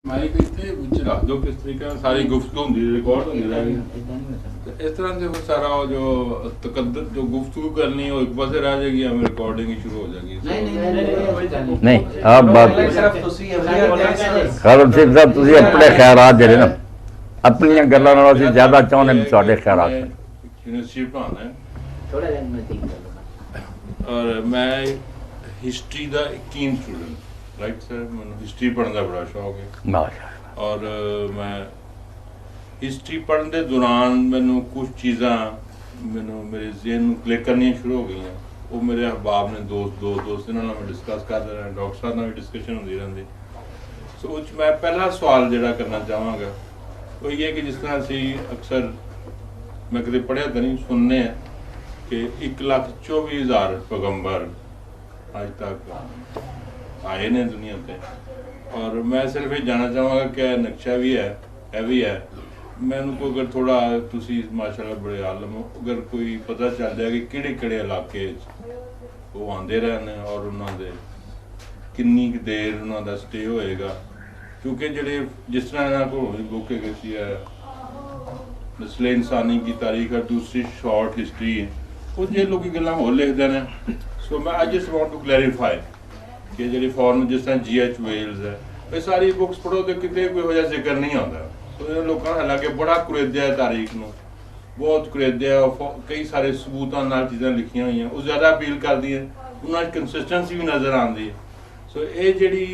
Mic ਇੱਥੇ ਵਿੱਚ ਰੱਖ ਦਿਓ ਕਿਸ ਤਰੀਕੇ ਨਾਲ ਸਾਰੀ ਗੁਫ਼ਤਗੂ ਹੁੰਦੀ ਰਿਕਾਰਡ ਹੁੰਦੀ रहेगी इस तरह से वो सारा जो तकद्दुर जो गुफ्तगू करनी है वो एक पासे रह जाएगी हमें रिकॉर्डिंग ही शुरू हो जाएगी नहीं आप बात खालद सिंह साहब ਤੁਸੀਂ ਆਪਣੇ ਖਿਆਲਾਤ ਜਿਹੜੇ ਨਾ ਆਪਣੀਆਂ ਗੱਲਾਂ ਨਾਲੋਂ ਅਸੀਂ ਜ਼ਿਆਦਾ ਚਾਹੁੰਦੇ ਹਾਂ ਤੁਹਾਡੇ ਖਿਆਲਾਤ यूनिवर्सिटी पढ़ाना है थोड़ा दिन में ठीक कर लूँगा और मैं हिस्ट्री का एक कीन स्टूडेंट राइट सर मैं हिस्ट्री पढ़ने का बड़ा शौक है ਮਾਸ਼ਾਅੱਲਾ और मैं हिस्ट्री पढ़ने के दौरान मैनू कुछ चीज़ां मैनू मेरे जहन में क्लिक करनी शुरू हो गई वो मेरे अहबाब ने दोस्त इन्होंने मैं डिस्कस करते रहे डॉक्टर साहब ने भी डिस्कशन होती रहती सो मैं पहला सवाल जोड़ा करना चाहवागा वो ये कि जिस तरह असी अक्सर मैं कभी पढ़िया तो नहीं सुनने कि 1,24,000 पैगंबर आज तक आए ने दुनिया पे और मैं सिर्फ ये जानना चाहवागा कि नक्शा भी है मैनू को अगर थोड़ा तुसी माशाल्लाह बड़े आलम हो अगर कोई पता चल जाए कि किहड़े इलाके वो आते रहने और उन्होंने किन्नी देर उन्होंने स्टे होएगा क्योंकि जिहड़े जिस तरह इन्होंने को बुक है नस्ल इंसानी की तारीख और दूसरी शॉर्ट हिस्ट्री है वो जो लोग गल्लां होर लिखते हैं सो मैं I just want to clarify कि जी फॉरन जिस तरह G.H. वेल्स है ये सारी बुक्स पढ़ो तो कितने कोई हो जिक्र नहीं आता तो इन्होंने लोगों ने हालांकि बड़ा कुरेदया है तारीख में बहुत कुरेदया कई सारे सबूतों नाल चीज़ां लिखियां हुई हैं वो ज़्यादा अपील करती है उन्होंने कंसिस्टेंसी भी नज़र आती है सो ये जी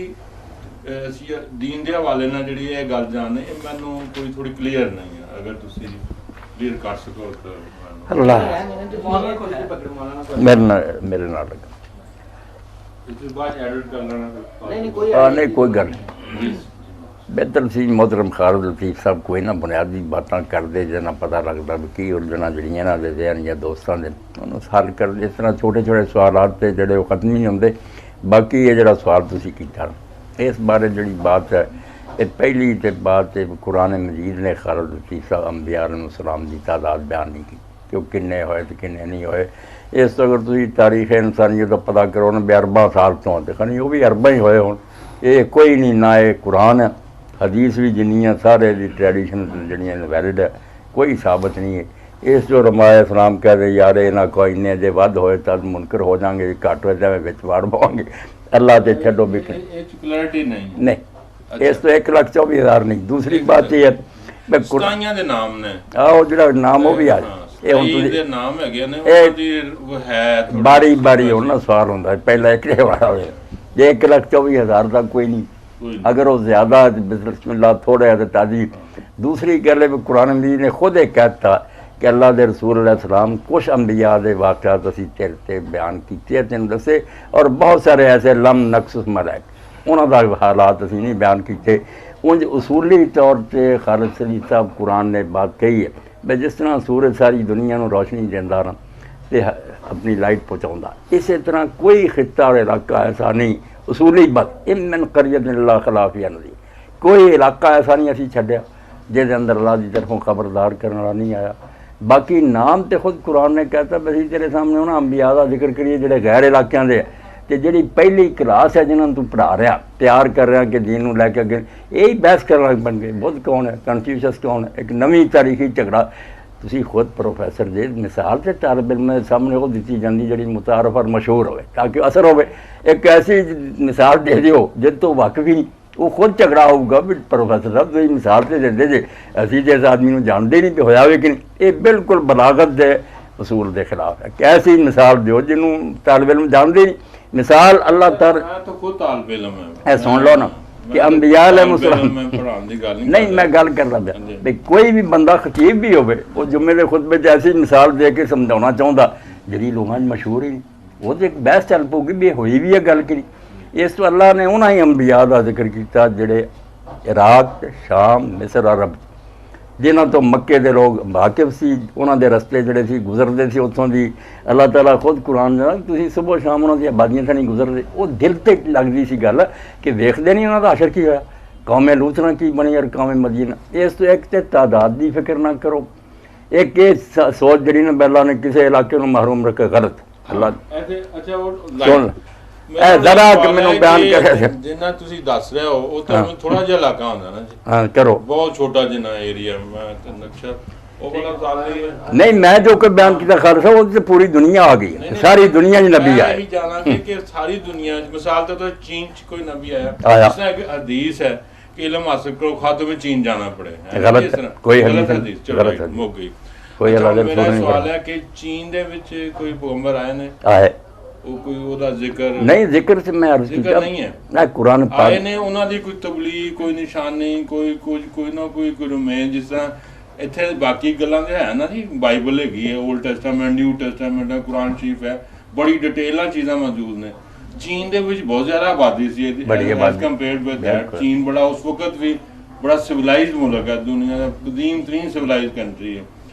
ਅਸੀਂ दीन के हवाले नाल जिहड़ी ये गल जानने ये मैनूं कोई थोड़ी क्लीयर नहीं है अगर तुसीं क्लीयर कर सको तो अल्लाह मेरे नाल लगा इस बाद एडिट कर लेना नहीं कोई गल नहीं बेहतर सी मोहतरम खालिद लतीफ़ साहब कोई ना बुनियादी बातें करते जिन्ना पता लगता भी की उलझना जड़ियाँ इन्हां दे ज़हन या दोस्तों के उन्होंने हल कर इस तरह छोटे छोटे सवालात ते जिहड़े वो खत्म नहीं होंदे बाकी ये जिहड़ा सवाल तुसीं कीता इस बारे जी बात है ये पहली तो बात है कुरान मजीद ने खालिद लतीफ़ साहब अंबिया अलैहिस्सलाम की तादाद बयान नहीं की कि वो किन्ने होए तो किन्ने नहीं होए इस तो अगर तुम तारीख इंसानियत का पता करो ना भी अरबा साल तो तो खनी वो भी अरबा ही होए हुण ये कोई नहीं ना ये कुरान है हदीस भी जिन्नियां सारे दी ट्रैडिशन जिहड़ियां वैलिड है कोई साबित नहीं है इस जो रमाया इस्लाम कहते यार इन्हां को इन्ने दे वध होए तद मुनकर हो जाएंगे घट हो जाए विच वाड़ पावांगे अल्लाह ते छड्डो भी क्लैरिटी नहीं इस तो 1,24,000 नहीं दूसरी बात ये है कुरानियां दे नाम ने आओ जिहड़ा नाम वो भी आ ਇਹ ਹੁਣ ਦੇ ਨਾਮ ਹੈਗੇ ਨੇ ਉਹਦੀ ਹੈ ਬਾਰੀ ਬਾਰੀ ਉਹਨਾਂ ਸਵਾਲ ਹੁੰਦਾ ਪਹਿਲਾ ਇੱਕ ਵਾਲਾ ਹੋਵੇ ਜੇ 1,24,000 ਦਾ ਕੋਈ नहीं अगर वो ज़्यादा बिस्मिल्लाह थोड़ा है तो ताजी दूसरी गल है कुरान मजीद ने खुद एक कहता कि अल्लाह के रसूल अलैहिस्सलाम कुछ अंबिया के वाक़यात असीं तेरे ते बयान कीते तेन दसे और बहुत सारे ऐसे लम नक्स मलाइक उन्होंने हालात असीं नहीं बयान किए उंज उसूली तौर पर खालिद सलीम साहब कुरान ने बात कही है मैं जिस तरह सूरज सारी दुनिया को रोशनी देंदा रहा तो अपनी लाइट पहुँचाऊँगा इस तरह कोई खिता और इलाका ऐसा नहीं उसूली बात इमन करियत अल्लाह खिलाफिया नदी कोई इलाका ऐसा नहीं असी छड्या जिसके अंदर अल्लाह की तरफों खबरदार करने वाला नहीं आया बाकी नाम तो खुद कुरान ने कहता बसी तेरे सामने उन्होंने अंबिया का जिक्र करिए जोड़े गैर इलाकों के तो जी पहली क्लास है जिन्होंने तू पढ़ा रहा तैयार कर रहा कि दीन को लैके अगे यही बहस करना बन गए बुद्ध कौन है कन्फ्यूशस कौन है एक नवी तारीखी झगड़ा तुसी खुद प्रोफैसर जे मिसाल से तालब इल्म के सामने वो दी जाती जी मुतारफ और मशहूर हो ताकि असर हो एक ऐसी मिसाल दे दियो जिस तो वाकफ ही वो खुद झगड़ा होगा भी प्रोफैसर साहब तुम मिसाल तो देंगे जे असी जिस आदमी को जानते नहीं भी होया कि नहीं ये बिल्कुल बलागत के उसूल के खिलाफ है कैसी मिसाल दो जिन्हों तालब इल्म जानते नहीं मिसाल अल्लाह तर तो खुद तालब इल्म है सुन लो ना कि अंबिया नहीं मैं गल कर रहा भाई कोई भी बंदा खतीब भी हो वो जुम्मे के खुतबे ऐसी मिसाल दे के समझाना चाहता जी लोगों मशहूर ही नहीं वो तो एक बहस चल पऊगी भी हुई भी है गल कि इस तो अल्लाह ने उन्होंने ही अंबिया का जिक्र किया जोड़े इराक शाम मिस्र अरब जिन्हों तो मक्के के लोग वाकिफ से उन्होंने रस्ते जोड़े सी गुजरते थे उतों की अल्लाह ताला खुद कुरान तुम सुबह शाम उन्होंने आबादियां से नहीं गुजरते वो दिल से लगती सी गल कि वेखते नहीं उन्होंने आखिर की होया कौमे लूथना की बनी और कौमे मदीना इस तो एक तो तादाद की फिक्र ना करो एक ये सोच जी ना पहला ने किसी इलाके में महरूम रखे गलत अल्लाह अच्छा वो सुन ਇਹ ਜ਼ਰਾ ਕਿ ਮੈਨੂੰ ਬਿਆਨ ਕਰਿਆ ਜਿੰਨਾ ਤੁਸੀਂ ਦੱਸ ਰਹੇ ਹੋ ਉਹ ਤਾਂ ਥੋੜਾ ਜਿਹਾ ਇਲਾਕਾ ਹੁੰਦਾ ਨਾ ਜੀ। ਹਾਂ ਕਰੋ। ਬਹੁਤ ਛੋਟਾ ਜਿੰਨਾ ਏਰੀਆ ਮੈਂ ਤਾਂ ਨਕਸ਼ਾ ਉਹ ਵਾਲਾ ਸਾਲੇ ਨਹੀਂ ਮੈਂ ਜੋ ਕੋਈ ਬਿਆਨ ਕੀਤਾ ਖਾਲਸਾ ਉਹਦੇ ਤੇ ਪੂਰੀ ਦੁਨੀਆ ਆ ਗਈ, ਸਾਰੀ ਦੁਨੀਆ 'ਚ ਨਬੀ ਆਏ। ਇਹ ਜਾਣਾਂਗੇ ਕਿ ਸਾਰੀ ਦੁਨੀਆ 'ਚ ਮਿਸਾਲ ਤੇ ਚੀਨ 'ਚ ਕੋਈ ਨਬੀ ਆਇਆ, ਜਿਸ ਤਰ੍ਹਾਂ ਇੱਕ ਹਦੀਸ ਹੈ ਕਿ ਇਲਮ ਹਾਸਿਲ ਕਰੋ ਖਾਤਰ में चीन जाना पड़े। गलत कोई हदीस गलत है मुक गई। कोई मेरा सवाल है कि चीन ਦੇ ਵਿੱਚ ਕੋਈ ਪੈਗੰਬਰ ਆਏ ਨੇ? ਆਏ ਉਹ ਕੋਈ ਉਹਦਾ ਜ਼ਿਕਰ ਨਹੀਂ, ਜ਼ਿਕਰ ਤੇ ਮੈਂ ਅਰਜ਼ ਕੀਤਾ ਨਹੀਂ ਹੈ ਨਾ ਕੁਰਾਨ ਪਾਕ ਆਏ ਨੇ, ਉਹਨਾਂ ਦੀ ਕੋਈ ਤਬਲੀਗ ਕੋਈ ਨਿਸ਼ਾਨੀ ਕੋਈ ਨਾ ਕੋਈ ਰੁਮੇਨ ਜਿਸ ਤਰ੍ਹਾਂ ਇੱਥੇ ਬਾਕੀ ਗੱਲਾਂ ਤੇ ਹੈ ਨਾ ਜੀ। ਬਾਈਬਲ ਹੈਗੀ ਹੈ, 올ਡ ਟੈਸਟਾਮੈਂਟ ਨਿਊ ਟੈਸਟਾਮੈਂਟ ਹੈ, ਕੁਰਾਨ ਸ਼ਰੀਫ ਹੈ, ਬੜੀ ਡਿਟੇਲਾਂ ਚੀਜ਼ਾਂ ਮੌਜੂਦ ਨੇ। ਚੀਨ ਦੇ ਵਿੱਚ ਬਹੁਤ ਜ਼ਿਆਦਾ ਆਬਾਦੀ ਸੀ ਐਜ਼ ਕੰਪੇਅਰਡ ਵਿਦ ਦੈਟ। ਚੀਨ ਬੜਾ ਉਸ ਵਕਤ ਵੀ ਬੜਾ ਸਿਵਲਾਈਜ਼ਡ ਮੁਲਕ ਹੈ, ਦੁਨੀਆ ਦਾ ਕਦੀਮ ਤਰੀਨ ਸਿਵਲਾਈਜ਼ਡ ਕੰਟਰੀ ਹੈ।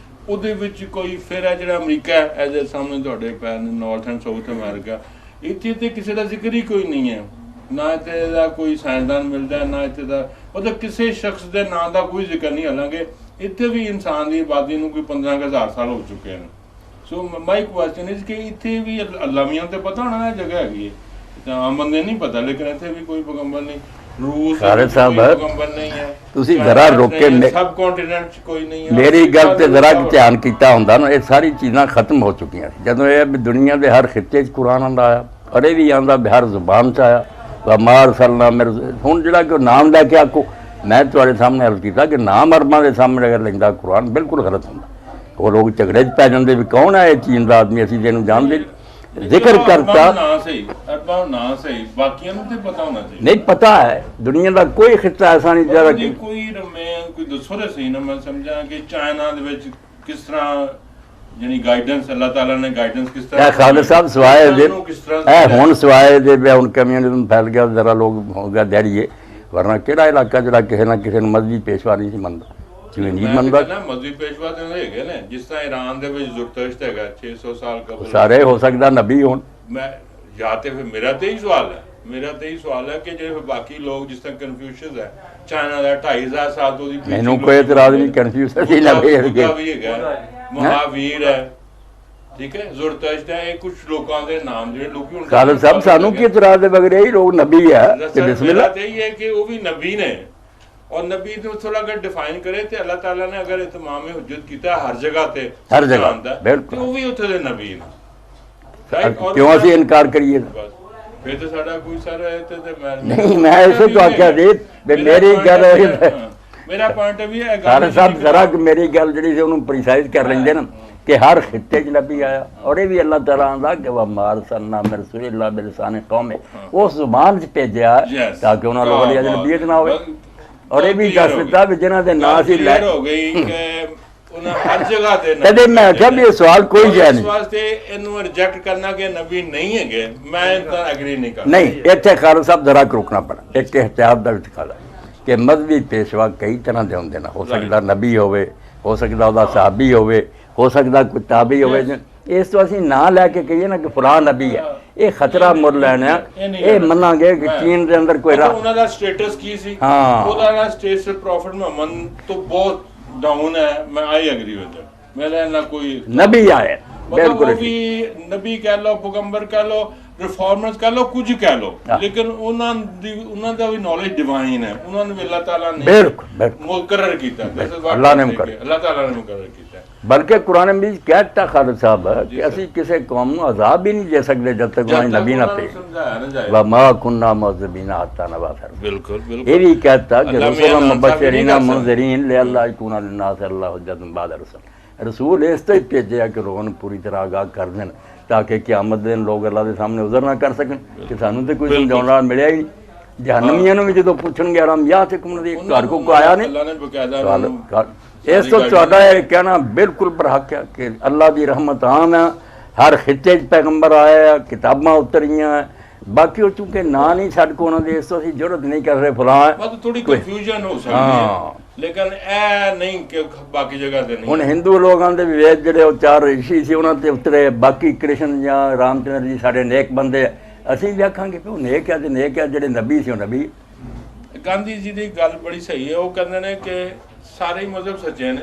ਉਹਦੇ ਵਿੱਚ ਕੋਈ ਫਿਰ ਹੈ ਜਿਹੜਾ ਅਮਰੀਕਾ ਹੈ ਐਜ਼ ਦੇ ਸਾਹਮਣੇ ਤੁਹਾਡੇ ਪੈਰ ਨੇ, ਨਾਰਥ ਐਂਡ ਸਾਊਥ ਅਮਰੀਕਾ, ਇੱਥੇ ਤੇ ਕਿਸੇ ਦਾ ਜ਼ਿਕਰ ਹੀ ਕੋਈ ਨਹੀਂ ਹੈ। ਨਾ ਇੱਥੇ ਦਾ ਕੋਈ ਸਾਇੰਸਦਾਨ ਮਿਲਦਾ, ਨਾ ਇੱਥੇ ਦਾ ਮਤਲਬ ਕਿਸੇ ਸ਼ਖਸ ਦੇ ਨਾਂ ਦਾ ਕੋਈ ਜ਼ਿਕਰ ਨਹੀਂ। ਹਾਲਾਂਕਿ ਇੱਥੇ ਵੀ ਇਨਸਾਨ ਦੀ ਆਬਾਦੀ ਨੂੰ ਕੋਈ 15,000 ਸਾਲ ਹੋ ਚੁੱਕੇ ਹਨ। ਸੋ ਮਾਈ ਕੁਐਸਚਨ ਇਜ਼ ਕਿ ਇੱਥੇ ਵੀ ਅੱਲਾ ਮੀਆਂ ਤੇ ਪਤਾ ਹੋਣਾ ਨਾ ਜਗ੍ਹਾ ਹੈਗੀ ਹੈ, ਤਾਂ ਆਮ ਬੰਦੇ ਨਹੀਂ ਪਤਾ, ਲੇਕਿਨ ਇੱਥੇ ਵੀ ਕੋਈ ਪੈਗੰਬਰ ਨਹੀਂ। ਰੂਸ ਪੈਗੰਬਰ ਨਹੀਂ ਹੈ, ਤੁਸੀਂ ਜ਼ਰਾ ਰੋਕ ਕੇ ਸਬ ਕੰਟੀਨੈਂਟ 'ਚ ਕੋਈ ਨਹੀਂ ਹੈ। ਮੇਰੀ ਗੱਲ ਤੇ ਜ਼ਰਾ ਧਿਆਨ ਕੀਤਾ ਹੁੰਦਾ ਨਾ, ਇਹ ਸਾਰੀ ਚੀਜ਼ਾਂ ਖਤਮ ਹੋ ਚੁੱਕੀਆਂ। ਜਦੋਂ ਇਹ ਦੁਨੀਆ ਦੇ ਹਰ ਖਿੱਤੇ 'ਚ ਕੁਰਾਨ ਆਉਂਦਾ ਆਇਆ, ਔਰ ਇਹ ਵੀ ਆਉਂਦਾ ਹਰ ਜ਼ੁਬਾਨ 'ਚ ਆਇਆ ਮਾਰ ਸਲਨਾ ਮੇਰੇ। ਹੁਣ ਜਿਹੜਾ ਕਿ ਨਾਮ ਲੈ ਕੇ ਆਖੋ, ਮੈਂ ਤੁਹਾਡੇ ਸਾਹਮਣੇ ਅਰਜ਼ ਕੀਤਾ ਕਿ ਨਾਮ ਅਰਬਾਂ ਦੇ ਸਾਹਮਣੇ ਅਗਰ ਲੈਂਦਾ ਕੁਰਾਨ ਬਿਲਕੁਲ ਗਲਤ ਹੁੰਦਾ। ਉਹ ਲੋਕ ਝਗੜੇ 'ਚ ਪੈ ਜਾਂਦੇ ਵੀ ਕੌਣ ਹੈ ਇਹ ਚੀਨ ਦਾ ਆਦਮੀ, ਅਸੀਂ ਜਿਹਨੂੰ ਜਾਣਦੇ। ਜ਼ਿਕਰ ਕਰਤਾ ਨਾ ਸਹੀ, ਅਰਬਾਂ ਨਾ ਸਹੀ, ਬਾਕੀਆਂ ਨੂੰ ਤੇ ਪਤਾ ਹੋਣਾ ਚਾਹੀਦਾ। ਨਹੀਂ ਪਤਾ ਹੈ, ਦੁਨੀਆ ਦਾ ਕੋਈ ਖਿੱਤਾ ਐਸਾ ਨਹੀਂ ਜਿਹੜਾ ਕੋਈ ਰਮੇਨ ਕੋਈ ਦੱਸੋ ਤਾਂ ਸਹੀ ਨਾ, ਮੈਂ ਸਮਝਾਂ ਕਿ ਚਾਈਨਾ ਦੇ ਵਿੱਚ ਕਿਸ ਤਰ੍ਹਾਂ ਜਿਹੜੀ ਗਾਈਡੈਂਸ ਅੱਲਾਹ ਤਾਲਾ ਨੇ ਗਾਈਡੈਂਸ ਕਿਸ ਤਰ੍ਹਾਂ। ਇਹ ਖਾਲਿਦ ਸਾਹਿਬ ਸਵਾਏ ਦੇ ਇਹ ਹੁਣ ਸਵਾਏ ਦੇ ਹੁਣ ਕਮਿਊਨਿਜ਼ਮ ਫੈਲ ਗਿਆ, ਜ਼ਰਾ ਲੋਕ ਹੋ ਗਿਆ ਦਹਿਰੀਏ। ਵਰਨਾ ਕਿਹੜਾ ਇਲਾਕਾ ਜਿਹੜਾ ਕਿਸੇ ਨਾ ਕਿਸੇ ਨੂੰ ਮਜ਼ਹਬੀ ਪੇਸ਼ਵਾ ਨਹੀਂ ਸੀ ਮੰਨਦਾ, ਜਿਵੇਂ ਨਹੀਂ ਮੰਨਦਾ ਨਾ ਮਜ਼ਹਬੀ ਪੇਸ਼ਵਾ ਤੇ ਹੈਗੇ ਨੇ। ਜਿਸ ਤਰ੍ਹਾਂ ਈਰਾਨ ਦੇ ਵਿੱਚ ਜ਼ੁਰਤਸ਼ਤ ਹੈਗਾ 600 ਸਾਲ ਕਬਲ, ਸਾਰੇ ਹੋ ਸਕਦਾ ਨਬੀ ਹੋਣ। ਮੈਂ ਜਾਂ ਤੇ ਫਿਰ ਮੇਰਾ ਤੇ ਹੀ ਸਵਾਲ ਹੈ ਕਿ ਜਿਹੜੇ ਬਾਕੀ ਲੋਕ ਜਿਸ ਤਰ੍ਹਾਂ ਕਨਫਿਊਸ਼ੀਅਸ ਹੈ, ਚਾਈਨਾ ਦਾ 2,500 ਸਾਲ ਤੋਂ ਦੀ ਮੈਨੂੰ ਕੋਈ ਇਤਰਾਜ਼ ਨਹੀਂ, ਕਨਫਿਊਜ਼ਨ ਸੀ ਨਬੀ ਵੀ ਹੈਗਾ, ਮਹਾਵੀਰ ਹੈ, ਠੀਕ ਹੈ, ਜ਼ੁਰਤਸ਼ਤ ਹੈ। ਇਹ ਕੁਝ ਲੋਕਾਂ ਦੇ ਨਾਮ ਜਿਹੜੇ ਲੋਕੀ ਹੁਣ ਖਾਲਿਦ ਸਾਹਿਬ ਸਾਨੂੰ ਕੀ ਇਤਰਾਜ਼ ਦੇ ਬਗੈਰ ਇਹ ਲੋਕ ਨਬੀ ਹੈ ਤੇ ਬਿਸਮਿਲ੍ਲਾ ਤੇ ਇਹ ਹੈ ਕਿ ਉਹ ਵੀ ਨਬੀ ਨੇ। और नबी ਨੂੰ ਥੋੜਾ ਅਗਰ ਡਿਫਾਈਨ ਕਰੇ ਤੇ ਅੱਲਾਹ ਤਾਲਾ ਨੇ ਅਗਰ ਇਤਮਾਮ ਹੁਜਤ ਕੀਤਾ ਹਰ ਜਗ੍ਹਾ ਤੇ, ਹਰ ਜਗ੍ਹਾ ਬਿਲਕੁਲ, ਉਹ ਵੀ ਉੱਥੇ ਦੇ ਨਬੀ ਨੇ। ਕਿਉਂ ਅਸੀਂ ਇਨਕਾਰ ਕਰੀਏ? ਫਿਰ ਤਾਂ ਸਾਡਾ ਕੋਈ ਸਰ ਹੈ ਤੇ ਨਹੀਂ, ਮੈਂ ਇਸੇ ਤੋਂ ਆਖਿਆ ਸੀ ਮੇਰੀ ਗੱਲ ਮੇਰਾ ਪੁਆਇੰਟ ਵੀ ਹੈ ਖਾਲਿਦ ਸਾਹਿਬ ਜ਼ਰਾ ਮੇਰੀ ਗੱਲ ਜਿਹੜੀ ਸੀ ਉਹਨੂੰ ਪ੍ਰੀਸਾਈਜ਼ ਕਰ ਲੈਂਦੇ ਨਾ ਕਿ ਹਰ ਖਿੱਤੇ 'ਚ ਨਬੀ ਆਇਆ, ਔਰ ਇਹ ਵੀ ਅੱਲਾਹ ਤਾਲਾ ਆਂਦਾ ਕਿ ਵਾ ਮਾਰ ਸਲਨਾ ਮੇਰੇ ਰਸੂਲਿल्लाह ਬਿਲਸਾਨ ਕੌਮ, ਉਸ ਜ਼ੁਬਾਨ 'ਚ ਭੇਜਿਆ ਤਾਂ ਕਿ ਉਹਨਾਂ ਲੋਕਾਂ ਦੀ ਅਜਨਬੀਅਤ ਨਾ ਹੋਵੇ। ਔਰ ਇਹ ਵੀ ਦੱਸ ਦਿੱਤਾ ਵੀ ਜਿਹਨਾਂ ਦੇ ਨਾਂ ਸੀ ਲੈ ਹੋ ਗਈ ਕਿ ਉਹਨਾਂ ਹਰ ਜਗ੍ਹਾ ਤੇ ਕਦੇ ਮੈਂ ਆਖਿਆ ਵੀ ਇਹ ਸਵਾਲ ਕੋਈ ਜਾਇ ਨਹੀਂ, ਇਸ ਵਾਸਤੇ ਇਹਨੂੰ ਰਿਜੈਕਟ ਕਰਨਾ ਕਿ ਨਬੀ ਨਹੀਂ ਹੈਗੇ, ਮੈਂ ਤਾਂ ਐਗਰੀ ਨਹੀਂ ਕਰਦਾ। ਨਹੀਂ, ਇੱਥੇ ਖਾਲਿਦ ਸਾਹਿਬ ਜ਼ਰਾ ਰੁਕਣਾ ਪੈਣਾ। ਇੱਕ ਇhtiyat ਦਾ ਵਿਚਾਲਾ ਕਿ ਮਜ਼ਹਬੀ ਪੇਸ਼ਵਾ ਕਈ ਤਰ੍ਹਾਂ ਦੇ ਹੁੰਦੇ ਨੇ, ਹੋ ਸਕਦਾ ਨਬੀ ਹੋਵੇ, ਹੋ ਸਕਦਾ ਉਹਦਾ ਸਾਹਬੀ ਹੋਵੇ, ਹੋ ਸਕਦਾ ਕੋਈ ਤਾਬੀ ਹੋਵੇ। ਇਸ ਤੋਂ ਅਸੀਂ ਨਾਂ ਲੈ ਕੇ ਕਹੀਏ ਨਾ ਕਿ ਫਲਾਂ ਨਬੀ ਹੈ, ਇਹ ਖਤਰਾ ਮੁੱਲ ਲੈਣਾ। ਇਹ ਮੰਨਾਂਗੇ ਕਿ ਚੀਨ ਦੇ ਅੰਦਰ ਕੋਈ ਉਹਨਾਂ ਦਾ ਸਟੇਟਸ ਕੀ ਸੀ, ਉਹਦਾ ਸਟੇਟਸ ਪ੍ਰੋਫਿਟ ਮੁਹੰਮਦ ਤੋਂ ਬਹੁਤ ਡਾਊਨ ਹੈ। ਮੈਂ ਆਈ ਐਗਰੀ ਵਿਦ, ਮੇਰੇ ਨਾਲ ਕੋਈ ਨਬੀ ਆਏ ਬਿਲਕੁਲ ਵੀ ਨਬੀ ਕਹਿ ਲਓ, ਪੈਗੰਬਰ ਕਹਿ ਲਓ, ਰਿਫਾਰਮਰਸ ਕਹਿ ਲਓ, ਕੁਝ ਕਹਿ ਲਓ, ਲੇਕਿਨ ਉਹਨਾਂ ਦਾ ਵੀ ਨੌਲੇਜ ਡਿਵਾਈਨ ਹੈ। ਉਹਨਾਂ ਨੂੰ ਅੱਲਾਹ ਤਾਲਾ ਨੇ ਬਿਲਕੁਲ ਮੁਕਰਰ ਕੀਤਾ, ਅੱਲਾਹ ਤਾਲਾ ਨੇ ਮੁਕਰਰ ਕੀਤਾ। ਬਲਕਿ ਕੁਰਾਨ ਮਜੀਦ ਕਹਿਤਾ ਖਾਲਿਦ ਸਾਹਿਬ ਕਿ ਅਸੀਂ ਕਿਸੇ ਕੌਮ ਨੂੰ ਅਜ਼ਾਬ ਹੀ ਨਹੀਂ ਦੇ ਸਕਦੇ ਜਦ ਤੱਕ ਉਹਨਾਂ ਨਬੀ ਨਾ ਭੇਜੇ। ਵਾ ਮਾ ਕੁੰਨਾ ਮੁਅਜ਼ਿਬੀਨਾ ਹੱਤਾ ਨਬਅਸ ਰਸੂਲਾ। ਬਿਲਕੁਲ ਇਹ ਵੀ ਕਹਿਤਾ ਕਿ ਰਸੂਲਾਂ ਮੁਬਸ਼ਰੀਨ ਮੁਨਜ਼ਰੀਨ ਲਿਅੱਲਾ ਯਕੂਨਾ ਲਿन्नास अल्लाह हुज्जतुन बाद रसूल। ਰਸੂਲ ਇਸ ਤੋਂ ਹੀ ਭੇਜਿਆ ਕਿ ਲੋਕਾਂ ਨੂੰ ਪੂਰੀ ਤਰ੍ਹਾਂ ਆਗਾਹ ਕਰ ਦੇਣ ਤਾਂ ਕਿ ਕਿਆਮਤ ਦੇ ਦਿਨ ਲੋਕ ਅੱਲਾਹ ਦੇ ਸਾਹਮਣੇ ਉਜ਼ਰ ਨਾ ਕਰ ਸਕਣ ਕਿ ਸਾਨੂੰ ਤੇ ਕੋਈ ਸਮਝਾਉਣ ਵਾਲਾ ਮਿਲਿਆ ਹੀ ਨਹੀਂ। ਜਹੰਨਮੀਆਂ ਨੂੰ ਵੀ ਜਦੋਂ ਪੁੱਛਣਗੇ ਆਰਾਮ ਯਾ ਤੇ ਕੁਮ ਦੀ ਘਰ ਕੋ ਆਇਆ ਨਹੀਂ। ਅੱਲਾਹ ਨੇ ਬਕਾਇਦਾ ਇਸ ਤੋਂ ਤੁਹਾਡਾ ਇਹ ਕਹਿਣਾ ਬਿਲਕੁਲ ਬਰਹਕ ਹੈ ਕਿ ਅੱਲਾਹ ਦੀ ਰਹਿਮਤ ਆਮ ਹੈ, ਹਰ ਖਿੱਤੇ 'ਚ ਪੈਗੰਬਰ ਆਇਆ, ਕਿਤਾਬਾਂ ਉਤਰੀਆਂ। ਬਾਕੀ ਉਹ ਚੂੰਕਿ ਨਾਂ ਨਹੀਂ ਛੱਡ ਕੇ ਉਹਨਾਂ ਦੇ ਇਸ ਤੋਂ ਅਸੀਂ ਜ਼ਰੂਰਤ ਨਹੀਂ ਕਰ ਰਹੇ ਫਲਾਂ, ਥੋੜੀ ਕਨਫਿਊਜ਼ਨ ਹੋ ਸਕਦੀ ਹੈ, ਲੇਕਿਨ ਇਹ ਨਹੀਂ ਕਿ ਬਾਕੀ ਜਗ੍ਹਾ ਤੇ ਨਹੀਂ। ਹੁਣ ਹਿੰਦੂ ਲੋਕਾਂ ਦੇ ਵੇਦ ਜਿਹੜੇ ਉਹ 4 ਰਿਸ਼ੀ ਸੀ ਉਹਨਾਂ ਤੇ ਉਤਰੇ, ਬਾਕੀ ਕ੍ਰਿਸ਼ਨ ਜਾਂ ਰਾਮਚੰਦਰ ਜੀ ਸਾਡੇ ਨੇਕ ਬੰਦੇ, ਅਸੀਂ ਵੀ ਆਖਾਂਗੇ ਕਿ ਉਹ ਨੇਕ ਹੈ ਤੇ ਨੇਕ ਹੈ, ਜਿਹੜੇ ਨਬੀ ਸੀ ਉਹ ਨਬੀ। ਗਾਂਧੀ ਜੀ ਦੀ ਗੱਲ ਬੜੀ ਸਹੀ ਹੈ, ਉਹ ਕਹਿੰਦੇ ਨੇ ਕਿ ਸਾਰੇ ਮਜ਼ਹਬ ਸੱਚੇ ਨੇ,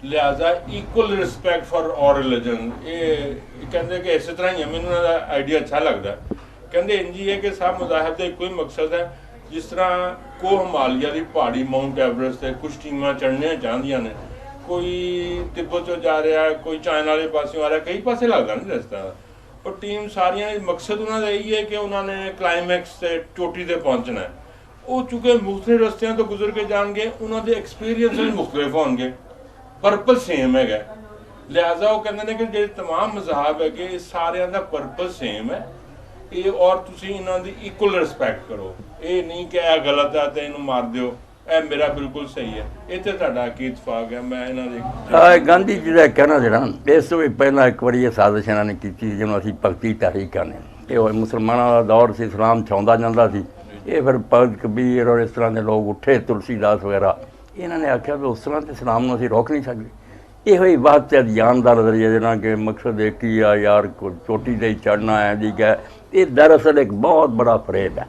ਲਿਹਾਜ਼ਾ equal respect for all religion. ਇਹ ਕਹਿੰਦੇ ਕਿ ਇਸੇ ਤਰ੍ਹਾਂ ਹੀ ਮੈਨੂੰ ਇਹਨਾਂ ਦਾ ਆਈਡੀਆ ਅੱਛਾ ਲੱਗਦਾ ਕਹਿੰਦੇ ਇੰਝ ਹੀ ਹੈ ਕਿ ਸਭ ਮਜ਼ਾਹਬ ਦਾ ਇੱਕੋ ਹੀ ਮਕਸਦ ਹੈ। ਜਿਸ ਤਰ੍ਹਾਂ ਕੋ ਹਿਮਾਲਿਆ ਦੀ ਪਹਾੜੀ ਮਾਊਂਟ ਐਵਰੈਸਟ 'ਤੇ ਕੁਛ ਟੀਮਾਂ ਚੜ੍ਹਨੀਆਂ ਚਾਹੁੰਦੀਆਂ ਨੇ, ਕੋਈ ਤਿੱਬਤ 'ਚੋਂ ਜਾ ਰਿਹਾ, ਕੋਈ ਚਾਈਨਾ ਵਾਲੇ ਪਾਸਿਓਂ ਆ ਰਿਹਾ, ਕਈ ਪਾਸੇ ਲੱਗਦਾ ਨਹੀਂ ਰਸਤਾ। ਉਹ ਟੀਮ ਸਾਰੀਆਂ ਮਕਸਦ ਉਹਨਾਂ ਦਾ ਇਹੀ ਹੈ ਕਿ ਉਹਨਾਂ ਨੇ ਕਲਾਈਮੈਕਸ 'ਤੇ ਚੋਟੀ 'ਤੇ ਪਹੁੰਚਣਾ ਹੈ। ਉਹ ਚੁੱਕੇ ਮੁਖਤਲਿਫ ਰਸਤਿਆਂ ਤੋਂ ਗੁਜ਼ਰ ਕੇ ਜਾਣਗੇ, ਉਹਨਾਂ ਦੇ ਐਕਸਪੀਰੀਅੰਸ ਵੀ ਮੁਖਤਲਿਫ ਹੋਣਗੇ, ਪਰਪਸ ਸੇਮ ਹੈਗਾ। ਲਿਹਾਜ਼ਾ ਉਹ ਕਹਿੰਦੇ ਨੇ ਕਿ ਜਿਹੜੇ ਤਮਾਮ ਮਜ਼ਾਹਬ ਹੈਗੇ ਇਹ ਸਾਰਿਆਂ ਦਾ ਪਰਪਸ ਸੇਮ ਹੈ ਇਹ, ਔਰ ਤੁਸੀਂ ਇਹਨਾਂ ਦੀ ਇਕੁਅਲ ਰਿਸਪੈਕਟ ਕਰੋ। ਇਹ ਨਹੀਂ ਕਿ ਇਹ ਗਲਤ ਹੈ ਤੇ ਇਹਨੂੰ ਮਾਰ ਦਿਓ, ਇਹ ਮੇਰਾ ਬਿਲਕੁਲ ਸਹੀ ਹੈ। ਇਹ ਤੇ ਤੁਹਾਡਾ ਕੀ ਇਤਫਾਕ ਹੈ? ਮੈਂ ਇਹਨਾਂ ਦੇ ਗਾਂਧੀ ਜੀ ਦਾ ਕਹਿਣਾ ਜਿਹੜਾ ਇਸ ਤੋਂ ਵੀ ਪਹਿਲਾਂ ਇੱਕ ਵਾਰੀ ਇਹ ਸਾਜ਼ਿਸ਼ ਇਹਨਾਂ ਨੇ ਕੀਤੀ ਜਿਹਨੂੰ ਅਸੀਂ ਭਗਤੀ ਤਹਿਰੀਕ ਕਹਿੰਦੇ। ਇਹ ਉਹ ਮੁਸਲਮਾਨਾਂ ਦਾ ਦੌਰ ਸੀ, ਇਸਲਾਮ ਛਾਉਂਦਾ ਜਾਂਦਾ ਸੀ। ਇਹ ਫਿਰ ਭਗਤ ਕਬੀਰ ਔਰ ਇਸ ਤਰ੍ਹਾਂ ਦੇ ਲੋਕ ਉੱਠੇ, ਤੁਲਸੀਦਾਸ ਵਗੈਰਾ, ਇਹਨਾਂ ਨੇ ਆਖਿਆ ਵੀ ਉਸ ਤਰ੍ਹਾਂ ਤੇ ਇਸਲਾਮ ਨੂੰ ਅਸੀਂ ਰੋਕ ਨਹੀਂ ਸਕਦੇ। ਇਹੋ ਹੀ ਵਾਹਤ ਅਧਿਆਨ ਦਾ ਨਜ਼ਰੀਆ ਜਿਹਨਾਂ ਕਿ ਮਕਸਦ ਇੱਕ ਹੀ ਆ ਯਾਰ ਚੋਟੀ 'ਤੇ ਚੜ੍ਹਨਾ ਹੈ ਜੀ ਹੈ। ਇਹ ਦਰਅਸਲ ਇੱਕ ਬਹੁਤ ਬੜਾ ਫਰੇਬ ਹੈ।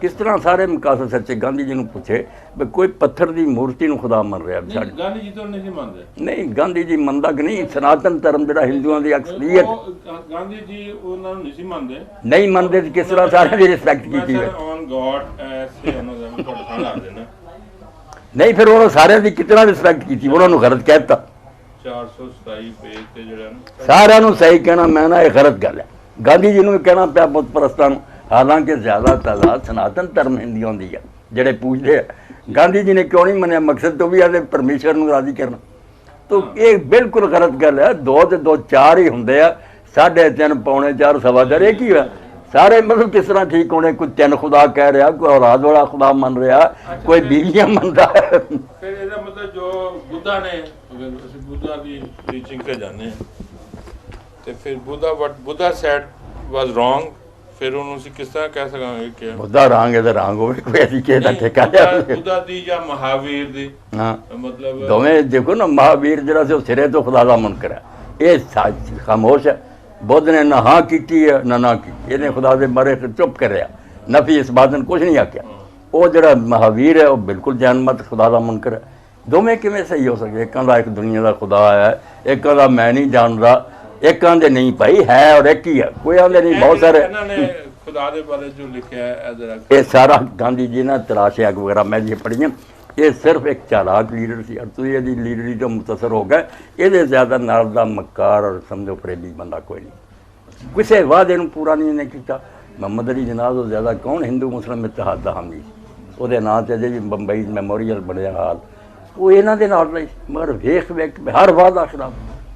ਕਿਸ ਤਰ੍ਹਾਂ ਸਾਰੇ ਮਕਾਸਦ ਸੱਚੇ ਗਾਂਧੀ ਜੀ ਨੂੰ ਪੁੱਛੇ ਵੀ ਕੋਈ ਪੱਥਰ ਦੀ ਮੂਰਤੀ ਨੂੰ ਖੁਦਾ ਮੰਨ ਰਿਹਾ। ਗਾਂਧੀ ਜੀ ਤੋਂ ਨਹੀਂ ਮੰਨਦੇ। ਨਹੀਂ, ਗਾਂਧੀ ਜੀ ਮੰਨਦਾ ਕਿ ਨਹੀਂ ਸਨਾਤਨ ਧਰਮ ਜਿਹੜਾ ਹਿੰਦੂਆਂ ਦੀ ਅਕਸਰੀਅਤ, ਗਾਂਧੀ ਜੀ ਉਹਨਾਂ ਨੂੰ ਨਹੀਂ ਮੰਨਦੇ। ਨਹੀਂ ਮੰਨਦੇ ਤੇ ਕਿਸ ਤਰ੍ਹਾਂ ਸਾਰਿਆਂ ਦੀ ਰਿਸਪੈਕਟ ਕੀਤੀ ਹੈ? ਨਹੀਂ, ਫਿਰ ਉਹਨਾਂ ਸਾਰਿਆਂ ਦੀ ਕਿਤਨਾ ਰਿਸਪੈਕਟ ਕੀਤੀ, ਉਹਨਾਂ ਨੂੰ ਗਲਤ ਕਹਿ ਦਿੱਤਾ। 427 ਪੇਜ ਤੇ ਜਿਹੜਾ ਸਾਰਿਆਂ ਨੂੰ ਸਹੀ ਕਹਿਣਾ ਮੈਂ ਨਾ ਇਹ ਗਲਤ ਗੱਲ ਹੈ। ਗਾਂਧੀ ਜੀ ਨੂੰ ਵੀ ਕਹਿਣਾ ਪਿਆ ਬੁੱਤ ਪ੍ਰਸਤਾਂ ਨੂੰ, ਹਾਲਾਂਕਿ ਜ਼ਿਆਦਾ ਤਾਦਾਦ ਸਨਾਤਨ ਧਰਮ ਹਿੰਦੀਆਂ ਦੀ ਆ ਜਿਹੜੇ ਪੂਜਦੇ ਆ। ਗਾਂਧੀ ਜੀ ਨੇ ਕਿਉਂ ਨਹੀਂ ਮੰਨਿਆ? ਮਕਸਦ ਤੋਂ ਵੀ ਆਦੇ ਪਰਮੇਸ਼ਰ ਨੂੰ ਰਾਜ਼ੀ ਕਰਨਾ। ਤਾਂ ਇਹ ਬਿਲਕੁਲ ਗਲਤ ਗੱਲ ਹੈ। 2 ਤੇ 2 4 ਹੀ ਹੁੰਦੇ ਆ, 3.5 ਪੌਣੇ 4 ਸਵਾ 4 ਇਹ ਕੀ ਹੋਇਆ? ਸਾਰੇ ਮਤਲਬ ਕਿਸ ਤਰ੍ਹਾਂ ਠੀਕ ਹੋਣੇ? ਕੋਈ 3 ਖੁਦਾ ਕਹਿ ਰਿਹਾ, ਕੋਈ ਔਲਾਦ ਵਾਲਾ ਖੁਦਾ ਮੰਨ ਰਿਹਾ, ਕੋਈ ਬੀਵੀਆਂ ਮੰਨਦਾ ਹੈ। ਫਿਰ ਇਹਦਾ ਮਤਲਬ ਜੋ ਬੁੱਧਾ ਨੇ, ਅਸੀਂ ਬੁੱਧਾ ਦੀ ਟੀਚਿੰਗ ਤੇ ਜਾਂਦੇ ਹਾਂ ਤੇ ਫਿਰ ਬੁੱਧਾ ਸੈਡ ਵਾਸ ਰੋਂਗ, ਫਿਰ ਉਹਨੂੰ ਅਸੀਂ ਕਿਸ ਤਰ੍ਹਾਂ ਕਹਿ ਸਕਾਂਗੇ ਕਿ ਬੁੱਧਾ ਰੰਗ ਇਹਦਾ ਰੰਗ ਹੋਵੇ, ਕੋਈ ਅਸੀਂ ਕਿਸੇ ਦਾ ਠੇਕਾ ਲਿਆ? ਬੁੱਧਾ ਦੀ ਜਾਂ ਮਹਾਵੀਰ ਦੀ, ਹਾਂ ਮਤਲਬ ਦੋਵੇਂ ਦੇਖੋ ਨਾ। ਮਹਾਵੀਰ ਜਿਹੜਾ ਸੀ ਉਹ ਸਿਰੇ ਤੋਂ ਖੁਦਾ ਦਾ ਮੁਨਕਰ ਹੈ, ਇਹ ਖਾਮੋਸ਼ ਹੈ। ਬੁੱਧ ਨੇ ਨਾ ਹਾਂ ਕੀਤੀ ਹੈ ਨਾ ਕੀਤੀ, ਇਹਨੇ ਖੁਦਾ ਦੇ ਬਾਰੇ ਚੁੱਪ ਕਰਿਆ, ਨਫੀ ਇਸ ਬਾਤ ਨੂੰ ਕੁਝ ਨਹੀਂ ਆਖਿਆ। ਉਹ ਜਿਹੜਾ ਮਹਾਵੀਰ ਹੈ ਉਹ ਬਿਲਕੁਲ ਜਨਮਤ ਖੁਦਾ ਦਾ ਮੁਨਕਰ ਹੈ। ਦੋਵੇਂ ਕਿਵੇਂ ਸਹੀ ਹੋ ਸਕਦੇ? ਇੱਕਾਂ ਦਾ ਇੱਕ ਦੁਨੀਆ ਦਾ ਖੁਦਾ ਹੈ, ਇੱਕਾਂ ਦਾ ਮੈਂ ਨਹੀਂ ਜਾਣਦਾ, ਇੱਕਾਂ ਦੇ ਨਹੀਂ ਭਾਈ ਹੈ ਔਰ ਇੱਕ ਹੀ ਹੈ, ਕੋਈ ਆਂਦੇ ਨਹੀਂ ਬਹੁਤ ਸਾਰੇ। ਇਹਨਾਂ ਨੇ ਖੁਦਾ ਦੇ ਬਾਰੇ ਜੋ ਲਿਖਿਆ ਹੈ ਇਹ ਸਾਰਾ ਗਾਂਧੀ ਜੀ ਨੇ ਤਲਾਸ਼ਿਆ ਵਗੈਰਾ ਮੈਂ ਜੇ ਪੜ੍ਹੀਆਂ। ਇਹ ਸਿਰਫ ਇੱਕ ਚਾਲਾਕ ਲੀਡਰ ਸੀ ਔਰ ਤੁਸੀਂ ਇਹਦੀ ਲੀਡਰੀ ਤੋਂ ਮੁਤਸਰ ਹੋ ਗਏ। ਇਹਦੇ ਜ਼ਿਆਦਾ ਨਾਲ ਦਾ ਮੱਕਾਰ ਔਰ ਸਮਝੋ ਫਰੇਬੀ ਬੰਦਾ ਕੋਈ ਨਹੀਂ। ਕਿਸੇ ਵਾਅਦੇ ਨੂੰ ਪੂਰਾ ਨਹੀਂ ਇਹਨੇ ਕੀਤਾ। ਮੁਹੰਮਦ ਅਲੀ ਜਿਨਾਹ ਤੋਂ ਜ਼ਿਆਦਾ ਕੌਣ ਹਿੰਦੂ ਮੁਸਲਿਮ ਇਤਿਹਾਦ ਦਾ ਹਾਮੀ? ਉਹਦੇ ਨਾਂ 'ਤੇ ਅਜੇ ਵੀ ਬੰਬਈ ਮੈਮੋਰੀਅਲ ਬਣਿਆ ਹਾਲ, ਉਹ ਇਹਨਾਂ ਦੇ ਨਾਲ ਰਹੀ। ਮਗਰ ਵੇਖ ਹਰ ਵਾਅਦਾ ਖਿਲਾਫ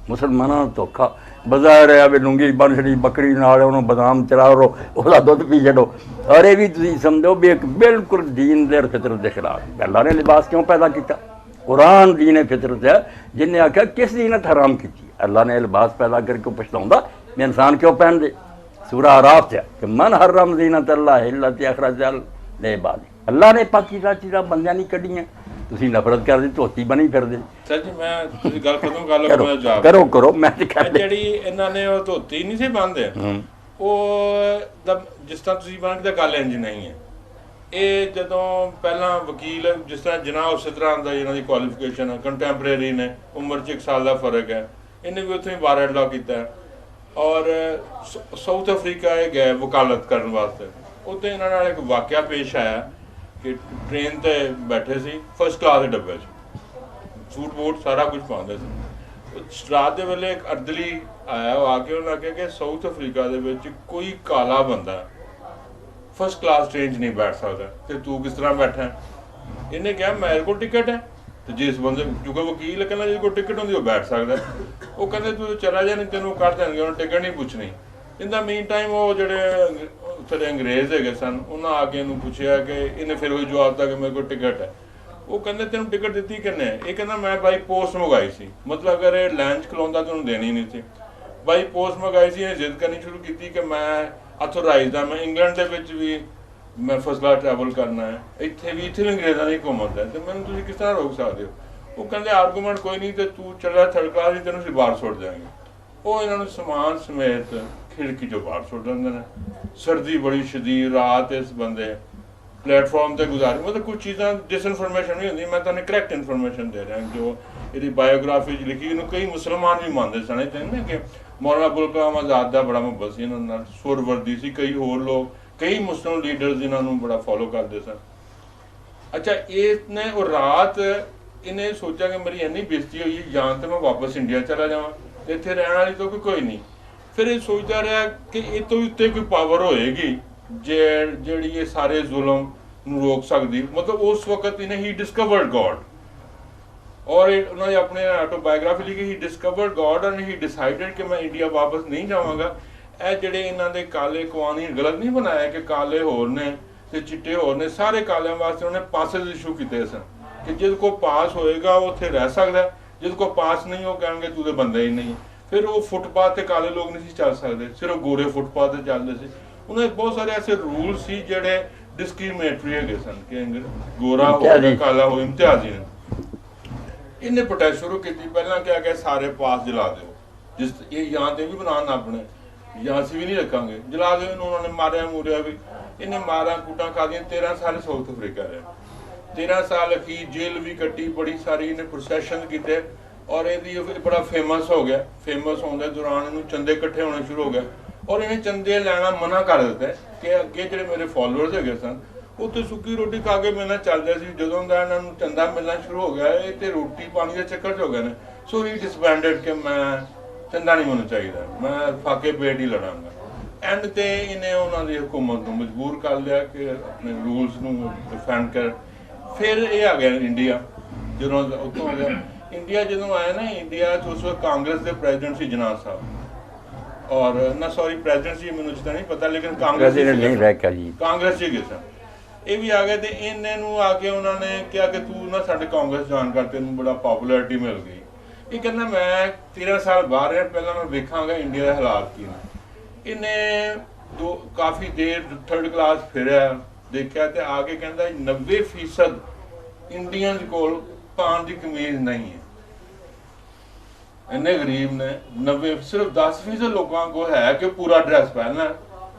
ਮੁਸਲਮਾਨਾਂ ਨੂੰ ਧੋਖਾ। ਬਾਜ਼ਾਰ ਆ ਵੀ ਲੁੰਗੀ ਬੰਨ ਛੜੀ ਬੱਕਰੀ ਨਾਲ ਉਹਨੂੰ ਬਦਾਮ ਚਰਾਓ, ਉਹਦਾ ਦੁੱਧ ਪੀ ਛੱਡੋ। ਔਰ ਇਹ ਵੀ ਤੁਸੀਂ ਸਮਝੋ ਵੀ ਇੱਕ ਬਿਲਕੁਲ ਦੀਨ ਦੇ ਫਿਤਰਤ ਦੇ ਖਿਲਾਫ। ਅੱਲਾ ਨੇ ਲਿਬਾਸ ਕਿਉਂ ਪੈਦਾ ਕੀਤਾ? ਕੁਰਾਨ ਦੀਨ ਫਿਤਰਤ ਹੈ, ਜਿਹਨੇ ਆਖਿਆ ਕਿਸ ਦੀਨਤ ਹਰਾਮ ਕੀਤੀ? ਅੱਲਾ ਨੇ ਲਿਬਾਸ ਪੈਦਾ ਕਰਕੇ ਪਛਤਾਉਂਦਾ ਵੀ ਇਨਸਾਨ ਕਿਉਂ ਪਹਿਨਦੇ। ਸੂਰਾ ਆਰਾਫ 'ਚ ਕਿ ਮਨ ਹਰਮ ਜ਼ੀਨਤ ਅੱਲਾਹ ਇਲਤੀ ਅਖਰਜਲ ਲਿਬਾਦ। ਅੱਲਾ ਨੇ ਪਾਕੀਜ਼ਾ ਚੀਜ਼ਾਂ ਬੰਦਿਆਂ ਨਹੀਂ ਕੱਢੀਆਂ, ਤੁਸੀਂ ਨਫ਼ਰਤ ਕਰਦੇ, ਧੋਤੀ ਬਣੀ ਫਿਰਦੇ। ਸਰ ਜੀ ਮੈਂ ਤੁਸੀਂ ਗੱਲ ਖਤਮ ਕਰ ਲਓ, ਮੈਂ ਜਵਾਬ ਕਰੋ ਮੈਂ ਤੇ ਕਰ ਜਿਹੜੀ ਇਹਨਾਂ ਨੇ ਉਹ ਧੋਤੀ ਨਹੀਂ ਸੀ ਬੰਨਦੇ, ਉਹ ਜਿਸ ਤਰ੍ਹਾਂ ਤੁਸੀਂ ਬੰਨਦੇ ਗੱਲ ਇੰਜ ਨਹੀਂ ਹੈ। ਇਹ ਜਦੋਂ ਪਹਿਲਾਂ ਵਕੀਲ ਜਿਸ ਤਰ੍ਹਾਂ ਜਨਾਹ ਉਸੇ ਤਰ੍ਹਾਂ ਦਾ ਇਹਨਾਂ ਦੀ ਕੁਆਲੀਫਿਕੇਸ਼ਨ ਹੈ, ਕੰਟੈਂਪਰੇਰੀ ਨੇ, ਉਮਰ 'ਚ 1 ਸਾਲ ਦਾ ਫਰਕ ਹੈ। ਇਹਨੇ ਵੀ ਉੱਥੇ ਬਾਰ ਐਡ ਲਾ ਕੀਤਾ ਔਰ ਸਾਊਥ ਅਫਰੀਕਾ ਇਹ ਗਏ ਵਕਾਲਤ ਕਰਨ ਵਾਸਤੇ। ਉੱਥੇ ਇਹਨਾਂ ਨਾਲ ਇੱਕ ਵਾਕਿਆ ਪੇਸ਼ ਆਇਆ ਕਿ ਟ੍ਰੇਨ 'ਤੇ ਬੈਠੇ ਸੀ, ਫਸਟ ਕਲਾਸ ਦੇ ਡੱਬੇ 'ਚ, ਸੂਟ ਬੂਟ ਸਾਰਾ ਕੁਝ ਪਾਉਂਦੇ ਸੀ। ਰਾਤ ਦੇ ਵੇਲੇ ਇੱਕ ਅਰਦਲੀ ਆਇਆ, ਉਹ ਆ ਕੇ ਉਹਨਾਂ ਆਖਿਆ ਕਿ ਸਾਊਥ ਅਫਰੀਕਾ ਦੇ ਵਿੱਚ ਕੋਈ ਕਾਲਾ ਬੰਦਾ ਫਸਟ ਕਲਾਸ ਟ੍ਰੇਨ 'ਚ ਨਹੀਂ ਬੈਠ ਸਕਦਾ, ਤੇ ਤੂੰ ਕਿਸ ਤਰ੍ਹਾਂ ਬੈਠਾ? ਇਹਨੇ ਕਿਹਾ ਮੇਰੇ ਕੋਲ ਟਿਕਟ ਹੈ। ਤੇ ਜਿਸ ਬੰਦੇ ਕਿਉਂਕਿ ਵਕੀਲ ਕਹਿੰਦਾ ਜਿਹਦੇ ਕੋਲ ਟਿਕਟ ਹੁੰਦੀ ਉਹ ਬੈਠ ਸਕਦਾ। ਉਹ ਕਹਿੰਦੇ ਤੂੰ ਚਲਾ ਜਾ, ਨਹੀਂ ਤੈਨੂੰ ਕੱਢ ਦੇਣਗੇ, ਉਹਨੂੰ ਟਿਕਟ ਨਹੀਂ ਪੁੱਛਣੀ। ਇਨ ਦਾ ਮੀਨ ਟਾਈਮ ਉਹ ਜਿਹੜੇ ਉੱਥੇ ਅੰਗਰੇਜ਼ ਹੈਗੇ ਸਨ, ਉਹਨਾਂ ਆ ਕੇ ਇਹਨੂੰ ਪੁੱਛਿਆ ਕਿ ਇਹਨੇ ਫਿਰ ਉਹੀ ਜਵਾਬ ਦਿੱਤਾ ਕਿ ਮੇਰੇ ਕੋਲ ਟਿਕਟ ਹੈ। ਉਹ ਕਹਿੰਦੇ ਤੈਨੂੰ ਟਿਕਟ ਦਿੱਤੀ ਕਿੰਨੇ? ਇਹ ਕਹਿੰਦਾ ਮੈਂ ਬਾਈ ਪੋਸਟ ਮੰਗਾਈ ਸੀ, ਮਤਲਬ ਅਗਰ ਇਹ ਲਾਈਨ 'ਚ ਖਲੋਂਦਾ ਤੈਨੂੰ ਦੇਣੀ ਨਹੀਂ ਸੀ। ਬਾਈ ਪੋਸਟ ਮੰਗਾਈ ਸੀ। ਇਹਨੇ ਜ਼ਿੱਦ ਕਰਨੀ ਸ਼ੁਰੂ ਕੀਤੀ ਕਿ ਮੈਂ ਅਥੋਰਾਈਜ਼ਡ ਹਾਂ, ਮੈਂ ਇੰਗਲੈਂਡ ਦੇ ਵਿੱਚ ਵੀ ਮੈਂ ਫਸਟ ਕਲਾਸ ਟਰੈਵਲ ਕਰਨਾ ਹੈ, ਇੱਥੇ ਵੀ ਅੰਗਰੇਜ਼ਾਂ ਦੀ ਹੁਕੂਮਤ ਹੈ, ਤੇ ਮੈਨੂੰ ਤੁਸੀਂ ਕਿਸ ਤਰ੍ਹਾਂ ਰੋਕ ਸਕਦੇ ਹੋ? ਉਹ ਕਹਿੰਦੇ ਆਰਗੂਮੈਂਟ ਕੋਈ ਨਹੀਂ, ਤੇ ਤੂੰ ਚੱਲਿਆ ਥਰਡ ਕਲਾਸ ਦੀ, ਤੈਨੂੰ ਅਸੀਂ ਬਾਹਰ ਸੁੱਟ ਦਿਆਂਗੇ। ਉਹ ਇਹਨਾਂ ਨੂੰ ਸਮਾਨ ਸਮੇਤ ਖਿੜਕੀ 'ਚੋਂ ਬਾਹਰ ਸੁੱਟ ਦਿੰਦੇ ਨੇ। ਸਰਦੀ ਬੜੀ ਸ਼ਦੀਦ, ਰਾਤ ਇਸ ਬੰਦੇ ਪਲੇਟਫਾਰਮ 'ਤੇ ਗੁਜ਼ਾਰੀ। ਮਤਲਬ ਕੁਝ ਚੀਜ਼ਾਂ ਡਿਸਇਨਫੋਰਮੇਸ਼ਨ ਨਹੀਂ ਹੁੰਦੀ, ਮੈਂ ਤੁਹਾਨੂੰ ਕਰੈਕਟ ਇਨਫੋਰਮੇਸ਼ਨ ਦੇ ਰਿਹਾ। ਜੋ ਇਹਦੀ ਬਾਇਓਗ੍ਰਾਫੀ 'ਚ ਲਿਖੀ, ਇਹਨੂੰ ਕਈ ਮੁਸਲਮਾਨ ਵੀ ਮੰਨਦੇ ਸਨ। ਇਹ ਕਹਿੰਦੇ ਕਿ ਮੌਲਾਨਾ ਅਬੁਲ ਕਲਾਮ ਆਜ਼ਾਦ ਦਾ ਬੜਾ ਮੁਹੱਬਤ ਸੀ ਇਹਨਾਂ ਨਾਲ, ਸੁਰਵਰਦੀ ਸੀ। ਕਈ ਹੋਰ ਲੋਕ ਕਈ ਮੁਸਲਿਮ ਲੀਡਰਸ ਇਹਨਾਂ ਨੂੰ ਬੜਾ ਫੋਲੋ ਕਰਦੇ ਸਨ। ਅੱਛਾ, ਇਹਨੇ ਉਹ ਰਾਤ ਇਹਨੇ ਸੋਚਿਆ ਕਿ ਮੇਰੀ ਇੰਨੀ ਬੇਇੱਜ਼ਤੀ ਹੋਈ ਜਾਂ ਤਾਂ ਮੈਂ ਵਾਪਸ ਇੰਡੀਆ ਚਲਾ ਜਾਵਾਂ ਤੇ ਇੱਥੇ ਰਹਿਣ ਵਾਲੀ ਤਾਂ ਕੋਈ ਨਹੀਂ। ਫਿਰ ਇਹ ਸੋਚਦਾ ਰਿਹਾ ਕਿ ਇਹ ਤੋਂ ਉੱਤੇ ਕੋਈ ਪਾਵਰ ਹੋਏਗੀ ਜਿਹੜੀ ਇਹ ਸਾਰੇ ਜ਼ੁਲਮ ਨੂੰ ਰੋਕ ਸਕਦੀ। ਮਤਲਬ ਉਸ ਵਕਤ ਇਹਨੇ ਹੀ ਡਿਸਕਵਰਡ ਗੋਡ, ਔਰ ਉਹਨਾਂ ਨੇ ਆਪਣੇ ਆਟੋਬਾਇਓਗ੍ਰਾਫੀ ਲਿਖੀ, ਹੀ discovered God and he decided ਕਿ ਮੈਂ ਇੰਡੀਆ ਵਾਪਸ ਨਹੀਂ ਜਾਵਾਂਗਾ। ਇਹ ਜਿਹੜੇ ਇਹਨਾਂ ਦੇ ਕਾਲੇ ਕਵਾਨੀਨ ਗਲਤ ਨਹੀਂ ਬਣਾਇਆ ਕਿ ਕਾਲੇ ਹੋਰ ਨੇ ਤੇ ਚਿੱਟੇ ਹੋਰ ਨੇ, ਸਾਰੇ ਕਾਲਿਆਂ ਵਾਸਤੇ ਉਹਨੇ ਪਾਸਿਸ ਇਸ਼ੂ ਕੀਤੇ ਸਨ ਕਿ ਜਿਹਦੇ ਕੋਲ ਪਾਸ ਹੋਏਗਾ ਉਹ ਉੱਥੇ ਰਹਿ ਸਕਦਾ, ਜਿਹਦੇ ਕੋਲ ਪਾਸ ਨਹੀਂ ਉਹ ਕਹਿਣਗੇ ਤੂੰ ਤੇ ਬੰਦਾ ਹੀ ਨਹੀਂ। ਫਿਰ ਉਹ ਫੁੱਟਪਾਥ ਤੇ ਕਾਲੇ ਲੋਕ ਨਹੀਂ ਸੀ ਚੱਲ ਸਕਦੇ, ਸਿਰਫ ਗੋਰੇ ਫੁੱਟਪਾਥ ਤੇ ਚੱਲਦੇ ਸੀ। ਉਹਨਾਂ ਦੇ ਬਹੁਤ ਸਾਰੇ ਐਸੇ ਰੂਲ ਸੀ ਜਿਹੜੇ ਡਿਸਕ੍ਰਿਮੀਨੇਟਰੀ ਹੈਗੇ ਸਨ ਕਿ ਗੋਰਾ ਹੋਵੇ ਕਾਲਾ ਹੋਵੇ, ਇਮਤਿਆਜ਼ੀ ਨੇ। ਇਹਨੇ ਪ੍ਰੋਟੈਸਟ ਸ਼ੁਰੂ ਕੀਤੀ। ਪਹਿਲਾਂ ਕਿਹਾ ਕਿ ਸਾਰੇ ਪਾਸ ਜਲਾ ਦਿਓ, ਜਿਸ ਇਹ ਜਾਂ ਤੇ ਵੀ ਬਣਾਉਣ ਆਪਣੇ ਜਾਂ ਅਸੀਂ ਵੀ ਨਹੀਂ ਰੱਖਾਂਗੇ, ਜਲਾ ਦਿਓ ਇਹਨੂੰ। ਉਹਨਾਂ ਨੇ ਮਾਰਿਆ ਮੂਰਿਆ ਵੀ, ਇਹਨੇ ਮਾਰਾਂ ਕੂਟਾਂ ਖਾਦੀਆਂ। 13 ਸਾਲ ਸਾਊਥ ਅਫਰੀਕਾ ਰਿਹਾ, 13 ਸਾਲ ਅਖੀਰ ਜੇਲ੍ਹ ਵੀ ਕੱਟੀ, ਬੜੀ ਸਾਰੀ ਇਹਨੇ ਪ੍ਰੋਸੈਸ਼ਨ ਕੀਤੇ ਔਰ ਇਹਦੀ ਬੜਾ ਫੇਮਸ ਹੋ ਗਿਆ। ਫੇਮਸ ਹੋਣ ਦੇ ਦੌਰਾਨ ਇਹਨੂੰ ਚੰਦੇ ਇਕੱਠੇ ਹੋਣੇ ਸ਼ੁਰੂ ਹੋ ਗਏ ਔਰ ਇਹਨੇ ਚੰਦੇ ਲੈਣਾ ਮਨਾ ਕਰ ਦਿੱਤਾ ਕਿ ਅੱਗੇ ਜਿਹੜੇ ਮੇਰੇ ਫੋਲੋਅਰਸ ਹੈਗੇ ਸਨ ਉਹ ਤੇ ਸੁੱਕੀ ਰੋਟੀ ਖਾ ਕੇ ਮੇਰੇ ਨਾਲ ਚੱਲਦੇ ਸੀ। ਜਦੋਂ ਦਾ ਇਹਨਾਂ ਨੂੰ ਚੰਦਾ ਮਿਲਣਾ ਸ਼ੁਰੂ ਹੋ ਗਿਆ ਇਹ ਤੇ ਰੋਟੀ ਪਾਣੀ ਦੇ ਚੱਕਰ 'ਚ ਹੋ ਗਏ ਨੇ। ਸੋ ਹੀ ਡਿਸਬੈਂਡਡ ਕਿ ਮੈਂ ਚੰਦਾ ਨਹੀਂ ਮੈਨੂੰ ਚਾਹੀਦਾ, ਮੈਂ ਫਾਕੇ ਪੇਟ ਹੀ ਲੜਾਂਗਾ। ਐਂਡ ਤੇ ਇਹਨੇ ਉਹਨਾਂ ਦੀ ਹਕੂਮਤ ਨੂੰ ਮਜਬੂਰ ਕਰ ਲਿਆ ਕਿ ਆਪਣੇ ਰੂਲਸ ਨੂੰ ਡਿਫੈਂਡ ਕਰ। ਫਿਰ ਇਹ ਆ ਗਿਆ ਇੰਡੀਆ। ਜਦੋਂ ਉੱਥੋਂ ਆ ਗਿਆ ਇੰਡੀਆ, ਜਦੋਂ ਆਇਆ ਨਾ ਇੰਡੀਆ 'ਚ ਉਸ ਵਕਤ ਕਾਂਗਰਸ ਦੇ ਪ੍ਰੈਜ਼ੀਡੈਂਟ ਸੀ ਜਨਾਬ ਸਾਹਿਬ, ਔਰ ਨਾ ਸੌਰੀ ਪ੍ਰੈਜ਼ੀਡੈਂਟ ਸੀ ਮੈਨੂੰ ਜਿੱਦਾਂ ਨਹੀਂ ਪਤਾ, ਲੇਕਿਨ ਕਾਂਗਰਸ ਨਹੀਂ ਰਹਿ ਗਿਆ ਜੀ, ਕਾਂਗਰਸ 'ਚ ਗਏ ਸਨ। ਇਹ ਵੀ ਆ ਗਏ ਤੇ ਇਹਨਾਂ ਨੂੰ ਆ ਕੇ ਉਹਨਾਂ ਨੇ ਕਿਹਾ ਕਿ ਤੂੰ ਨਾ ਸਾਡੇ ਕਾਂਗਰਸ ਜੁਆਇਨ ਕਰ, ਤੈਨੂੰ ਬੜਾ ਪਪੂਲੈਰਿਟੀ ਮਿਲ ਗਈ। ਇਹ ਕਹਿੰਦਾ ਮੈਂ 13 ਸਾਲ ਬਾਹਰ ਰਿਹਾ, ਪਹਿਲਾਂ ਮੈਂ ਵੇਖਾਂਗਾ ਇੰਡੀਆ ਦੇ ਹਾਲਾਤ ਕੀ ਨੇ। ਇਹਨੇ ਕਾਫੀ ਦੇਰ 3rd ਕਲਾਸ ਫਿਰਿਆ, ਦੇਖਿਆ ਤੇ ਆ ਕੇ ਕਹਿੰਦਾ 90% ਇੰਡੀਅਨਸ ਕੋਲ ਪਾਉਣ ਦੀ ਕਮੀਜ਼ ਨਹੀਂ ਹੈ, ਇੰਨੇ ਗਰੀਬ ਨੇ। 90 ਸਿਰਫ 10% ਲੋਕਾਂ ਕੋਲ ਹੈ ਕਿ ਪੂਰਾ ਡਰੈਸ ਪਹਿਨਣਾ,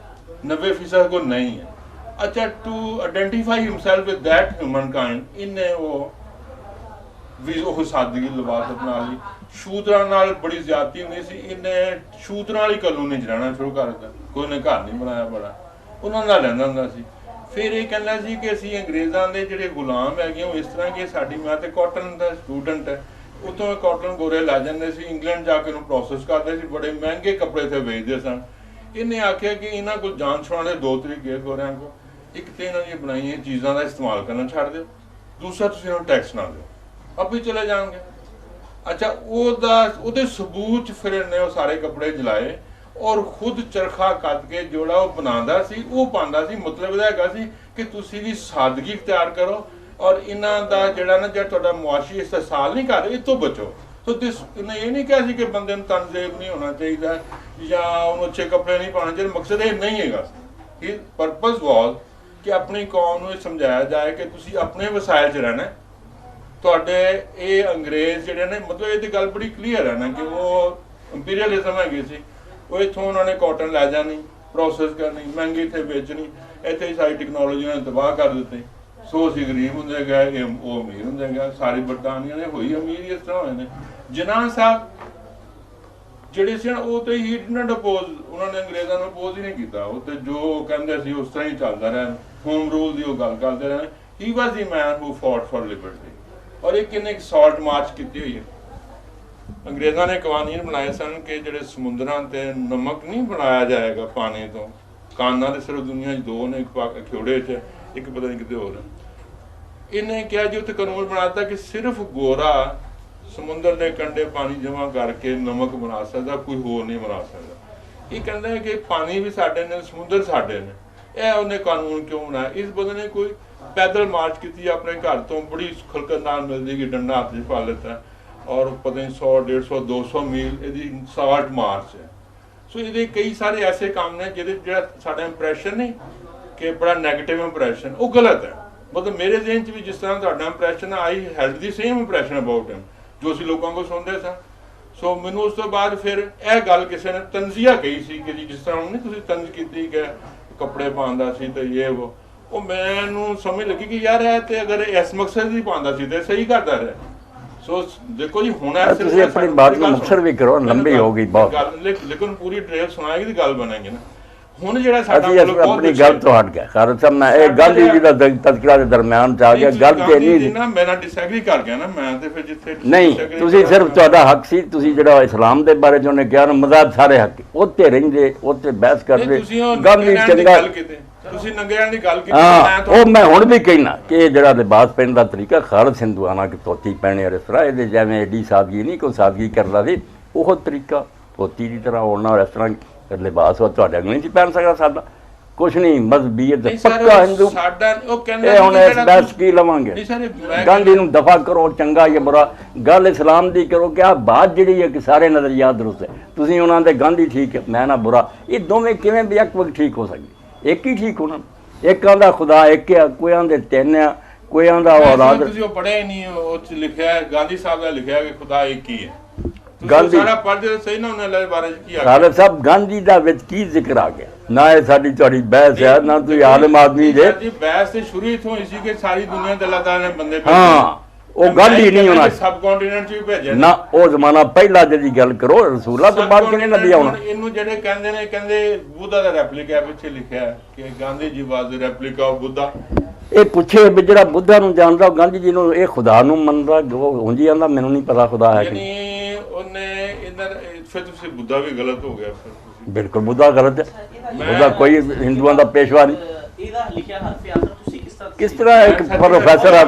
90% ਕੋਲ ਨਹੀਂ ਹੈ। ਅੱਛਾ, to identify himself with that human kind, ਇਹਨੇ ਉਹ ਸਾਦਗੀ ਲਿਬਾਸ ਅਪਣਾ ਲਈ। ਸ਼ੂਦਰਾਂ ਨਾਲ ਬੜੀ ਜ਼ਿਆਦਤੀ ਹੁੰਦੀ ਸੀ, ਇਹਨੇ ਸ਼ੂਦਰਾਂ ਵਾਲੀ ਕਲੋਨੀ 'ਚ ਰਹਿਣਾ ਸ਼ੁਰੂ ਕਰ ਦਿੱਤਾ। ਕੋਈ ਨੇ ਘਰ ਨਹੀਂ ਬਣਾਇਆ ਬੜਾ, ਉਹਨਾਂ ਨਾਲ ਰਹਿੰਦਾ ਹੁੰਦਾ ਸੀ। ਫਿਰ ਇਹ ਕਹਿੰਦਾ ਸੀ ਕਿ ਅਸੀਂ ਅੰਗਰੇਜ਼ਾਂ ਦੇ ਜਿਹੜੇ ਗੁਲਾਮ ਹੈਗੇ ਉਹ ਇਸ ਤਰ੍ਹਾਂ ਕਿ ਸਾਡੀ, ਮੈਂ ਤੇ ਕਾਟਨ ਦਾ ਸਟੂਡੈਂਟ ਹੈ, ਉੱਥੋਂ ਕਾਟਨ ਗੋਰੇ ਲੈ ਜਾਂਦੇ ਸੀ, ਇੰਗਲੈਂਡ ਜਾ ਕੇ ਉਹਨੂੰ ਪ੍ਰੋਸੈਸ ਕਰਦੇ ਸੀ, ਬੜੇ ਮਹਿੰਗੇ ਕੱਪੜੇ ਤੇ ਵੇਚਦੇ ਸਨ। ਇਹਨੇ ਆਖਿਆ ਕਿ ਇਹਨਾਂ ਕੋਲ ਜਾਨ ਛੁਡਾਉਣ ਦੇ 2 ਤਰੀਕੇ ਗੋਰਿਆਂ ਕੋਲ, ਇੱਕ ਤੇ ਇਹਨਾਂ ਦੀਆਂ ਬਣਾਈਆਂ ਚੀਜ਼ਾਂ ਦਾ ਇਸਤੇਮਾਲ ਕਰਨਾ ਛੱਡ ਦਿਓ, ਦੂਸਰਾ ਤੁਸੀਂ ਇਹਨਾਂ ਨੂੰ ਟੈਕਸ ਨਾ ਦਿਓ, ਆਪੇ ਚਲੇ ਜਾਣਗੇ। ਅੱਛਾ, ਉਹਦੇ ਸਬੂਤ ਫਿਰ ਇਹਨੇ ਉਹ ਸਾਰੇ ਕੱਪੜੇ ਜਲਾਏ ਔਰ ਖੁਦ ਚਰਖਾ ਕੱਤ ਕੇ ਜਿਹੜਾ ਉਹ ਬਣਾਉਂਦਾ ਸੀ ਉਹ ਪਾਉਂਦਾ ਸੀ। ਮਤਲਬ ਇਹਦਾ ਹੈਗਾ ਸੀ ਕਿ ਤੁਸੀਂ ਵੀ ਸਾਦਗੀ ਇਖਤਿਆਰ ਕਰੋ ਔਰ ਇਹਨਾਂ ਦਾ ਜਿਹੜਾ ਨਾ ਜਿਹੜਾ ਤੁਹਾਡਾ ਮੁਆਸ਼ੀ ਇਸਤਸਾਲ ਨਹੀਂ ਕਰ ਰਹੇ, ਇਹ ਤੋਂ ਬਚੋ। ਸੋ ਇਹਨੇ ਇਹ ਨਹੀਂ ਕਿਹਾ ਸੀ ਕਿ ਬੰਦੇ ਨੂੰ ਤਨਜ਼ੇਬ ਨਹੀਂ ਹੋਣਾ ਚਾਹੀਦਾ ਜਾਂ ਉਹਨੂੰ ਅੱਛੇ ਕੱਪੜੇ ਨਹੀਂ ਪਾਉਣੇ ਚਾਹੀਦੇ, ਮਕਸਦ ਇਹ ਨਹੀਂ ਹੈਗਾ। ਹਿਸ ਪਰਪਸ ਵਾਜ਼ ਕਿ ਆਪਣੀ ਕੌਮ ਨੂੰ ਇਹ ਸਮਝਾਇਆ ਜਾਏ ਕਿ ਤੁਸੀਂ ਆਪਣੇ ਵਸਾਇਲ 'ਚ ਰਹਿਣਾ। ਤੁਹਾਡੇ ਇਹ ਅੰਗਰੇਜ਼ ਜਿਹੜੇ ਨੇ, ਮਤਲਬ ਇਹਦੀ ਗੱਲ ਬੜੀ ਕਲੀਅਰ ਹੈ ਨਾ ਕਿ ਉਹ ਇੰਪੀਰੀਅਲਿਜ਼ਮ ਹੈਗੀ ਸੀ। ਉਹ ਇੱਥੋਂ ਉਹਨਾਂ ਨੇ ਕਾਟਨ ਲੈ ਜਾਣੀ, ਪ੍ਰੋਸੈਸ ਕਰਨੀ, ਮਹਿੰਗੀ ਇੱਥੇ ਵੇਚਣੀ, ਇੱਥੇ ਹੀ ਸਾਰੀ ਟੈਕਨੋਲੋਜੀ ਨੇ ਤਬਾਹ ਕਰ ਦਿੱਤੀ। ਸੋ ਅਸੀਂ ਗਰੀਬ ਹੁੰਦੇ ਗਏ, ਉਹ ਅਮੀਰ ਹੁੰਦੇ ਗਏ। ਸਾਰੀ ਬਰਤਾਨੀਆ ਨੇ ਹੋਈ ਅਮੀਰ ਇਸ ਤਰ੍ਹਾਂ ਹੋਏ ਨੇ। ਜਿਨਾਹ ਸਾਹਿਬ ਜਿਹੜੇ ਸੀ ਉਹ ਤੇ ਹੀ ਡਿਡ ਅਪੋਜ਼, ਉਹਨਾਂ ਨੇ ਅੰਗਰੇਜ਼ਾਂ ਨੂੰ ਅਪੋਜ਼ ਹੀ ਨਹੀਂ ਕੀਤਾ। ਉਹ ਤੇ ਜੋ ਕਹਿੰਦੇ ਸੀ ਉਸ ਤਰ੍ਹਾਂ ਹੀ ਚੱਲਦਾ ਰਿਹਾ। ਹੋਮ ਰੂਲ ਦੀ ਉਹ ਗੱਲ ਕਰਦੇ ਰਹੇ। ਹੀ ਵਾਜ਼ ਦੀ ਮੈਨ ਹੂ ਫੌਟ ਫॉर ਲਿਬਰਟੀ। ਔਰ ਇਹ ਕਿੰਨੇ ਸਾਲਟ ਮਾਰਚ ਕੀਤੀ ਹੋਈ ਹੈ। ਅੰਗਰੇਜ਼ਾਂ ਨੇ ਕਵਾਨੀਨ ਬਣਾਏ ਸਨ ਕਿ ਜਿਹੜੇ ਸਮੁੰਦਰਾਂ ਤੇ ਨਮਕ ਨਹੀਂ ਬਣਾਇਆ ਜਾਏਗਾ ਪਾਣੀ ਤੋਂ। ਕਾਨਾਂ ਦੇ ਸਿਰਫ ਦੁਨੀਆ 'ਚ 2 ਨੇ, ਇੱਕ ਖਿਉੜੇ 'ਚ, ਇੱਕ ਪਤਾ ਨਹੀਂ ਕਿਤੇ ਹੋਰ। ਇਹਨੇ ਕਿਹਾ ਜੀ ਉੱਥੇ ਕਾਨੂੰਨ ਬਣਾ ਦਿੱਤਾ ਕਿ ਸਿਰਫ ਗੋਰਾ ਸਮੁੰਦਰ ਦੇ ਕੰਢੇ ਪਾਣੀ ਜਮ੍ਹਾਂ ਕਰਕੇ ਨਮਕ ਬਣਾ ਸਕਦਾ, ਕੋਈ ਹੋਰ ਨਹੀਂ ਬਣਾ ਸਕਦਾ। ਇਹ ਕਹਿੰਦਾ ਹੈ ਕਿ ਪਾਣੀ ਵੀ ਸਾਡੇ ਨੇ, ਸਮੁੰਦਰ ਸਾਡੇ ਨੇ। ਇਹ ਉਹਨੇ ਕਾਨੂੰਨ ਕਿਉਂ ਬਣਾਇਆ? ਇਸ ਬੰਦੇ ਨੇ ਕੋਈ ਪੈਦਲ ਮਾਰਚ ਕੀਤੀ ਆਪਣੇ ਘਰ ਤੋਂ, ਬੜੀ ਖੁਲਕਤ ਨਾਲ ਮਿਲਦੀ ਕਿ ਡੰਡਾ ਹੱਥ 'ਚ ਪਾ ਲਿੱਤਾ ਔਰ ਪਤਾ ਨਹੀਂ 100, 150, 200 ਮੀਲ ਇਹਦੀ ਸਾਲਟ ਮਾਰਚ ਹੈ। ਸੋ ਇਹਦੇ ਕਈ ਸਾਰੇ ਐਸੇ ਕੰਮ ਨੇ ਜਿਹੜਾ ਸਾਡਾ ਇੰਪ੍ਰੈਸ਼ਨ ਨਹੀਂ ਕਿ ਬੜਾ ਨੈਗੇਟਿਵ ਇੰਪ੍ਰੈਸ਼ਨ, ਉਹ ਗਲਤ ਹੈ। ਮਤਲਬ ਮੇਰੇ ਜ਼ਿਹਨ 'ਚ ਵੀ ਜਿਸ ਤਰ੍ਹਾਂ ਤੁਹਾਡਾ impression, I had the same impression about ਹਿਮ ਜੋ ਅਸੀਂ ਲੋਕਾਂ ਕੋਲ ਸੁਣਦੇ ਸਾਂ। ਸੋ ਮੈਨੂੰ ਉਸ ਤੋਂ ਬਾਅਦ ਫਿਰ ਇਹ ਗੱਲ ਕਿਸੇ ਨੇ ਤੰਜ਼ੀਆ ਕਹੀ ਸੀ ਕਿ ਜੀ ਜਿਸ ਤਰ੍ਹਾਂ ਨਹੀਂ ਤੁਸੀਂ ਤੰਜ਼ ਕੀਤੀ ਕਿ ਕੱਪੜੇ ਪਾਉਂਦਾ ਸੀ ਤੇ ਇਹ ਉਹ ਮੈਨੂੰ ਸਮਝ ਲੱਗੀ ਕਿ ਯਾਰ ਇਹ ਤੇ ਅਗਰ ਇਸ ਮਕਸਦ ਲਈ ਪਾਉਂਦਾ ਸੀ ਤੇ ਸਹੀ ਕਰਦਾ ਰਿਹਾ। ਸੋ ਦੇਖੋ ਜੀ ਹੁਣ ਤੁਸੀਂ ਆਪਣੀ ਬਾਤ ਨੂੰ ਮੁਕਸਰ ਵੀ ਕਰੋ, ਲੰਬੀ ਹੋ ਗਈ ਬਹੁਤ ਗੱਲ, ਲੇਕਿਨ ਪੂਰੀ ਡਿਟੇਲ ਸੁਣਾਏਗੀ ਤੇ ਗੱਲ ਬਣੇਗੀ ਨਾ। ਹੁਣ ਜਿਹੜਾ ਸਾਡਾ ਅਸੀਂ ਆਪਣੀ ਗੱਲ ਤੋਂ ਹਟ ਗਿਆ ਖਾਲਸਾ ਸਾਹਿਬ ਮੈਂ ਇਹ ਗਾਂਧੀ ਜੀ ਦਾ ਤਜ਼ਕਰਾ ਦੇ ਦਰਮਿਆਨ ਚ ਆ ਗਿਆ ਗੱਲ ਤੇ ਨਹੀਂ ਨਾ ਮੈਂ ਡਿਸਐਗਰੀ ਕਰ ਗਿਆ ਨਾ ਮੈਂ ਤੇ ਫਿਰ ਜਿੱਥੇ ਨਹੀਂ ਤੁਸੀਂ ਸਿਰਫ ਤੁਹਾਡਾ ਹੱਕ ਸੀ ਤੁਸੀਂ ਜਿਹੜਾ ਇਸਲਾਮ ਦੇ ਬਾਰੇ ਜਿਹਨੇ ਕਿਹਾ ਨਾ ਮਜ਼ਾਹਬ ਸਾਰੇ ਹੱਕ ਉੱਤੇ ਰਹਿੰਦੇ ਉੱਤੇ ਬਹਿਸ ਕਰਦੇ ਗਾਂਧੀ ਚੰਗਾ ਤੁਸੀਂ ਨੰਗਿਆਂ ਦੀ ਗੱਲ ਕੀਤੀ ਹਾਂ ਉਹ ਮੈਂ ਹੁਣ ਵੀ ਕਹਿਣਾ ਕਿ ਇਹ ਜਿਹੜਾ ਲਿਬਾਸ ਪਹਿਨਣ ਦਾ ਤਰੀਕਾ ਖਾਲਸ ਹਿੰਦੂਆਨਾ ਕਿ ਧੋਤੀ ਪਹਿਨੇ ਔਰ ਇਸ ਤਰ੍ਹਾਂ ਇਹਦੇ ਜਿਵੇਂ ਐਡੀ ਸਾਦਗੀ ਨਹੀਂ ਕੋਈ ਸਾਦਗੀ ਕਰਦਾ ਸੀ ਉਹ ਤਰੀਕਾ ਧੋਤੀ ਦੀ ਤਰ੍ਹਾਂ ਹੋਣਾ ਔਰ ਇਸ ਤਰ੍ਹਾਂ ਲਿਬਾਸ ਉਹ ਤੁਹਾਡੇ ਅਗਲੇ ਨਹੀਂ ਪਹਿਨ ਸਕਦਾ ਸਾਡਾ ਕੁਛ ਨਹੀਂ ਮਜ਼ਬੀਅਤ ਪੱਕਾ ਹਿੰਦੂ ਸਾਡਾ ਉਹ ਕਹਿੰਦੇ ਇਹ ਹੁਣ ਇਸ ਬਹਿਸ ਕੀ ਲਵਾਂਗੇ ਗਾਂਧੀ ਨੂੰ ਦਫਾ ਕਰੋ ਚੰਗਾ ਜਾਂ ਬੁਰਾ ਗੱਲ ਇਸਲਾਮ ਦੀ ਕਰੋ ਕਿ ਆਹ ਬਾਤ ਜਿਹੜੀ ਹੈ ਕਿ ਸਾਰੇ ਨਜ਼ਰੀਆਤ ਦਰੁਸਤ ਹੈ ਤੁਸੀਂ ਉਹਨਾਂ ਦੇ ਗਾਂਧੀ ਠੀਕ ਹੈ ਮੈਂ ਨਾ ਬੁਰਾ ਇਹ ਦੋਵੇਂ ਕਿਵੇਂ ਵੀ ਇੱਕ ਵਕਤ ਠੀਕ ਹੋ ਸਕਦੇ ਇੱਕ ਹੀ ਠੀਕ ਹੋਣਾ ਇੱਕ ਆਂਦਾ ਖੁਦਾ ਇੱਕ ਆ ਕੋਈ ਆਂਦੇ ਤਿੰਨ ਆ ਕੋਈ ਆਂਦਾ ਔਲਾਦ ਤੁਸੀਂ ਉਹ ਪੜ੍ਹੇ ਨਹੀਂ ਉਹ ਚ ਲਿਖਿਆ ਹੈ ਗਾਂਧੀ ਸਾਹਿਬ ਦਾ ਲਿਖਿਆ ਕਿ ਖੁਦਾ ਇੱਕ ਹੀ ਹੈ ਗਾਂਧੀ ਸਾਰਾ ਪੜ੍ਹਦੇ ਸਹੀ ਨਾ ਉਹਨਾਂ ਦੇ ਬਾਰੇ ਕੀ ਆ ਖਾਲਸਾ ਸਾਹਿਬ ਗਾਂਧੀ ਦਾ ਵਿੱਚ ਕੀ ਜ਼ਿਕਰ ਆ ਗਿਆ ਨਾ ਇਹ ਸਾਡੀ ਤੁਹਾਡੀ ਬਹਿਸ ਹੈ ਨਾ ਤੁਸੀਂ ਆਲਮ ਆਦਮੀ ਜੇ ਜੀ ਬਹਿਸ ਤੇ ਸ਼ੁਰੂ ਇਥੋਂ ਹੋਈ ਸੀ ਕਿ ਸਾਰੀ ਦੁਨੀਆ ਦੇ ਅੱਲਾਹ ਤਾਲਾ ਨੇ ਬੰਦੇ ਭੇਜੇ ਹਾਂ ਉਹ ਗਾਂਧੀ ਨਹੀਂ ਹੋਣਾ ਸਬ ਕੰਟੀਨੈਂਟ ਚ ਵੀ ਭੇਜਿਆ ਨਾ ਉਹ ਜ਼ਮਾਨਾ ਪਹਿਲਾਂ ਜਿਹੜੀ ਗੱਲ ਕਰੋ ਰਸੂਲਾਂ ਤੋਂ ਬਾਅਦ ਕਿਹਨੇ ਨਬੀ ਆਉਣਾ ਇਹਨੂੰ ਜਿਹੜੇ ਕਹਿੰਦੇ ਨੇ ਕਹਿੰਦੇ ਬੁੱਧਾ ਦਾ ਰੈਪਲੀਕਾ ਪਿੱਛੇ ਲਿਖਿਆ ਹੈ ਕਿ ਗਾਂਧੀ ਜੀ ਵਾਸ ਦ ਰੈਪਲੀਕਾ ਆਫ ਬੁੱਧਾ ਇਹ ਪੁੱਛੇ ਵੀ ਜਿਹੜਾ ਬੁੱਧਾ ਨੂੰ ਜਾਣਦਾ ਉਹ ਗਾਂਧੀ ਜੀ ਨੂੰ ਇਹ ਖੁਦਾ ਨੂੰ ਮੰਨਦਾ ਉਹ ਉਂਝ ਜਾਂਦਾ ਮੈਨੂੰ ਨਹੀਂ ਪਤਾ ਖੁਦਾ ਹੈ ਕਿ ਉਹਨੇ ਇਧਰ ਫਿਰ ਤੁਸੀਂ ਬੁੱਧਾ ਵੀ ਗਲਤ ਹੋ ਗਿਆ ਫਿਰ ਬਿਲਕੁਲ ਬੁੱਧਾ ਗਲਤ ਹੈ ਬੁੱਧਾ ਕੋਈ ਹਿੰਦੂਆਂ ਦਾ ਪੇਸ਼ਵਾ ਨਹੀਂ ਇਹਦਾ ਲਿਖਿਆ ਹਰਫ ਆਖਰ ਤੁਸੀਂ ਕਿਸ ਤਰ੍ਹਾਂ ਇੱਕ ਪ੍ਰੋਫੈਸਰ ਆ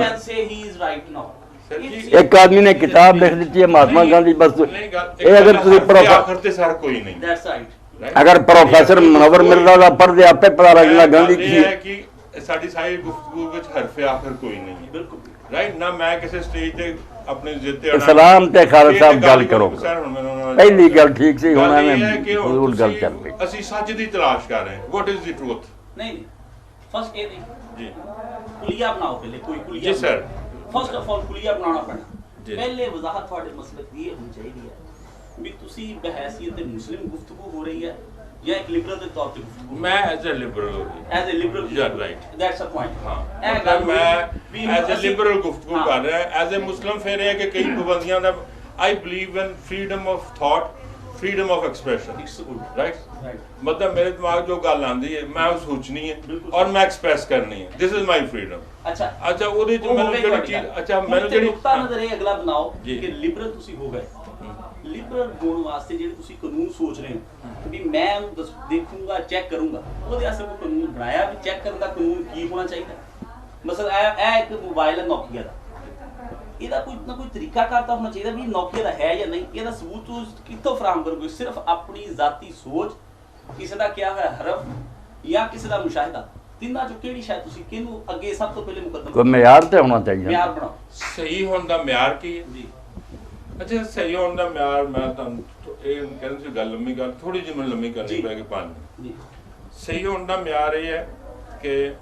ਇੱਕ ਆਦਮੀ ਨੇ ਕਿਤਾਬ ਲਿਖ ਦਿੱਤੀ ਹੈ ਮਹਾਤਮਾ ਗਾਂਧੀ ਬਸ ਇਹ ਅਗਰ ਤੁਸੀਂ ਆਖਰ ਤੇ ਸਰ ਕੋਈ ਨਹੀਂ ਦੈਟਸ ਰਾਈਟ ਅਗਰ ਪ੍ਰੋਫੈਸਰ ਮਨਵਰ ਮਿਰਜ਼ਾ ਦਾ ਪੜ੍ਹਦੇ ਆਪੇ ਪਤਾ ਲੱਗਣਾ ਗਾਂਧੀ ਕੀ ਹੈ ਕਿ ਸਾਡੀ ਸਾਰੀ ਗੁਫ਼ਤਗੂ ਵਿੱਚ ਹਰਫ ਆਖਰ ਕੋਈ ਨਹੀਂ ਹੈ ਬਿਲਕੁਲ ਰਾਈਟ ਨਾ ਮੈਂ ਕਿਸੇ ਸਟੇਜ ਤੇ ਆਪਣੀ ਜ਼ਿੱਦ ਤੇ ਇਸਲਾਮ ਤੇ ਖਾਲਸਾ ਸਾਹਿਬ ਗੱਲ ਕਰੋ ਪਹਿਲੀ ਗੱਲ ਠੀਕ ਸੀ ਹੁਣ ਐਵੇਂ ਫਜ਼ੂਲ ਗੱਲ ਚੱਲ ਪਈ ਅਸੀਂ ਸੱਚ ਦੀ ਤਲਾਸ਼ ਕਰ ਰਹੇ ਹਾਂ ਵਾਟ ਇਜ਼ ਦੀ ਟਰੂਥ ਨਹੀਂ ਫਸਟ ਇਹ ਨਹੀਂ ਜੀ ਕੁਲੀਆ ਬਣਾਓ ਪਹਿਲੇ ਕੋਈ ਕੁਲੀਆ ਜੀ ਸਰ ਫਸਟ ਆਫ ਆਲ ਕੁਲੀਆ ਬਣਾਉਣਾ ਪੈਣਾ ਪਹਿਲੇ ਵਜ਼ਾਹਤ ਤੁਹਾਡੇ ਮਸਲਕ ਦੀ ਇਹ ਹੋਣੀ ਚਾਹੀਦੀ ਹੈ ਵੀ ਤੁਸੀਂ ਬਹਿਸੀਅਤ ਮੁਸਲਿਮ ਗੁਫ਼ਤਗੂ ਹੋ ਰਹੀ ਹੈ ਜਾਂ ਇੱਕ ਲਿਬਰਲ ਦੇ ਤੌਰ ਤੇ ਗੁਫ਼ਤਗੂ ਮੈਂ as a liberal as a liberal you are right that's a point ਹਾਂ ਇਹ ਗੱਲ ਮੈਂ ਐਜ਼ ਅ ਲਿਬਰਲ ਗੁਫ਼ਤਗੂ ਕਰ ਰਿਹਾ ਐਜ਼ ਅ ਮੁਸਲਮ ਫਿਰ ਇਹ ਕਿ ਕਈ ਪਾਬੰਦੀਆਂ ਦਾ I believe in freedom of thought freedom of expression right मतलब मेरे दिमाग जो गल आंदी है मैं वो सोचनी है और मैं एक्सप्रेस करनी है this is my freedom अच्छा अच्छा ਉਹਦੇ ਚ ਮੈਨੂੰ ਜਿਹੜੀ ਚੀਜ਼ ਅੱਛਾ ਮੈਨੂੰ ਜਿਹੜੀ ਨੁਕਤਾ ਨਜ਼ਰ ਇਹ ਅਗਲਾ ਬਣਾਓ ਕਿ ਲਿਬਰਲ ਤੁਸੀਂ ਹੋ ਗਏ ਲਿਬਰਲ ਹੋਣ ਵਾਸਤੇ ਜਿਹੜੇ ਤੁਸੀਂ ਕਾਨੂੰਨ ਸੋਚ ਰਹੇ ਹੋ ਵੀ ਮੈਂ ਉਹਨੂੰ ਦੇਖੂੰਗਾ ਚੈੱਕ ਕਰੂੰਗਾ ਉਹਦੇ ਵਾਸਤੇ ਕੋਈ ਕਾਨੂੰਨ ਬਣਾਇਆ ਵੀ ਚੈੱਕ ਕਰਨ ਦਾ ਕਾਨੂੰਨ ਕੀ ਹੋਣਾ ਚਾਹੀਦਾ ਮਸਲਾ ਇਹ ਇੱਕ ਮੋਬਾਈਲ ਹੈ ਨੋਕੀਆ ਦਾ ਇਹਦਾ ਕੋਈ ਨਾ ਕੋਈ ਤਰੀਕਾ ਕਰਤਾ ਹੋਣਾ ਚਾਹੀਦਾ ਵੀ ਨੋਕੀਆ ਦਾ ਹੈ ਜਾਂ ਨਹੀਂ ਇਹਦਾ ਸਬੂਤ ਤੁਸੀਂ ਕਿੱਥੋਂ ਫਰਾਹਮ ਕਰੋਗੇ ਸਿਰਫ ਆਪਣੀ ਜ਼ਾਤੀ ਸੋਚ ਕਿਸੇ ਦਾ ਕਿਹਾ ਹੋਇਆ ਹਰਫ ਜਾਂ ਕਿਸੇ ਦਾ ਮੁਸ਼ਾਹਿਦਾ ਤਿੰਨਾਂ ਚੋਂ ਕਿਹੜੀ ਸ਼ਾਇਦ ਤੁਸੀਂ ਕਿਹਨੂੰ ਅੱਗੇ ਸਭ ਤੋਂ ਪਹਿਲੇ ਮੁਕੱਦਮ ਕੋਈ ਮਿਆਰ ਤੇ ਹੋਣਾ ਚਾਹੀਦਾ ਮਿਆਰ ਬਣਾਓ ਸਹੀ ਹੋਣ ਦਾ ਮਿਆਰ ਕੀ ਹੈ ਜੀ ਅੱਛਾ ਸਹੀ ਹੋਣ ਦਾ ਮਿਆਰ ਮੈਂ ਤੁਹਾਨੂੰ ਇਹ ਕਹਿੰਦੇ ਸੀ ਗੱਲ ਲੰਮੀ ਗੱਲ ਥੋੜੀ ਜਿਹੀ ਮੈਨੂੰ ਲੰਮੀ ਕਰਨੀ ਪੈਗੀ 5 ਜੀ ਸਹੀ ਹੋਣ ਦਾ ਮਿਆਰ ਇਹ ਹੈ ਕਿ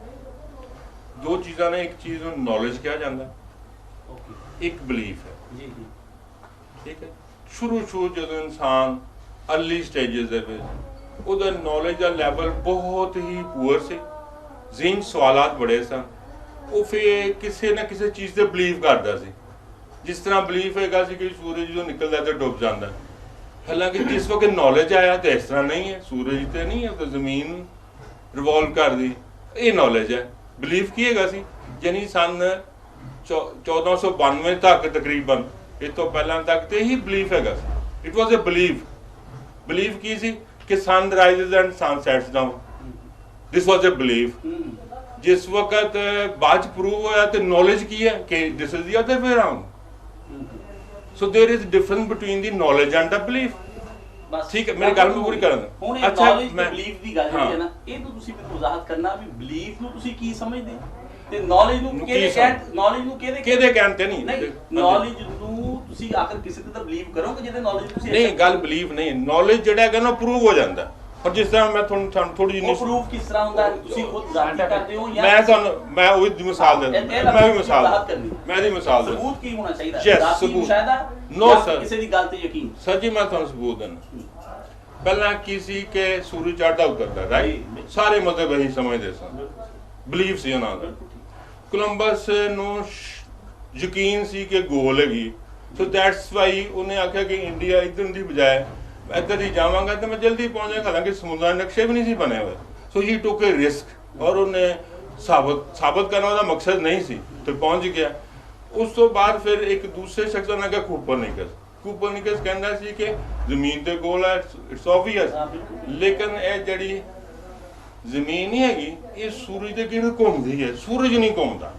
ਦੋ ਚੀਜ਼ਾਂ ਨੇ ਇੱਕ ਚੀਜ਼ ਨੂੰ ਨੌਲੇਜ ਕਿਹਾ ਜਾਂਦਾ ਇੱਕ ਬਲੀਫ ਹੈ ਜੀ ਜੀ ਠੀਕ ਹੈ ਸ਼ੁਰੂ ਜਦੋਂ ਇਨਸਾਨ ਅਰਲੀ ਸਟੇजेस ਦੇ ਵਿੱਚ ਉਹਦਾ ਨੌਲੇਜ ਦਾ ਲੈਵਲ ਬਹੁਤ ਹੀ ਪੂਅਰ ਸੀ ਜ਼ਿਹਨ ਸਵਾਲਾਤ ਬੜੇ ਸਨ ਉਹ ਫਿਰ ਕਿਸੇ ਨਾ ਕਿਸੇ ਚੀਜ਼ ਤੇ ਬਲੀਵ ਕਰਦਾ ਸੀ ਜਿਸ ਤਰ੍ਹਾਂ ਬਲੀਫ ਹੈਗਾ ਸੀ ਕਿ ਸੂਰਜ ਜਦੋਂ ਨਿਕਲਦਾ ਤੇ ਡੁੱਬ ਜਾਂਦਾ ਹਾਲਾਂਕਿ ਜਿਸ ਵਕਤ ਨੌਲੇਜ ਆਇਆ ਤੇ ਇਸ ਤਰ੍ਹਾਂ ਨਹੀਂ ਹੈ ਸੂਰਜ ਤੇ ਨਹੀਂ ਹੈ ਤਾਂ ਜ਼ਮੀਨ ਰਿਵੋਲਵ ਕਰਦੀ ਇਹ ਨੌਲੇਜ ਹੈ ਬਲੀਫ ਕੀ ਹੈਗਾ ਸੀ ਯਾਨੀ ਸਨ 1492 ਤੱਕ ਤਕਰੀਬਨ ਇਹ ਤੋਂ ਪਹਿਲਾਂ ਤੱਕ ਤੇ ਹੀ ਬਲੀਫ ਹੈਗਾ ਸੀ ਇਟ ਵਾਸ ਅ ਬਲੀਫ ਕੀ ਸੀ ਕਿ sun rises and sun sets down this was a belief ਜਿਸ ਵਕਤ ਬਾਅਦ ਪ੍ਰੂਵ ਹੋਇਆ ਤੇ ਨੌਲੇਜ ਕੀ ਹੈ ਕਿ this is the other way around so there is difference between the knowledge and the belief ठीक है मेरी ਗੱਲ ਨੂੰ ਪੂਰੀ ਕਰਨ ਅੱਛਾ ਮੈਂ ਬਲੀਫ ਦੀ ਗੱਲ ਜਿਹੜੀ ਹੈ ਨਾ ਇਹ ਤੋਂ ਤੁਸੀਂ ਮੈਨੂੰ ਵਜ਼ਾਹਤ ਕਰਨਾ ਵੀ ਬਲੀਫ ਨੂੰ ਤੁਸੀਂ ਕੀ ਸਮਝਦੇ ਤੇ ਨੌਲੇਜ ਨੂੰ ਕਿਹਦੇ ਕਹਿਣ ਤੇ ਨਹੀਂ ਨੌਲੇਜ ਨੂੰ ਤੁਸੀਂ ਆਖਰ ਕਿਸੇ ਤੇ ਤਾਂ ਬਲੀਵ ਕਰੋਗੇ ਜਿਹਦੇ ਨੌਲੇਜ ਤੁਸੀਂ ਨਹੀਂ ਗੱਲ ਬਲੀਵ ਨਹੀਂ ਨੌਲੇਜ ਜਿਹੜਾ ਹੈਗਾ ਨਾ ਪ੍ਰੂਵ ਹੋ ਜਾਂਦਾ ਪਰ ਜਿਸ ਤਰ੍ਹਾਂ ਮੈਂ ਤੁਹਾਨੂੰ ਥੋੜੀ ਜਿਹੀ ਪ੍ਰੂਫ ਕਿਸ ਤਰ੍ਹਾਂ ਹੁੰਦਾ ਤੁਸੀਂ ਖੁਦ ਜ਼ਾਤੀ ਕਰਦੇ ਹੋ ਜਾਂ ਮੈਂ ਉਹ ਦੀ ਮਿਸਾਲ ਦੇ ਮੈਂ ਵੀ ਮਿਸਾਲ ਦੇ ਸਬੂਤ ਕੀ ਹੋਣਾ ਚਾਹੀਦਾ ਜ਼ਾਤੀ ਮੁਸ਼ਾਹਦਾ ਨੋ ਸਰ ਕਿਸੇ ਦੀ ਗੱਲ ਤੇ ਯਕੀਨ ਸਰ ਜੀ ਮੈਂ ਤੁਹਾਨੂੰ ਸਬੂਤ ਦਿੰਦਾ ਪਹਿਲਾਂ ਕੀ ਸੀ ਕਿ ਸੂਰਜ ਚੜ੍ਹਦਾ ਉਤਰਦਾ ਰਾਈਟ ਸਾਰੇ ਮਜ਼ਹਬ ਇਹੀ ਸਮਝਦੇ ਸਨ ਬਲੀਵ ਸੀ ਉਹਨਾਂ ਦਾ ਕੋਲੰਬਸ ਨੂੰ ਯਕੀਨ ਸੀ ਕਿ ਗੋਲ ਹੈਗੀ ਸੋ ਦੈਟਸ ਵਾਈ ਉਹਨੇ ਆਖਿਆ ਕਿ ਇੰਡੀਆ ਇਧਰ ਦੀ ਬਜਾਏ ਇੱਧਰ ਹੀ ਜਾਵਾਂਗਾ ਤਾਂ ਮੈਂ ਜਲਦੀ ਪਹੁੰਚ ਜਾਵਾਂਗਾ, ਹਾਲਾਂਕਿ ਸਮੁੰਦਰ ਦੇ ਨਕਸ਼ੇ ਵੀ ਨਹੀਂ ਸੀ ਬਣੇ ਹੋਏ। ਸੋ ਹੀ ਟੁੱਕ ਏ ਰਿਸਕ ਔਰ ਉਹਨੇ ਸਾਬਤ ਕਰਨਾ ਉਹਦਾ ਮਕਸਦ ਨਹੀਂ ਸੀ ਤੇ ਪਹੁੰਚ ਗਿਆ। ਉਸ ਤੋਂ ਬਾਅਦ ਫਿਰ ਇੱਕ ਦੂਸਰੇ ਸ਼ਖਸ ਨਾਲ ਕਿਹਾ ਕੂਪਰਨਿਕਸ ਕਹਿੰਦਾ ਸੀ ਕਿ ਜ਼ਮੀਨ ਦੇ ਕੋਲ ਹੈ, ਇਟਸ ਆਬਵੀਅਸ, ਲੇਕਿਨ ਇਹ ਜਿਹੜੀ ਜ਼ਮੀਨ ਨਹੀਂ ਹੈਗੀ ਇਹ ਸੂਰਜ ਦੇ ਕਿਹੜੇ ਘੁੰਮਦੀ ਹੈ, ਸੂਰਜ ਨਹੀਂ ਘੁੰਮਦਾ।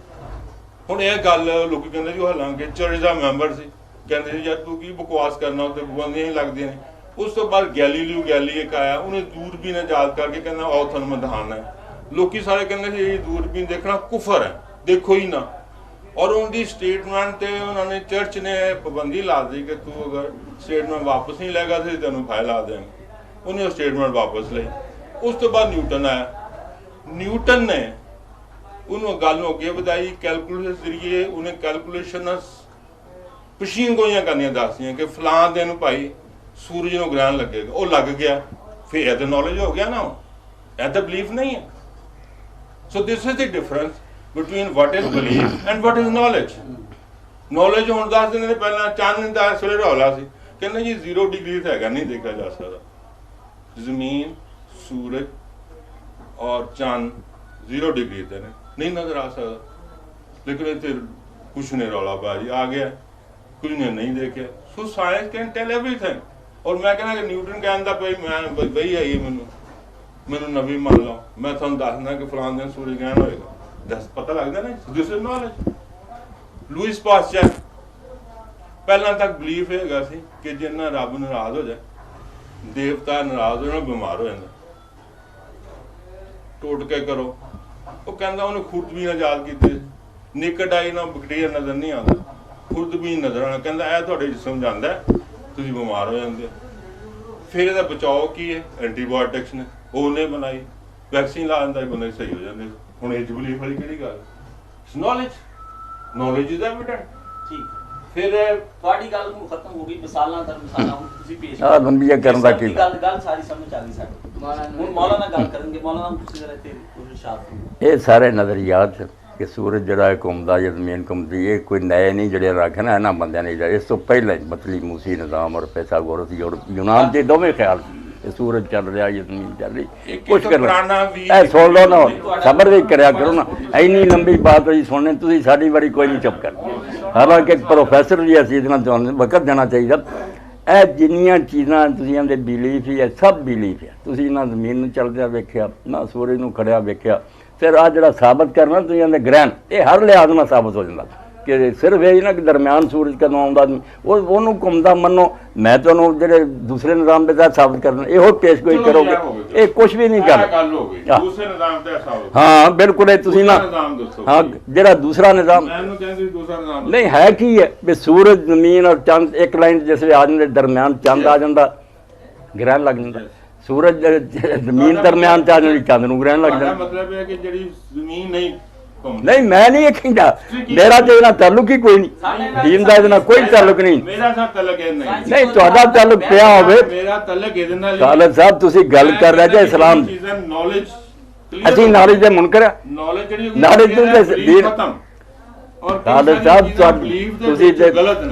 ਹੁਣ ਇਹ ਗੱਲ ਲੋਕੀ ਕਹਿੰਦੇ ਜੀ, ਹਾਲਾਂਕਿ ਚਰਚ ਦਾ ਮੈਂਬਰ ਸੀ, ਕਹਿੰਦੇ ਸੀ ਯਾਰ ਤੂੰ ਕੀ ਬਕਵਾਸ ਕਰਨਾ, ਉੱਤੇ ਪਾਬੰਦੀਆਂ ਹੀ ਲੱਗਦੀਆਂ ਨੇ। ਉਸ ਤੋਂ ਬਾਅਦ ਗੈਲੀ ਇੱਕ ਆਇਆ, ਉਹਨੇ ਦੂਰਬੀਨ ਇਜਾਦ ਕਰਕੇ ਕਹਿੰਦਾ ਆਓ ਤੁਹਾਨੂੰ ਮੈਂ ਦਿਖਾਉਣਾ ਹੈ। ਲੋਕੀ ਸਾਰੇ ਕਹਿੰਦੇ ਸੀ ਇਹ ਦੂਰਬੀਨ ਦੇਖਣਾ ਕੁਫਰ ਹੈ, ਦੇਖੋ ਹੀ ਨਾ। ਔਰ ਉਹਦੀ ਸਟੇਟਮੈਂਟ ਤੇ ਉਹਨਾਂ ਨੇ ਚਰਚ ਨੇ ਪਾਬੰਦੀ ਲਾ ਦਿੱਤੀ ਕਿ ਤੂੰ ਅਗਰ ਸਟੇਟਮੈਂਟ ਵਾਪਸ ਨਹੀਂ ਲੈਗਾ ਤੇ ਤੈਨੂੰ ਫਾਈਲ ਲਾ ਦੇਵਾਂਗੇ। ਉਹਨੇ ਉਹ ਸਟੇਟਮੈਂਟ ਵਾਪਸ ਲਈ। ਉਸ ਤੋਂ ਬਾਅਦ ਨਿਊਟਨ ਆਇਆ। ਨਿਊਟਨ ਨੇ ਉਹਨੂੰ ਗੱਲ ਨੂੰ ਅੱਗੇ ਵਧਾਈ, ਕੈਲਕੂਲੇਸ਼ਨ ਜ਼ਰੀਏ ਉਹਨੇ ਕੈਲਕੂਲੇਸ਼ਨ ਪਸ਼ੀਨ ਗੋਈਆਂ ਕਰਨੀਆਂ ਦੱਸਦੀਆਂ ਕਿ ਫਲਾਂ ਦਿਨ ਭਾਈ ਸੂਰਜ ਨੂੰ ਗ੍ਰਹਿਣ ਲੱਗੇਗਾ, ਉਹ ਲੱਗ ਗਿਆ। ਫਿਰ ਇਹ ਤਾਂ ਨੌਲੇਜ ਹੋ ਗਿਆ ਨਾ, ਇਹ ਤਾਂ ਬਲੀਫ ਨਹੀਂ ਹੈ। So this is the difference between what is belief and what is knowledge. Knowledge ਹੁਣ 10 ਦਿਨ ਦੇ ਪਹਿਲਾਂ ਚੰਨ ਦਾ ਸਵੇਰੇ ਰੌਲਾ ਸੀ, ਕਹਿੰਦੇ ਜੀ 0 ਡਿਗਰੀ ਤੇ ਹੈਗਾ, ਨਹੀਂ ਦੇਖਿਆ ਜਾ ਸਕਦਾ। ਜ਼ਮੀਨ, ਸੂਰਜ ਔਰ ਚੰਨ 0 ਡਿਗਰੀ ਤੇ ਨੇ, ਨਹੀਂ ਨਜ਼ਰ ਆ ਸਕਦਾ। ਲੇਕਿਨ ਇੱਥੇ ਕੁਛ ਨੇ ਰੌਲਾ ਪਾਇਆ ਜੀ, ਆ ਗਿਆ, ਕੁਝ ਨੇ ਨਹੀਂ ਦੇਖਿਆ। ਸੋ ਸਾਇੰਸ ਕੈਨ ਟੈਲ ਐਵਰੀਥਿੰਗ। ਔਰ ਮੈਂ ਕਹਿੰਦਾ ਕਿ ਨਿਊਟਨ ਕਹਿੰਦਾ ਭਾਈ ਮੈਂ ਬਈ ਆਈ ਮੈਨੂੰ ਨਵੀਂ ਮੰਨ ਲਓ, ਮੈਂ ਤੁਹਾਨੂੰ ਦੱਸਦਾ ਕਿ ਫਲਾਣ ਦਿਨ ਸੂਰਜ ਗ੍ਰਹਿਣ ਹੋਏਗਾ, ਦੱਸ ਪਤਾ ਲੱਗਦਾ ਨਾ, this is knowledge. Louis pastor ਪਹਿਲਾਂ ਤੱਕ ਬਲੀਫ ਹੈਗਾ ਸੀ ਕਿ ਜਿੰਨਾ ਰੱਬ ਨਾਰਾਜ਼ ਹੋ ਜਾਏ, ਦੇਵਤਾ ਨਾਰਾਜ਼ ਹੋ ਜਾਣ, ਬਿਮਾਰ ਹੋ ਜਾਂਦਾ, ਟੋਟ ਕੇ ਕਰੋ। ਉਹ ਕਹਿੰਦਾ ਉਹਨੇ ਖੁਰਦਬੀਨ ਇਜਾਦ ਕੀਤੀ, ਨੇਕਡ ਆਈ ਨਾਲ ਬੈਕਟੀਰੀਆ ਨਜ਼ਰ ਨਹੀਂ ਆਉਂਦਾ, ਖੁਰਦਬੀਨ ਨਜ਼ਰ ਆਉਣਾ। ਕਹਿੰਦਾ ਇਹ ਤੁਹਾਡੇ ਜਿਸਮ ਜਾਂਦਾ, ਤੁਸੀਂ ਬਿਮਾਰ ਹੋ ਜਾਂਦੇ। ਫਿਰ ਇਹਦਾ ਬਚਾਓ ਕੀ ਹੈ? ਐਂਟੀਬਾਇਓਟਿਕਸ ਨੇ, ਉਹਨੇ ਬਣਾਈ, ਵੈਕਸੀਨ ਲਾ ਦਿੰਦਾ, ਬੰਦੇ ਸਹੀ ਹੋ ਜਾਂਦੇ। ਹੁਣ ਇਹ 'ਚ ਬਲੀਫ ਵਾਲੀ ਕਿਹੜੀ ਗੱਲ? Knowledge is evident. ਠੀਕ। ਫਿਰ ਤੁਹਾਡੀ ਗੱਲ ਨੂੰ ਖਤਮ ਹੋ ਗਈ, ਮਿਸਾਲਾਂ ਹੁਣ ਤੁਸੀਂ ਪੇਸ਼ ਲੰਬੀਆਂ ਕਰਨ ਦਾ ਕੀ ਗੱਲ ਸਾਰੀ ਸਮਝ ਆ ਗਈ ਸਾਡੀ। ਹੁਣ ਮੌਲਾਨਾ ਗੱਲ ਕਰਨਗੇ। ਮੌਲਾਨਾ ਤੁਸੀਂ ਜ਼ਰਾ ਇੱਥੇ ਇਰਸ਼ਾਦ। ਇਹ ਸਾਰੇ ਨਜ਼ਰੀਆਤ ਕਿ ਸੂਰਜ ਜਿਹੜਾ ਹੈ ਘੁੰਮਦਾ ਜਾਂ ਜ਼ਮੀਨ ਘੁੰਮਦੀ, ਇਹ ਕੋਈ ਨਏ ਨਹੀਂ ਜਿਹੜੇ ਰੱਖੇ ਨਾ ਇਹਨਾਂ ਬੰਦਿਆਂ ਨੇ। ਇਸ ਤੋਂ ਪਹਿਲਾਂ ਹੀ ਮਤਲੀ ਮੂਸੀ ਨਿਜ਼ਾਮ ਔਰ ਪੈਥਾਗੋਰਸ ਯੂਨਾਨ ਦੇ ਦੋਵੇਂ ਖਿਆਲ ਇਹ ਸੂਰਜ ਚੱਲ ਰਿਹਾ ਜਾਂ ਜ਼ਮੀਨ ਚੱਲ ਰਹੀ, ਕੁਛ ਕਰਨਾ। ਇਹ ਸੁਣ ਲਓ ਨਾ, ਸਬਰ ਵੀ ਕਰਿਆ ਕਰੋ ਨਾ। ਇੰਨੀ ਲੰਬੀ ਬਾਤ ਹੋਈ ਸੁਣਨੇ ਤੁਸੀਂ, ਸਾਡੀ ਵਾਰੀ ਕੋਈ ਨਹੀਂ ਚੁੱਪ ਕਰ। ਹਾਲਾਂਕਿ ਪ੍ਰੋਫੈਸਰ ਵੀ ਅਸੀਂ ਇਹਦੇ ਨਾਲ ਤੁਹਾਨੂੰ ਵਕਤ ਦੇਣਾ ਚਾਹੀਦਾ। ਇਹ ਜਿੰਨੀਆਂ ਚੀਜ਼ਾਂ ਤੁਸੀਂ ਇਹਦੇ ਬਿਲੀਫ ਹੀ ਹੈ, ਸਭ ਬਿਲੀਫ ਹੈ। ਤੁਸੀਂ ਨਾ ਜ਼ਮੀਨ ਨੂੰ ਚੱਲਦਿਆਂ ਵੇਖਿਆ, ਨਾ ਸੂਰਜ ਨੂੰ ਖੜਿਆ ਵੇਖਿਆ। ਫਿਰ ਆਹ ਜਿਹੜਾ ਸਾਬਤ ਕਰਨਾ ਤੁਸੀਂ ਇਹਦੇ ਗ੍ਰਹਿਣ, ਇਹ ਹਰ ਲਿਹਾਜ਼ ਨਾਲ ਸਾਬਤ ਹੋ ਜਾਂਦਾ ਕਿ ਸਿਰਫ ਇਹ ਨਾ ਕਿ ਦਰਮਿਆਨ ਸੂਰਜ ਕਦੋਂ ਆਉਂਦਾ, ਉਹਨੂੰ ਘੁੰਮਦਾ ਮੰਨੋ। ਮੈਂ ਤੁਹਾਨੂੰ ਜਿਹੜੇ ਦੂਸਰੇ ਨਿਜ਼ਾਮ ਦੇ ਤਹਿਤ ਸਾਬਤ ਕਰਨਾ, ਇਹੋ ਪੇਸ਼ਗੋਈ ਕਰੋਗੇ, ਇਹ ਕੁਛ ਵੀ ਨਹੀਂ ਕਰ। ਹਾਂ ਬਿਲਕੁਲ, ਇਹ ਤੁਸੀਂ ਨਾ ਹਾਂ ਜਿਹੜਾ ਦੂਸਰਾ ਨਿਜ਼ਾਮ ਨਹੀਂ ਹੈ ਕੀ ਹੈ ਵੀ ਸੂਰਜ ਜ਼ਮੀਨ ਔਰ ਚੰਦ ਇੱਕ ਲਾਈਨ ਜਿਸ ਵੇ ਆ ਜਾਂਦੇ, ਦਰਮਿਆਨ ਚੰਦ ਆ ਜਾਂਦਾ, ਗ੍ਰਹਿਣ ਲੱਗ ਜਾਂਦਾ। ਸੂਰਜ ਜ਼ਮੀਨ ਦਰਮਿਆਨ ਚ ਆ ਜਾਂਦੀ, ਚੰਦ ਨੂੰ ਗ੍ਰਹਿਣ ਲੱਗ ਜਾਂਦਾ। ਮਤਲਬ ਇਹ ਕਿ ਜਿਹੜੀ ਜ਼ਮੀਨ ਨਹੀਂ, ਮੈਂ ਨਹੀਂ ਇਹ ਕਹਿੰਦਾ, ਮੇਰਾ ਤੇ ਇਹਨਾਂ ਤਾਲੁਕ ਹੀ ਕੋਈ ਨਹੀਂ, ਦੀਨ ਦਾ ਇਹਦੇ ਨਾਲ ਕੋਈ ਤਾਲੁਕ ਨਹੀਂ। ਮੇਰਾ ਤਾਲੁਕ ਨਹੀਂ, ਤੁਹਾਡਾ ਤਾਲੁਕ ਪਿਆ ਹੋਵੇ। ਮੇਰਾ ਤਾਲੁਕ ਇਹਦੇ ਨਾਲ। ਖਾਲਦ ਸਾਹਿਬ ਤੁਸੀਂ ਗੱਲ ਕਰ ਰਹੇ ਜੇ ਇਸਲਾਮ, ਅਸੀਂ ਨੌਲੇਜ ਦੇ ਮੁਨਕਰ ਆ, ਨੌਲੇਜ ਦੇ ਖਤਮ। ਖਾਲਦ ਸਾਹਿਬ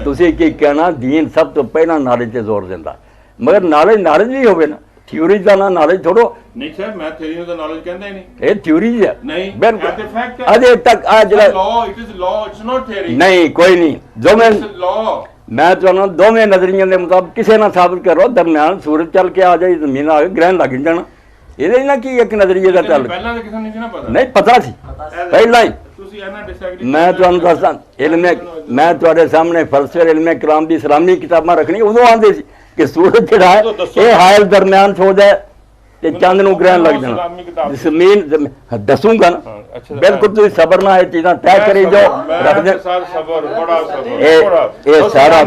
ਤੁਸੀਂ ਕੀ ਕਹਿਣਾ, ਦੀਨ ਸਭ ਤੋਂ ਪਹਿਲਾਂ ਨੌਲੇਜ ਤੇ ਜ਼ੋਰ ਦਿੰਦਾ, ਮਗਰ ਨੌਲੇਜ ਵੀ ਹੋਵੇ ਨਾ, ਥਿਊਰੀ ਦਾ ਨਾ ਨੌਲੇਜ ਥੋੜੋ। ਨਹੀਂ ਸਰ, ਮੈਂ ਥਿਊਰੀ ਦਾ ਨੌਲੇਜ ਕਹਿੰਦਾ ਹੀ ਨਹੀਂ, ਇਹ ਥਿਊਰੀ ਹੈ। ਨਹੀਂ, ਬਿਲਕੁਲ ਅਜੇ ਤੱਕ ਆ ਜਿਹੜਾ law, it is law, it's not theory. ਨਹੀਂ ਕੋਈ ਨਹੀਂ, ਦੋਵੇਂ ਲਾਅ ਮੈਂ ਤੁਹਾਨੂੰ ਦੋਵੇਂ ਨਜ਼ਰੀਆਂ ਦੇ ਮੁਤਾਬਕ ਕਿਸੇ ਨਾਲ ਸਾਬਤ ਕਰੋ, ਦਰਮਿਆਨ ਸੂਰਜ ਚੱਲ ਕੇ ਆ ਜਾਏ, ਜ਼ਮੀਨ ਆ ਕੇ ਗ੍ਰਹਿਣ ਲੱਗ ਜਾਣਾ। ਇਹਦੇ ਨਾਲ ਕੀ ਇੱਕ ਨਜ਼ਰੀਏ ਦਾ ਚੱਲ, ਪਹਿਲਾਂ ਤਾਂ ਕਿਸੇ ਨੂੰ ਨਹੀਂ ਪਤਾ। ਨਹੀਂ ਪਤਾ ਸੀ ਪਹਿਲਾਂ ਹੀ। ਤੁਸੀਂ ਇਹਨਾਂ ਡਿਸਐਗਰੀ, ਮੈਂ ਤੁਹਾਨੂੰ ਦੱਸਾਂ, ਮੈਂ ਤੁਹਾਡੇ ਸਾਹਮਣੇ ਫਲਸਫੇ ਇਲਮੇ ਕਲਾਮ ਦੀ ਇਸਲਾਮੀ ਕਿਤਾਬਾਂ ਰੱਖਣੀ, ਉਦੋਂ ਆਉਂਦੇ ਸੀ ਕਿ ਸੂਰਜ ਜਿਹੜਾ ਹੈ ਇਹ ਹਾਇਲ ਦਰਮਿਆਨ ਹੋ ਜਾਏ ਤੇ ਚੰਦ ਨੂੰ ਗ੍ਰਹਿਣ ਲੱਗ ਜਾਣਾ। ਜ਼ਮੀਨ ਦੱਸੂਗਾ ਨਾ, ਬਿਲਕੁਲ ਤੁਸੀਂ ਸਬਰ ਨਾਲ ਇਹ ਚੀਜ਼ਾਂ ਤੈਅ ਕਰੀ ਜਾਓ, ਰੱਖਦੇ ਸਬਰ, ਬੜਾ ਸਬਰ। ਇਹ ਸਾਰਾ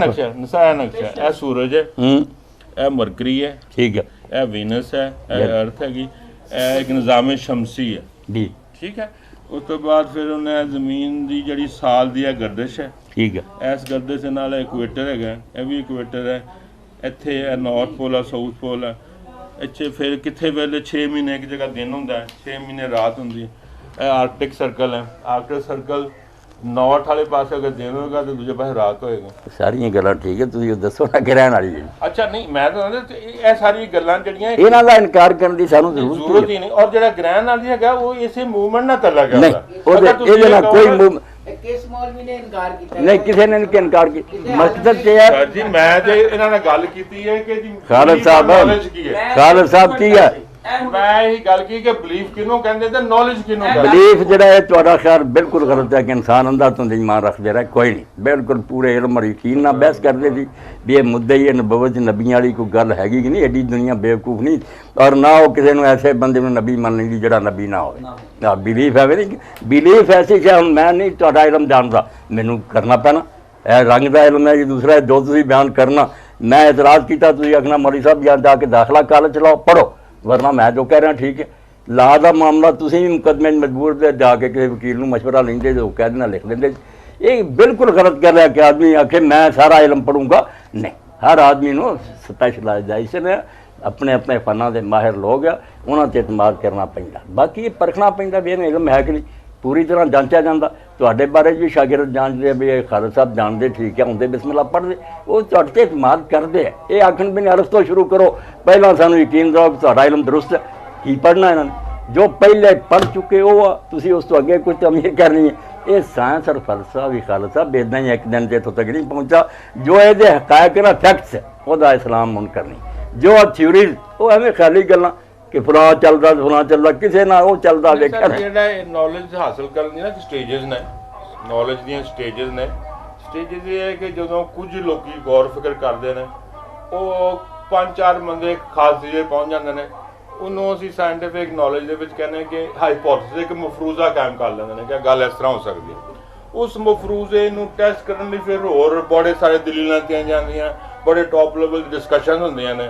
ਨਕਸ਼ਾ, ਇਹ ਸੂਰਜ ਹੈ, ਇਹ ਮਰਕਰੀ ਹੈ, ਠੀਕ ਹੈ, ਇਹ ਵੀਨਸ ਹੈ, ਇਹ ਅਰਥ ਹੈਗੀ, ਇਹ ਇੱਕ ਨਿਜ਼ਾਮ ਸ਼ਮਸੀ ਹੈ ਜੀ, ਠੀਕ ਹੈ। ਉਸ ਤੋਂ ਬਾਅਦ ਫਿਰ ਉਹਨੇ ਜ਼ਮੀਨ ਦੀ ਜਿਹੜੀ ਸਾਲ ਦੀ ਹੈ ਗਰਦਿਸ਼ ਹੈ, ਠੀਕ ਹੈ। ਇਸ ਗਰਦਿਸ਼ ਦੇ ਨਾਲ ਇਕੁਏਟਰ ਹੈਗਾ, ਇਹ ਵੀ ਇਕੁਏਟਰ ਹੈ। ਇੱਥੇ ਇਹ ਨਾਰਥ ਪੋਲ ਹੈ, ਸਾਊਥ ਪੋਲ ਹੈ। ਇੱਥੇ ਫਿਰ ਕਿੱਥੇ ਵੇਲੇ 6 ਮਹੀਨੇ ਇੱਕ ਜਗ੍ਹਾ ਦਿਨ ਹੁੰਦਾ ਹੈ, 6 ਮਹੀਨੇ ਰਾਤ ਹੁੰਦੀ ਹੈ। ਇਹ ਆਰਕਟਿਕ ਸਰਕਲ ਹੈ। ਆਰਕਟਿਕ ਸਰਕਲ ਨੌਰਥ ਵਾਲੇ ਪਾਸੇ ਅਗਰ ਦਿਨ ਹੋਏਗਾ ਤੇ ਦੂਜੇ ਪਾਸੇ ਰਾਤ ਹੋਏਗਾ। ਸਾਰੀਆਂ ਗੱਲਾਂ ਠੀਕ ਹੈ, ਤੁਸੀਂ ਦੱਸੋ ਨਾ ਕਿ ਰਹਿਣ ਵਾਲੀ ਹੈ। ਅੱਛਾ ਨਹੀਂ, ਮੈਂ ਤਾਂ ਇਹ ਸਾਰੀ ਗੱਲਾਂ ਜਿਹੜੀਆਂ ਇਹਨਾਂ ਦਾ ਇਨਕਾਰ ਕਰਨ ਦੀ ਸਾਨੂੰ ਜ਼ਰੂਰਤ ਹੀ ਨਹੀਂ। ਔਰ ਜਿਹੜਾ ਗ੍ਰਹਿਣ ਨਾਲ ਹੈਗਾ ਉਹ ਇਸੇ ਮੂਵਮੈਂਟ ਨਾਲ ਚੱਲਾ ਗਿਆ। ਨਹੀਂ, ਇਹਦੇ ਨਾਲ ਕੋਈ ਕਿਸ ਮੌਲਵੀ ਨੇ ਇਨਕਾਰ ਕੀਤਾ? ਨਹੀਂ, ਕਿਸੇ ਨੇ ਨਹੀਂ ਇਨਕਾਰ ਕੀਤਾ। ਮਕਸਦ ਤੇ ਹੈ ਸਰ ਜੀ, ਮੈਂ ਤੇ ਇਹਨਾਂ ਨਾਲ ਗੱਲ ਕੀਤੀ ਹੈ ਕਿ ਜੀ ਖਾਲਦ ਸਾਹਿਬ, ਕੀ ਹੈ, ਖਾਲਦ ਸਾਹਿਬ ਕੀ ਹੈ, ਮੈਂ ਇਹੀ ਗੱਲ ਕੀ ਕਿ ਬਲੀਫ ਕਿਹਨੂੰ ਕਹਿੰਦੇ ਤੇ ਨੌਲੇਜ ਕਿਹਨੂੰ ਕਹਿੰਦੇ। ਬਲੀਫ ਜਿਹੜਾ ਹੈ ਤੁਹਾਡਾ ਖਿਆਲ ਬਿਲਕੁਲ ਗਲਤ ਹੈ ਕਿ ਇਨਸਾਨ ਅੰਦਰ ਤੋਂ ਇਮਾਨ ਰੱਖਦੇ ਰਹੇ, ਕੋਈ ਨਹੀਂ। ਬਿਲਕੁਲ ਪੂਰੇ ਇਲਮ ਔਰ ਯਕੀਨ ਨਾਲ ਬਹਿਸ ਕਰਦੇ ਸੀ ਵੀ ਇਹ ਮੁੱਦੇ ਹੀ ਨਬੂਵਤ ਨਬੀਆਂ ਵਾਲੀ ਕੋਈ ਗੱਲ ਹੈਗੀ ਕਿ ਨਹੀਂ। ਐਡੀ ਦੁਨੀਆ ਬੇਵਕੂਫ ਨਹੀਂ, ਔਰ ਨਾ ਉਹ ਕਿਸੇ ਨੂੰ ਐਸੇ ਬੰਦੇ ਨੂੰ ਨਬੀ ਮੰਨ ਲੈਂਦੀ ਜਿਹੜਾ ਨਬੀ ਨਾ ਹੋਵੇ। ਨਾ ਬਲੀਫ ਹੈ ਨਹੀਂ, ਬਲੀਫ ਐਸੀ ਕਿ ਹੁਣ ਮੈਂ ਨਹੀਂ ਤੁਹਾਡਾ ਇਲਮ ਜਾਣਦਾ, ਮੈਨੂੰ ਕਰਨਾ ਪੈਣਾ। ਇਹ ਰੰਗ ਦਾ ਇਲਮ ਹੈ ਜੀ, ਦੂਸਰਾ ਜੋ ਤੁਸੀਂ ਬਿਆਨ ਕਰਨਾ। ਮੈਂ ਇਤਰਾਜ਼ ਕੀਤਾ, ਤੁਸੀਂ ਆਖਣਾ ਮੌਲਵੀ ਸਾਹਿਬ ਜਾਂ ਜਾ ਕੇ ਦਾਖਲਾ ਕਾਲਜ ਚਲਾਓ, ਪੜ੍ਹੋ, ਵਰਨਾ ਮੈਂ ਜੋ ਕਹਿ ਰਿਹਾ ਠੀਕ ਹੈ। ਲਾ ਦਾ ਮਾਮਲਾ ਤੁਸੀਂ ਵੀ ਮੁਕੱਦਮੇ ਮਜਬੂਰ ਤੇ ਜਾ ਕੇ ਕਿਸੇ ਵਕੀਲ ਨੂੰ ਮਸ਼ਵਰਾ ਲੈਂਦੇ ਜੋ ਕਹਿ ਦੇਣਾ ਲਿਖ ਦਿੰਦੇ। ਇਹ ਬਿਲਕੁਲ ਗਲਤ ਕਰ ਰਿਹਾ ਕਿ ਆਦਮੀ ਆਖੇ ਮੈਂ ਸਾਰਾ ਇਲਮ ਪੜੂੰਗਾ। ਨਹੀਂ, ਹਰ ਆਦਮੀ ਨੂੰ ਸਪੈਸ਼ਲਾਈਜੇਸ਼ਨ ਹੈ, ਆਪਣੇ ਆਪਣੇ ਫਨਾਂ ਦੇ ਮਾਹਿਰ ਲੋਕ ਆ, ਉਹਨਾਂ 'ਤੇ ਇਤਮਾਦ ਕਰਨਾ ਪੈਂਦਾ। ਬਾਕੀ ਇਹ ਪਰਖਣਾ ਪੈਂਦਾ ਵੀ ਇਹਨੂੰ ਇਲਮ ਹੈ ਕਿ ਨਹੀਂ, ਪੂਰੀ ਤਰ੍ਹਾਂ ਜਾਂਚਿਆ ਜਾਂਦਾ। ਤੁਹਾਡੇ ਬਾਰੇ ਵੀ ਸ਼ਾਗਿਰਦ ਜਾਣਦੇ ਵੀ ਇਹ ਖਾਲਦ ਸਾਹਿਬ ਜਾਣਦੇ ਠੀਕ ਹੈ, ਹੁੰਦੇ ਬਿਸਮਿਲ੍ਲਾ ਪੜ੍ਹਦੇ, ਉਹ ਤੁਹਾਡੇ 'ਤੇ ਇਤਮਾਦ ਕਰਦੇ ਆ। ਇਹ ਆਖਣ ਵੀ ਅਰਸ ਤੋਂ ਸ਼ੁਰੂ ਕਰੋ, ਪਹਿਲਾਂ ਸਾਨੂੰ ਯਕੀਨ ਦਿਓ ਕਿ ਤੁਹਾਡਾ ਇਲਮ ਦਰੁਸਤ ਹੈ। ਕੀ ਪੜ੍ਹਨਾ ਇਹਨਾਂ ਨੇ? ਜੋ ਪਹਿਲੇ ਪੜ੍ਹ ਚੁੱਕੇ ਉਹ ਆ, ਤੁਸੀਂ ਉਸ ਤੋਂ ਅੱਗੇ ਕੁਝ ਤਮੀਰ ਕਰਨੀ ਹੈ। ਇਹ ਸਾਇੰਸ ਔਰ ਫਲਸਫਾ ਵੀ ਖਾਲਦ ਸਾਹਿਬ ਇੱਦਾਂ ਹੀ ਇੱਕ ਦਿਨ 'ਤੇ ਇੱਥੋਂ ਤੱਕ ਨਹੀਂ ਪਹੁੰਚਾ। ਜੋ ਇਹਦੇ ਹਕਾਇਕ ਨਾ ਫੈਕਟਸ ਉਹਦਾ ਇਸਲਾਮ ਮੁਨਕਰ ਨਹੀਂ। ਜੋ ਥਿਊਰੀਜ਼ ਉਹ ਐਵੇਂ ਖਾਲੀ ਗੱਲਾਂ ਕਿ ਫਲਾਂ ਚੱਲਦਾ ਕਿਸੇ ਨਾਲ ਉਹ ਚੱਲਦਾ ਵੇਖਿਆ। ਜਿਹੜਾ ਇਹ ਨੌਲੇਜ ਹਾਸਲ ਕਰਨ ਦੀਆਂ ਨਾ ਸਟੇਜਸ ਨੇ, ਨੌਲੇਜ ਦੀਆਂ ਸਟੇਜਸ ਨੇ। ਸਟੇਜਸ ਇਹ ਹੈ ਕਿ ਜਦੋਂ ਕੁਝ ਲੋਕੀ ਗੌਰ ਫਿਕਰ ਕਰਦੇ ਨੇ, ਉਹ 5-4 ਬੰਦੇ ਇੱਕ ਖਾਸ ਚੀਜ਼ੇ ਪਹੁੰਚ ਜਾਂਦੇ ਨੇ, ਉਹਨੂੰ ਅਸੀਂ ਸਾਇੰਟੀਫਿਕ ਨੌਲੇਜ ਦੇ ਵਿੱਚ ਕਹਿੰਦੇ ਕਿ ਹਾਈਪੋਥੇਸਿਸ, ਇੱਕ ਮਫਰੂਜ਼ਾ ਕਾਇਮ ਕਰ ਲੈਂਦੇ ਨੇ ਕਿ ਗੱਲ ਇਸ ਤਰ੍ਹਾਂ ਹੋ ਸਕਦੀ ਹੈ। ਉਸ ਮਫਰੂਜ਼ੇ ਨੂੰ ਟੈਸਟ ਕਰਨ ਲਈ ਫਿਰ ਹੋਰ ਬੜੇ ਸਾਰੇ ਦਲੀਲਾਂ ਦਿੱਤੀਆਂ ਜਾਂਦੀਆਂ, ਬੜੇ ਟੌਪ ਲੈਵਲ ਡਿਸਕਸ਼ਨ ਹੁੰਦੀਆਂ ਨੇ।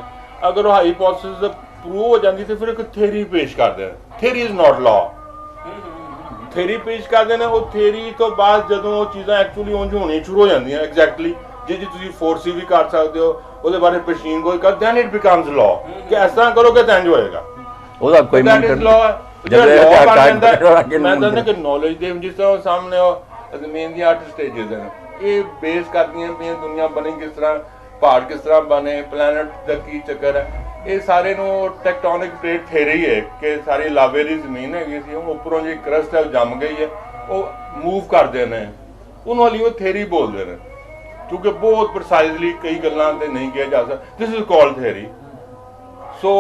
ਅਗਰ ਉਹ ਹਾਈਪੋਥੇਸਿਸ ਪ੍ਰੂਵ ਹੋ ਜਾਂਦੀ ਤੇ ਫਿਰ ਇੱਕ ਥਿਊਰੀ ਪੇਸ਼ ਕਰਦੇ ਨੇ। Theory is not law. Theory ਪੇਸ਼ ਕਰਦੇ ਨੇ, ਉਹ ਥਿਊਰੀ ਤੋਂ ਬਾਅਦ ਜਦੋਂ ਉਹ ਚੀਜ਼ਾਂ ਐਕਚੁਅਲੀ ਉਂਝ ਹੋਣੀਆਂ ਸ਼ੁਰੂ ਹੋ ਜਾਂਦੀਆਂ ਐਗਜ਼ੈਕਟਲੀ ਜੀ ਤੁਸੀਂ ਫੋਰਸੀ ਵੀ ਕਰ ਸਕਦੇ ਹੋ, ਉਹਦੇ ਬਾਰੇ ਪਸ਼ੀਨ ਕੋਈ ਕਰ, ਦੈਨ ਇਟ ਬਿਕਮਸ ਲਾਅ ਕਿ ਇਸ ਤਰ੍ਹਾਂ ਕਰੋਗੇ ਤਾਂ ਇੰਝ ਹੋਏਗਾ। ਉਹਦਾ ਕੋਈ ਲਾਅ ਮੈਂ ਦੱਸਦਾ ਕਿ ਨੌਲੇਜ ਦੇ ਜਿਸ ਤਰ੍ਹਾਂ ਸਾਹਮਣੇ ਉਹ ਜ਼ਮੀਨ ਦੀਆਂ 8 ਸਟੇਜਸ ਹਨ, ਇਹ ਬੇਸ ਕਰਦੀਆਂ ਪਈਆਂ ਦੁਨੀਆ ਬਣੀ ਕਿਸ ਤਰ੍ਹਾਂ, ਪਹਾੜ ਕਿਸ ਤਰ੍ਹਾਂ ਬਣੇ, ਪਲੈਨਟ ਦਾ ਕੀ ਚੱਕਰ ਹੈ। ਇਹ ਸਾਰੇ ਨੂੰ ਟੈਕਟੋਨਿਕ ਪਲੇਟ ਥਿਊਰੀ ਹੈ ਕਿ ਸਾਰੀ ਲਾਵੇ ਦੀ ਜ਼ਮੀਨ ਹੈਗੀ ਸੀ, ਉਹ ਉੱਪਰੋਂ ਜੀ ਕਰਸਟ ਹੈ ਉਹ ਜੰਮ ਗਈ ਹੈ, ਉਹ ਮੂਵ ਕਰਦੇ ਨੇ, ਉਹਨੂੰ ਲਈ ਉਹ ਥਿਊਰੀ ਬੋਲਦੇ ਨੇ। ਕਿਉਂਕਿ ਬਹੁਤ ਪ੍ਰਸਾਈਜ਼ਲੀ ਕਈ ਗੱਲਾਂ ਤੇ ਨਹੀਂ ਕਿਹਾ ਜਾ ਸਕਦਾ। This is called theory. So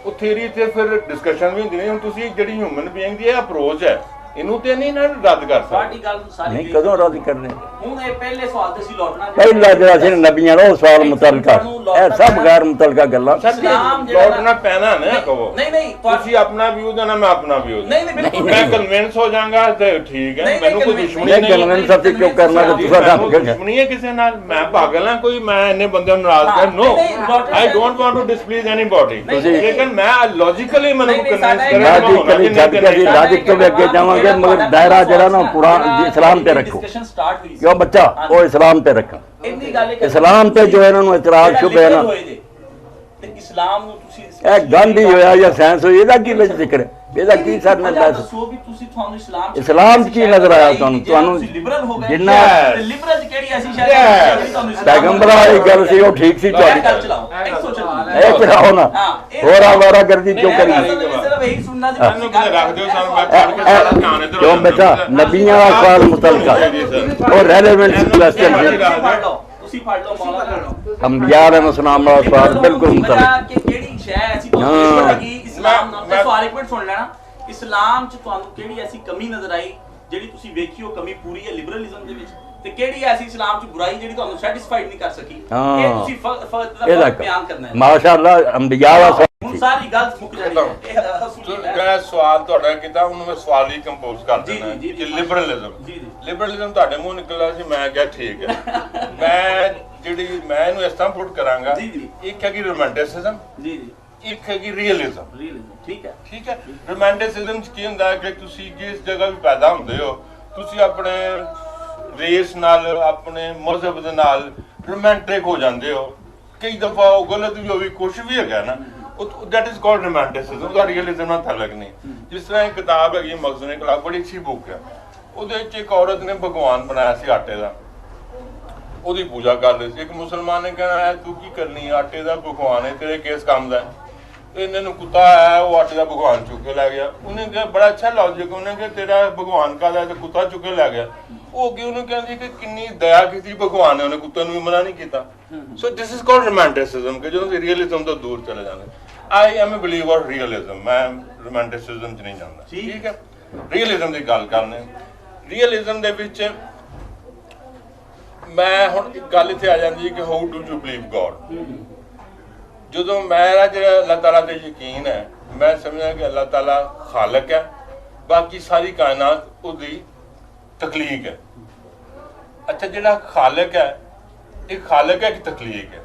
ਉਹ ਥਿਊਰੀ ਤੇ ਫਿਰ ਡਿਸਕਸ਼ਨ ਵੀ ਹੁੰਦੀ ਨੇ। ਹੁਣ ਤੁਸੀਂ ਜਿਹੜੀ ਹਿਊਮਨ ਬੀਇੰਗ ਦੀ ਇਹ ਅਪਰੋਚ ਹੈ, ਇਹਨੂੰ ਤੇ ਨਹੀਂ ਨਾ ਰੱਦ ਕਰ ਸਾਡੀ ਗੱਲ ਸਾਰੀ ਨਹੀਂ, ਕਦੋਂ ਰੱਦ ਕਰਨੇ? ਹੁਣ ਇਹ ਪਹਿਲੇ ਸਵਾਲ ਤੇ ਸੀ ਲੌਟਣਾ ਪਹਿਲਾ ਜਿਹੜਾ ਸੀ ਨਬੀਆਂ ਦਾ ਉਹ ਸਵਾਲ ਮੁਤਲਕਾ, ਇਹ ਸਭ ਗੈਰ ਮੁਤਲਕਾ ਗੱਲਾਂ। ਲੌਟਣਾ ਪੈਣਾ ਨਾ ਕਹੋ। ਨਹੀਂ ਤੁਸੀਂ ਆਪਣਾ ਵਿਊ ਦੇਣਾ, ਮੈਂ ਆਪਣਾ ਵਿਊ ਦੇਣਾ। ਨਹੀਂ ਬਿਲਕੁਲ ਮੈਂ ਕਨਵਿੰਸ ਹੋ ਜਾਵਾਂਗਾ ਤੇ ਠੀਕ ਹੈ, ਮੈਨੂੰ ਕੋਈ ਦੁਸ਼ਮਣੀ ਨਹੀਂ। ਕਨਵਿੰਸ ਆਪੇ ਕਿਉਂ ਕਰਨਾ ਕਿ ਤੁਸੀਂ ਮੈਨੂੰ ਦੁਸ਼ਮਣੀ ਹੈ ਕਿਸੇ ਨਾਲ? ਮੈਂ ਪਾਗਲ ਹਾਂ ਕੋਈ? ਮੈਂ ਇੰਨੇ ਬੰਦਿਆਂ ਨੂੰ ਨਾਰਾਜ਼ ਕਰ? No, I don't want to displease anybody. ਲੇਕਿਨ ਮੈਂ ਲੌਜੀਕਲੀ ਮੈਨੂੰ ਕਨਵਿੰਸ ਕਰਾਂ। ਲਾਜਿਕ ਤੋਂ ਵੀ ਅੱਗੇ ਜਾਵਾਂਗੇ, ਮਗਰ ਦਾਇਰਾ ਜਿਹੜਾ ਨਾ ਕੁਰਾਨ ਇਸਲਾਮ ਤੇ ਰੱਖੋ। ਕਿਉਂ ਬੱਚਾ ਉਹ ਇਸਲਾਮ ਤੇ ਰੱਖਾਂ। ਇਸਲਾਮ ਤੇ ਜੋ ਇਹਨਾਂ ਨੂੰ ਇਤਰਾਜ਼ ਸ਼ੁਬੇ ਨਾ ਤੇ ਇਸਲਾਮ ਨੂੰ ਤੁਸੀਂ ਇਹ ਗਾਂਧੀ ਹੋਇਆ ਜਾਂ ਸਾਇੰਸ ਹੋਈ, ਇਹਦਾ ਕੀ ਵਿੱਚ ਜ਼ਿਕਰ ਹੈ? ਇਹਦਾ ਕੀ ਸਰ ਮੈਂ ਦੱਸ। ਦੱਸੋ ਵੀ ਤੁਸੀਂ ਤੁਹਾਨੂੰ ਇਸਲਾਮ ਚ ਕੀ ਨਜ਼ਰ ਆਇਆ ਤੁਹਾਨੂੰ ਲਿਬਰਲ ਹੋ ਗਏ ਜਿੰਨਾ ਲਿਬਰਲ ਕਿਹੜੀ ਐਸੀ ਸ਼ਾਇਦ ਤੁਹਾਨੂੰ ਪੈਗੰਬਰਾਂ ਵਾਲੀ ਗੱਲ ਸੀ ਉਹ ਠੀਕ ਸੀ ਤੁਹਾਡੀ। ਗੱਲ ਚਲਾਓ ਇੱਕ ਸੋਚਣ ਇਹ ਚਲਾਓ ਨਾ, ਹੋਰ ਆਵਾਰਾ ਗਰਦੀ ਕਿਉਂ ਕਰੀ? ਸਿਰਫ ਇਹੀ ਸੁਣਨਾ ਸੀ। ਸਾਨੂੰ ਕਿਤੇ ਰੱਖ ਦਿਓ, ਸਾਨੂੰ ਮੈਂ ਪੜ੍ਹ ਕੇ ਸਾਰਾ ਧਿਆਨ ਇਧਰ ਕਿਉਂ ਬੇਟਾ ਨਬੀਆਂ ਦਾ ਸਵਾਲ ਮੁਤਲਕਾ ਉਹ ਰੈਲੇਵੈਂਟ ਕੁਐਸਚਨ ਸੀ। ਤੁਸੀਂ ਪੜ੍ਹ ਲਓ ਮੌਲਾ ਪੜ੍ਹ ਲਓ। ਅੰਬਿਆ ਦਾ ਸੁਨਾਮ ਦਾ ਸਵਾਲ ਬਿਲਕੁਲ ਮੁਤਲਕਾ ਕਿ ਕਿਹੜੀ ਸ਼ੈ ਐਸੀ ਤੁਹਾਨੂੰ ਲੱਗੀ ਇਸਲਾਮ ਨਾਲ? ਤੇ ਸਵਾਲ ਇੱਕ ਮਿੰਟ ਸੁਣ ਲੈਣਾ। ਇਸਲਾਮ ਚ ਤੁਹਾਨੂੰ ਕਿਹੜੀ ਐਸੀ ਕਮੀ ਨਜ਼ਰ ਆਈ ਜਿਹੜੀ ਤੁਸੀਂ ਵੇਖੀ ਉਹ ਕਮੀ ਪੂਰੀ ਹੈ ਲਿਬਰਲਿਜ਼ਮ ਦੇ ਵਿੱਚ, ਤੇ ਕਿਹੜੀ ਐਸੀ ਇਸਲਾਮ ਚ ਬੁਰਾਈ ਜਿਹੜੀ ਤੁਹਾਨੂੰ ਸੈਟੀਸਫਾਈਡ ਨਹੀਂ ਕਰ ਸਕੀ? ਇਹ ਤੁਸੀਂ ਫਰਕ ਬਿਆਨ ਕਰਨਾ ਹੈ। ਮਾਸ਼ਾਅੱਲਾ ਅੰਬਿਆ ਦਾ ਹੁਣ ਸਾਰੀ ਗੱਲ ਮੁੱਕ ਜਾਣੀ ਹੈ। ਜਿਹੜਾ ਸਵਾਲ ਤੁਹਾਡਾ ਕੀਤਾ ਉਹਨੂੰ ਮੈਂ ਸਵਾਲ ਹੀ ਕੰਪੋਜ਼ ਕਰ ਦੇਣਾ ਕਿ ਲਿਬਰਲਿਜ਼ਮ ਲਿਬਰਲਿਜ਼ਮ ਤੁਹਾਡੇ ਮੂੰਹ ਨਿਕਲਦਾ ਸੀ, ਮੈਂ ਕਿਹਾ ਠੀਕ ਹੈ। ਮੈਂ ਇਹਨੂੰ ਇਸ ਤਰ੍ਹਾਂ ਪੁੱਟ ਕਰਾਂਗਾ, ਇੱਕ ਹੈ ਕਿ ਰੋਮਾਂਟਿਸਿਜ਼ਮ, ਇੱਕ ਹੈ ਕਿ ਰੀਅਲਿਜ਼ਮ। ਠੀਕ ਹੈ। ਰੋਮਾਂਟਿਸਿਜ਼ਮ ਚ ਕੀ ਹੁੰਦਾ ਹੈ ਕਿ ਤੁਸੀਂ ਜਿਸ ਜਗ੍ਹਾ ਵੀ ਪੈਦਾ ਹੁੰਦੇ ਹੋ, ਤੁਸੀਂ ਆਪਣੇ ਰੇਸ ਨਾਲ, ਆਪਣੇ ਮਜ਼ਹਬ ਦੇ ਨਾਲ ਰੋਮਾਂਟਿਕ ਹੋ ਜਾਂਦੇ ਹੋ। ਕਈ ਦਫਾ ਉਹ ਗਲਤ ਵੀ ਹੋਵੇ, ਕੁਛ ਵੀ ਹੈਗਾ ਨਾ, that is called romanticism। ਉਹਦਾ ਰੀਅਲਿਜ਼ਮ ਨਾਲ ਤਾਲੁਕ ਨਹੀਂ। ਜਿਸ ਤਰ੍ਹਾਂ ਇੱਕ ਕਿਤਾਬ ਹੈਗੀ ਮਖਜ਼ੂਨ ਇਖਲਾਕ, ਬੜੀ ਅੱਛੀ ਬੁੱਕ ਹੈ। ਉਹਦੇ 'ਚ ਇੱਕ ਔਰਤ ਨੇ ਭਗਵਾਨ ਬਣਾਇਆ ਸੀ ਆਟੇ ਦਾ, ਉਹਦੀ ਪੂਜਾ ਕਰਦੇ ਸੀ। ਇੱਕ ਮੁਸਲਮਾਨ ਨੇ ਕਹਿਣਾ ਤੂੰ ਕੀ ਕਰਨੀ, ਆਟੇ ਦਾ ਭਗਵਾਨ ਹੈ, ਤੇਰੇ ਕਿਸ ਕੰਮ ਦਾ? ਇਹਨਾਂ ਨੂੰ ਕੁੱਤਾ ਆਇਆ, ਉਹ ਆਟੇ ਦਾ ਭਗਵਾਨ ਚੁੱਕ ਕੇ ਲੈ ਗਿਆ। ਉਹਨੇ ਕਿਹਾ ਬੜਾ ਅੱਛਾ ਲੌਜਿਕ, ਉਹਨੇ ਕਿਹਾ ਤੇਰਾ ਭਗਵਾਨ ਕਾਹਦਾ ਤੇ ਕੁੱਤਾ ਚੁੱਕ ਕੇ ਲੈ ਗਿਆ। ਉਹ ਅੱਗੇ ਉਹਨੂੰ ਕਹਿੰਦੀ ਕਿ ਕਿੰਨੀ ਦਇਆ ਕੀਤੀ ਭਗਵਾਨ ਨੇ, ਉਹਨੇ ਕੁੱਤੇ ਨੂੰ ਵੀ ਮਨਾ ਨਹੀਂ ਕੀਤਾ। ਸੋ ਦਿਸ ਇਜ਼ ਕਾਲਡ ਰੋਮਾਂਟਿਸਿਜ਼ਮ, ਕਿ ਜਦੋਂ ਰੀਅਲਿਜ਼ਮ ਤੋਂ ਦੂਰ ਚਲੇ ਜਾਂਦੇ। I M A believer realism, ਮੈਂ ਰੋਮਾਂਟਿਸਿਜ਼ਮ 'ਚ ਨਹੀਂ ਜਾਂਦਾ। ਠੀਕ ਹੈ, ਰੀਅਲਿਜ਼ਮ ਦੀ ਗੱਲ ਕਰਨੇ। ਰੀਅਲਿਜ਼ਮ ਦੇ ਵਿੱਚ ਮੈਂ ਹੁਣ ਇੱਕ ਗੱਲ ਇੱਥੇ ਆ ਜਾਂਦੀ ਹੈ ਕਿ how do you believe God. ਜਦੋਂ ਮੇਰਾ ਜਿਹੜਾ ਅੱਲਾਹ ਤਾਲਾ ਤੇ ਯਕੀਨ ਹੈ, ਮੈਂ ਸਮਝਦਾ ਕਿ ਅੱਲਾਹ ਤਾਲਾ ਖਾਲਕ ਹੈ, ਬਾਕੀ ਸਾਰੀ ਕਾਇਨਾਤ ਉਹਦੀ ਤਖਲੀਕ ਹੈ। ਅੱਛਾ, ਜਿਹੜਾ ਖਾਲਕ ਹੈ, ਇਹ ਖਾਲਕ ਹੈ ਕਿ ਤਖਲੀਕ ਹੈ?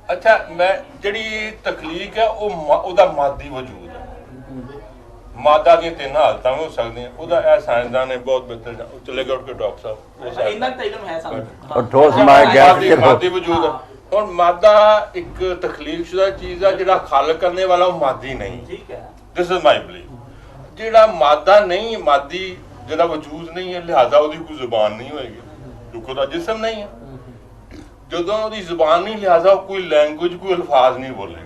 ਅੱਛਾ, ਮੈਂ ਜਿਹੜੀ ਤਖਲੀਕ ਹੈ ਉਹਦਾ ਮਾਦੀ ਵਜੂਦ ਹੈ। ਮਾਦਾ ਦੀਆਂ ਤਿੰਨ ਹਾਲਤਾਂ ਹੋ ਸਕਦੀਆਂ। ਉਹਦਾ ਇਹ ਸਾਇੰਸਦਾਨ ਨੇ ਬਹੁਤ ਬਿਹਤਰ ਚਲੇ ਗਏ ਉੱਠ ਕੇ ਡਾਕਟਰ ਸਾਹਿਬ, ਇੰਨਾ ਤਾਂ ਇਲਮ ਹੈ ਸਾਨੂੰ। ਔਰ ਠੋਸ ਮਾਦੀ ਵਜੂਦ ਹੈ। ਹੁਣ ਮਾਦਾ ਇੱਕ ਤਖਲੀਕ ਸ਼ੁਦਾ ਚੀਜ਼ ਆ, ਜਿਹੜਾ ਖਾਲਕ ਕਰਨੇ ਵਾਲਾ ਉਹ ਮਾਦੀ ਨਹੀਂ। ਠੀਕ ਹੈ, ਦਿਸ ਇਜ਼ ਮਾਈ ਬਲੀਫ। ਜਿਹੜਾ ਮਾਦਾ ਨਹੀਂ, ਮਾਦੀ ਜਿਹੜਾ ਵਜੂਦ ਨਹੀਂ ਹੈ, ਲਿਹਾਜ਼ਾ ਉਹਦੀ ਕੋਈ ਜ਼ੁਬਾਨ ਨਹੀਂ ਹੋਏਗੀ, ਕਿਉਂਕਿ ਉਹਦਾ ਜਿਸਮ ਨਹੀਂ ਹੈ। ਜਦੋਂ ਉਹਦੀ ਜ਼ੁਬਾਨ ਨਹੀਂ, ਲਿਹਾਜ਼ਾ ਉਹ ਕੋਈ ਲੈਂਗੁਏਜ, ਕੋਈ ਅਲਫਾਜ਼ ਨਹੀਂ ਬੋਲੇਗਾ।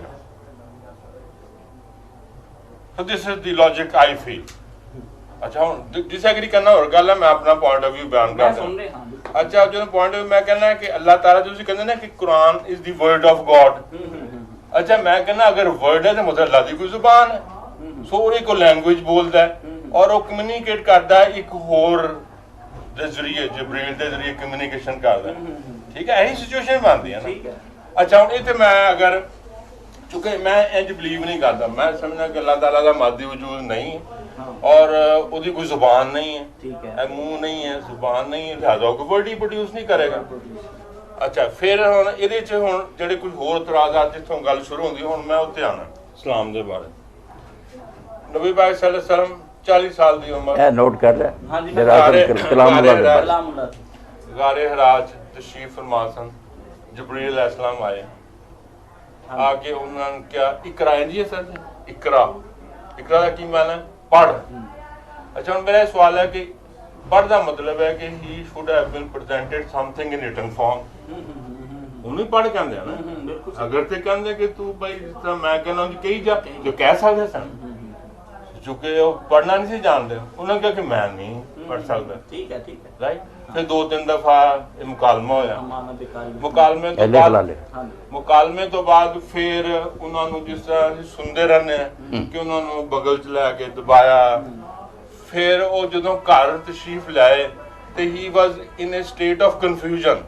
So this is the logic I feel. ਅੱਛਾ, ਹੁਣ ਡਿਸਐਗਰੀ ਕਰਨਾ ਹੋਰ ਗੱਲ ਹੈ, ਮੈਂ ਆਪਣਾ ਪੁਆਇੰਟ ਆਫ ਵਿਊ ਬਿਆਨ ਕਰਦਾ। ਅੱਛਾ, ਜਦੋਂ ਪੁਆਇੰਟ ਆਫ ਮੈਂ ਕਹਿੰਦਾ ਕਿ ਅੱਲਾਹ ਤਾਲਾ, ਤੁਸੀਂ ਕਹਿੰਦੇ ਨਾ ਕਿ Quran is the word of God. ਅੱਛਾ, ਮੈਂ ਕਹਿੰਦਾ ਅਗਰ ਵਰਡ ਹੈ ਤਾਂ ਮਤਲਬ ਅੱਲਾਹ ਦੀ ਕੋਈ ਜ਼ੁਬਾਨ ਹੈ। ਸੋ ਉਹ ਇੱਕ ਲੈਂਗੁਏਜ ਬੋਲਦਾ ਹੈ ਔਰ ਉਹ ਕਮਿਊਨੀਕੇਟ ਕਰਦਾ ਹੈ ਇੱਕ ਹੋਰ ਦੇ ਜ਼ਰੀਏ, ਜਬਰੀਲ ਦੇ ਜ਼ਰੀਏ ਕਮਿਊਨੀਕੇਸ਼ਨ ਕਰਦਾ। ਠੀਕ ਹੈ, ਇਹੀ ਸਿਚੁਏਸ਼ਨ ਬਣਦੀ ਹੈ ਨਾ। ਅੱਛਾ, ਹੁਣ ਇਹ ਤੇ ਮੈਂ ਅਗਰ, ਕਿਉਂਕਿ ਮੈਂ ਇੰਜ ਬਲੀਵ ਨਹੀਂ ਕਰਦਾ, ਮੈਂ ਸਮਝਦਾ ਕਿ ਅੱਲਾਹ ਤਾਲਾ ਦਾ ਮਾਦੀ ਵਜੂਦ ਨਹੀਂ ਔਰ ਉਹਦੀ ਕੋਈ ਜ਼ੁਬਾਨ ਨਹੀਂ ਹੈ, ਮੂੰਹ ਨਹੀਂ ਹੈ, ਜ਼ੁਬਾਨ ਨਹੀਂ ਹੈ, ਲਿਹਾਜ਼ਾ ਉਹ ਕੋਈ ਵਰਡ ਹੀ ਪ੍ਰੋਡਿਊਸ ਨਹੀਂ ਕਰੇਗਾ। ਅੱਛਾ, ਫਿਰ ਹੁਣ ਇਹਦੇ 'ਚ ਹੁਣ ਜਿਹੜੇ ਕੋਈ ਹੋਰ ਇਤਰਾਜ਼ਾਤ ਜਿੱਥੋਂ ਗੱਲ ਸ਼ੁਰੂ ਹੁੰਦੀ, ਹੁਣ ਮੈਂ ਉੱਥੇ ਆਉਣਾ ਇਸਲਾਮ ਦੇ ਬਾਰੇ। ਨਬੀ ਪਾਕ ਸੱਲੱਲਾਹੁ ਅਲੈਹਿ ਵਸੱਲਮ 40 ਸਾਲ ਦੀ ਉਮਰ, ਇਹ ਨੋਟ ਕਰ ਲੈ, ਗਾਰੇ ਹਰਾਜ ਤਸ਼ਰੀਫ ਫਰਮਾ ਸਨ। ਜਬਰੀਲ अलैहिस्सलाम ਆਏ, ਆ ਕੇ ਉਹਨਾਂ ਨੇ ਕਿਹਾ ਇਕਰਾ ਜੀ ਹੈ ਸਰ, ਇਕਰਾ ਦਾ ਕੀ ਮਾਨਾ ਹੈ? ਪੜ੍ਹ। ਅੱਛਾ, ਹੁਣ ਮੇਰਾ ਸਵਾਲ ਹੈ ਕਿ ਪੜ੍ਹ ਦਾ ਮਤਲਬ ਹੈ ਕਿ he should have been presented something in written form. ਉਹਨੂੰ ਪੜ੍ਹ ਕਹਿੰਦੇ ਆ ਨਾ। ਅਗਰ ਤੇ ਕਹਿੰਦੇ ਕਿ ਤੂੰ ਭਾਈ ਜਿਸ ਤਰ੍ਹਾਂ ਮੈਂ ਕਹਿੰਦਾ ਕਹੀ ਜਾ, ਜੋ ਕਹਿ ਸਕਦੇ ਸਨ, ਕਿਉਂਕਿ ਉਹ ਪੜ੍ਹਨਾ ਨਹੀਂ ਸੀ ਜਾਣਦੇ। ਉਹਨਾਂ ਨੇ ਕਿਹਾ ਕਿ ਮੈਂ ਨਹੀਂ ਪੜ੍ਹ ਸਕਦਾ। ਠੀਕ ਹੈ, ਰਾਈਟ। ਫਿਰ 2-3 ਦਫਾ ਇਹ ਮੁਕਾਲਮਾ ਹੋਇਆ। ਮੁਕਾਲਮੇ ਤੋਂ ਬਾਅਦ ਫਿਰ ਉਹਨਾਂ ਨੂੰ ਜਿਸ ਤਰ੍ਹਾਂ ਅਸੀਂ ਸੁਣਦੇ ਰਹਿੰਦੇ ਹਾਂ ਕਿ ਉਹਨਾਂ ਨੂੰ ਬਗਲ 'ਚ ਲੈ ਕੇ ਦਬਾਇਆ। ਫਿਰ ਉਹ ਜਦੋਂ ਘਰ ਤਸ਼ਰੀਫ ਲਾਏ ਤੇ he was in a state of confusion.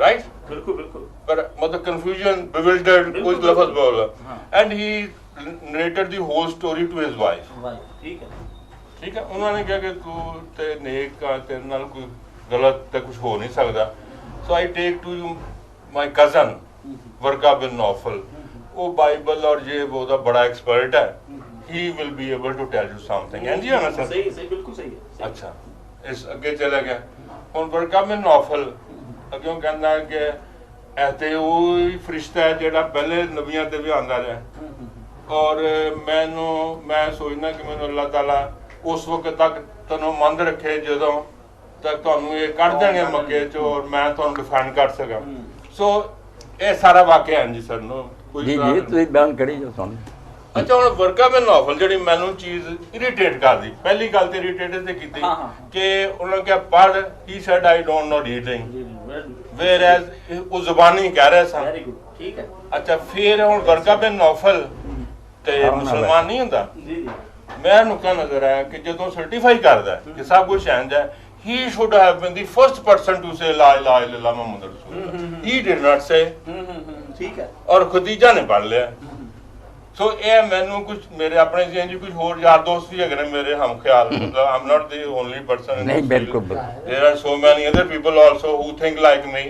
Right, ਬਿਲਕੁਲ। ਪਰ ਮਤਲਬ ਕਨਫਿਊਜ਼ਨ, bewildered, ਕੋਈ ਲਫ਼ਜ਼ ਬੋਲਾ, and he narrated the whole story to his wife। ਠੀਕ ਹੈ, ਉਹਨਾਂ ਨੇ ਕਿਹਾ ਕਿ ਤੂੰ ਤੇ ਨੇਕ ਆ, ਤੇਰੇ ਨਾਲ ਕੋਈ ਗਲਤ ਤੇ ਕੁਝ ਹੋ ਨਹੀਂ ਸਕਦਾ। ਸੋ ਆਈ ਟੇਕ ਟੂ ਯੂ ਮਾਈ ਕਜ਼ਨ ਵਰਕਾ ਬਿਨ ਨੌਫਲ। ਉਹ ਬਾਈਬਲ ਔਰ ਜੇ ਉਹਦਾ ਬੜਾ ਐਕਸਪਰਟ ਹੈ। He will be able to tell you something. ਹਾਂਜੀ ਹੈ ਨਾ ਸਰ? ਸਹੀ, ਬਿਲਕੁਲ ਸਹੀ ਹੈ। ਅੱਛਾ, ਇਸ ਅੱਗੇ ਚਲਾ ਗਿਆ। ਹੁਣ ਵਰਕਾ ਬਿਨ ਨੌਫਲ ਅੱਗੇ ਕਹਿੰਦਾ ਕਿ ਇਹ ਤੇ ਉਹ ਫਰਿਸ਼ਤਾ ਹੈ ਜਿਹੜਾ ਪਹਿਲੇ ਨਬੀਆਂ ਤੇ ਵੀ ਆਉਂਦਾ ਰਿਹਾ ਔਰ ਮੈਂ ਸੋਚਦਾ ਕਿ ਮੈਨੂੰ ਅੱਲਾਹ ਤਾਲਾ ਉਸ ਵਕਤ ਤੱਕ ਤੁਹਾਨੂੰ ਮੰਦ ਰੱਖੇ ਜਦੋਂ ਤੱਕ ਤੁਹਾਨੂੰ ਇਹ ਕੱਢ ਦੇਣਗੇ ਮੱਕੇ 'ਚ ਔਰ ਮੈਂ ਤੁਹਾਨੂੰ ਡਿਫੈਂਡ ਕਰ ਸਕਾਂ। ਸੋ ਇਹ ਸਾਰਾ ਵਾਕਿਆ ਹੈ ਜੀ ਸਰ ਨੂੰ ਜੀ ਤੁਸੀਂ ਬਿਆਨ ਕਰੀ ਜੋ ਸੁਣ। ਅੱਛਾ, ਹੁਣ ਵਰਕਾ ਬਿਨ ਨੌਫਲ ਜਿਹੜੀ ਮੈਨੂੰ ਚੀਜ਼ ਇਰੀਟੇਟ ਕਰਦੀ, ਪਹਿਲੀ ਗੱਲ ਤੇ ਇਰੀਟੇਟ ਤੇ ਕੀਤੀ ਕਿ ਉਹਨਾਂ ਨੇ ਕਿਹਾ ਪੜ੍ਹ, he said I don't know reading, whereas ਉਹ ਜ਼ੁਬਾਨੀ ਕਹਿ ਰਿਹਾ ਸਨ। ਠੀਕ ਹੈ। ਅੱਛਾ, ਫਿਰ ਹੁਣ ਵਰਕਾ ਬਿਨ ਨੌਫਲ ਤੇ ਮੁਸਲਮਾਨ ਨਹੀਂ ਹੁੰਦਾ। ਮੈਂ ਨੁਕਤਾ ਨਜ਼ਰ ਆਇਆ ਕਿ ਜਦੋਂ ਸਰਟੀਫਾਈ ਕਰਦਾ ਕਿ ਸਭ ਕੁਝ ਇੰਜ ਹੈ, he should have been the first person to say la ilaha illallah Muhammad Rasulullah. He did not say। ਠੀਕ ਹੈ। ਔਰ ਖਦੀਜਾ ਨੇ ਪੜ੍ਹ ਲਿਆ। ਸੋ ਇਹ ਮੈਨੂੰ ਕੁਝ ਮੇਰੇ ਆਪਣੇ ਜਿਹੇ ਕੁਝ ਹੋਰ ਯਾਰ ਦੋਸਤ ਵੀ ਹੈਗੇ ਨੇ ਮੇਰੇ ਹਮ ਖਿਆਲ, ਮਤਲਬ I am not the only person. ਨਹੀਂ, ਬਿਲਕੁਲ। There are so many other people also who think like me।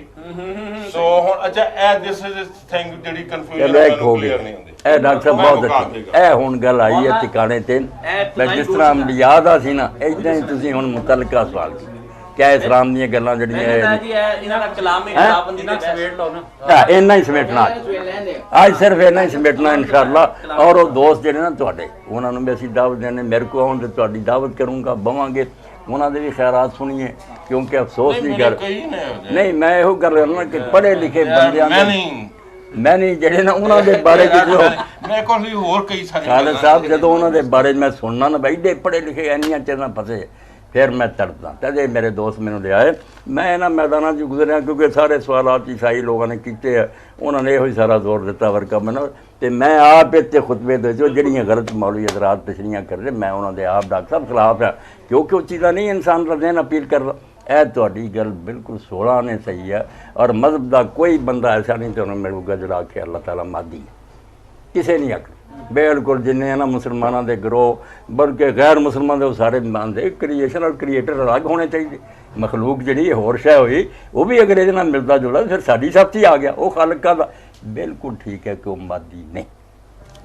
ਸੋ ਹੁਣ ਅੱਛਾ, ਇਹ ਦਿਸ ਇਜ਼ ਥਿੰਗ ਜਿਹੜੀ ਕਨਫਿਊਜ਼ਨ ਮੈਨੂੰ ਕਲੀਅਰ ਨਹੀਂ ਹੁੰਦੀ। ਇਹ ਡਾਕਟਰ ਸਾਹਿਬ ਬਹੁਤ ਅੱਛੀ, ਇਹ ਹੁਣ ਗੱਲ ਆਈ ਹੈ ਟਿਕਾਣੇ ਤੇ। ਮੈਂ ਜਿਸ ਤਰ੍ਹਾਂ ਯਾਦ ਆ ਸੀ ਨਾ, ਇਦਾਂ ਹੀ ਤੁਸੀਂ ਹੁਣ ਮੁਤਲਕਾ ਸਵਾਲ ਕੀਤਾ ਕਿਆ ਇਸਲਾਮ ਦੀਆਂ ਗੱਲਾਂ ਜਿਹੜੀਆਂ ਇਹਨਾਂ ਦਾ ਕਲਾਮ ਹੀ ਖਿਲਾਫਬੰਦੀ ਨਾਲ ਸਮੇਟ ਲਓ ਨਾ। ਇੰਨਾ ਹੀ ਸਮੇਟਣਾ ਅੱਜ, ਸਿਰਫ ਇੰਨਾ ਹੀ ਸਮੇਟਣਾ ਇਨਸ਼ਾਅੱਲਾ। ਔਰ ਉਹ ਦੋਸਤ ਜਿਹੜੇ ਨਾ ਤੁਹਾਡੇ, ਉਹਨਾਂ ਨੂੰ ਵੀ ਅਸੀਂ ਦਾਵਤ ਦੇਣੇ, ਮੇਰੇ ਕੋਲ ਆਉਣ ਤੇ ਤੁਹਾਡੀ ਦਾਵਤ ਕਰੂੰਗਾ, ਬਵਾਂਗੇ ਉਹਨਾਂ ਦੇ ਵੀ ਖੈਰਾਤ ਸੁਣੀਏ, ਕਿਉਂਕਿ ਅਫਸੋਸ ਦੀ ਗੱਲ ਕਈ ਨੇ ਇਹੋ ਜਿਹੇ। ਨਹੀਂ, ਮੈਂ ਇਹੋ ਗੱਲ ਕਰਨਾ ਕਿ ਪੜ੍ਹੇ ਲਿਖੇ ਬੰਦਿਆਂ ਮੈਂ ਦੇ ਨਹੀਂ ਮੈਂ ਨਹੀਂ ਜਿਹੜੇ ਨਾ ਉਹਨਾਂ ਦੇ ਬਾਰੇ ਜਦੋਂ ਮੇਰੇ ਕੋਲ ਵੀ ਹੋਰ ਕਈ ਸਾਰੇ ਖਾਲਦ ਸਾਹਿਬ ਜਦੋਂ ਉਹਨਾਂ ਦੇ ਬਾਰੇ ਮੈਂ ਸੁਣਨਾ ਨਾ ਬਈ ਦੇ ਪੜ੍ਹੇ ਲਿਖੇ ਇੰਨੀਆਂ ਚੀਜ਼ਾਂ ਫਸੇ, ਫਿਰ ਮੈਂ ਤੜਦਾ। ਤਦੇ ਮੇਰੇ ਦੋਸਤ ਮੈਨੂੰ ਲਿਆਏ, ਮੈਂ ਇਹਨਾਂ ਮੈਦਾਨਾਂ 'ਚ ਗੁਜ਼ਰਿਆ ਕਿਉਂਕਿ ਸਾਰੇ ਸਵਾਲਾਤ ਈਸਾਈ ਲੋਕਾਂ ਨੇ ਕੀਤੇ ਆ, ਉਹਨਾਂ ਨੇ ਇਹੋ ਹੀ ਸਾਰਾ ਜ਼ੋਰ ਦਿੱਤਾ ਵਰਕਾ ਮੈਨੂੰ, ਤੇ ਮੈਂ ਆਪ ਇੱਥੇ ਖੁਤਬੇ ਦੇ ਜੋ ਜਿਹੜੀਆਂ ਗਲਤ ਮੌਲਵੀ ਹਜ਼ਰਾਤ ਤਸ਼ਰੀਹਾਂ ਕਰਦੇ, ਮੈਂ ਉਹਨਾਂ ਦੇ ਆਪ ਡਾਕਟਰ ਸਾਹਿਬ ਖਿਲਾਫ ਆ, ਕਿਉਂਕਿ ਉਹ ਚੀਜ਼ਾਂ ਨਹੀਂ ਇਨਸਾਨ ਦਾ ਦੇਣ ਅਪੀਲ ਕਰਦਾ। ਇਹ ਤੁਹਾਡੀ ਗੱਲ ਬਿਲਕੁਲ 16 ਨੇ ਸਹੀ ਹੈ, ਔਰ ਮਜ਼ਹਬ ਦਾ ਕੋਈ ਬੰਦਾ ਐਸਾ ਨਹੀਂ ਤੁਹਾਨੂੰ ਮਿਲੂਗਾ ਜਿਹੜਾ ਆਖੇ ਅੱਲਾਹ ਤਾਲਾ ਮਾਦੀ ਹੈ, ਕਿਸੇ ਨਹੀਂ ਆਖ ਬਿਲਕੁਲ। ਜਿੰਨੇ ਨਾ ਮੁਸਲਮਾਨਾਂ ਦੇ ਗਰੋਹ ਬਲਕਿ ਗੈਰ ਮੁਸਲਮਾਨ ਦੇ ਉਹ ਸਾਰੇ ਮੰਨਦੇ ਕ੍ਰੀਏਸ਼ਨ ਔਰ ਕ੍ਰੀਏਟਰ ਅਲੱਗ ਹੋਣੇ ਚਾਹੀਦੇ। ਮਖਲੂਕ ਜਿਹੜੀ ਹੋਰ ਸ਼ੈ ਹੋਈ ਉਹ ਵੀ ਅਗਰ ਇਹਦੇ ਨਾਲ ਮਿਲਦਾ ਜੁਲਦਾ ਫਿਰ ਸਾਡੀ ਸਬਜ਼ੀ ਆ ਗਿਆ, ਉਹ ਖਾਲਕਾ ਦਾ ਬਿਲਕੁਲ ਠੀਕ ਹੈ ਕਿ ਉਹ ਮਾਦੀ ਨਹੀਂ।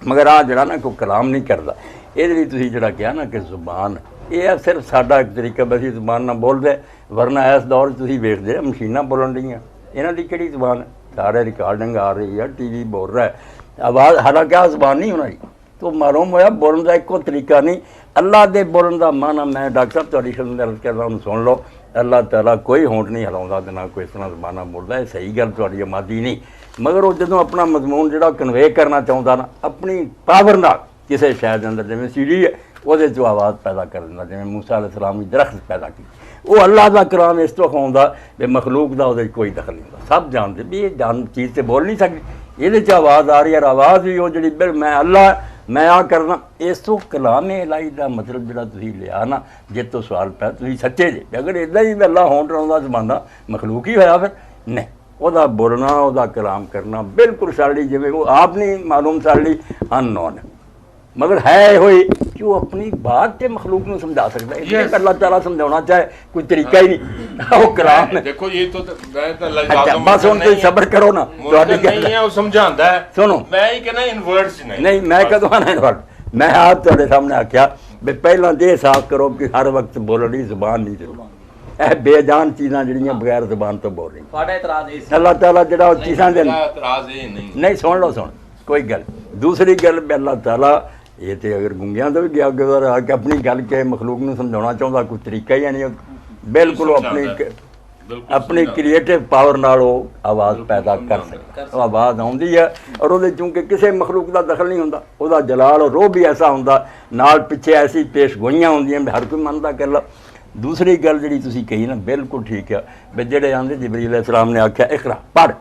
ਮਗਰ ਆ ਜਿਹੜਾ ਨਾ ਕੋਈ ਕਲਾਮ ਨਹੀਂ ਕਰਦਾ, ਇਹਦੇ ਲਈ ਤੁਸੀਂ ਜਿਹੜਾ ਕਿਹਾ ਨਾ ਕਿ ਜ਼ੁਬਾਨ, ਇਹ ਸਿਰਫ ਸਾਡਾ ਇੱਕ ਤਰੀਕਾ, ਬਸ ਅਸੀਂ ਜ਼ੁਬਾਨ ਨਾਲ ਬੋਲਦੇ, ਵਰਨਾ ਇਸ ਦੌਰ 'ਚ ਤੁਸੀਂ ਵੇਖਦੇ ਮਸ਼ੀਨਾਂ ਬੋਲਣ ਡੀਆਂ, ਇਹਨਾਂ ਦੀ ਕਿਹੜੀ ਜ਼ੁਬਾਨ? ਸਾਰੇ ਰਿਕਾਰਡਿੰਗ ਆ ਰਹੀ ਹੈ, TV ਬੋਲ ਰਿਹਾ ਆਵਾਜ਼, ਹਾਲਾਂਕਿ ਆ ਜ਼ੁਬਾਨ ਨਹੀਂ ਹੋਣਾ ਜੀ, ਤੋ ਮਾਲੂਮ ਹੋਇਆ ਬੋਲਣ ਦਾ ਇੱਕੋ ਤਰੀਕਾ ਨਹੀਂ। ਅੱਲਾ ਦੇ ਬੋਲਣ ਦਾ ਮਾਨਾ ਮੈਂ ਡਾਕਟਰ ਸਾਹਿਬ ਤੁਹਾਡੀ ਖਿਦਮਤ ਅਰਜ਼ ਕਰਦਾ, ਉਹਨੂੰ ਸੁਣ ਲਓ, ਅੱਲਾਹ ਤਾਲਾ ਕੋਈ ਹੋਂਠ ਨਹੀਂ ਹਿਲਾਉਂਦਾ ਤੇ ਨਾ ਕੋਈ ਇਸ ਤਰ੍ਹਾਂ ਜ਼ਬਾਨਾਂ ਬੋਲਦਾ, ਇਹ ਸਹੀ ਗੱਲ ਤੁਹਾਡੀ ਆਮਾਦੀ ਨਹੀਂ। ਮਗਰ ਉਹ ਜਦੋਂ ਆਪਣਾ ਮਜ਼ਮੂਨ ਜਿਹੜਾ ਕਨਵੇ ਕਰਨਾ ਚਾਹੁੰਦਾ ਨਾ ਆਪਣੀ ਪਾਵਰ ਨਾਲ ਕਿਸੇ ਸ਼ੈ ਦੇ ਅੰਦਰ, ਜਿਵੇਂ ਸੀੜੀ ਹੈ ਉਹਦੇ 'ਚੋਂ ਆਵਾਜ਼ ਪੈਦਾ ਕਰ ਦਿੰਦਾ, ਜਿਵੇਂ ਮੂਸਾ ਅਲੈਹਿ ਸਲਾਮ ਦੀ ਦਰਖਤ ਪੈਦਾ ਕੀਤੀ, ਉਹ ਅੱਲਾਹ ਦਾ ਕਲਾਮ ਇਸ ਤੋਂ ਖਾਉਂਦਾ ਵੀ ਮਖਲੂਕ ਦਾ ਉਹਦੇ 'ਚ ਕੋਈ ਦਖਲ ਨਹੀਂ ਹੁੰਦਾ। ਸਭ ਜਾਣਦੇ ਵੀ ਇਹ ਜਾਨ ਚੀਜ਼ ਤੇ ਬੋਲ ਨਹੀਂ ਸਕਦੀ, ਇਹਦੇ 'ਚ ਆਵਾਜ਼ ਆ ਰਹੀ ਹੈ, ਆਵਾਜ਼ ਵੀ ਉਹ ਜਿਹੜੀ ਬਿਲ ਮੈਂ ਅੱਲਾਹ ਮੈਂ ਆ ਕਰਨਾ, ਇਸ ਤੋਂ ਕਲਾਮੇ ਇਲਾਹੀ ਦਾ ਮਤਲਬ ਜਿਹੜਾ ਤੁਸੀਂ ਲਿਆ ਨਾ, ਜੇ ਤੋਂ ਸਵਾਲ ਪਿਆ ਤੁਸੀਂ ਸੱਚੇ ਜੇ, ਅਗਰ ਇੱਦਾਂ ਹੀ ਅੱਲਾਹ ਹੋਂਠ ਲਾਉਂਦਾ ਜ਼ਮਾਨਾ ਮਖਲੂਕ ਹੀ ਹੋਇਆ ਫਿਰ ਨਹੀਂ, ਉਹਦਾ ਬੋਲਣਾ ਉਹਦਾ ਕਲਾਮ ਕਰਨਾ ਬਿਲਕੁਲ ਸਾਡੀ ਜਿਵੇਂ ਉਹ ਆਪ ਨਹੀਂ ਮਾਲੂਮ ਸਾਡੀ ਅਨਨੋਨ, ਮਗਰ ਹੈ ਹੋਈ ਕਿ ਉਹ ਆਪਣੀ ਬਾਤ ਤੇ ਮਖਲੂਕ ਨੂੰ ਸਮਝਾ ਸਕਦਾ ਹੈ। ਇਹ ਅੱਲਾਹ ਤਾਲਾ ਸਮਝਾਉਣਾ ਚਾਹੇ ਕੋਈ ਤਰੀਕਾ ਹੀ ਨਹੀਂ, ਉਹ ਕਲਾਮ ਹੈ। ਦੇਖੋ ਇਹ ਤਾਂ ਮੈਂ ਤਾਂ ਅੱਛਾ ਬਸ ਹੁਣ ਤੁਸੀਂ ਸਬਰ ਕਰੋ ਨਾ, ਤੁਹਾਡੀ ਗੱਲ ਨਹੀਂ ਹੈ, ਉਹ ਸਮਝਾਉਂਦਾ ਹੈ। ਸੁਣੋ ਮੈਂ ਹੀ ਕਹਿੰਦਾ ਇਨ ਵਰਡਸ ਨਹੀਂ, ਮੈਂ ਕਦੋਂ ਆਣਾ ਵਰਡ, ਮੈਂ ਆਪ ਤੁਹਾਡੇ ਸਾਹਮਣੇ ਆਖਿਆ ਵੀ ਪਹਿਲਾਂ ਇਹ ਸਾਫ਼ ਕਰੋ ਕਿ ਹਰ ਵਕਤ ਬੋਲਣੀ ਜ਼ੁਬਾਨ ਨਹੀਂ ਜ਼ਰੂਰੀ, ਇਹ ਬੇਜਾਨ ਚੀਜ਼ਾਂ ਜਿਹੜੀਆਂ ਬਗੈਰ ਜ਼ੁਬਾਨ ਤੋਂ ਬੋਲ ਰਹੀ। ਤੁਹਾਡਾ ਇਤਰਾਜ਼ ਇਹ ਸੀ ਅੱਲਾਹ ਤਾਲਾ ਜਿਹੜਾ ਉਹ ਚੀਜ਼ਾਂ ਦੇ ਇਤਰਾਜ਼ ਇਹ ਨਹੀਂ ਸੁਣ ਲਓ, ਸੁਣ ਕੋਈ ਗੱਲ। ਦੂਸਰੀ ਗੱਲ ਵੀ ਅੱਲਾਹ ਤਾਲਾ ਇਹ ਤੇ ਅਗਰ ਗੁੰਗਿਆਂ ਤੋਂ ਵੀ ਗਿਆ ਗੁਜ਼ਰ ਆ ਕੇ ਆਪਣੀ ਗੱਲ ਕੇ ਮਖਲੂਕ ਨੂੰ ਸਮਝਾਉਣਾ ਚਾਹੁੰਦਾ, ਕੋਈ ਤਰੀਕਾ ਹੀ ਨਹੀਂ, ਬਿਲਕੁਲ ਆਪਣੀ ਕ੍ਰੀਏਟਿਵ ਪਾਵਰ ਨਾਲ ਉਹ ਆਵਾਜ਼ ਪੈਦਾ ਕਰ ਸਕਦਾ, ਉਹ ਆਵਾਜ਼ ਆਉਂਦੀ ਹੈ ਔਰ ਉਹਦੇ ਚੂੰਕਿ ਕਿਸੇ ਮਖਲੂਕ ਦਾ ਦਖਲ ਨਹੀਂ ਹੁੰਦਾ, ਉਹਦਾ ਜਲਾਲ ਔਰ ਰੋਹ ਵੀ ਐਸਾ ਹੁੰਦਾ, ਨਾਲ ਪਿੱਛੇ ਐਸੀ ਪੇਸ਼ ਗੋਈਆਂ ਹੁੰਦੀਆਂ ਵੀ ਹਰ ਕੋਈ ਮੰਨਦਾ ਕਰ ਲਾ। ਦੂਸਰੀ ਗੱਲ ਜਿਹੜੀ ਤੁਸੀਂ ਕਹੀ ਨਾ ਬਿਲਕੁਲ ਠੀਕ ਆ, ਵੀ ਜਿਹੜੇ ਆਂਦੇ ਜਿਬਰੀਲ ਅਲੈਹਿਸਲਾਮ ਨੇ ਆਖਿਆ ਇਕਰਾ ਪੜ੍ਹ,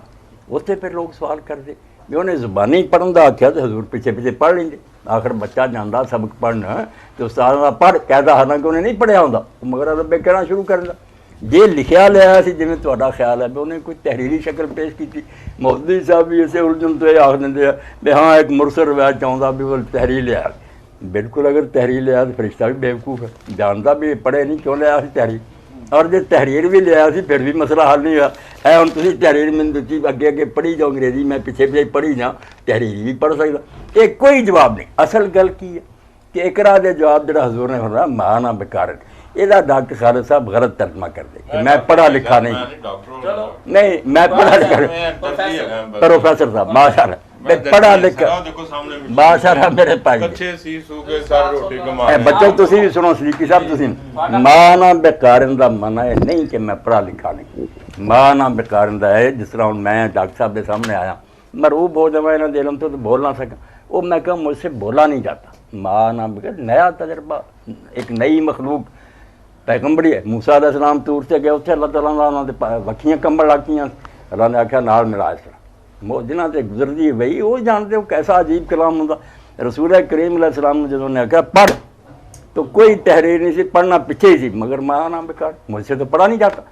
ਉੱਥੇ ਫਿਰ ਲੋਕ ਸਵਾਲ ਕਰਦੇ ਵੀ ਉਹਨੇ ਜ਼ੁਬਾਨੀ ਪੜ੍ਹਨ ਦਾ ਆਖਿਆ ਤੇ ਹਜ਼ੂਰ ਪਿੱਛੇ ਪਿੱਛੇ ਪੜ੍ਹ ਲੈਂਦੇ। ਆਖਰ ਬੱਚਾ ਜਾਂਦਾ ਸਬਕ ਪੜ੍ਹਨ ਤੇ ਉਸਤਾਦ ਦਾ ਪੜ੍ਹ ਕਹਿਦਾ, ਹਾਲਾਂਕਿ ਉਹਨੇ ਨਹੀਂ ਪੜ੍ਹਿਆ ਹੁੰਦਾ, ਮਗਰ ਰੱਬੇ ਕਹਿਣਾ ਸ਼ੁਰੂ ਕਰ ਦਿੰਦਾ। ਜੇ ਲਿਖਿਆ ਲਿਆ ਸੀ ਜਿਵੇਂ ਤੁਹਾਡਾ ਖਿਆਲ ਹੈ ਵੀ ਉਹਨੇ ਕੋਈ ਤਹਿਰੀਰੀ ਸ਼ਕਲ ਪੇਸ਼ ਕੀਤੀ, ਮੁਹੱਦਿਸ ਸਾਹਿਬ ਵੀ ਇਸੇ ਉਲਝਣ ਤੋਂ ਇਹ ਆਖ ਦਿੰਦੇ ਆ ਵੀ ਹਾਂ ਇੱਕ ਮੁਰਸਲ ਰਵਾਇਤ ਚਾਹੁੰਦਾ ਵੀ ਉਹ ਤਹਿਰੀਰ ਲਿਆ। ਬਿਲਕੁਲ ਅਗਰ ਤਹਿਰੀਰ ਲਿਆ ਤਾਂ ਫਰਿਸ਼ਤਾ ਵੀ ਬੇਵਕੂਫ ਹੈ, ਜਾਣਦਾ ਵੀ ਪੜ੍ਹੇ ਨਹੀਂ ਕਿਉਂ ਲਿਆ ਸੀ ਤਹਿਰੀਰ, ਔਰ ਜੇ ਤਹਿਰੀਰ ਵੀ ਲਿਆ ਸੀ ਫਿਰ ਵੀ ਮਸਲਾ ਹੱਲ ਨਹੀਂ ਹੋਇਆ। ਇਹ ਹੁਣ ਤੁਸੀਂ ਤਹਿਰੀਰ ਮੈਨੂੰ ਦਿੱਤੀ, ਅੱਗੇ ਅੱਗੇ ਪੜ੍ਹੀ ਜਾਓ ਅੰਗਰੇਜ਼ੀ, ਮੈਂ ਪਿੱਛੇ ਪਿੱਛੇ ਪੜ੍ਹੀ ਜਾ, ਤਹਿਰੀਰ ਵੀ ਪੜ੍ਹ ਸਕਦਾ, ਇਹ ਕੋਈ ਜਵਾਬ ਨਹੀਂ। ਅਸਲ ਗੱਲ ਕੀ ਹੈ ਕਿ ਇਕਰਾ ਦੇ ਜਵਾਬ ਜਿਹੜਾ ਹਜ਼ੂਰ ਨੇ ਹੋਣਾ ਮਾਂ ਨਾ ਬੇਕਾਰ, ਇਹਦਾ ਡਾਕਟਰ ਖਾਲਦ ਸਾਹਿਬ ਗਲਤ ਤਰਜਮਾ ਕਰਦੇ ਕਿ ਮੈਂ ਪੜ੍ਹਾ ਲਿਖਾ ਨਹੀਂ, ਨਹੀਂ ਮੈਂ ਪੜ੍ਹਾ ਲਿਖਾ ਪ੍ਰੋਫੈਸਰ ਸਾਹਿਬ ਮਾਸ਼ਾਅੱਲਾ ਪੜ੍ਹਾ ਲਿਖਾ ਮਾਸ਼ਾਅੱਲਾ ਮੇਰੇ ਭਾਈ ਕੱਚੇ ਸੀ ਸੂਗੇ ਸਾਰੇ ਰੋਟੀ ਕਮਾ ਬੱਚੋ ਤੁਸੀਂ ਵੀ ਸੁਣੋ ਸਲੀਕੀ ਸਾਹਿਬ, ਤੁਸੀਂ ਮਾਂ ਨਾ ਬੇਕਾਰਨ ਦਾ ਮਨਾ ਹੈ ਨਹੀਂ ਕਿ ਮੈਂ ਪੜ੍ਹਾ ਲਿਖਾ ਨਹੀਂ, ਮਾਂ ਨਾ ਬੇਕਾਰਨ ਦਾ ਹੈ ਜਿਸ ਤਰ੍ਹਾਂ ਹੁਣ ਮੈਂ ਡਾਕਟਰ ਸਾਹਿਬ ਦੇ ਸਾਹਮਣੇ ਆਇਆ ਮਰੂਬ ਹੋ ਜਾਵਾਂ ਇਹਨਾਂ ਦੇ ਇਲਮ ਤੋਂ ਬੋਲ ਨਾ ਸਕਾਂ, ਉਹ ਮੈਂ ਕਹਾਂ ਮੁझसे बोला नहीं जाता। माँ नाम नया तजर्बा, एक नई मखलूक पैगंबरी है। मूसा अलैहिस्सलाम तूर से गए, उत्थे अल्लाह ताला उन्होंने वखियां कंबण लग पईयां, अल्लाह ने आख्या नाल मिला इस तरह मो जिन्हां ते गुजरदी वही वो जानते हो कैसा अजीब कलाम हुंदा। रसूल करीम अलैहिस्सलाम ने जदों ने आख्या पढ़ तो कोई तहरीर नहीं सी, पढ़ना पीछे ही सी, मगर माँ नाम बेकार मुझसे तो पढ़ा नहीं जाता।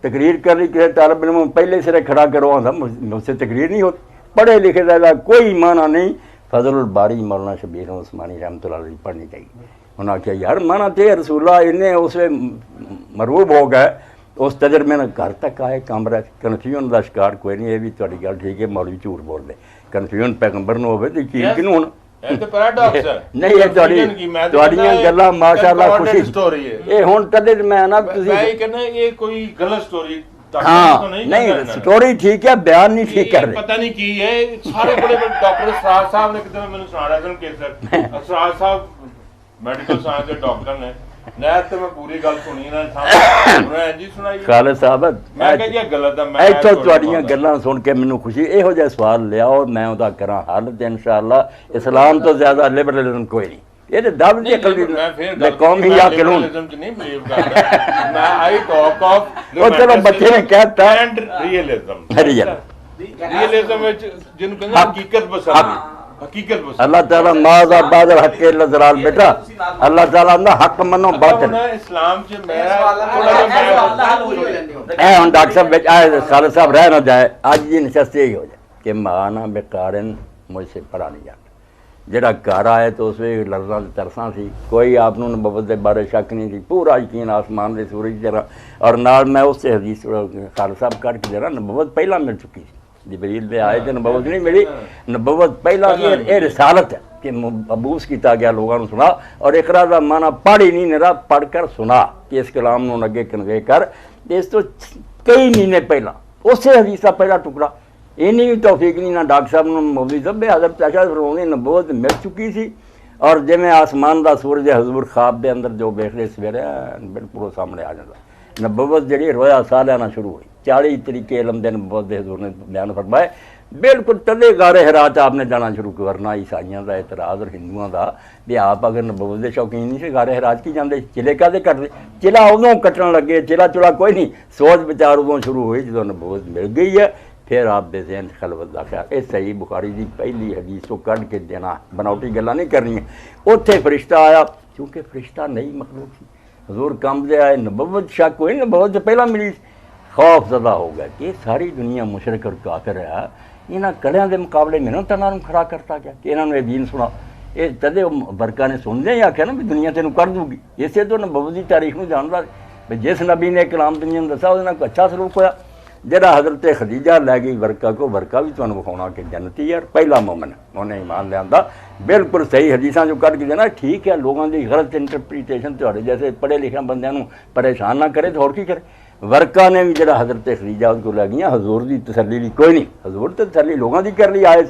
तकरीर कर रही किसी तालिब इल्म पहले सिरे खड़ा करो आंदा मुझसे तकरीर नहीं होती, पढ़े लिखे का कोई माना नहीं। फजलुल बारी मौलाना शबीर उस्मानी रहमतुल्लाह अलैह पढ़नी चाहिए। उन्होंने आख्या यार माना थे रसूला इन्हें उस मरूब हो गए, उस तजर्बे में घर तक आए कमरा कन्फ्यूजन का शिकार कोई नहीं। ये भी थोड़ी गल ठीक है, मौलवी झूठ बोलते, कन्फ्यूजन पैगंबर ਨੂੰ ਹੋਵੇ ਤੇ ਯਕੀਨ ਕਿਹਨੂੰ ਹੋਣਾ। ਇਹ ਤੇ ਪੈਰਾਡਾਕਸ ਹੈ, ਨਹੀਂ ਇਹ ਤੁਹਾਡੀਆਂ ਗੱਲਾਂ ਮਾਸ਼ਾਅੱਲਾ ਖੁਸ਼ੀ ਸਟੋਰੀ ਹੈ ਇਹ ਹੁਣ ਕਦੇ ਮੈਂ ਨਾ ਤੁਸੀਂ ਮੈਂ ਇਹ ਕਹਿੰਦਾ ਇਹ ਕੋਈ ਗਲਤ ਸਟੋਰੀ हाँ नहीं स्टोरी ठीक है, बयान नहीं ठीक कर रहे। पता नहीं की है सारे बड़े बड़े डॉक्टर सराज साहब ने कितने मैंने सुना रहा था केसर सराज साहब मेडिकल साइंस के डॉक्टर ने ਮੈਂ ਤਾਂ ਮੈਂ ਪੂਰੀ ਗੱਲ ਸੁਣੀ ਨਾ ਸਾਹਮਣੇ ਜੀ ਸੁਣਾਈ ਖਾਲਿਦ ਸਾਹਿਬ ਮੈਂ ਕਿਹਾ ਜੀ ਗਲਤ ਆ ਮੈਂ ਇੱਥੋਂ ਤੁਹਾਡੀਆਂ ਗੱਲਾਂ ਸੁਣ ਕੇ ਮੈਨੂੰ ਖੁਸ਼ੀ ਇਹੋ ਜਿਹਾ ਸਵਾਲ ਲਿਆਓ ਮੈਂ ਉਹਦਾ ਕਰਾਂ ਹੱਲ ਤੇ ਇਨਸ਼ਾਅੱਲਾ ਇਸਲਾਮ ਤੋਂ ਜ਼ਿਆਦਾ ਲਿਬਰਲਿਜ਼ਮ ਕੋਈ ਨਹੀਂ ਇਹਦੇ ਦਬ ਦੀ ਅਕਲ ਦੀ ਮੈਂ ਕੌਮੀ ਜਾਂ ਕਾਨੂੰਨ ਲਿਬਰਲਿਜ਼ਮ ਚ ਨਹੀਂ ਬਲੀਵ ਕਰਦਾ ਮੈਂ ਆਈ ਟਾਕ ਆਫ ਉਹ ਚਲੋ ਬੱਚੇ ਨੇ ਕਹਿਤਾ ਐਂਡ ਰੀਅਲਿਜ਼ਮ ਵਿੱਚ ਜਿਹਨੂੰ ਕਹਿੰਦੇ ਹਕੀਕਤ ਪਸੰਦ हकीकत पसंद अल्लाह ताला माज़ा बादल हक़ लज़राल बेटा अल्लाह ताला ना हक मनो बातिल इस्लाम च मेरा थोड़ा ए हुन डॉक्टर साहब विच आए खालिद साहब रह ना जाए आज दी नशस्त यही हो जाए कि माना बेकारन मुझसे पढ़ा नहीं जाता जेड़ा घर आए तो उस वे लफ्ज़ां ते तरसां सी कोई आप नूं नबुव्वत दे बारे शक नहीं सी पूरा यकीन आसमान दे सूरज तरह और नाल मैं उस हदीस खालिद साहब कट के जरा नबुव्वत पहला मिल चुकी सी जिब्रील दे आए थे नबुव्वत नहीं मिली नबुव्वत पहला ये रिसालत है कि अबूस किया गया लोगों को सुना और इकरा का माना पढ़ ही नहीं निरा पढ़ कर सुना कि इस कलाम को अगे कन्वे कर इस तो कई महीने पहला उस हदीस का पहला टुकड़ा इन्नी भी तौफीक नहीं ना डॉक्टर साहब मौलवी साहब हज़रत आयशा फरमाउंदी नबुव्वत मिल चुकी सी और जिवें आसमान का सूरज हजूर ख्वाब के अंदर जो वेखदे सवेरे बिल्कुल सामने आ जाता नबुव्वत जी रोया साह लेना शुरू हुई 40 तरीके इलम के नबुव्वत दे हजूर ने बयान फरमाए बिल्कुल तले गारे हिरात आपने जाना शुरू करना ईसाइयों का एतराज़ और हिंदुओं का भी आप अगर नबुव्वत के शौकीन नहीं से गारे हिरात की जाते चिले कादे कटते चिला उदों कट्टन लगे चिला चुला कोई नहीं सोच विचार उदों शुरू हुई जो नबुव्वत मिल गई है फिर आप दे ज़हन खलवत का ख्याल ये सही बुखारी की पहली हदीस को कढ़ के देना बनावटी गल्लां नहीं करनी उत्थे फरिश्ता आया क्योंकि फरिश्ता नई मखलूक सी हजूर कम दे आए नबुव्वत शक हुई नबुव्वत से पहला मिली खौफ ज़दा हो गया कि सारी दुनिया मुशरक और काफिर है इन्होंने कड़ियां के मुकाबले में तना खड़ा करता गया कि इन्होंने दीन सुना ये तदे बरका ने सुनदे ही आख्या ना भी दुनिया तेन कर दूगी इसे तो नबुव्वत की तारीख में जानता भी जिस नबी ने कलाम दुनिया में दसा वो अच्छा सलूक होया जरा हज़रत खदीजा लै गई वर्का को वर्का भी तुहानूं विखाउणा कि जन्नती यार पहला मोमन उन्हें ईमान लिया बिल्कुल सही हदीसां जो कट के देना ठीक है लोगों की गलत इंटरप्रीटेशन तुहाडे जैसे पढ़े लिखे बंदियां नूं परेशान ना करे तो होर की करे वर्का ने भी जरा हज़रत खदीजा को लै गई हजूर की तसली ली कोई नहीं हजूर तो तसली लोगों की कर ली आए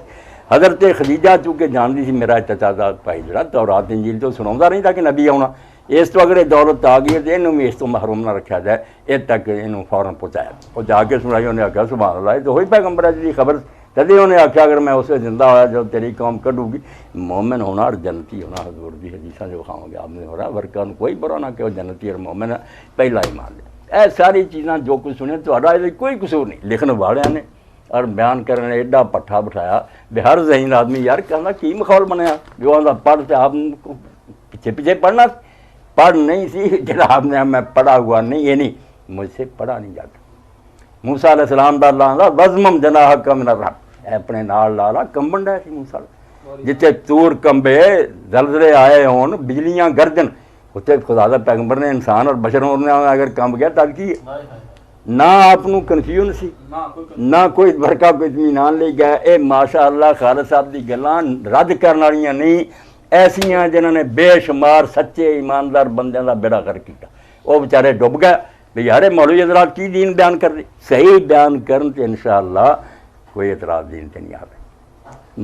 हज़रत खदीजा चूँकि जानती सी मेरा चचादा भाई जरा तौरात इंजील तो सुनाउंदा नहीं था कि नबी आउणा इस तो अगर दौलत आ गई तो इनू भी इस तो महरूम ना रखा जाए इ तक इनू फौरन पहुँचाया वो जाके सुनाई उन्हें आख्या सुभान अल्लाह तो हुई पैगंबर जी खबर तभी उन्हें आख्या अगर मैं उसे जिंदा होया जो तेरी कौम कढूगी मोमिन होना और जन्नती होना हजूर की हदीसा जो खाओगे आपने हो रहा वर्का कोई बुरा ना कहो जन्नती और मोमिन पहला ही मान लिया यह सारी चीज़ां जो कुछ सुने तो कोई कसूर नहीं लिखने वाले ने और बयान करने ने एडा पट्ठा बिठाया भी हर ज़हीन आदमी यार कहना की माहौल बनया जो आंदा पढ़ तो आप पिछे पिछे पढ़ना पढ़ नहीं सी जरा आपने मैं पढ़ा हुआ नहीं ये नहीं मुझसे पढ़ा नहीं जाता मूसा अलैहिस्सलाम दा अल्लाह वज़मम जनाह का मिन रहमत अपने नाल लाला कंबन रहा सी मूसा जिथे तूर कंबे जलजले आए होन बिजलियां गर्जन उत्थे खुदा दा पैगंबर ने इंसान और बशर ने अगर कंब गया तब की ना आपनू कन्फ्यूजन सी ना कोई बरका कोई इत्मीनान ले गया ये माशाअल्लाह खालिद साहब दी गल्लां रद्द करन वालियां नहीं ऐसियां जिन्होंने बेशुमार सच्चे ईमानदार बंदियां दा बेड़ा गर्क किया वो बेचारे डुब गए भी यारे मौलवी हज़रात की दीन बयान कर रही सही बयान करन ते इंशाअल्लाह कोई एतराज़ दीन ते नहीं आवे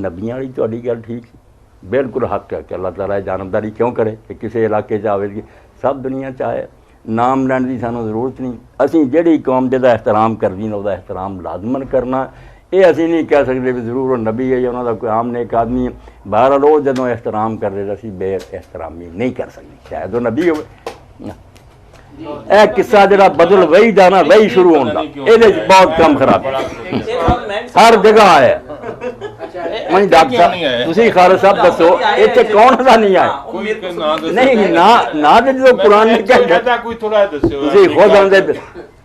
नबियां वाली तुहाडी गल ठीक सी बिल्कुल हक है कि अल्लाह ताला जानबदारी क्यों करे कि किसी इलाके च आवे सब दुनिया च आए नाम लैण की सानूं जरूरत नहीं असीं जिहड़ी कौम जिहदा एहतराम करदी ना उहदा एहतराम लाजमन करना ये असीं नहीं कह सकते भी जरूर नबी है या उन्होंने कोई आम नेक आदमी है बहरहाल वो जदों एहतराम करते असीं बे एहतरामी नहीं कर सकते शायद वो नबी हो किस्सा जरा बदल वही जाना वही शुरू होता ये बहुत कम खराब हर जगह आया डॉक्टर साहब तुसीं खालिद साहब दसो इत्थे कौन दा नहीं आया नहीं ना ते जो कुरान ने कहता तुसीं खुद आंदे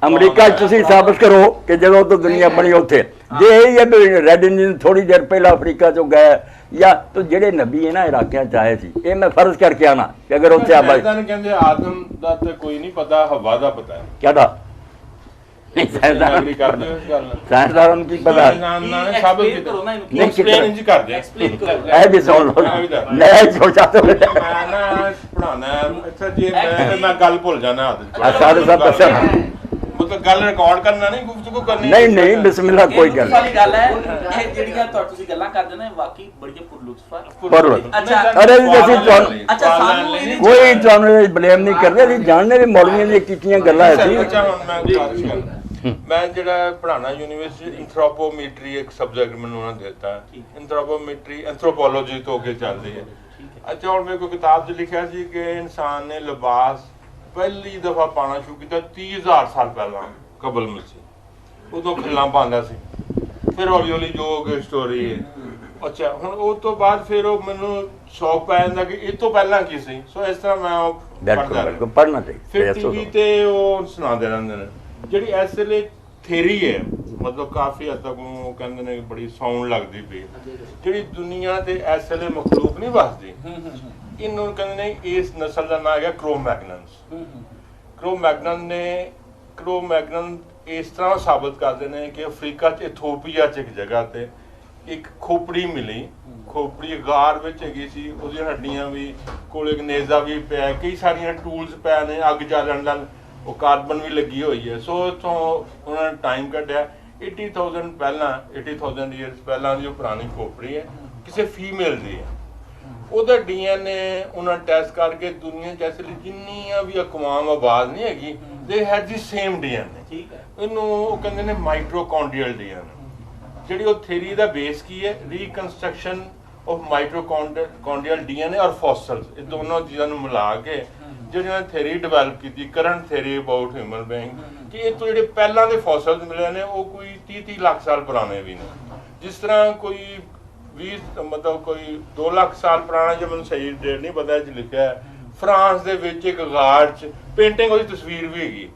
अमरीका तुसीं साबित करो कि जदों तो दुनिया बनी उत्थे जे यही है भी रेड इंजन थोड़ी देर पहला अफ्रीका चो गया या तो जेडे नबी है ना इलाकों च आए थे ये मैं फर्ज करके आना कि अगर उत्थे आदम दा ते कोई नहीं पता हवा दा पता है क्या साइंसदान की पता भी सुन लो मैं सोचा तो पढ़ाना अच्छा जी मैं गल भुल जाना सारे सब दस ਮਤਲਬ ਗੱਲ ਰਿਕਾਰਡ ਕਰਨਾ ਨਹੀਂ, ਗੁਫ਼ਤਗੂ ਕਰਨੀ। ਨਹੀਂ ਬਿਸਮਿਲ੍ਲਾ ਕੋਈ ਗੱਲ ਵਾਲੀ ਗੱਲ ਹੈ ਇਹ ਜਿਹੜੀਆਂ ਤੁਸੀਂ ਗੱਲਾਂ ਕਰਦੇ ਨੇ ਵਾਕਈ ਬੜੀਆਂ ਪੁਰਲੁਤਫਾ। ਅੱਛਾ ਅਰੇ ਜੀ ਅਸੀਂ ਅੱਛਾ ਸਾਨੂੰ ਇਹਦੇ ਕੋਈ ਤੁਹਾਨੂੰ ਬਲੇਮ ਨਹੀਂ ਕਰਦੇ, ਅਸੀਂ ਜਾਣਦੇ ਵੀ ਮੌਲਵੀਆਂ ਦੀਆਂ ਕੀਤੀਆਂ ਗੱਲਾਂ ਸੀ। ਅੱਛਾ ਹੁਣ ਮੈਂ ਜਿਹੜਾ ਪੜ੍ਹਾਉਣਾ ਯੂਨੀਵਰਸਿਟੀ ਐਂਥਰੋਪੋਮੀਟਰੀ ਇੱਕ ਸਬਜੈਕਟ ਮੈਨੂੰ ਉਹਨਾਂ ਨੇ ਦਿੱਤਾ। ਐਂਥਰੋਪੋਮੀਟਰੀ ਐਂਥਰੋਪੋਲੋਜੀ ਤੋਂ ਅੱਗੇ ਚੱਲਦੀ ਹੈ। ਅੱਛਾ ਹੁਣ ਮੇਰੇ ਕੋਲ ਕਿਤਾਬ 'ਚ ਲਿਖਿਆ ਸੀ ਕਿ ਇਨਸਾਨ ਨੇ ਲਿਬਾਸ ਪਹਿਲੀ ਦਫਾ ਪਾਉਣਾ ਸ਼ੁਰੂ ਕੀਤਾ 30,000 ਸਾਲ ਪਹਿਲਾਂ ਕਬਲ ਮਸੀਹ। ਉਦੋਂ ਖਿੱਲਾਂ ਪਾਉਂਦਾ ਸੀ, ਫਿਰ ਹੌਲੀ ਹੌਲੀ ਜੋ ਅੱਗੇ ਸਟੋਰੀ ਹੈ। ਅੱਛਾ ਹੁਣ ਉਹ ਤੋਂ ਬਾਅਦ ਫਿਰ ਉਹ ਮੈਨੂੰ ਸ਼ੌਕ ਪੈ ਜਾਂਦਾ ਕਿ ਇਹ ਤੋਂ ਪਹਿਲਾਂ ਕੀ ਸੀ। ਸੋ ਇਸ ਤਰ੍ਹਾਂ ਮੈਂ ਉਹ ਪੜ੍ਹਨਾ ਚਾਹੀਦਾ। ਫਿਰ ਟੀਵੀ ਤੇ ਉਹ ਸੁਣਾਉਂਦੇ ਰਹਿੰਦੇ ਨੇ ਜਿਹੜੀ ਇਸ ਵੇਲੇ ਥਿਊਰੀ ਹੈ, ਮਤਲਬ ਕਾਫੀ ਹੱਦ ਤੱਕ ਉਹ ਕਹਿੰਦੇ ਨੇ ਬੜੀ ਸਾਊਂਡ ਲੱਗਦੀ ਪਈ। ਜਿਹੜੀ ਦੁਨੀਆ ਤੇ ਇਸ ਵੇਲੇ ਮਖਲੂਕ ਨਹੀਂ ਵੱਸਦੀ, ਇਹਨੂੰ ਕਹਿੰਦੇ ਨੇ ਇਸ ਨਸਲ ਦਾ ਨਾਂ ਹੈਗਾ ਕ੍ਰੋ-ਮੈਗਨਨਸ। ਕ੍ਰੋ-ਮੈਗਨਨ ਇਸ ਤਰ੍ਹਾਂ ਸਾਬਤ ਕਰਦੇ ਨੇ ਕਿ ਅਫਰੀਕਾ 'ਚ ਇਥੋਪੀਆ 'ਚ ਇੱਕ ਜਗ੍ਹਾ ਤੇ ਇੱਕ ਖੋਪੜੀ ਮਿਲੀ। ਖੋਪੜੀ ਗਾਰ ਵਿੱਚ ਹੈਗੀ ਸੀ, ਉਹਦੀਆਂ ਹੱਡੀਆਂ ਵੀ ਕੋਲ, ਇੱਕ ਨੇਜ਼ਾ ਵੀ ਪਿਆ, ਕਈ ਸਾਰੀਆਂ ਟੂਲਸ ਪਏ ਨੇ ਅੱਗ ਚਾਲਣ ਨਾਲ, ਉਹ ਕਾਰਬਨ ਵੀ ਲੱਗੀ ਹੋਈ ਹੈ। ਸੋ ਇੱਥੋਂ ਉਹਨਾਂ ਨੇ ਟਾਈਮ ਕੱਢਿਆ 80,000 ਪਹਿਲਾਂ 80,000 ਈਅਰਸ ਪਹਿਲਾਂ ਦੀ ਉਹ ਪੁਰਾਣੀ ਖੋਪੜੀ ਹੈ, ਕਿਸੇ ਫੀਮੇਲ ਦੀ ਹੈ। ਉਹਦਾ DNA ਉਹਨਾਂ ਟੈਸਟ ਕਰਕੇ ਦੁਨੀਆ 'ਚ ਇਸ ਲਈ ਜਿੰਨੀਆਂ ਵੀ ਅਕਵਾਮ ਆਬਾਦ ਨਹੀਂ ਹੈਗੀ, ਦੇ ਹੈਡ ਦੀ ਸੇਮ DNA। ਠੀਕ ਹੈ, ਇਹਨੂੰ ਉਹ ਕਹਿੰਦੇ ਨੇ ਮਾਈਟੋਕੌਂਡਰੀਅਲ DNA। ਜਿਹੜੀ ਉਹ ਥਿਊਰੀ ਦਾ ਬੇਸ ਕੀ ਹੈ? ਰੀਕਨਸਟਰਕਸ਼ਨ ਆਫ ਮਾਈਟੋਕੌਂਡਰੀਅਲ DNA ਔਰ ਫੋਸਲਸ, ਇਹ ਦੋਨੋਂ ਚੀਜ਼ਾਂ ਨੂੰ ਮਿਲਾ ਕੇ ਜਿਹੜੀ ਉਹਨਾਂ ਨੇ ਥਿਊਰੀ ਡਿਵੈਲਪ ਕੀਤੀ, current theory about human being, ਕਿ ਇਹ ਤੋਂ ਜਿਹੜੇ ਪਹਿਲਾਂ ਦੇ ਫੋਸਲਸ ਮਿਲੇ ਨੇ ਉਹ ਕੋਈ 30-30 ਲੱਖ ਸਾਲ ਪੁਰਾਣੇ ਵੀ ਨੇ। ਜਿਸ ਤਰ੍ਹਾਂ ਕੋਈ 20 ਮਤਲਬ ਕੋਈ 2 ਲੱਖ ਸਾਲ ਪੁਰਾਣਾ, ਜੇ ਮੈਨੂੰ ਸਹੀ ਡੇਟ ਨਹੀਂ ਪਤਾ, ਇਹ ਲਿਖਿਆ ਹੈ ਫਰਾਂਸ ਦੇ ਵਿੱਚ ਇੱਕ ਗਾਰ 'ਚ ਪੇਂਟਿੰਗ, ਉਹਦੀ ਤਸਵੀਰ ਵੀ ਹੈਗੀ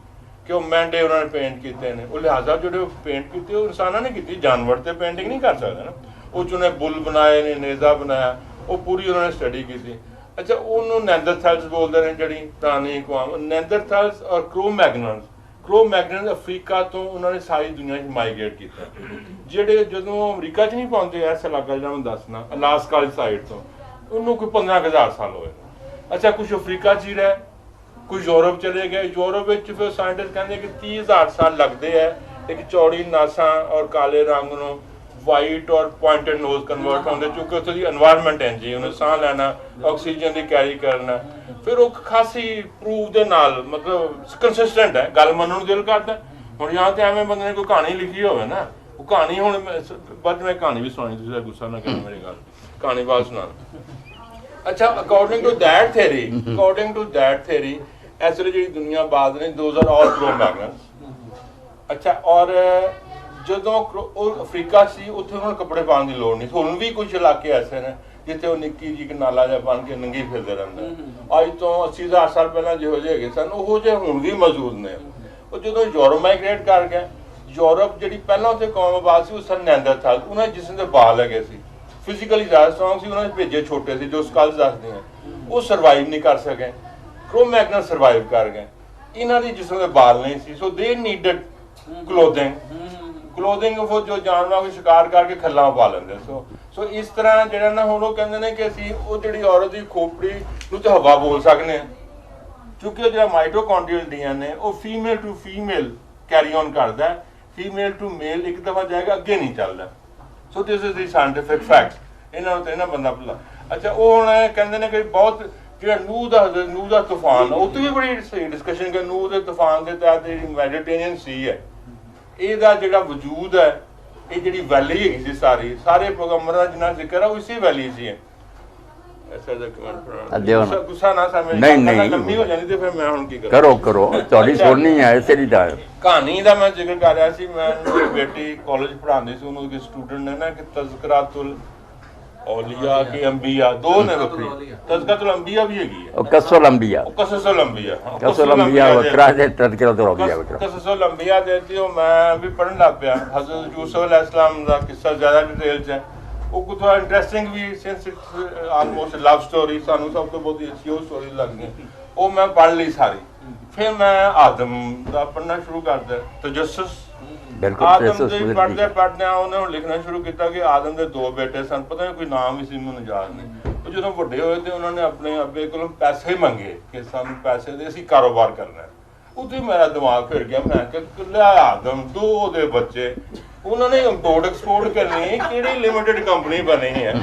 ਕਿ ਉਹ ਮੈਂਡੇ ਉਹਨਾਂ ਨੇ ਪੇਂਟ ਕੀਤੇ ਨੇ। ਉਹ ਲਿਹਾਜ਼ਾ ਜਿਹੜੇ ਉਹ ਪੇਂਟ ਕੀਤੇ ਉਹ ਇਨਸਾਨਾਂ ਨੇ ਕੀਤੀ, ਜਾਨਵਰ ਤੇ ਪੇਂਟਿੰਗ ਨਹੀਂ ਕਰ ਸਕਦਾ ਨਾ। ਉਹ 'ਚ ਉਹਨੇ ਬੁੱਲ ਬਣਾਏ ਨੇ, ਨੇਜ਼ਾ ਬਣਾਇਆ, ਉਹ ਪੂਰੀ ਉਹਨਾਂ ਨੇ ਸਟੱਡੀ ਕੀਤੀ। ਅੱਛਾ ਉਹਨੂੰ ਨੈਂਦਰਥੈਲਸ ਬੋਲਦੇ ਨੇ, ਜਿਹੜੀ ਪੁਰਾਣੀ ਅਕਵਾਮ। ਨੈਂਦਰਥੈਲਸ ਔਰ ਕ੍ਰੋ-ਮੈਗਨਨ ਅਫਰੀਕਾ ਤੋਂ ਉਹਨਾਂ ਨੇ ਸਾਰੀ ਦੁਨੀਆ 'ਚ ਮਾਈਗ੍ਰੇਟ ਕੀਤਾ। ਜਿਹੜੇ ਜਦੋਂ ਅਮਰੀਕਾ 'ਚ ਨਹੀਂ ਪਹੁੰਚੇ, ਇਸ ਇਲਾਕਾ ਜਿਹੜਾ ਮੈਂ ਦੱਸਣਾ ਅਲਾਸਕਾ ਵਾਲੀ ਸਾਈਡ ਤੋਂ, ਉਹਨੂੰ ਕੋਈ 15,000 ਸਾਲ ਹੋਏ। ਅੱਛਾ ਕੁਛ ਅਫਰੀਕਾ 'ਚ ਹੀ ਰਹੇ, ਕੁਝ ਯੂਰਪ ਚਲੇ ਗਏ। ਯੂਰਪ ਵਿੱਚ ਫਿਰ ਸਾਇੰਟਿਸਟ ਕਹਿੰਦੇ ਕਿ 30,000 ਸਾਲ ਲੱਗਦੇ ਹੈ ਇੱਕ ਚੌੜੀ ਨਾਸਾਂ ਔਰ ਕਾਲੇ ਰੰਗ ਨੂੰ ਵਾਈਟ ਔਰ ਪੁਆਇੰਟਡ ਨੋਜ਼ ਕਨਵਰਟ ਹੁੰਦੇ, ਕਿਉਂਕਿ ਉੱਥੇ ਦੀ এনवायरमेंट ਹੈ ਜੀ, ਉਹਨੇ ਸਾਹ ਲੈਣਾ, ਆਕਸੀਜਨ ਦੀ ਕੈਰੀ ਕਰਨਾ। ਫਿਰ ਉਹ ਖਾਸੀ ਪ੍ਰੂਫ ਦੇ ਨਾਲ ਮਤਲਬ ਕੰਸਿਸਟੈਂਟ ਹੈ, ਗੱਲ ਮੰਨਣ ਨੂੰ ਦਿਲ ਕਰਦਾ। ਹੁਣ ਜਾਂ ਤੇ ਐਵੇਂ ਬੰਦੇ ਨੇ ਕੋਈ ਕਹਾਣੀ ਲਿਖੀ ਹੋਵੇ ਨਾ, ਉਹ ਕਹਾਣੀ ਹੁਣ ਬਾਅਦ ਮੈਂ ਕਹਾਣੀ ਵੀ ਸੁਣਾਈ, ਤੁਸੀਂ ਗੁੱਸਾ ਨਾ ਕਰੋ ਮੇਰੀ ਗੱਲ, ਕਹਾਣੀ ਬਾਅਦ ਸੁਣਾਉਣਾ। ਅੱਛਾ ਅਕੋਰਡਿੰਗ ਟੂ ਦੈਟ ਥਿਊਰੀ ਇਸ ਵੇਲੇ ਜਿਹੜੀ ਦੁਨੀਆ ਬਾਦ ਨੇ ਦੋਜ਼ ਆਰ ਆਲ ਕ੍ਰੋ-ਮੈਗਨਨਸ। ਅੱਛਾ ਔਰ ਜਦੋਂ ਉਹ ਅਫਰੀਕਾ ਸੀ ਉੱਥੇ ਉਹਨਾਂ ਨੂੰ ਕੱਪੜੇ ਪਾਉਣ ਦੀ ਲੋੜ ਨਹੀਂ। ਹੁਣ ਵੀ ਕੁਝ ਇਲਾਕੇ ਐਸੇ ਨੇ ਜਿੱਥੇ ਉਹ ਨਿੱਕੀ ਜਿਹੀ ਨਾਲਾ ਜਿਹਾ ਬਣ ਕੇ ਨੰਗੀ ਫਿਰਦੇ ਰਹਿੰਦੇ। ਅੱਜ ਤੋਂ 80,000 ਸਾਲ ਪਹਿਲਾਂ ਜਿਹੋ ਜਿਹੇ ਹੈਗੇ ਸਨ, ਉਹੋ ਜਿਹੇ ਹੁਣ ਵੀ ਮੌਜੂਦ ਨੇ। ਉਹ ਜਦੋਂ ਯੂਰਪ ਮਾਈਗ੍ਰੇਟ ਕਰ ਗਿਆ, ਯੂਰਪ ਜਿਹੜੀ ਪਹਿਲਾਂ ਉੱਥੇ ਕੌਮ ਆਬਾਦ ਸੀ ਉਹ ਸਨ ਨੈਂਦਰਥਲ। ਉਹਨਾਂ ਦੇ ਜਿਸਮ ਦੇ ਬਾਲ ਹੈਗੇ ਸੀ, ਫਿਜ਼ੀਕਲੀ ਜ਼ਿਆਦਾ ਸਟਰੋਂਗ ਸੀ, ਉਹਨਾਂ ਦੇ ਭੇਜੇ ਛੋਟੇ ਸੀ, ਜੋ ਸਕਲਸ ਦੱਸਦੇ ਆ। ਉਹ ਸਰਵਾਈਵ ਨਹੀਂ ਕਰ ਸਕੇ। ਕ੍ਰੋ-ਮੈਗਨਨ ਸਰਵਾਈਵ ਕਰ ਗਏ, ਇਹਨਾਂ ਦੀ ਜਿਸਮ ਦੇ ਬਾਲ ਨਹੀਂ ਸੀ। ਸੋ ਦੇ ਨੀਡਡ ਕਲੋਥਿੰਗ ਉਹ ਜੋ ਜਾਨਵਰਾਂ ਨੂੰ ਸ਼ਿਕਾਰ ਕਰਕੇ ਖੱਲਾਂ ਪਾ ਲੈਂਦੇ। ਸੋ ਇਸ ਤਰ੍ਹਾਂ ਜਿਹੜਾ ਨਾ ਹੁਣ ਉਹ ਕਹਿੰਦੇ ਨੇ ਕਿ ਅਸੀਂ ਉਹ ਜਿਹੜੀ ਔਰਤ ਦੀ ਖੋਪੜੀ ਨੂੰ ਤੇ ਹਵਾ ਬੋਲ ਸਕਦੇ ਹਾਂ, ਕਿਉਂਕਿ ਉਹ ਜਿਹੜਾ ਮਾਈਟੋਕੌਂਡਰੀਅਲ DNA ਉਹ female to female carry on ਕਰਦਾ, ਫੀਮੇਲ ਟੂ ਮੇਲ ਇੱਕ ਦਫਾ ਜਾਏਗਾ, ਅੱਗੇ ਨਹੀਂ ਚੱਲਦਾ। So this is the scientific fact. ਇਹਨਾਂ ਨੂੰ ਤੇ ਨਾ ਬੰਦਾ ਭੁੱਲਾ। ਅੱਛਾ ਉਹ ਹੁਣ ਕਹਿੰਦੇ ਨੇ ਕਿ ਬਹੁਤ ਜਿਹੜਾ ਨੂਹ ਦਾ ਤੂਫਾਨ, ਉਹ ਤੋਂ ਵੀ ਬੜੀ ਸਹੀ ਡਿਸਕਸ਼ਨ ਕਿ ਨੂਹ ਦੇ ਤੂਫਾਨ ਦੇ ਤਹਿਤ ਜਿਹੜੀ ਮੈਡੀਟੇਰੀਅਨ ਸੀ ਹੈ, ਇਹਦਾ ਜਿਹੜਾ ਵਜੂਦ ਹੈ, ਇਹ ਜਿਹੜੀ ਵੈਲੀ ਹੈਗੀ ਸੀ ਸਾਰੇ ਪ੍ਰੋਗਰਾਮਰਾਂ ਦਾ ਜਿੰਨਾ ਜ਼ਿਕਰ ਹੈ ਉਹ ਇਸੇ ਵੈਲੀ 'ਚ ਹੀ ਹੈ। ਗੁੱਸਾ ਨਾ ਸਮਝ, ਨਹੀਂ ਲੰਮੀ ਹੋ ਜਾਂਦੀ ਤੇ ਫਿਰ ਮੈਂ ਹੁਣ ਕੀ ਕਰਾਂ। ਕਰੋ ਤੁਹਾਡੀ ਸੁਣਨੀ ਹੈ ਇਸੇ ਲਈ ਤਾਂ ਕਹਾਣੀ ਦਾ ਮੈਂ ਜ਼ਿਕਰ ਕਰ ਰਿਹਾ ਸੀ। ਮੈਂ ਬੇਟੀ ਕਾਲਜ ਪੜ੍ਹਾਉਂਦੀ ਸੀ, ਉਹਨੂੰ ਇੱਕ ਸਟੂਡੈਂਟ ਨੇ ਨਾ ਕਿ ਤਜ਼ਕਰਾਤੁਲ ਔਲੀਆ ਕਿ ਅੰਬੀਆ ਦੋ ਨੇ ਵੱਖਰੀ, ਤਜ਼ਕਰਾਤੁਲ ਅੰਬੀਆ ਵੀ ਹੈਗੀ ਹੈ, ਕਸਸੁਲ ਅੰਬੀਆ ਵੱਖਰਾ ਤੇ ਤਜ਼ਕਰਾਤੁਲ ਔਲੀਆ ਵੱਖਰਾ। ਕਸਸੁਲ ਅੰਬੀਆ ਦੇਤੀ ਉਹ ਮੈਂ ਵੀ ਪੜ੍ਹਨ ਲੱਗ ਪਿਆ। ਹਜ਼ਰਤ ਯੂਸੁਫ ਅਲੈਹਿਸਲਾਮ ਦਾ ਕਿੱਸਾ ਜ਼ਿਆਦਾ ਡਿਟੇਲ 'ਚ ਹੈ, ਉਹ ਕੁਝ ਥੋੜਾ ਇੰਟਰਸਟਿੰਗ ਵੀ, since it's almost love story, ਸਾਨੂੰ ਸਭ ਤੋਂ ਬਹੁਤ ਅੱਛੀ ਉਹ ਸਟੋਰੀ ਲੱਗਦੀ। ਉਹ ਮੈਂ ਪੜ੍ਹ ਲਈ ਸਾਰੀ। ਫਿਰ ਮੈਂ ਆਦਮ ਦਾ ਪੜ੍ਹਨਾ ਸ਼ੁਰੂ ਕਰਦਾ, ਤਜੱਸਸ। ਆਦਮ ਦੇ ਪੜ੍ਹਦੇ ਉਹਨੇ ਹੁਣ ਲਿਖਣਾ ਸ਼ੁਰੂ ਕੀਤਾ ਕਿ ਆਦਮ ਦੇ 2 ਬੇਟੇ ਸਨ, ਪਤਾ ਨਹੀਂ ਕੋਈ ਨਾਮ ਵੀ ਸੀ, ਮੈਨੂੰ ਯਾਦ ਨਹੀਂ। ਉਹ ਜਦੋਂ ਵੱਡੇ ਹੋਏ ਤੇ ਉਹਨਾਂ ਨੇ ਆਪਣੇ ਅੱਬੇ ਕੋਲੋਂ ਪੈਸੇ ਮੰਗੇ ਕਿ ਸਾਨੂੰ ਪੈਸੇ ਦੇ, ਅਸੀਂ ਕਾਰੋਬਾਰ ਕਰਨਾ ਹੈ। ਉਦੋਂ ਮੇਰਾ ਦਿਮਾਗ ਫਿਰ ਗਿਆ। ਮੈਂ ਕਿ ਲਿਆ ਆਦਮ ਦੋ ਉਹਦੇ ਬੱਚੇ ਉਹਨਾਂ ਨੇ ਇੰਪੋਰਟ ਐਕਸਪੋਰਟ ਕਰਨੀ, ਕਿਹੜੀ ਲਿਮਿਟਡ ਕੰਪਨੀ ਬਣੀ ਹੈ?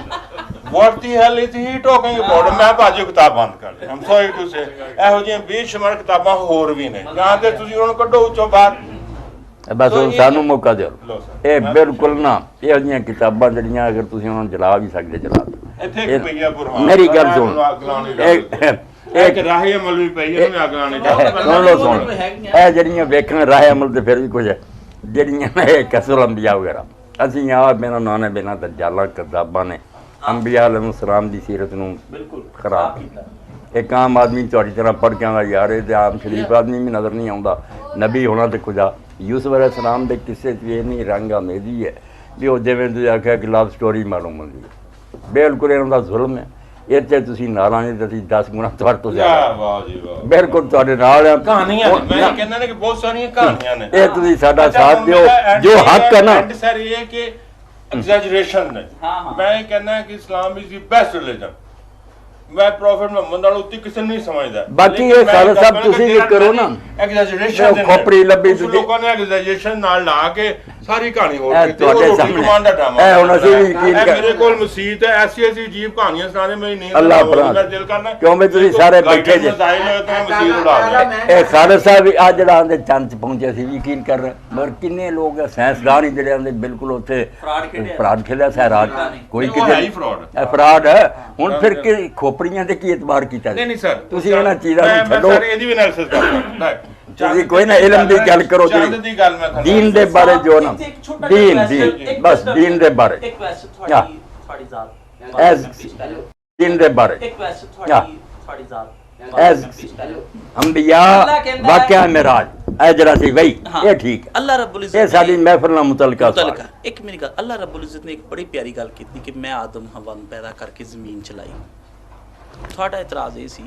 ਵਾਟ ਦੀ ਹੈਲ ਇਜ਼ ਹੀ ਟਾਕਿੰਗ ਅਬਾਊਟ? ਮੈਂ ਭਾਜੀ ਕਿਤਾਬ ਬੰਦ ਕਰ ਲਈ। ਆਮ ਸੌਰੀ ਟੂ ਸੇ ਇਹੋ ਜਿਹੀਆਂ ਬੇਸ਼ੁਮਾਰ ਕਿਤਾਬਾਂ ਹੋਰ ਵੀ ਨੇ, ਜਾਂ ਤੇ ਤੁਸੀਂ ਉਹਨਾਂ ਨੂੰ ਕੱਢੋ ਉੱਚੋਂ ਬਾਹਰ। ਬਸ ਹੁਣ ਸਾਨੂੰ ਮੌਕਾ ਦਿਓ। ਇਹ ਬਿਲਕੁਲ ਨਾ ਇਹੋ ਜਿਹੀਆਂ ਕਿਤਾਬਾਂ ਜਿਹੜੀਆਂ ਅਗਰ ਤੁਸੀਂ ਉਹਨਾਂ ਨੂੰ ਜਲਾ ਵੀ ਸਕਦੇ ਜਲਾ ਦਿਓ। ਇੱਥੇ ਇੱਕ ਪਈਆ ਬੁਰਹਾਨ, ਮੇਰੀ ਗੱਲ ਸੁਣ, ਇੱਕ ਰਾਹੇ ਅਮਲ ਵੀ ਪਈ ਹੈ, ਉਹਨੂੰ ਅੱਗ ਲਾਉਣੀ ਸੁਣ ਲਓ ਸੁਣ, ਇਹ ਜਿਹੜੀਆਂ ਵੇਖਣ ਰਾਹੇ ਅਮਲ ਤੇ ਫਿਰ ਵੀ ਕੁਝ ਹੈ, ਜਿਹੜੀਆਂ ਇਹ ਕਸਰ ਅੰਬੀਆ ਵਗੈਰਾ ਅਸੀਂ ਆ ਮੇਰਾ ਨਾਂ ਨੇ ਬਿਨਾਂ ਦਜਾਲਾਂ ਕਿਤਾਬਾਂ ਨੇ ਅੰਬੀਆ ਅਲੈਹਿਸਲਾਮ ਦੀ ਸੀਰਤ ਨੂੰ ਖਰਾਬ ਕੀਤਾ। ਇੱਕ ਆਮ ਆਦਮੀ ਤੁਹਾਡੀ ਤਰ੍ਹਾਂ ਪੜ੍ਹ ਕੇ ਆਉਂਦਾ ਯਾਰ ਇਹ ਤੇ ਆਮ ਸ਼ਰੀਫ ਆਦਮੀ ਵੀ ਨਜ਼ਰ ਨਹੀਂ ਆਉਂਦਾ, ਨਬੀ ਹੋਣਾ ਤੇ ਖੁਦਾ। ਯੂਸਫ ਅਲੈਹਿਸਲਾਮ ਦੇ ਕਿਸੇ 'ਚ ਇਹ ਨਹੀਂ ਰੰਗ ਆਮੇਦੀ ਹੈ ਵੀ ਉਹ ਜਿਵੇਂ ਤੁਸੀਂ ਆਖਿਆ ਕਿ ਲਵ ਸਟੋਰੀ ਮਾਲੂਮ ਹੁੰਦੀ ਹੈ, ਬਿਲਕੁਲ ਇਹਨਾਂ ਦਾ ਜ਼ੁਲਮ ਹੈ। ਇਹ 'ਤੇ ਤੁਸੀਂ ਨਾਲਾਂ ਨਹੀਂ ਤੁਸੀਂ 10 ਗੁਣਾ ਤੁਹਾਡੇ ਤੋਂ ਜ਼ਿਆਦਾ। ਵਾਹ ਜੀ ਵਾਹ, ਬਿਲਕੁਲ ਤੁਹਾਡੇ ਨਾਲ ਆ ਕਹਾਣੀਆਂ। ਮੈਂ ਕਹਿੰਦਾ ਨੇ ਕਿ ਬਹੁਤ ਸਾਰੀਆਂ ਕਹਾਣੀਆਂ ਨੇ। ਇਹ ਤੁਸੀਂ ਸਾਡਾ ਸਾਥ ਦਿਓ, ਜੋ ਹੱਕ ਹੈ ਨਾ। ਸਰ ਇਹ ਕਿ ਐਗਜ਼ੈਜਰੇਸ਼ਨ ਨੇ। ਮੈਂ ਇਹ ਕਹਿੰਦਾ ਕਿ ਇਸਲਾਮ ਇਜ਼ ਦੀ ਬੈਸਟ ਰਿਲੀਜਨ। ਮੈਂ ਪ੍ਰੋਫੈਟ ਮੁਹੰਮਦ ਨਾਲ ਉੱਤੇ ਕਿਸੇ ਨੂੰ ਨਹੀਂ ਸਮਝਦਾ। ਬਾਕੀ ਇਹ ਸਾਰਾ ਸਭ ਤੁਸੀਂ ਵੀ ਕਰੋ ਨਾ। ਐਗਜ਼ੈਜਰੇਸ਼ਨ ਖੋਪੜੀ ਲੱਭੀ ਤੁਸੀਂ ਲੋਕਾਂ ਨੇ ਐਗਜ਼ੈਜਰੇਸ਼ਨ ਨਾਲ ਲਾ ਕੇ ਸਾਰੀ ਕਹਾਣੀ ਹੋਰ ਕੀਤੀ। ਤੁਹਾਡੇ ਸਾਹਮਣੇ ਇਹ ਹੁਣ ਅਸੀਂ ਵੀ ਯਕੀਨ ਕਰ ਮੇਰੇ ਕੋਲ ਮਸੀਤ ਹੈ, ਐਸੀ ਐਸੀ ਅਜੀਬ ਕਹਾਣੀਆਂ ਸੁਣਾਉਂਦੇ, ਮੇਰੀ ਨੀਂਦ ਅੱਲਾਹ ਭਰਾ ਦਿਲ ਕਰਨਾ ਕਿਉਂ ਵੀ ਤੁਸੀਂ ਸਾਰੇ ਬੈਠੇ ਜੇ। ਇਹ ਖਾਲਸਾ ਸਾਹਿਬ ਵੀ ਆ ਜਿਹੜਾ ਆਂਦੇ ਚੰਦ 'ਚ ਪਹੁੰਚੇ ਸੀ ਯਕੀਨ ਕਰ ਰਹੇ, ਮਗਰ ਕਿੰਨੇ ਲੋਕ ਸਾਇੰਸਦਾਨ ਹੀ ਜਿਹੜੇ ਆਂਦੇ ਬਿਲਕੁਲ ਉੱਥੇ ਫਰਾਡ ਖੇਲਿਆ ਸਹਿਰਾਜ ਕੋਈ ਕਿਤੇ ਫਰਾਡ ਹੈ। ਹੁਣ ਫਿਰ ਕਿ ਖੋਪੜੀਆਂ ਤੇ ਕੀ ਇਤਬਾਰ ਕੀਤਾ? ਨਹੀਂ ਸਰ, ਤੁਸੀਂ ਇਹਨਾਂ ਚੀਜ਼ਾਂ ਨੂੰ ਛੱਡੋ। ਸਰ ਇਹਦੀ ਵੀ ਐਨਾਲਿਸਿਸ ਕਰਦਾ। ਤੁਸੀਂ ਕੋਈ ਨਾ ਇਲਮ ਦੀ ਗੱਲ ਕਰੋ, ਦੀਨ ਦੇ ਬਾਰੇ ਜੋ ਨਾ ਦੀਨ ਬਸ ਦੀਨ ਦੇ ਬਾਰੇ ਇੱਕ ਵੈਸੇ ਤੁਹਾਡੀ ਜ਼ਾਤ ਐਸ ਦੀਨ ਦੇ ਬਾਰੇ ਇੱਕ ਵੈਸੇ ਤੁਹਾਡੀ ਜ਼ਾਤ ਐਸ ਅੰਬਿਆ ਵਾਕਿਆ ਮਿਰਾਜ ਇਹ ਜਿਹੜਾ ਸੀ ਬਈ ਇਹ ਠੀਕ ਹੈ। ਅੱਲਾਹ ਰੱਬੁਲ ਇੱਜ਼ਤ ਇਹ ਸਾਡੀ ਮਹਿਫਲ ਨਾਲ ਮੁਤਲਕਾ ਇੱਕ ਮੇਰੀ ਗੱਲ, ਅੱਲਾਹ ਰੱਬੁਲ ਇੱਜ਼ਤ ਨੇ ਇੱਕ ਬੜੀ ਪਿਆਰੀ ਗੱਲ ਕੀਤੀ ਕਿ ਮੈਂ ਆਦਮ ਹਵਾ ਨੂੰ ਪੈਦਾ ਕਰਕੇ ਜ਼ਮੀਨ ਚਲਾਈ। ਤੁਹਾਡਾ ਇਤਰਾਜ਼ ਇਹ ਸੀ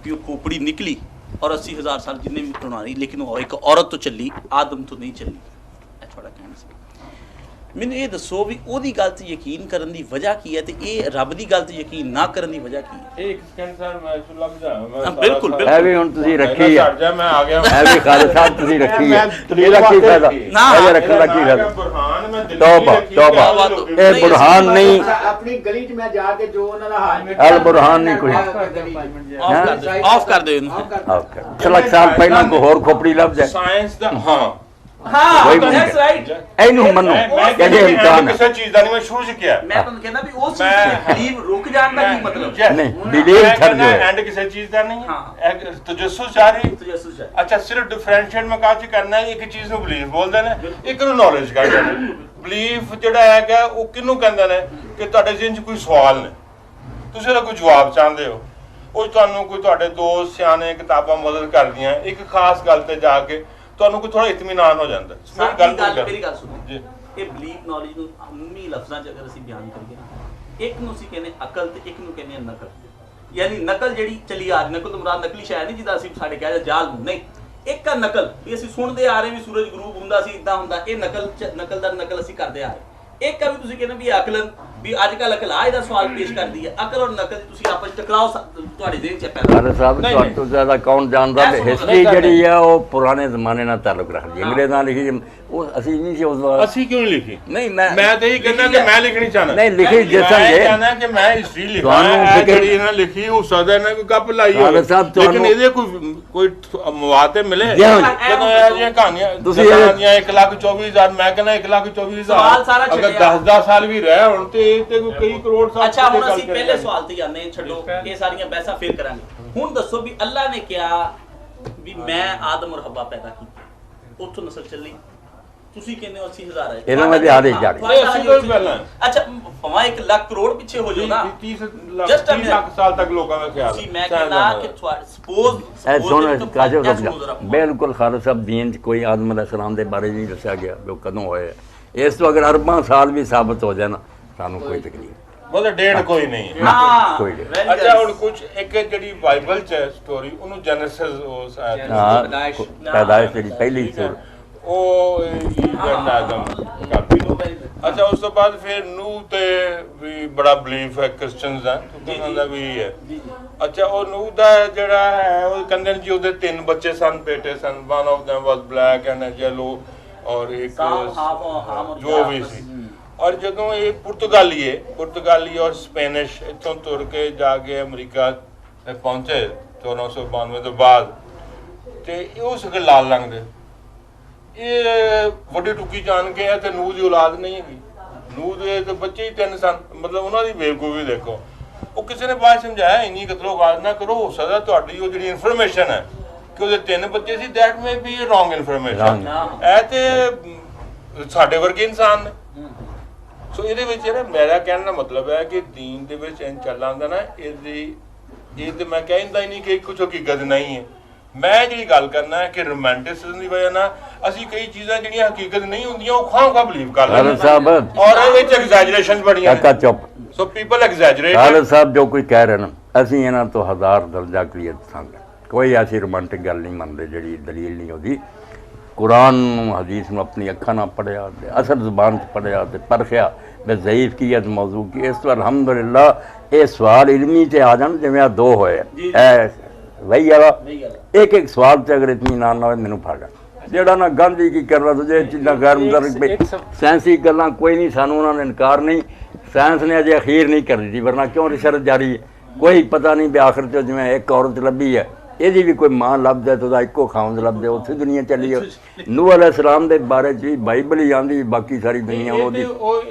ਕਿ ਉਹ ਖੋਪੜੀ ਨਿਕਲੀ ਔਰ 80,000 ਸਾਲ ਜਿੰਨੇ ਵੀ ਪੁਰਾਣੀ, ਲੇਕਿਨ ਉਹ ਇੱਕ ਔਰਤ ਤੋਂ ਚੱਲੀ, ਆਦਮ ਤੋਂ ਨਹੀਂ ਚੱਲੀ। ਇਹ ਤੁਹਾਡਾ ਕਹਿਣਾ ਸੀ। ਮੈਨੂੰ ਇਹ ਦੱਸੋ ਵੀ ਉਹਦੀ ਗੱਲ 'ਤੇ ਯਕੀਨ ਕਰਨ ਦੀ ਵਜ੍ਹਾ ਕੀ ਹੈ ਤੇ ਇਹ ਰੱਬ ਦੀ ਗੱਲ 'ਤੇ ਯਕੀਨ ਨਾ ਕਰਨ ਦੀ ਵਜ੍ਹਾ ਕੀ ਹੈ? ਇੱਕ ਸਕਿੰਟ ਸਰ ਮੈਂ ਇਸ ਲੱਭ ਜਾ। ਬਿਲਕੁਲ ਇਹ ਵੀ ਹੁਣ ਤੁਸੀਂ ਰੱਖੀ ਹੈ, ਮੈਂ ਆ ਗਿਆ। ਇਹ ਵੀ ਖਾਲਸਾ ਸਾਹਿਬ ਤੁਸੀਂ ਰੱਖੀ ਹੈ, ਇਹਦਾ ਕੀ ਫਾਇਦਾ? ਇਹ ਰੱਖਣ ਦਾ ਕੀ ਫਾਇਦਾ? ਤੌਬਾ ਤੌਬਾ, ਇਹ ਬੁਰਹਾਨ ਨਹੀਂ, ਆਪਣੀ ਗਲੀ 'ਚ ਮੈਂ ਜਾ ਕੇ ਜੋ ਉਹਨਾਂ ਦਾ ਹਾਲ ਅਲ ਬੁਰਹਾਨ ਨਹੀਂ ਕੋਈ। ਆਫ ਕਰ ਦਿਓ ਇਹਨੂੰ। ਲੱਖ ਸਾਲ ਪਹਿਲਾਂ ਕੋਈ ਹੋਰ ਖੋਪੜੀ ਲੱਭ ਜਾਏ ਸਾਇੰਸ ਦਾ ਕੋਈ ਦੈਟਸ ਰਾਈਟ। ਇਹਨੂੰ ਮੰਨੋ ਕਹਿੰਦੇ ਇਮਕਾਨ ਕਿਸੇ ਚੀਜ਼ ਦਾ ਨਹੀਂ। ਮੈਂ ਸ਼ੁਰੂ ਚ ਕਿਹਾ, ਮੈਂ ਤੁਹਾਨੂੰ ਕਹਿੰਦਾ ਵੀ ਉਸ ਚੀਜ਼ ਤੇ ਬਲੀਵ ਰੁਕ ਜਾਣ ਦਾ ਕੀ ਮਤਲਬ? ਨਹੀਂ ਬਿਲੀਵ ਛੱਡ ਦਿਓ। ਐਂਡ ਕਿਸੇ ਚੀਜ਼ ਦਾ ਨਹੀਂ ਹੈ, ਤਜੱਸੁਸ ਜਾਰੀ। ਅੱਛਾ ਸਿਰਫ ਡਿਫਰੈਂਸ਼ੀਏਟ ਮਕਾਚ ਕਰਨਾ ਹੈ। ਇੱਕ ਚੀਜ਼ ਨੂੰ ਬਲੀਫ ਬੋਲਦੇ ਨੇ, ਇੱਕ ਨੂੰ ਨੌਲੇਜ ਕਹਿੰਦੇ ਨੇ। ਬਲੀਫ ਜਿਹੜਾ ਹੈਗਾ ਉਹ ਕਿਹਨੂੰ ਕਹਿੰਦੇ ਨੇ ਕਿ ਤੁਹਾਡੇ ਜ਼ਿਹਨ 'ਚ ਕੋਈ ਸਵਾਲ ਨੇ, ਤੁਸੀਂ ਉਹਦਾ ਕੋਈ ਜਵਾਬ ਚਾਹੁੰਦੇ ਹੋ, ਉਹ ਤੁਹਾਨੂੰ ਕੋਈ ਤੁਹਾਡੇ ਦੋਸਤ ਸਿਆਣੇ ਕਿਤਾਬਾਂ ਮਦਦ ਕਰਦੀਆਂ, ਇੱਕ ਖਾਸ ਗੱਲ ਤੇ ਜਾ ਕੇ ਤੁਹਾਨੂੰ ਕੋਈ ਥੋੜਾ ਇਤਮੀਨਾਨ ਹੋ ਜਾਂਦਾ। ਮੇਰੀ ਗੱਲ ਸੁਣੋ ਜੀ, ਇਹ ਬਲੀਫ ਨੌਲੇਜ ਨੂੰ ਅਮੂਮੀ ਲਫ਼ਜ਼ਾਂ 'ਚ ਅਗਰ ਅਸੀਂ ਬਿਆਨ ਕਰੀਏ ਨਾ, ਇੱਕ ਨੂੰ ਅਸੀਂ ਕਹਿੰਦੇ ਅਕਲ ਤੇ ਇੱਕ ਨੂੰ ਕਹਿੰਦੇ ਨਕਲ। ਯਾਨੀ ਨਕਲ ਜਿਹੜੀ ਚਲੀ ਆ ਰਹੀ, ਨਕਲ ਤੋਂ ਮੁਰਾਦ ਨਕਲੀ ਸ਼ੈ ਨਹੀਂ ਜਿਹਦਾ ਅਸੀਂ ਸਾਡੇ ਕਹਿ ਜਾਲ ਨਹੀਂ। ਇੱਕ ਆ ਨਕਲ ਵੀ ਅਸੀਂ ਸੁਣਦੇ ਆ ਰਹੇ ਵੀ ਸੂਰਜ ਗਰੂਬ ਹੁੰਦਾ ਸੀ, ਇਦਾਂ ਹੁੰਦਾ, ਇਹ ਨਕਲ ਦਾ ਨਕਲ ਅਸੀਂ ਕਰਦੇ ਆ ਰਹੇ। ਇੱਕ ਆ ਵੀ ਤੁਸੀਂ ਕਹਿੰਦੇ ਵੀ ਅਕਲਨ ਵੀ ਅੱਜ ਕੱਲ੍ਹ ਅਕਲ ਆ ਇਹਦਾ ਸਵਾਲ ਪੇਸ਼ ਕਰਦੀ ਹੈ। ਅਕਲ ਔਰ ਨਕਲ ਤੁਸੀਂ ਆਪਸ ਵਿੱਚ ਟਕਰਾਓ ਤੁਹਾਡੇ ਜ਼ਿਹਨ 'ਚ ਪੈਦਾ। ਖਾਲਸਾ ਸਾਹਿਬ ਤੁਹਾਡੇ ਤੋਂ ਜ਼ਿਆਦਾ ਕੌਣ ਜਾਣਦਾ? ਹਿਸਟਰੀ ਜਿਹੜੀ ਆ ਉਹ ਪੁਰਾਣੇ ਜ਼ਮਾਨੇ ਨਾਲ ਤਾਲੁਕ ਰੱਖਦੀ। ਅੰਗਰੇਜ਼ਾਂ ਲਿਖੀ ਉਹ ਅਸੀਂ ਨਹੀਂ ਸੀ ਉਸ ਵਾਰ। ਅਸੀਂ ਕਿਉਂ ਲਿਖੀ? ਨਹੀਂ ਮੈਂ ਤਾਂ ਇਹ ਕਹਿੰਦਾ ਕਿ ਮੈਂ ਲਿਖਣੀ ਚਾਹਨਾ। ਨਹੀਂ ਲਿਖੀ ਜਿਸਨ ਇਹ ਕਹਿੰਦਾ ਕਿ ਮੈਂ ਹਿਸਟਰੀ ਲਿਖਾਂ। ਜਿਹੜੀ ਇਹਨਾਂ ਲਿਖੀ ਹੋ ਸਕਦਾ ਇਹਨਾਂ ਕੋਈ ਗੱਪ ਲਾਈ ਹੋਵੇ, ਲੇਕਿਨ ਇਹਦੇ ਕੋਈ ਮਵਾਦ ਤੇ ਮਿਲੇ। ਜਦੋਂ ਇਹ ਕਹਾਣੀਆਂ ਤੁਸੀਂ 1,24,000 ਮੈਂ ਕਹਿੰਦਾ 1,24,000 ਅਗਰ 10 ਸਾਲ ਵੀ ਰਹਿ ਹੁਣ ਤੇ ਕੋਈ ਕਈ ਕਰੋੜ ਸਾਲ। ਅੱਛਾ ਹੁਣ ਅਸੀਂ ਪਹਿਲੇ ਸਵਾਲ ਤੇ ਜਾਂਦੇ ਹਾਂ, ਛੱਡੋ ਇਹ ਸਾਰੀਆਂ ਬਹਿਸਾਂ ਫੇਰ ਕਰਾਂਗੇ। ਹੁਣ ਦੱਸੋ ਵੀ ਅੱਲਾ ਨੇ ਕਿਹਾ ਵੀ ਮੈਂ ਆਦਮ ਔਰ ਹਵਾ ਪੈਦਾ ਕੀਤੀ, ਉੱਥੋਂ ਨਸਲ ਚੱਲੀ। ਤੁਸੀਂ ਕਹਿੰਦੇ ਹੋ 80,000 ਹੈ, ਇਹਨਾਂ ਵਿੱਚ ਆਦੇ ਜਾ ਅੱਛਾ ਭਾਵੇਂ 1 ਲੱਖ ਕਰੋੜ ਪਿੱਛੇ ਹੋ ਜਾਓ ਨਾ, 30 ਲੱਖ ਸਾਲ ਤੱਕ ਲੋਕਾਂ ਦਾ ਖਿਆਲ। ਮੈਂ ਕਹਿੰਦਾ ਕਿ ਸਪੋਜ਼ ਬਿਲਕੁਲ ਖਾਲਸਾ ਸਾਹਿਬ ਦੀਨ 'ਚ ਕੋਈ ਆਦਮ ਅਲੈਹਿਸਲਾਮ ਦੇ ਬਾਰੇ ਨਹੀਂ ਦੱਸਿਆ ਗਿਆ ਉਹ ਕਦੋਂ ਹੋਇਆ। ਇਸ ਤੋਂ ਅਗਰ ਅਰਬਾਂ ਸਾਲ ਵੀ ਸਾਬਤ ਹੋ ਜਾਣ ਸਾਨੂੰ ਕੋਈ ਤਕਲੀਫ ਉਹਦਾ ਡੇਟ ਕੋਈ ਨਹੀਂ ਹੈ। ਕੋਈ ਅੱਛਾ ਹੁਣ ਕੁਝ ਇੱਕ ਜਿਹੜੀ ਬਾਈਬਲ 'ਚ ਸਟੋਰੀ ਉਹਨੂੰ ਜੈਨੇਸਿਸ ਉਸ ਪੈਦਾਇਸ਼ ਜਿਹੜੀ ਪਹਿਲੀ ਸੂਰਤ ਉਹ ਆਦਮ ਕਾਪੀ ਤੋਂ। ਅੱਛਾ ਉਸ ਤੋਂ ਬਾਅਦ ਫਿਰ ਨੂਹ ਤੇ ਵੀ ਬੜਾ ਬਲੀਫ ਹੈ ਕ੍ਰਿਸਚਨਸ ਦਾ, ਉਹਨਾਂ ਦਾ ਵੀ ਹੈ। ਅੱਛਾ ਉਹ ਨੂਹ ਦਾ ਜਿਹੜਾ ਹੈ ਉਹ ਕਹਿੰਦੇ ਨੇ ਜੀ ਉਹਦੇ 3 ਬੱਚੇ ਸਨ, ਬੇਟੇ ਸਨ। One of them was black and yellow ਔਰ ਇੱਕ ਜੋ ਵੀ ਸੀ। ਔਰ ਜਦੋਂ ਇਹ ਪੁਰਤਗਾਲੀ ਔਰ ਸਪੈਨਿਸ਼ ਇੱਥੋਂ ਤੁਰ ਕੇ ਜਾ ਕੇ ਅਮਰੀਕਾ ਪਹੁੰਚੇ 1492 ਤੋਂ ਬਾਅਦ, ਤੇ ਉਹ ਸੀਗੇ ਲਾਲ ਰੰਗ ਦੇ। ਇਹ ਵੱਡੀ ਟੁੱਕੀ ਜਾਣ ਕੇ ਤੇ ਨੂਹ ਦੀ ਔਲਾਦ ਨਹੀਂ ਹੈਗੀ, ਨੂਹ ਦੇ ਤੇ ਬੱਚੇ ਹੀ 3 ਸਨ। ਮਤਲਬ ਉਹਨਾਂ ਦੀ ਬੇਵਕੂਫੀ ਦੇਖੋ। ਉਹ ਕਿਸੇ ਨੇ ਬਾਅਦ ਸਮਝਾਇਆ ਇੰਨੀ ਕਤਲੋਗਾਜ਼ ਨਾ ਕਰੋ, ਹੋ ਸਕਦਾ ਤੁਹਾਡੀ ਉਹ ਜਿਹੜੀ ਇਨਫੋਰਮੇਸ਼ਨ ਹੈ ਕਿ ਉਹਦੇ 3 ਬੱਚੇ ਸੀ, that may be wrong information. ਇਹ ਤੇ ਸਾਡੇ ਵਰਗੇ ਇਨਸਾਨ ਨੇ। ਸੋ ਇਹਦੇ ਵਿੱਚ ਮੇਰਾ ਕਹਿਣ ਦਾ ਮਤਲਬ ਹੈ ਕਿ ਦੀਨ ਦੇ ਵਿੱਚ ਇੰਝ ਚੱਲਦਾ ਹੁੰਦਾ ਨਾ, ਇਹ ਤੇ ਮੈਂ ਕਹਿੰਦਾ ਹੀ ਨਹੀਂ ਕਿ ਕੁਝ ਹਕੀਕਤ ਨਹੀਂ ਹੈ। ਮੈਂ ਜਿਹੜੀ ਗੱਲ ਕਰਨਾ ਹੈ ਕਿ ਰੋਮਾਂਟਿਸਿਜ਼ਮ ਦੀ ਵਜ੍ਹਾ ਨਾਲ ਅਸੀਂ ਕਈ ਚੀਜ਼ਾਂ ਜਿਹੜੀਆਂ ਹਕੀਕਤ ਨਹੀਂ ਹੁੰਦੀਆਂ ਉਹ ਖਾਂ ਬਲੀਵ ਕਰ ਲੈਂਦੇ ਸਾਹਿਬ ਔਰ ਇਹ ਵਿੱਚ ਐਗਜ਼ੈਜਰੇਸ਼ਨ ਬੜੀਆਂ ਨੇ। ਚੁੱਪ। ਸੋ ਪੀਪਲ ਐਗਜ਼ੈਜਰੇਟ। ਖਾਲਦ ਸਾਹਿਬ ਜੋ ਕੋਈ ਕਹਿ ਰਹੇ ਨੇ, ਅਸੀਂ ਇਹਨਾਂ ਤੋਂ 1000 ਦਰਜਾ ਕਲੀਅਰ ਦੱਸਾਂਗੇ। ਕੋਈ ਐਸੀ ਰੋਮਾਂਟਿਕ ਗੱਲ ਨਹੀਂ ਮੰਨਦੇ ਜਿਹੜੀ ਦਲੀਲ ਨਹੀਂ ਉਹਦੀ। ਕੁਰਾਨ ਨੂੰ ਹਦੀਸ ਨੂੰ ਆਪਣੀ ਅੱਖਾਂ ਨਾਲ ਪੜ੍ਹਿਆ, ਅਸਲ ਜ਼ੁਬਾਨ 'ਚ ਪੜ੍ਹਿਆ ਤੇ ਪਰਖਿਆ ਵੀ ਜ਼ਈਫ ਕੀ ਹੈ ਮੌਜੂ ਕੀ। ਇਸ ਤੋਂ ਅਲਹਮਦੁਲਿਲਾ ਇਹ ਸਵਾਲ ਇਲਮੀ 'ਤੇ ਆ ਜਾਣ ਜਿਵੇਂ ਆ 2 ਹੋਏ ਐ ਵਹੀ ਵਾਲਾ ਇੱਕ ਸਵਾਲ 'ਤੇ ਅਗਰ ਇਤਮੀਨਾਨ ਨਾ ਹੋਵੇ ਮੈਨੂੰ ਫੜ ਜਿਹੜਾ ਨਾ ਗਾਂਧੀ ਕੀ ਕਰਦਾ ਦੂਜੇ ਚੀਜ਼ਾਂ ਗੈਰ ਮੁਤਲਕ ਸਾਇੰਸੀ ਗੱਲਾਂ ਕੋਈ ਨਹੀਂ, ਸਾਨੂੰ ਉਹਨਾਂ ਨੇ ਇਨਕਾਰ ਨਹੀਂ। ਸਾਇੰਸ ਨੇ ਅਜੇ ਅਖੀਰ ਨਹੀਂ ਕਰ ਦਿੱਤੀ, ਵਰਨਾ ਕਿਉਂ ਰਿਸਰਚ ਜਾਰੀ ਹੈ। ਕੋਈ ਪਤਾ ਨਹੀਂ ਵੀ ਆਖਰ 'ਚ ਜਿਵੇਂ ਇੱਕ ਔਰਤ ਲੱਭੀ ਹੈ, ਇਹਦੀ ਵੀ ਕੋਈ ਮਾਂ ਲੱਭਦਾ ਤਾਂ ਉਹਦਾ ਇੱਕੋ ਖਾਉਂਦ ਲੱਭਦੇ, ਉੱਥੇ ਦੁਨੀਆ ਚੱਲੀ ਹੈ। ਨੂਹ ਅਲੈਹਿਸਲਾਮ ਦੇ ਬਾਰੇ 'ਚ ਵੀ ਬਾਈਬਲ ਹੀ ਆਉਂਦੀ, ਬਾਕੀ ਸਾਰੀ ਦੁਨੀਆ ਉਹਦੀ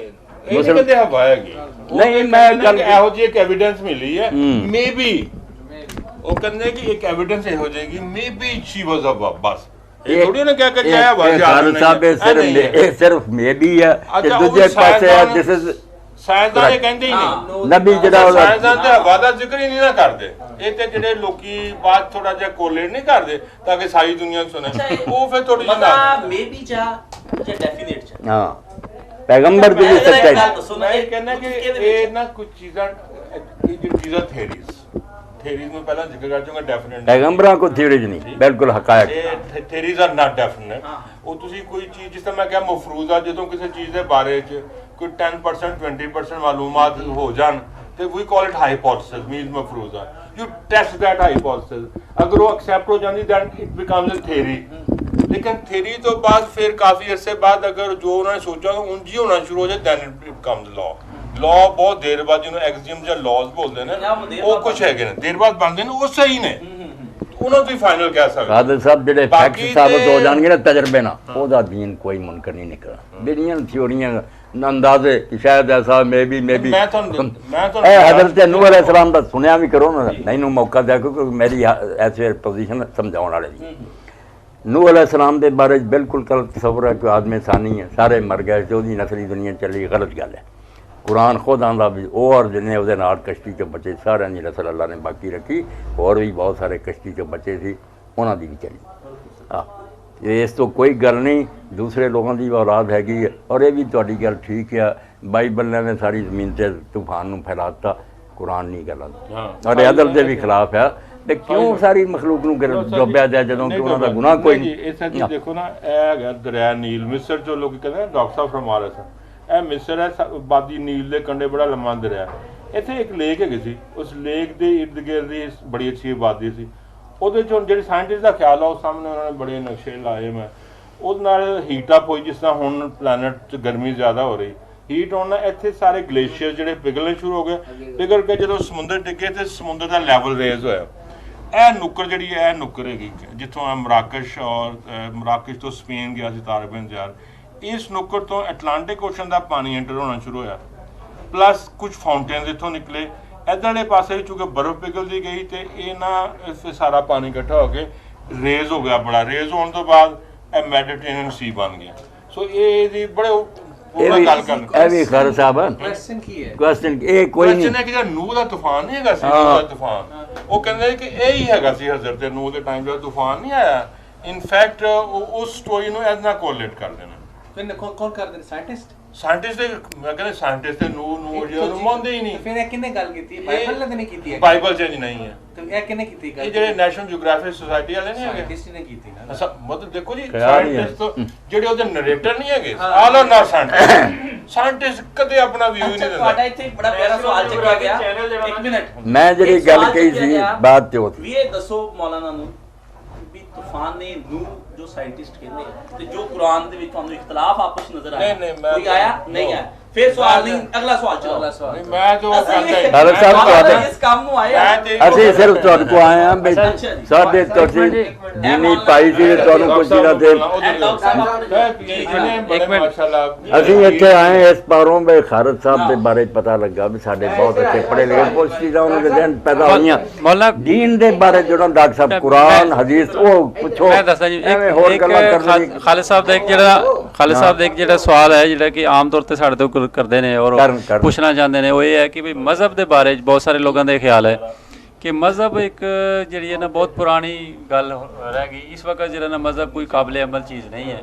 ਕਹਿੰਦੇ ਹਵਾ ਹੈਗੀ। ਨਹੀਂ ਮੈਂ ਗੱਲ ਇਹੋ ਜਿਹੀ ਇੱਕ ਐਵੀਡੈਂਸ ਮਿਲੀ ਹੈ, ਮੇਬੀ ਉਹ ਕਹਿੰਦੇ ਕਿ ਇੱਕ ਐਵੀਡੈਂਸ ਇਹੋ ਜਿਹੀ ਮੇਬੀ ਸ਼ੀ ਵਾਸ ਅ ਬਸ। ਇਹ ਥੋੜੀ ਨਾ ਕਹਿ ਕੇ ਆਇਆ ਵਾ ਸਾਹਿਬ ਇਹ ਸਿਰਫ ਮੇਬੀ ਹੈ ਤੇ ਦੂਜੇ ਪਾਸੇ ਆ ਦਿਸ ਇਜ਼ ਸਾਇੰਸਦਾਨ ਇਹ ਕਹਿੰਦੇ ਹੀ ਨਹੀਂ। ਨਬੀ ਜਿਹੜਾ ਸਾਇੰਸਦਾਨ ਤੇ ਹਵਾ ਦਾ ਜ਼ਿਕਰ ਹੀ ਨਹੀਂ ਨਾ ਕਰਦੇ। ਇਹ ਤੇ ਜਿਹੜੇ ਲੋਕੀ ਬਾਤ ਥੋੜਾ ਜਿਹਾ ਕੋਲੇਟ ਨਹੀਂ ਕਰਦੇ ਤਾਂ ਕਿ ਸਾਰੀ ਦੁਨੀਆ ਸੁਣੇ, ਉਹ ਫਿਰ ਥੋੜੀ ਜਿਹੀ ਨਾ ਮੇਬੀ ਜਾਂ ਡੈਫੀਨਿਟ ਚ। ਹਾਂ ਪੈਗੰਬਰ ਦੀ ਸੱਚਾਈ। ਮੈਂ ਇਹ ਕਹਿੰਦਾ ਕਿ ਇਹ ਨਾ ਕੁਝ ਚੀਜ਼ਾਂ ਇਹ ਜਿਹੜੀ ਚੀਜ਼ਾਂ ਥਿਊਰੀਜ਼ ਨੂੰ ਪਹਿਲਾਂ ਜ਼ਿਕਰ ਕਰ ਚੁੱਕਾ। ਡੈਫੀਨਿਟ ਪੈਗੰਬਰਾਂ ਕੋ ਥਿਊਰੀਜ਼ ਨਹੀਂ, ਬਿਲਕੁਲ ਹਕਾਇਕ। ਇਹ ਥਿਊਰੀਜ਼ ਆਰ ਨਾਟ ਡੈਫੀਨਿਟ। ਉਹ ਤੁਸੀਂ ਕੋਈ ਚੀਜ਼ ਜਿਸ ਤਰ੍ਹਾਂ ਮੈਂ ਕਿਹਾ ਮਫਰੂਜ਼ਾ, ਜਦੋਂ ਕਿਸੇ ਚੀਜ਼ ਦੇ ਬਾਰੇ 'ਚ ਕੋਈ 10% 20% ਮਾਲੂਮਾਤ ਹੋ ਜਾਣ ਤੇ ਵੀ ਕਾਲ ਇਟ ਹਾਈਪੋਥੇਸਿਸ ਮੀਨਸ ਮਫਰੂਜ਼ਾ। ਯੂ ਟੈਸਟ ਦੈਟ ਹਾਈਪੋਥੇਸਿਸ, ਅਗਰ ਉਹ ਐਕਸੈਪਟ ਹੋ ਜਾਂਦੀ then it becomes a theory. ਲੇਕਿਨ ਥਿਊਰੀ ਤੋਂ ਬਾਅਦ ਫਿਰ ਕਾਫੀ ਅਰਸੇ ਬਾਅਦ ਅਗਰ ਜੋ ਉਹਨਾਂ ਨੇ ਸੋਚਿਆ ਉਂਝ ਹੀ ਹੋਣਾ ਸ਼ੁਰੂ ਹੋ ਜਾਏ then it becomes law. Law ਬਹੁਤ ਦੇਰ ਬਾਅਦ ਜਿਹਨੂੰ ਐਕਸੀਅਮ ਜਾਂ ਲਾਜ਼ ਬੋਲਦੇ ਨੇ ਉਹ ਕੁਝ ਹੈਗੇ ਨੇ ਦੇਰ ਬਾਅਦ ਬਣਦੇ ਨੇ, ਉਹ ਸਹੀ ਨੇ, ਉਹਨਾਂ ਤੋਂ ਹੀ ਫਾਈਨਲ ਕਹਿ ਸਕਦੇ। ਕਾਦਰ ਸਾਹਿਬ ਜਿਹੜੇ ਫੈਕਟ ਸਾਬਤ ਹੋ ਜਾਣਗੇ ਨਾ ਤਜਰਬੇ ਨਾਲ, ਉਹਦਾ ਦੀਨ ਕੋਈ ਮੁਨਕਰ ਨਹੀਂ ਨਿਕਲਣਾ। ਜਿਹੜੀਆਂ ਥਿਊਰੀਆਂ ਅੰਦਾਜ਼ੇ ਕਿ ਸ਼ਾਇਦ ਐਸਾ ਮੇਬੀ ਮੈਂ ਤੁਹਾਨੂੰ ਇਹ ਹਜ਼ਰਤ ਨੂਹ ਅਲੈਹਿਸਲਾਮ ਦਾ ਸੁਣਿਆ ਵੀ ਕਰੋ ਨਾ, ਮੈਨੂੰ ਮੌਕਾ ਦਿਆ ਕਿਉਂਕਿ ਮੇਰੀ ਐਸੇ ਪੋਜੀਸ਼ਨ ਸਮਝਾਉਣ ਵਾਲੇ ਦੀ। ਨੂਹ ਅਲੈਹਿਸਲਾਮ ਦੇ ਬਾਰੇ ਬਿਲਕੁਲ ਗਲਤ ਤਸਵੁਰ ਹੈ ਕਿ ਆਦਮੀ ਸਾਨੀ ਹੈ, ਸਾਰੇ ਮਰ ਗਏ, ਚੌਥੀ ਨਸਲੀ ਦੁਨੀਆ ਚੱਲੀ, ਗਲਤ ਗੱਲ ਹੈ। ਕੁਰਾਨ ਖੁਦ ਆਉਂਦਾ ਵੀ ਉਹ ਔਰ ਜਿੰਨੇ ਉਹਦੇ ਨਾਲ ਕਸ਼ਤੀ 'ਚੋਂ ਬਚੇ ਸਾਰਿਆਂ ਦੀ ਨਸਲ ਅੱਲਾ ਨੇ ਬਾਕੀ ਰੱਖੀ। ਹੋਰ ਵੀ ਬਹੁਤ ਸਾਰੇ ਕਸ਼ਤੀ 'ਚੋਂ ਬਚੇ ਸੀ, ਉਹਨਾਂ ਦੀ ਵੀ ਚੱਲੀ। ਇਸ ਤੋਂ ਕੋਈ ਗੱਲ ਨਹੀਂ, ਦੂਸਰੇ ਲੋਕਾਂ ਦੀ ਔਲਾਦ ਹੈਗੀ ਹੈ। ਔਰ ਇਹ ਵੀ ਤੁਹਾਡੀ ਗੱਲ ਠੀਕ ਆ, ਬਾਈਬਲ ਨੇ ਸਾਰੀ ਜ਼ਮੀਨ 'ਤੇ ਤੂਫਾਨ ਨੂੰ ਫੈਲਾ ਦਿੱਤਾ, ਕੁਰਾਨ ਨਹੀਂ ਗੱਲਾਂ ਔਰ ਇਹ ਅਦਲ ਦੇ ਵੀ ਖਿਲਾਫ ਆ। ਤੇ ਕਿਉਂ ਸਾਰੀ ਮਖਲੂਕ ਨੂੰ ਡੋਬਿਆ ਜਾਏ ਜਦੋਂ ਕਿ ਉਹਨਾਂ ਦਾ ਗੁਨਾਹ ਕੋਈ ਨਹੀਂ। ਇਸ ਤਰ੍ਹਾਂ ਜੀ ਦੇਖੋ ਨਾ, ਇਹ ਹੈਗਾ ਦਰਿਆ ਨੀਲ, ਮਿਸਰ 'ਚੋਂ ਲੋਕ ਕਹਿੰਦੇ ਨੇ ਡਾਕਟਰ ਸਾਹਿਬ ਫਰਮਾ ਰਹੇ ਸਨ ਇਹ ਮਿਸਰ ਹੈ, ਬਾਦੀ ਨੀਲ ਦੇ ਕੰਢੇ ਬੜਾ ਲੰਮਾ ਦਰਿਆ। ਇੱਥੇ ਇੱਕ ਲੇਕ ਹੈਗੀ ਸੀ, ਉਸ ਲੇਕ ਦੇ ਇਰਦ ਗਿਰਦ ਦੀ ਬੜੀ ਅੱਛੀ ਆਬਾਦੀ ਸੀ। ਉਹਦੇ 'ਚ ਜਿਹੜੇ ਸਾਇੰਟਿਸਟ ਦਾ ਖਿਆਲ ਆ, ਉਹ ਸਾਹਮਣੇ ਉਹਨਾਂ ਨੇ ਬੜੇ ਨਕਸ਼ੇ ਲਾਏ। ਮੈਂ ਉਹਦੇ ਨਾਲ ਹੀਟ ਅਪ ਹੋਈ, ਜਿਸ ਤਰ੍ਹਾਂ ਹੁਣ ਪਲੈਨਟ 'ਚ ਗਰਮੀ ਜ਼ਿਆਦਾ ਹੋ ਰਹੀ, ਹੀਟ ਹੋਣ ਨਾਲ ਇੱਥੇ ਸਾਰੇ ਗਲੇਸ਼ੀਅਰ ਜਿਹੜੇ ਪਿਘਲਣੇ ਸ਼ੁਰੂ ਹੋ ਗਏ। ਪਿਘਲ ਕੇ ਜਦੋਂ ਸਮੁੰਦਰ ਡਿੱਗੇ ਤੇ ਸਮੁੰਦਰ ਦਾ ਲੈਵਲ ਰੇਜ਼ ਹੋਇਆ। ਇਹ ਨੁੱਕਰ ਜਿਹੜੀ ਹੈ, ਇਹ ਨੁੱਕਰ ਹੈਗੀ ਜਿੱਥੋਂ ਮਰਾਕਸ਼ ਔਰ ਮਰਾਕਸ਼ ਤੋਂ ਸਪੇਨ ਗਿਆ ਸੀ ਤਾਰਿਕ ਬਿਨ ਜ਼ਿਆਦ। ਇਸ ਨੁੱਕਰ ਤੋਂ ਐਟਲਾਂਟਿਕ ਓਸ਼ਨ ਦਾ ਪਾਣੀ ਐਂਟਰ ਹੋਣਾ ਸ਼ੁਰੂ ਹੋਇਆ, ਪਲੱਸ ਕੁਝ ਫਾਊਂਟੇਨਸ ਇੱਥੋਂ ਨਿਕਲੇ। ਇੱਧਰਲੇ ਪਾਸੇ ਚੂੰਕਿ ਬਰਫ਼ ਪਿਘਲਦੀ ਗਈ ਤੇ ਇਹ ਨਾ ਸਾਰਾ ਪਾਣੀ ਇਕੱਠਾ ਹੋ ਕੇ ਰੇਜ਼ ਹੋ ਗਿਆ। ਬੜਾ ਰੇਜ਼ ਹੋਣ ਤੋਂ ਬਾਅਦ ਇਹ ਮੈਡੀਟੇਰੀਅਨ ਸੀ ਬਣ ਗਿਆ। ਸੋ ਇਹ ਦੀ ਬੜੇ ਗੱਲ ਕਰਨ ਇਹ ਵੀ ਖਰ ਸਾਹਿਬ ਕੁਐਸਚਨ ਕੀ ਹੈ? ਕੁਐਸਚਨ ਇਹ ਕੋਈ ਨਹੀਂ ਹੈ ਕਿ ਜਿਹੜਾ ਨੂਹ ਦਾ ਤੂਫਾਨ ਨਹੀਂ ਹੈਗਾ ਸੀ, ਨੂਹ ਦਾ ਤੂਫਾਨ ਉਹ ਕਹਿੰਦੇ ਕਿ ਇਹ ਹੀ ਹੈਗਾ ਸੀ ਹਜ਼ਰਤ ਨੂਹ ਦੇ ਟਾਈਮ ਦਾ ਤੂਫਾਨ ਨਹੀਂ ਆਇਆ। ਇਨਫੈਕਟ ਉਸ ਸਟੋਰੀ ਨੂੰ ਇਹਦੇ ਨਾਲ ਕੋਲੇਟ ਕਰ ਦੇਣਾ। ਕੌਣ ਕਰਦੇ ਨੇ? ਸਾਇੰਟਿਸਟ ਦੇ ਮੈਂ ਕਹਿੰਦਾ ਸਾਇੰਟਿਸਟ ਦੇ ਨੂਹ ਜਿਹੜਾ ਨੂੰ ਮੰਨਦੇ ਹੀ ਨਹੀਂ। ਫਿਰ ਇਹ ਕਿਹਨੇ ਗੱਲ ਕੀਤੀ? ਬਾਈਬਲ ਨੇ ਨਹੀਂ ਕੀਤੀ ਹੈ। ਬਾਈਬਲ 'ਚ ਨਹੀਂ ਹੈ। ਤੇ ਇਹ ਕਿਹਨੇ ਕੀਤੀ ਗੱਲ? ਇਹ ਜਿਹੜੇ ਨੈਸ਼ਨਲ ਜਿਓਗ੍ਰਾਫਿਕ ਸੁਸਾਇਟੀ ਵਾਲੇ ਨਹੀਂ ਹੈਗੇ, ਸਾਇੰਟਿਸਟ ਨੇ ਕੀਤੀ ਨਾ। ਮਤਲਬ ਦੇਖੋ ਜੀ, ਸਾਇੰਟਿਸਟ ਜਿਹੜੇ ਉਹਦੇ ਨਰੇਟਰ ਨਹੀਂ ਹੈਗੇ, all are not scientist. Scientist ਕਦੇ ਆਪਣਾ ਵਿਊ ਹੀ ਨਹੀਂ ਤੁਹਾਡਾ ਦਿੰਦਾ। ਇੱਥੇ ਬੜਾ ਪਿਆਰਾ ਸਵਾਲ ਚੱਕਿਆ ਗਿਆ, ਇੱਕ ਮਿੰਟ ਮੈਂ ਜਿਹੜੀ ਇੱਕ ਗੱਲ ਸਵਾਲ ਕਹੀ ਚੱਕਿਆ ਸੀ ਗਿਆ ਬਾਤ ਤੇ ਉਹ ਸੀ। ਵੀ ਇਹ ਦੱਸੋ ਮੌਲਾਨਾ ਨੂੰ ਵੀ ਤੂਫਾਨ ਨੇ ਨੂੰ ਜੋ ਸਾਇੰਟਿਸਟ ਕਹਿੰਦੇ ਆ, ਤੇ ਜੋ ਕੁਰਾਨ ਦੇ ਵਿੱਚ ਤੁਹਾਨੂੰ ਇਖਤਲਾਫ ਆਪਸ ਨਜ਼ਰ ਆਇਆ, ਨਹੀਂ, ਮੈਂ ਕੋਈ ਆਇਆ ਨਹੀਂ ਆਇਆ? ਫਿਰ ਸਵਾਲ ਨਹੀਂ, ਅਗਲਾ ਸਵਾਲ ਚਲੋ। ਨਹੀਂ, ਮੈਂ ਤਾਂ ਉਹ ਕਹਿੰਦਾ ਹੀ ਹਾਲੇ ਸਾਹਿਬ ਤੁਹਾਡੇ- ਇਸ ਕੰਮ ਨੂੰ ਆਏ ਮੈਂ ਤੇ ਅਸੀਂ ਸਿਰਫ ਤੁਹਾਡੇ ਕੋ ਆਏ ਹਾਂ ਵੀ ਅੱਛਾ ਜੀ। ਸਾਡੇ ਤੁਸੀਂ ਜਿੰਨੀ ਪਾਈ ਸੀ ਤੁਹਾਨੂੰ ਕੋਈ ਚੀਜ਼ਾਂ ਤੇ ਅਸੀਂ ਇੱਥੇ ਆਏ ਇਸ ਪਾਰੋਂ ਵੀ ਖਾਲਦ ਸਾਹਿਬ ਦੇ ਬਾਰੇ ਪਤਾ ਲੱਗਾ ਵੀ ਸਾਡੇ ਬਹੁਤ ਅੱਛੇ ਪੜ੍ਹੇ ਲਿਖੇ ਕੁਝ ਚੀਜ਼ਾਂ ਉਹਨਾਂ ਦੇ ਜਹਨ ਪੈਦਾ ਹੋਈਆਂ ਮੌਲਾ ਦੀਨ ਦੇ ਬਾਰੇ ਜਿਹੜਾ ਡਾਕਟਰ ਸਾਹਿਬ ਕੁਰਾਨ ਹਦੀਸ ਉਹ ਪੁੱਛੋ ਮੈਂ ਦੱਸਾਂ ਜੀ ਐਵੇਂ ਹੋਰ ਇੱਕ ਗੱਲਾਂ ਕਰਨ ਦੀ ਖਾਲਿਦ ਸਾਹਿਬ ਦਾ ਇੱਕ ਜਿਹੜਾ ਸਵਾਲ ਹੈ ਜਿਹੜਾ ਕਿ ਆਮ ਤੌਰ ਤੇ ਸਾਡੇ ਤੋਂ ਕਰਦੇ ਨੇ ਔਰ ਕਰਨ। ਪੁੱਛਣਾ ਚਾਹੁੰਦੇ ਨੇ, ਉਹ ਇਹ ਹੈ ਕਿ ਵੀ ਮਜ਼ਹਬ ਦੇ ਬਾਰੇ ਬਹੁਤ ਸਾਰੇ ਲੋਕਾਂ ਦਾ ਇਹ ਖਿਆਲ ਹੈ ਕਿ ਮਜ਼ਹਬ ਇੱਕ ਜਿਹੜੀ ਹੈ ਨਾ ਬਹੁਤ ਪੁਰਾਣੀ ਗੱਲ ਰਹਿ ਗਈ। ਇਸ ਵਕਤ ਜਿਹੜਾ ਨਾ ਮਜ਼ਹਬ ਕੋਈ ਕਾਬਲੇ ਅਮਲ ਚੀਜ਼ ਨਹੀਂ ਹੈ,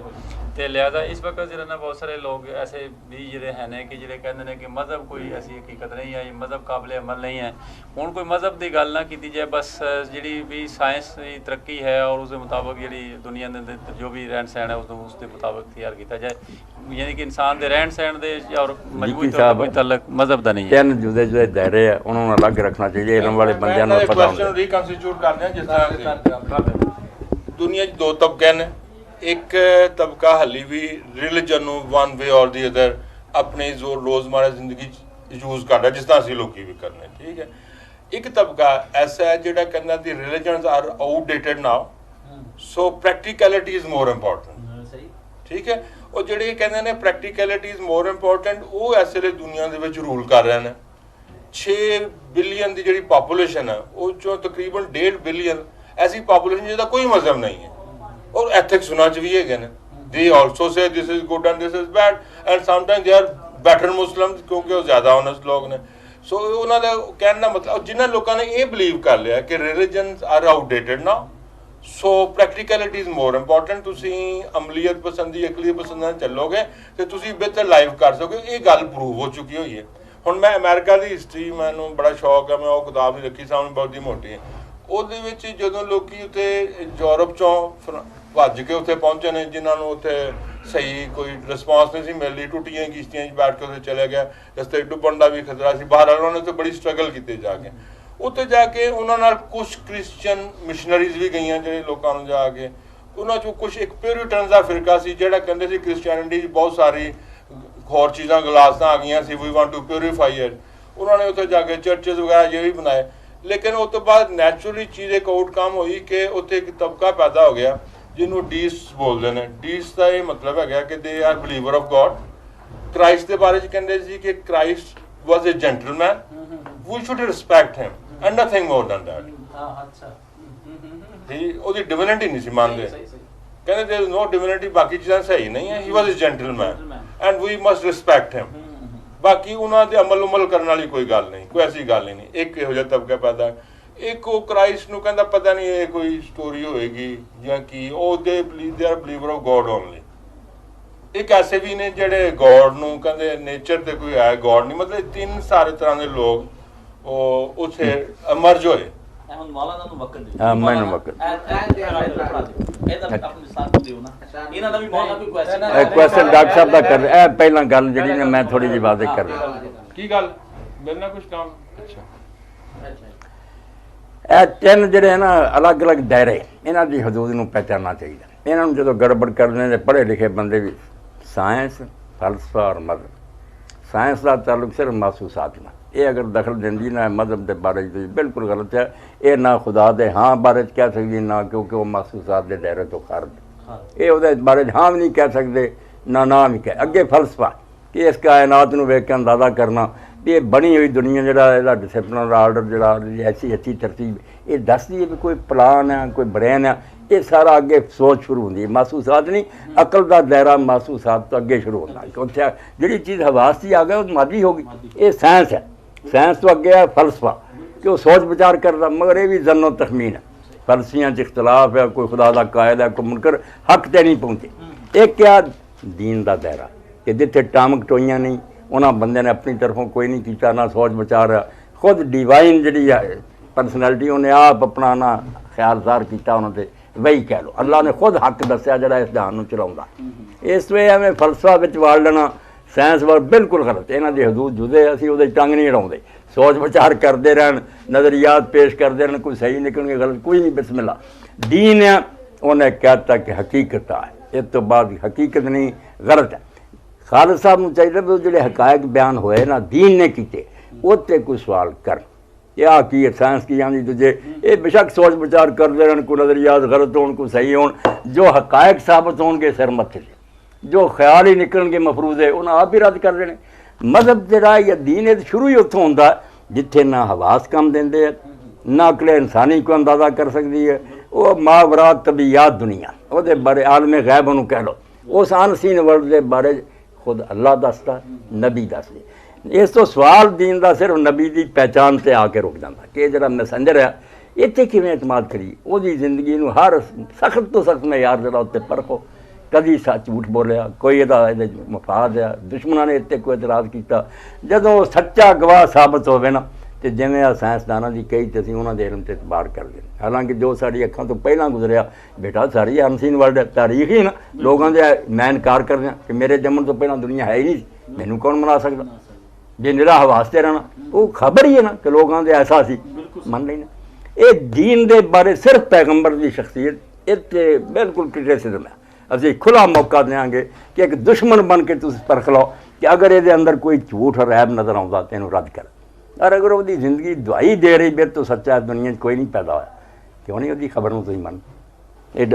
ਤੇ ਲਿਹਾਜ਼ਾ ਇਸ ਵਕਤ ਜਿਹੜਾ ਨਾ ਬਹੁਤ ਸਾਰੇ ਲੋਕ ਐਸੇ ਵੀ ਜਿਹੜੇ ਹੈ ਨੇ ਕਿ ਜਿਹੜੇ ਕਹਿੰਦੇ ਨੇ ਕਿ ਮਜ਼ਹਬ ਕੋਈ ਐਸੀ ਹਕੀਕਤ ਨਹੀਂ ਹੈ, ਮਜ਼ਹਬ ਕਾਬਲੇ ਅਮਲ ਨਹੀਂ ਹੈ। ਹੁਣ ਕੋਈ ਮਜ਼ਹਬ ਦੀ ਗੱਲ ਨਾ ਕੀਤੀ ਜਾਏ, ਬਸ ਜਿਹੜੀ ਵੀ ਸਾਇੰਸ ਦੀ ਤਰੱਕੀ ਹੈ ਔਰ ਉਸ ਦੇ ਮੁਤਾਬਕ ਜਿਹੜੀ ਦੁਨੀਆ ਦੇ ਅੰਦਰ ਜੋ ਵੀ ਰਹਿਣ ਸਹਿਣ ਹੈ ਉਸ ਦੇ ਮੁਤਾਬਕ ਤਿਆਰ ਕੀਤਾ ਜਾਏ, ਯਾਨੀ ਕਿ ਇਨਸਾਨ ਦੇ ਰਹਿਣ ਸਹਿਣ ਦੇ ਔਰ ਮਜਬੂਰੀ ਤੌਰ ਤੇ ਕੋਈ ਤਾਲੁਕ ਮਜ਼ਹਬ ਦਾ ਨਹੀਂ ਹੈ। ਤਿੰਨ ਜੁਦੇ ਜੁਦੇ ਦਾਇਰੇ ਆ, ਉਹਨਾਂ ਨੂੰ ਅਲੱਗ ਰੱਖਣਾ ਚਾਹੀਦਾ, ਇਲਮ ਵਾਲੇ ਬੰਦਿਆਂ ਨੂੰ ਪਤਾ ਹੁੰਦਾ। ਰੀਕਨਸਟੀਟਿਊਟ ਕਰਦੇ ਆ ਜਿਸ ਤਰ੍ਹਾਂ ਦੁਨੀਆ 'ਚ ਦੋ ਤਬਕੇ ਨੇ। ਇੱਕ ਤਬਕਾ ਹਾਲੀ ਵੀ ਰਿਲੀਜਨ ਨੂੰ ਵਨ ਵੇ ਔਰ ਦੀ ਅਦਰ ਆਪਣੀ ਜੋ ਰੋਜ਼ਮਰਾ ਜ਼ਿੰਦਗੀ 'ਚ ਯੂਜ਼ ਕਰਦਾ, ਜਿਸ ਤਰ੍ਹਾਂ ਅਸੀਂ ਲੋਕੀ ਵੀ ਕਰਨੇ, ਠੀਕ ਹੈ। ਇੱਕ ਤਬਕਾ ਐਸਾ ਹੈ ਜਿਹੜਾ ਕਹਿੰਦਾ the religions are outdated now, so practicality is more important, ਠੀਕ ਹੈ। ਉਹ ਜਿਹੜੇ ਕਹਿੰਦੇ ਨੇ ਪ੍ਰੈਕਟੀਕੈਲਿਟੀ ਇਜ਼ ਮੋਰ ਇੰਪੋਰਟੈਂਟ, ਉਹ ਇਸ ਵੇਲੇ ਦੁਨੀਆ ਦੇ ਵਿੱਚ ਰੂਲ ਕਰ ਰਹੇ ਨੇ। 6 ਬਿਲੀਅਨ ਦੀ ਜਿਹੜੀ ਪਾਪੂਲੇਸ਼ਨ ਹੈ, ਉਹ 'ਚੋਂ ਤਕਰੀਬਨ 1.5 ਬਿਲੀਅਨ ਐਸੀ ਪਾਪੂਲੇਸ਼ਨ ਜਿਹਦਾ ਕੋਈ ਮਜ਼ਹਬ ਨਹੀਂ ਹੈ, ਔਰ ਐਥਿਕਸ ਉਹਨਾਂ 'ਚ ਵੀ ਹੈਗੇ ਨੇ। They also say this is good and this is bad, and sometime they are better Muslim, ਕਿਉਂਕਿ ਉਹ ਜ਼ਿਆਦਾ ਓਨੈਸਟ ਲੋਕ ਨੇ। ਸੋ ਉਹਨਾਂ ਦਾ ਕਹਿਣ ਦਾ ਮਤਲਬ, ਜਿਨ੍ਹਾਂ ਲੋਕਾਂ ਨੇ ਇਹ ਬਿਲੀਵ ਕਰ ਲਿਆ ਕਿ ਰਿਲੀਜਨਸ ਆਰ ਆਊਟਡੇਟਡ ਨਾ, ਸੋ ਪ੍ਰੈਕਟੀਕੈਲਿਟੀ ਇਜ਼ ਮੋਰ ਇੰਪੋਰਟੈਂਟ। ਤੁਸੀਂ ਅਮਲੀਅਤ ਪਸੰਦੀ ਅਕਲੀਅਤ ਪਸੰਦ ਨਾਲ ਚੱਲੋਗੇ ਤੇ ਤੁਸੀਂ ਬਿਹਤਰ ਲਾਈਵ ਕਰ ਸਕੋਗੇ। ਇਹ ਗੱਲ ਪ੍ਰੂਵ ਹੋ ਚੁੱਕੀ ਹੋਈ ਹੈ। ਹੁਣ ਮੈਂ ਅਮਰੀਕਾ ਦੀ ਹਿਸਟਰੀ, ਮੈਨੂੰ ਬੜਾ ਸ਼ੌਕ ਹੈ, ਮੈਂ ਉਹ ਕਿਤਾਬ ਵੀ ਰੱਖੀ ਸਾਹਮਣੇ, ਬਹੁਤ ਹੀ ਮੋਟੀ ਹੈ। ਉਹਦੇ ਵਿੱਚ ਜਦੋਂ ਲੋਕੀ ਉੱਥੇ ਯੂਰਪ 'ਚੋਂ ਭੱਜ ਕੇ ਉੱਥੇ ਪਹੁੰਚੇ ਨੇ, ਜਿਨ੍ਹਾਂ ਨੂੰ ਉੱਥੇ ਸਹੀ ਕੋਈ ਰਿਸਪੌਂਸ ਨਹੀਂ ਸੀ ਮਿਲਦੀ, ਟੁੱਟੀਆਂ ਕਿਸ਼ਤੀਆਂ 'ਚ ਬੈਠ ਕੇ ਉੱਥੇ ਚਲੇ ਗਿਆ, ਰਸਤੇ ਡੁੱਬਣ ਦਾ ਵੀ ਖਤਰਾ ਸੀ। ਬਾਹਰ ਉਹਨਾਂ ਨੇ ਉੱਥੇ ਬੜੀ ਸਟਰਗਲ ਕੀਤੀ ਜਾ ਕੇ। ਉੱਥੇ ਜਾ ਕੇ ਉਹਨਾਂ ਨਾਲ ਕੁਛ ਕ੍ਰਿਸਚਨ ਮਿਸ਼ਨਰੀਜ਼ ਵੀ ਗਈਆਂ, ਜਿਹੜੇ ਲੋਕਾਂ ਨੂੰ ਜਾ ਕੇ ਉਹਨਾਂ 'ਚੋਂ ਕੁਛ ਇੱਕ ਪਿਊਰਿਟਨਸ ਦਾ ਫਿਰਕਾ ਸੀ ਜਿਹੜਾ ਕਹਿੰਦੇ ਸੀ ਕ੍ਰਿਸਚੈਨਿਟੀ 'ਚ ਬਹੁਤ ਸਾਰੀ ਹੋਰ ਚੀਜ਼ਾਂ ਗਲਾਸਾਂ ਆ ਗਈਆਂ ਸੀ, we want to purify it. ਉਹਨਾਂ ਨੇ ਉੱਥੇ ਜਾ ਕੇ ਚਰਚਿਸ ਵਗੈਰਾ ਜੇ ਵੀ ਬਣਾਏ। ਲੇਕਿਨ ਉਸ ਤੋਂ ਬਾਅਦ ਨੈਚੁਰਲੀ ਚੀਜ਼ ਇੱਕ ਆਊਟਕਮ ਹੋਈ ਕਿ ਉੱਥੇ ਇੱਕ ਤਬਕਾ ਪੈਦਾ ਹੋ ਗਿਆ ਜਿਹਨੂੰ ਡੀਸਟ ਬੋਲਦੇ ਨੇ। ਡੀਸਟ ਦਾ ਇਹ ਮਤਲਬ ਹੈਗਾ ਕਿ they are believer of God. Christ ਦੇ ਬਾਰੇ 'ਚ ਕਹਿੰਦੇ ਸੀ ਕਿ Christ was a gentleman, we should respect him and nothing more than that. ਉਹਦੀ ਡਿਵਿਨਿਟੀ ਨਹੀਂ ਸੀ ਮੰਨਦੇ, ਕਹਿੰਦੇ ਦੇयर इज नो डिविनिटी, ਬਾਕੀ ਚੀਜ਼ਾਂ ਸਹੀ ਨਹੀਂ ਹੈ। He was a gentleman and we must respect him. ਬਾਕੀ ਉਹਨਾਂ ਦੇ ਅਮਲ ਉਮਲ ਕਰਨ ਵਾਲੀ ਕੋਈ ਗੱਲ ਨਹੀਂ, ਕੋਈ ਐਸੀ ਗੱਲ ਹੀ ਨਹੀਂ। ਇੱਕ ਇਹੋ ਜਿਹਾ ਤਬਕਾ ਪੈਦਾ, ਇੱਕ ਉਹ ਕ੍ਰਾਈਸਟ ਨੂੰ ਕਹਿੰਦਾ ਪਤਾ ਨਹੀਂ ਇਹ ਕੋਈ ਸਟੋਰੀ ਹੋਏਗੀ ਜਾਂ ਕੀ, ਉਹ they are believer of God only. ਇੱਕ ਐਸੇ ਵੀ ਨੇ ਜਿਹੜੇ ਗੋਡ ਨੂੰ ਕਹਿੰਦੇ ਨੇਚਰ ਤੇ ਕੋਈ ਹੈ, ਗੋਡ ਨਹੀਂ। ਮਤਲਬ ਤਿੰਨ ਸਾਰੇ ਤਰ੍ਹਾਂ ਦੇ ਲੋਕ ਉਹ ਉੱਥੇ ਅਮਰਜ ਹੋਏ। ਹੁਣ ਮੌਲਾਨਾ ਨੂੰ ਵਕਤ ਦਿਓ। ਹਾਂ, ਮੈਨੂੰ ਵਕਤ ਇਹਦਾ ਆਪਣੇ ਸਾਥ ਦਿਓ ਨਾ, ਇਹਨਾਂ ਦਾ ਵੀ ਮੌਲਾਨਾ ਕੋਈ ਕੁਐਸਚਨ ਇਹ ਕੁਐਸਚਨ ਡਾਕਟਰ ਸਾਹਿਬ ਦਾ ਕਰ ਇਹ ਪਹਿਲਾਂ ਗੱਲ ਜਿਹੜੀ ਨੇ ਮੈਂ ਥੋੜੀ ਜਿਹੀ ਵਾਜ਼ਿਹ ਕਰ ਰਿਹਾ। ਕੀ ਗੱਲ ਮੇਰੇ ਨਾਲ ਕੁਝ ਕੰਮ? ਅੱਛਾ, ਇਹ ਤਿੰਨ ਜਿਹੜੇ ਨਾ ਅਲੱਗ-ਅਲੱਗ ਦਾਇਰੇ, ਇਹਨਾਂ ਦੀ ਹਦੂਦ ਨੂੰ ਪਹਿਚਾਨਣਾ ਚਾਹੀਦਾ। ਇਹਨਾਂ ਨੂੰ ਜਦੋਂ ਗੜਬੜ ਕਰਦੇ ਨੇ ਪੜ੍ਹੇ ਲਿਖੇ ਬੰਦੇ ਵੀ, ਸਾਇੰਸ, ਫਲਸਫਾ ਔਰ ਮਜ਼ਹਬ। ਸਾਇੰਸ ਦਾ ਤਾਲੁਕ ਸਿਰਫ ਮਹਿਸੂਸਾਤ ਨਾਲ, ਇਹ ਅਗਰ ਦਖਲ ਦਿੰਦੀ ਨਾ ਮਜ਼ਹਬ ਦੇ ਬਾਰੇ 'ਚ ਬਿਲਕੁਲ ਗਲਤ ਹੈ। ਇਹ ਨਾ ਖੁਦਾ ਦੇ ਹਾਂ ਬਾਰੇ 'ਚ ਕਹਿ ਸਕਦੀ ਨਾ, ਕਿਉਂਕਿ ਉਹ ਮਹਿਸੂਸਾਤ ਦੇ ਦਾਇਰੇ ਤੋਂ ਖਾਰਜ। ਇਹ ਉਹਦੇ ਬਾਰੇ 'ਚ ਹਾਂ ਵੀ ਨਹੀਂ ਕਹਿ ਸਕਦੇ, ਨਾ ਵੀ ਕਹਿ। ਅੱਗੇ ਫਲਸਫਾ ਕਿ ਇਸ ਕਾਇਨਾਤ ਨੂੰ ਵੇਖ ਕੇ ਅੰਦਾਜ਼ਾ ਕਰਨਾ ਵੀ ਇਹ ਬਣੀ ਹੋਈ ਦੁਨੀਆ, ਜਿਹੜਾ ਇਹਦਾ ਡਿਸਿਪਲਿਨ ਦਾ ਆਰਡਰ, ਜਿਹੜਾ ਐਸੀ ਅੱਛੀ ਤਰਤੀਬ, ਇਹ ਦੱਸਦੀ ਹੈ ਵੀ ਕੋਈ ਪਲਾਨ ਹੈ, ਕੋਈ ਬ੍ਰੇਨ ਹੈ। ਇਹ ਸਾਰਾ ਅੱਗੇ ਸੋਚ ਸ਼ੁਰੂ ਹੁੰਦੀ ਹੈ, ਮਹਿਸੂਸਾਤ ਨਹੀਂ। ਅਕਲ ਦਾ ਦਾਇਰਾ ਮਹਿਸੂਸਾਤ ਤੋਂ ਅੱਗੇ ਸ਼ੁਰੂ ਹੁੰਦਾ। ਉੱਥੇ ਜਿਹੜੀ ਚੀਜ਼ ਹਵਾਸ 'ਚ ਆ ਗਈ ਉਹ ਮਾਦੀ ਹੋ ਗਈ। ਇਹ ਸਾਇੰਸ ਹੈ। ਸਾਇੰਸ ਤੋਂ ਅੱਗੇ ਹੈ ਫਲਸਫਾ ਕਿ ਉਹ ਸੋਚ ਵਿਚਾਰ ਕਰਦਾ, ਮਗਰ ਇਹ ਵੀ ਜ਼ੰਨੋ ਤਖਮੀਨ ਹੈ। ਫਲਸੀਆਂ 'ਚ ਇਖਤਲਾਫ ਹੈ, ਕੋਈ ਖੁਦਾ ਦਾ ਕਾਇਦ ਹੈ, ਕੋਈ ਮੁਨਕਰ ਹੱਕ 'ਤੇ ਨਹੀਂ ਪਹੁੰਚੇ। ਇੱਕ ਕਿਆ ਦੀਨ ਦਾ ਦਾਇਰਾ ਕਿ ਜਿੱਥੇ ਟਾਮਕ ਟੋਈਆਂ ਨਹੀਂ, ਉਹਨਾਂ ਬੰਦਿਆਂ ਨੇ ਆਪਣੀ ਤਰਫੋਂ ਕੋਈ ਨਹੀਂ ਕੀਤਾ, ਨਾ ਸੋਚ ਵਿਚਾਰ। ਖੁਦ ਡਿਵਾਈਨ ਜਿਹੜੀ ਹੈ ਪਰਸਨੈਲਿਟੀ, ਉਹਨੇ ਆਪ ਆਪਣਾ ਨਾ ਖਿਆਲ ਜ਼ਾਹਰ ਕੀਤਾ ਉਹਨਾਂ 'ਤੇ। ਵਹੀ ਕਹਿ ਲਓ, ਅੱਲਾ ਨੇ ਖੁਦ ਹੱਕ ਦੱਸਿਆ ਜਿਹੜਾ ਇਸ ਜਹਾਨ ਨੂੰ ਚਲਾਉਂਦਾ। ਇਸ ਵੇ ਐਵੇਂ ਫਲਸਫਾ ਵਿੱਚ ਵਾੜ ਲੈਣਾ, ਸਾਇੰਸ ਵਾਲ ਬਿਲਕੁਲ ਗਲਤ, ਇਹਨਾਂ ਦੀ ਹਦੂਦ ਜੁਦੇ, ਅਸੀਂ ਉਹਦੇ ਟੰਗ ਨਹੀਂ ਅੜਾਉਂਦੇ, ਸੋਚ ਵਿਚਾਰ ਕਰਦੇ ਰਹਿਣ, ਨਜ਼ਰੀਆਤ ਪੇਸ਼ ਕਰਦੇ ਰਹਿਣ, ਕੋਈ ਸਹੀ ਨਿਕਲਣਗੇ ਗਲਤ ਕੋਈ ਨਹੀਂ। ਬਿਸਮਿल्लाह दीन है, उन्हें कहता कि हकीकत है, इस तो बाद हकीकत नहीं गलत है। खालिद साहब को चाहिए भी जो हकायक बयान होए ना दीन ने किए उत्ते कोई सवाल कर, या की साइंस की आँदी तुझे ये बेशक सोच विचार करते रहन, कोई नज़रियात गलत हो कोई सही हो, जो हकायक साबित होंगे सिर मत्थे से, जो ख्याल ही निकलणगे मफरूज़े उन्हें आप ही रद्द कर देने। मजहब जरा या दीन शुरू ही उत्थों होंदा जिथे ना हवास काम देंदे ना अकले इंसानी को अंदाज़ा कर सकती है, वो मावरात तबीयात दुनिया वो बारे आलमे गैब उन्होंने कह लो, उस अनसीन वर्ल्ड के बारे खुद अल्लाह दसदा, नबी दसदे। इस तो सवाल दीन का सिर्फ नबी की पहचान से आके रुक जाता कि जरा मैसेंजर है इतने किवें एतमाद करिए, वो जिंदगी में हर सख्त तो सख्त मैयार जरा उत्ते परखो, कभी सच झूठ बोलिया, कोई ये मफाद है, दुश्मनों ने इतने कोई एतराज़ किया, जदों सच्चा गवाह साबित होवे ना तो जिमें साइंसदानों की कही तो असीं उन्हां दे इल्म ते इतबार कर दें। हालांकि जो साड़ी अखां तो पहला गुजरिया बेटा सारी अनसीन वर्ल्ड है, तारीख ही ना लोगों के मैं इनकार कर दिया कि मेरे जमन तो पहला दुनिया है ही नहीं, मैनू कौन मना सकता, जे निरा हवासते रहना वो खबर ही है ना कि लोगों के ऐसा सी मन लेना। ये दीन के बारे सिर्फ पैगंबर की शख्सियत इतने बिल्कुल क्रिटिसिज्म है, असीं खुला मौका देंगे कि एक दुश्मन बन के तुसीं परख लो कि अगर ये अंदर कोई झूठ और ऐब नज़र आता तो इन्हूं रद्द कर, और अगर वो जिंदगी दवाई दे रही फिर तो सच्चा दुनिया कोई नहीं पैदा होया, क्यों नहीं वो खबर में तुम मन। ये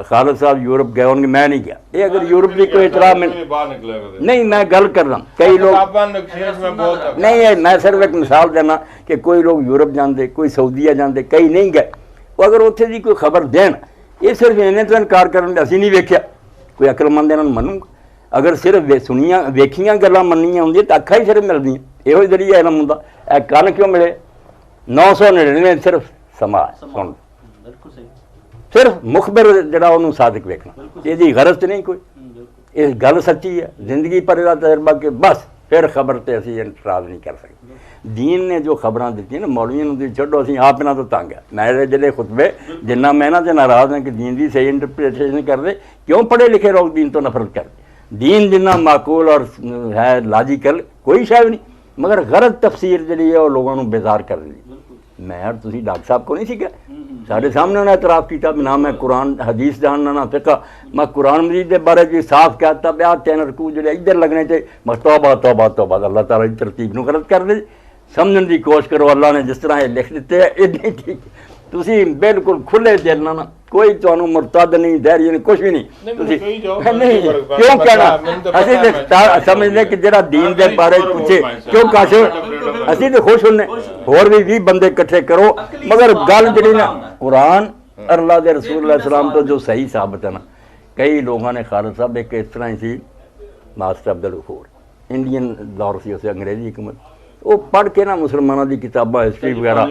खालिद साहब यूरोप गए होंगे, मैं नहीं गया, ये अगर यूरोप की कोई इतला नहीं, मैं गल कर रहा कई लोग नहीं, मैं सिर्फ एक मिसाल देना कि कोई लोग यूरोप जाते, कोई सऊदीया जाते, कई नहीं गए, वो अगर उत्थे की कोई खबर देन ये सिर्फ इन्हें तो इनकार करन असीं नहीं वेख्या, कोई अकलमंद इन्हां नूं मनूगा। अगर सिर्फ सुनिया वेखियां गल्लां मन्नियां होंदियां तो अखां ही सिर्फ मिलदियां, इहो जरिया इल्म हुंदा। ए कन क्यों मिले 999 सिर्फ समा सुन, सिर्फ मुखबिर जड़ा उन्होंने सादिक वेखना, ये गरज तो नहीं कोई, ये गल सच्ची है, जिंदगी पर का तजर्बा के बस फिर खबर से असीं इतराज़ नहीं कर सकते। दीन ने जो खबर दी ना मौलवियों को छो, असीं आप इन्हां तो तंग है। मैं जिहड़े खुतबे जिन्ना मैं इन्हां ते नाराज़ हैं कि दीन की सही इंटरप्रिटेशन करते, क्यों पढ़े लिखे लोग दीन तो नफरत करते। दीन जिन्ना माकूल और है लॉजिकल कोई शायद नहीं, मगर गलत तफसीर जी है वो लोगों को बेजार कर दी। मैं और तुसीं डॉक्टर साहब को नहीं सीखा, साढ़े सामने उन्हें एतराफ़ किया ना मैं कुरान हदीस जानना ना फिका, मैं कुरान मजीद के बारे में साफ कहता पाया 3 रकू जो इधर लगने चाहिए, मैं तौबा तौबा तौबा अल्लाह ताला की तरतीब को गलत कर दे। समझने की कोशिश करो, अल्लाह ने जिस तरह ये लिख दिते हैं इन्नी ठीक, तुसीं बिल्कुल खुले दिल ना कोई तुहानूं मुरतद नहीं, दैरी नहीं, कुछ भी नहीं, नहीं क्यों कहना असीं समझने कि जिहड़ा दीन के बारे पूछे क्यों कश असीं तो खुश होने, होर भी 20 बंदे इकट्ठे करो, मगर गल जिहड़ी ना कुरान और अल्लाह के रसूल सलाम तो जो सही साबित है ना। कई लोगों ने खालिद साहब एक इस तरह ही सी मास्टर अब्दुल गफूर, इंडियन दौर से उसे अंग्रेजी हुकूमत, वो पढ़ के ना मुसलमानों की किताबा हिस्ट्री वगैरह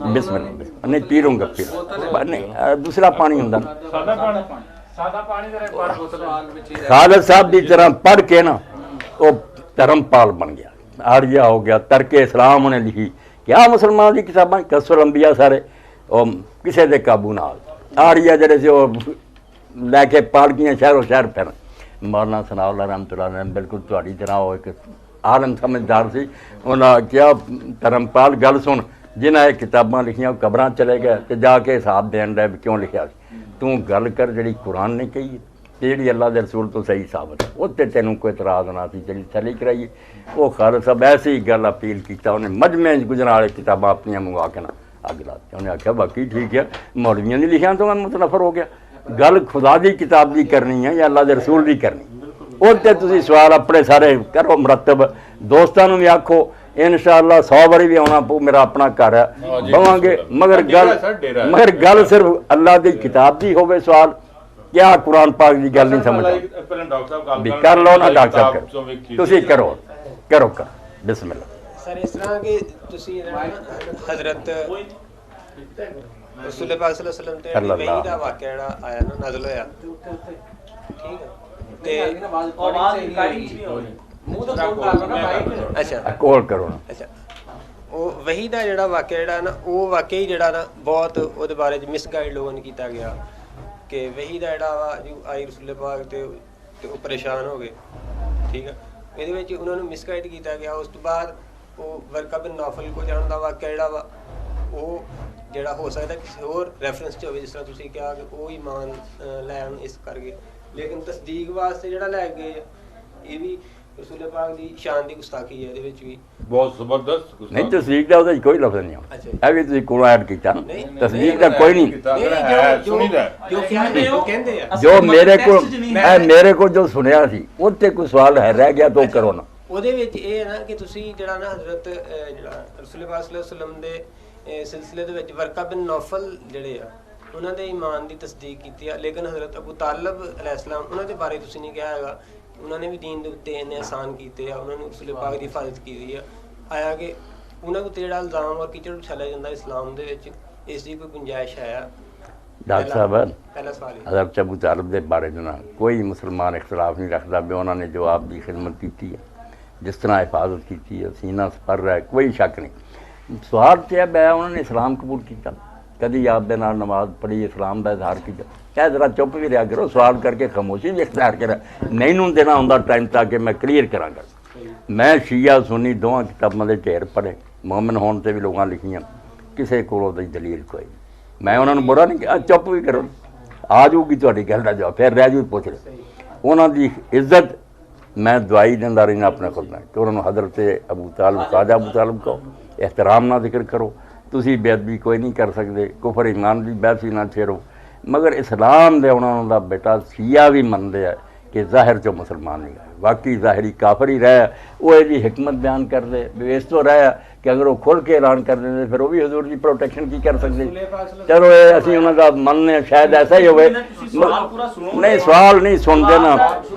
बिस्मिल्लाह नहीं पी लूँगा, फिर नहीं दूसरा पानी होंदा खालिद साहब की तरह पढ़ के ना वो धर्मपाल बन गया, आर्या हो गया, तरके इस्लाम उन्हें लिखी, क्या मुसलमानों की किताबा कसर अंबिया सारे किसी के काबू ना आर्या जड़े से वो लैके पालकियाँ शहरों शहर फिर। मौलाना सनाउल्लाह रहमतुल्लाह अलैह बिल्कुल तुहाड़ी तरह वो एक आलम समझदार सी, उन्हें क्या धर्मपाल गल सुन जिन्हें ये किताबां लिखियां कबरां चले गए तो जाके हिसाब देन रहे क्यों लिखा, तू गल कर जी कुरान ने कही है जी अल्लाह के रसूल तो सही साबित है, उत्ते तेनों कोई इतराज़ होना सी जी थली कराइए। वो खालिद साहब ऐसी ही गल अपील किया, उन्हें मजमे गुजरन वाले किताबां अपनियां मंगवा के ना अग ला, उन्हें आख्या बाकी ठीक है मौलवियों ने लिखिया तो मैं मुतनफर हो गया, गल खुदा की किताब की करनी है या अल्लाह के रसूल की करनी, उत्ते तुसीं सवाल अपने सारे करो मुरतब, दोस्तों भी आखो इंशाअल्लाह 100 बारी भी आना पऊ, मेरा अपना घर है बवांगे, मगर गल सिर्फ अल्लाह की किताब की होवे सवाल, क्या कुरान पाक की गल नहीं समझ भी कर लो ना डॉक्टर साहब कर तुसीं करो करो कर बिस्मिल्लाह। सर इस तरह कि तुसीं हजरत रसूल पाक सल्लल्लाहु अलैहि वसल्लम ते वही दा वाकया जेहड़ा आया ना नाज़िल होया, ठीक है ते आवाज रिकॉर्डिंग नहीं हो रही, मुंह तो खोल करना माइक, अच्छा कॉल करो ना, अच्छा वो वही दा जेहड़ा वाकया जेहड़ा ना वो वाकई जेहड़ा ना बहुत ਉਹਦੇ ਬਾਰੇ मिसगाइड लोगों ने किया गया कि वही दा जेहड़ा वा आई रसूल पाक ते ਉਹ परेशान हो गए, ठीक है ਇਹਦੇ ਵਿੱਚ ਉਹਨਾਂ ਨੂੰ ਮਿਸਗਾਈਡ ਕੀਤਾ ਗਿਆ। ਉਸ ਤੋਂ ਬਾਅਦ ਉਹ ਵਰਕਾ ਬਿਨ ਨੌਫਲ ਕੋ ਜਾਣ ਦਾ ਵਾਕਿਆ ਜਿਹੜਾ ਵਾ ਉਹ ਜਿਹੜਾ ਹੋ ਸਕਦਾ ਕਿਸੇ ਹੋਰ ਰੈਫਰੈਂਸ 'ਚ ਹੋਵੇ, ਜਿਸ ਤਰ੍ਹਾਂ ਤੁਸੀਂ ਕਿਹਾ ਕਿ ਉਹ ਈਮਾਨ ਲੈਣ ਇਸ ਕਰਕੇ, ਲੇਕਿਨ ਤਸਦੀਕ ਵਾਸਤੇ ਜਿਹੜਾ ਲੈ ਗਏ ਆ, ਇਹ ਵੀ ਰਸੂਲ ਪਾਕ ਦੀ ਸ਼ਾਨ ਦੀ ਗੁਸਤਾਖੀ ਹੈ ਇਹਦੇ ਵਿੱਚ ਵੀ। ਬਹੁਤ ਜ਼ਬਰਦਸਤ ਨਹੀਂ ਤਸਦੀਕ ਦਾ ਉਹਦਾ 'ਚ ਕੋਈ ਲਫ਼ਜ਼ ਨਹੀਂ ਅੱਛਾ ਆਉਂਦਾ, ਜੀ। ਇਹ ਵੀ ਤੁਸੀਂ ਕੋਲੋਂ ਐਡ ਕੀਤਾ ਨਾ, ਨਹੀਂ, ਤਸਦੀਕ ਦਾ ਕੋਈ ਨਹੀਂ। ਸੁਣੀਦਾ ਜੋ ਕਹਿੰਦੇ ਆ ਜੋ ਮੇਰੇ ਕੋਲ text 'ਚ ਨਹੀਂ ਇਹ ਮੇਰੇ ਕੋਲ ਜੋ ਸੁਣਿਆ ਸੀ ਉੱਤੇ ਕੋਈ ਸਵਾਲ ਹੈ ਰਹਿ ਗਿਆ ਤਾਂ ਉਹ ਕਰੋ ਨਾ। ਉਹਦੇ ਵਿੱਚ ਇਹ ਹੈ ਨਾ ਕਿ ਤੁਸੀਂ ਜਿਹੜਾ ਨਾ ਹਜ਼ਰਤ ਜਿਹੜਾ ਰਸੂਲ ਪਾਕ ਸੱਲੱਲਾਹੁ ਅਲੈਹਿ ਵਸੱਲਮ ਦੇ ਸਿਲਸਿਲੇ ਦੇ ਵਿੱਚ ਵਰਕਾ ਬਿਨ ਨੌਫਲ ਜਿਹੜੇ ਆ ਉਹਨਾਂ ਦੇ ਈਮਾਨ ਦੀ ਤਸਦੀਕ ਕੀਤੀ ਆ, ਲੇਕਿਨ ਹਜ਼ਰਤ ਅਬੂ ਤਾਲਿਬ ਅਲੈਹਿਸਲਾਮ ਉਹਨਾਂ ਦੇ ਬਾਰੇ ਤੁਸੀਂ ਨਹੀਂ ਕਿਹਾ ਹੈਗਾ। ਉਹਨਾਂ ਨੇ ਵੀ ਦੀਨ ਦੇ ਉੱਤੇ ਇੰਨੇ ਆਸਾਨ ਕੀਤੇ ਆ, ਉਹਨਾਂ ਨੇ ਰਸੂਲ ਪਾਕ ਦੀ ਹਿਫਾਜ਼ਤ ਕੀਤੀ ਆ। ਆਇਆ ਕਿ ਉਹਨਾਂ ਉੱਤੇ ਜਿਹੜਾ ਇਲਜ਼ਾਮ ਔਰ ਕੀਚੜ ਉਛਾਲਿਆ ਜਾਂਦਾ ਇਸਲਾਮ ਦੇ ਵਿੱਚ, ਇਸ ਦੀ ਕੋਈ ਗੁੰਜਾਇਸ਼ ਹੈ? ਡਾਕਟਰ ਸਾਹਿਬ ਪਹਿਲਾ ਸਵਾਲ ਇਹ। ਹਜ਼ਰਤ ਅਬੂ ਤਾਲਿਬ ਦੇ ਬਾਰੇ ਨਾਲ ਕੋਈ ਮੁਸਲਮਾਨ ਇਖਤਲਾਫ ਨਹੀਂ ਰੱਖਦਾ ਵੀ ਉਹਨਾਂ ਨੇ ਜੋ ਆਪ ਦੀ ਖਿਦਮਤ ਕੀਤੀ ਹੈ, ਜਿਸ ਤਰ੍ਹਾਂ ਹਿਫਾਜ਼ਤ ਕੀਤੀ ਹੈ, ਸੀਨਾ ਸਪਰ ਹੈ, ਕੋਈ ਸ਼ੱਕ ਨਹੀਂ। ਸਵਾਲ ਤੇ ਹੈ ਉਹਨਾਂ ਨੇ ਇਸਲਾਮ ਕਬੂਲ ਕੀਤਾ, ਕਦੀ ਆਪ ਦੇ ਨਾਲ ਨਮਾਜ਼ ਪੜ੍ਹੀ, ਇਸਲਾਮ ਦਾ ਇਜ਼ਹਾਰ ਕੀਤਾ। ਕਹਿ ਜ਼ਰਾ ਚੁੱਪ ਵੀ ਰਿਹਾ ਕਰੋ, ਸਵਾਲ ਕਰਕੇ ਖਾਮੋਸ਼ੀ ਵੀ ਇਖਤਿਆਰ ਕਰਾ, ਨਹੀਂ ਨੂੰ ਦੇਣਾ ਹੁੰਦਾ ਟਾਈਮ ਤਾਂ ਕਿ ਮੈਂ ਕਲੀਅਰ ਕਰਾਂਗਾ। ਮੈਂ ਸ਼ੀਆ ਸੁੰਨੀ ਦੋਵਾਂ ਕਿਤਾਬਾਂ ਦੇ ਢੇਰ ਪੜ੍ਹੇ, ਮੂਮਨ ਹੋਣ 'ਤੇ ਵੀ ਲੋਕਾਂ ਲਿਖੀਆਂ, ਕਿਸੇ ਕੋਲ ਉਹਦੀ ਦਲੀਲ ਕੋਈ। ਮੈਂ ਉਹਨਾਂ ਨੂੰ ਬੁਰਾ ਨਹੀਂ ਕਿਹਾ, ਚੁੱਪ ਵੀ ਕਰੋ, ਆ ਜਾਊਗੀ ਤੁਹਾਡੀ ਗੱਲ ਦਾ ਜਵਾਬ, ਫਿਰ ਰਹਿ ਜੂ ਪੁੱਛ ਲਓ। ਉਹਨਾਂ ਦੀ ਇੱਜ਼ਤ ਮੈਂ ਦਵਾਈ ਦਿੰਦਾ ਰਹਿਣਾ ਆਪਣੇ ਕੋਲ ਮੈਂ ਕਿ ਉਹਨਾਂ ਨੂੰ ਹਜ਼ਰਤ ਅਬੂ ਤਾਲਿਬ ਖਾਜਾ ਅਬੂ ਤਾਲਿਬ ਕਹੋ, ਇਹਤਰਾਮ ਨਾਲ ਜ਼ਿਕਰ ਕਰੋ। ਤੁਸੀਂ ਬੇਅਦਬੀ ਕੋਈ ਨਹੀਂ ਕਰ ਸਕਦੇ, ਕੁਫਰ ਈਮਾਨ ਦੀ ਬਹਿਸ ਹੀ ਨਾ ਛੇੜੋ। ਮਗਰ ਇਸਲਾਮ ਦੇ ਉਹਨਾਂ ਦਾ ਬੇਟਾ ਸ਼ੀਆ ਵੀ ਮੰਨਦੇ ਆ ਕਿ ਜ਼ਾਹਿਰ 'ਚੋਂ ਮੁਸਲਮਾਨ ਨਹੀਂ ਹੈ, ਵਾਕਈ ਜ਼ਾਹਿਰੀ ਕਾਫਰ ਹੀ ਰਿਹਾ। ਉਹ ਇਹਦੀ ਹਕਮਤ ਬਿਆਨ ਕਰਦੇ ਵੀ ਇਸ ਤੋਂ ਰਿਹਾ ਕਿ ਅਗਰ ਉਹ ਖੁੱਲ੍ਹ ਕੇ ਐਲਾਨ ਕਰ ਦਿੰਦੇ ਫਿਰ ਉਹ ਵੀ ਹਜ਼ੂਰ ਦੀ ਪ੍ਰੋਟੈਕਸ਼ਨ ਕੀ ਕਰ ਸਕਦੇ। ਚਲੋ ਇਹ ਅਸੀਂ ਉਹਨਾਂ ਦਾ ਮੰਨਦੇ, ਸ਼ਾਇਦ ਐਸਾ ਹੀ ਹੋਵੇ। ਨਹੀਂ ਸਵਾਲ ਨਹੀਂ ਸੁਣਦੇ ਨਾ,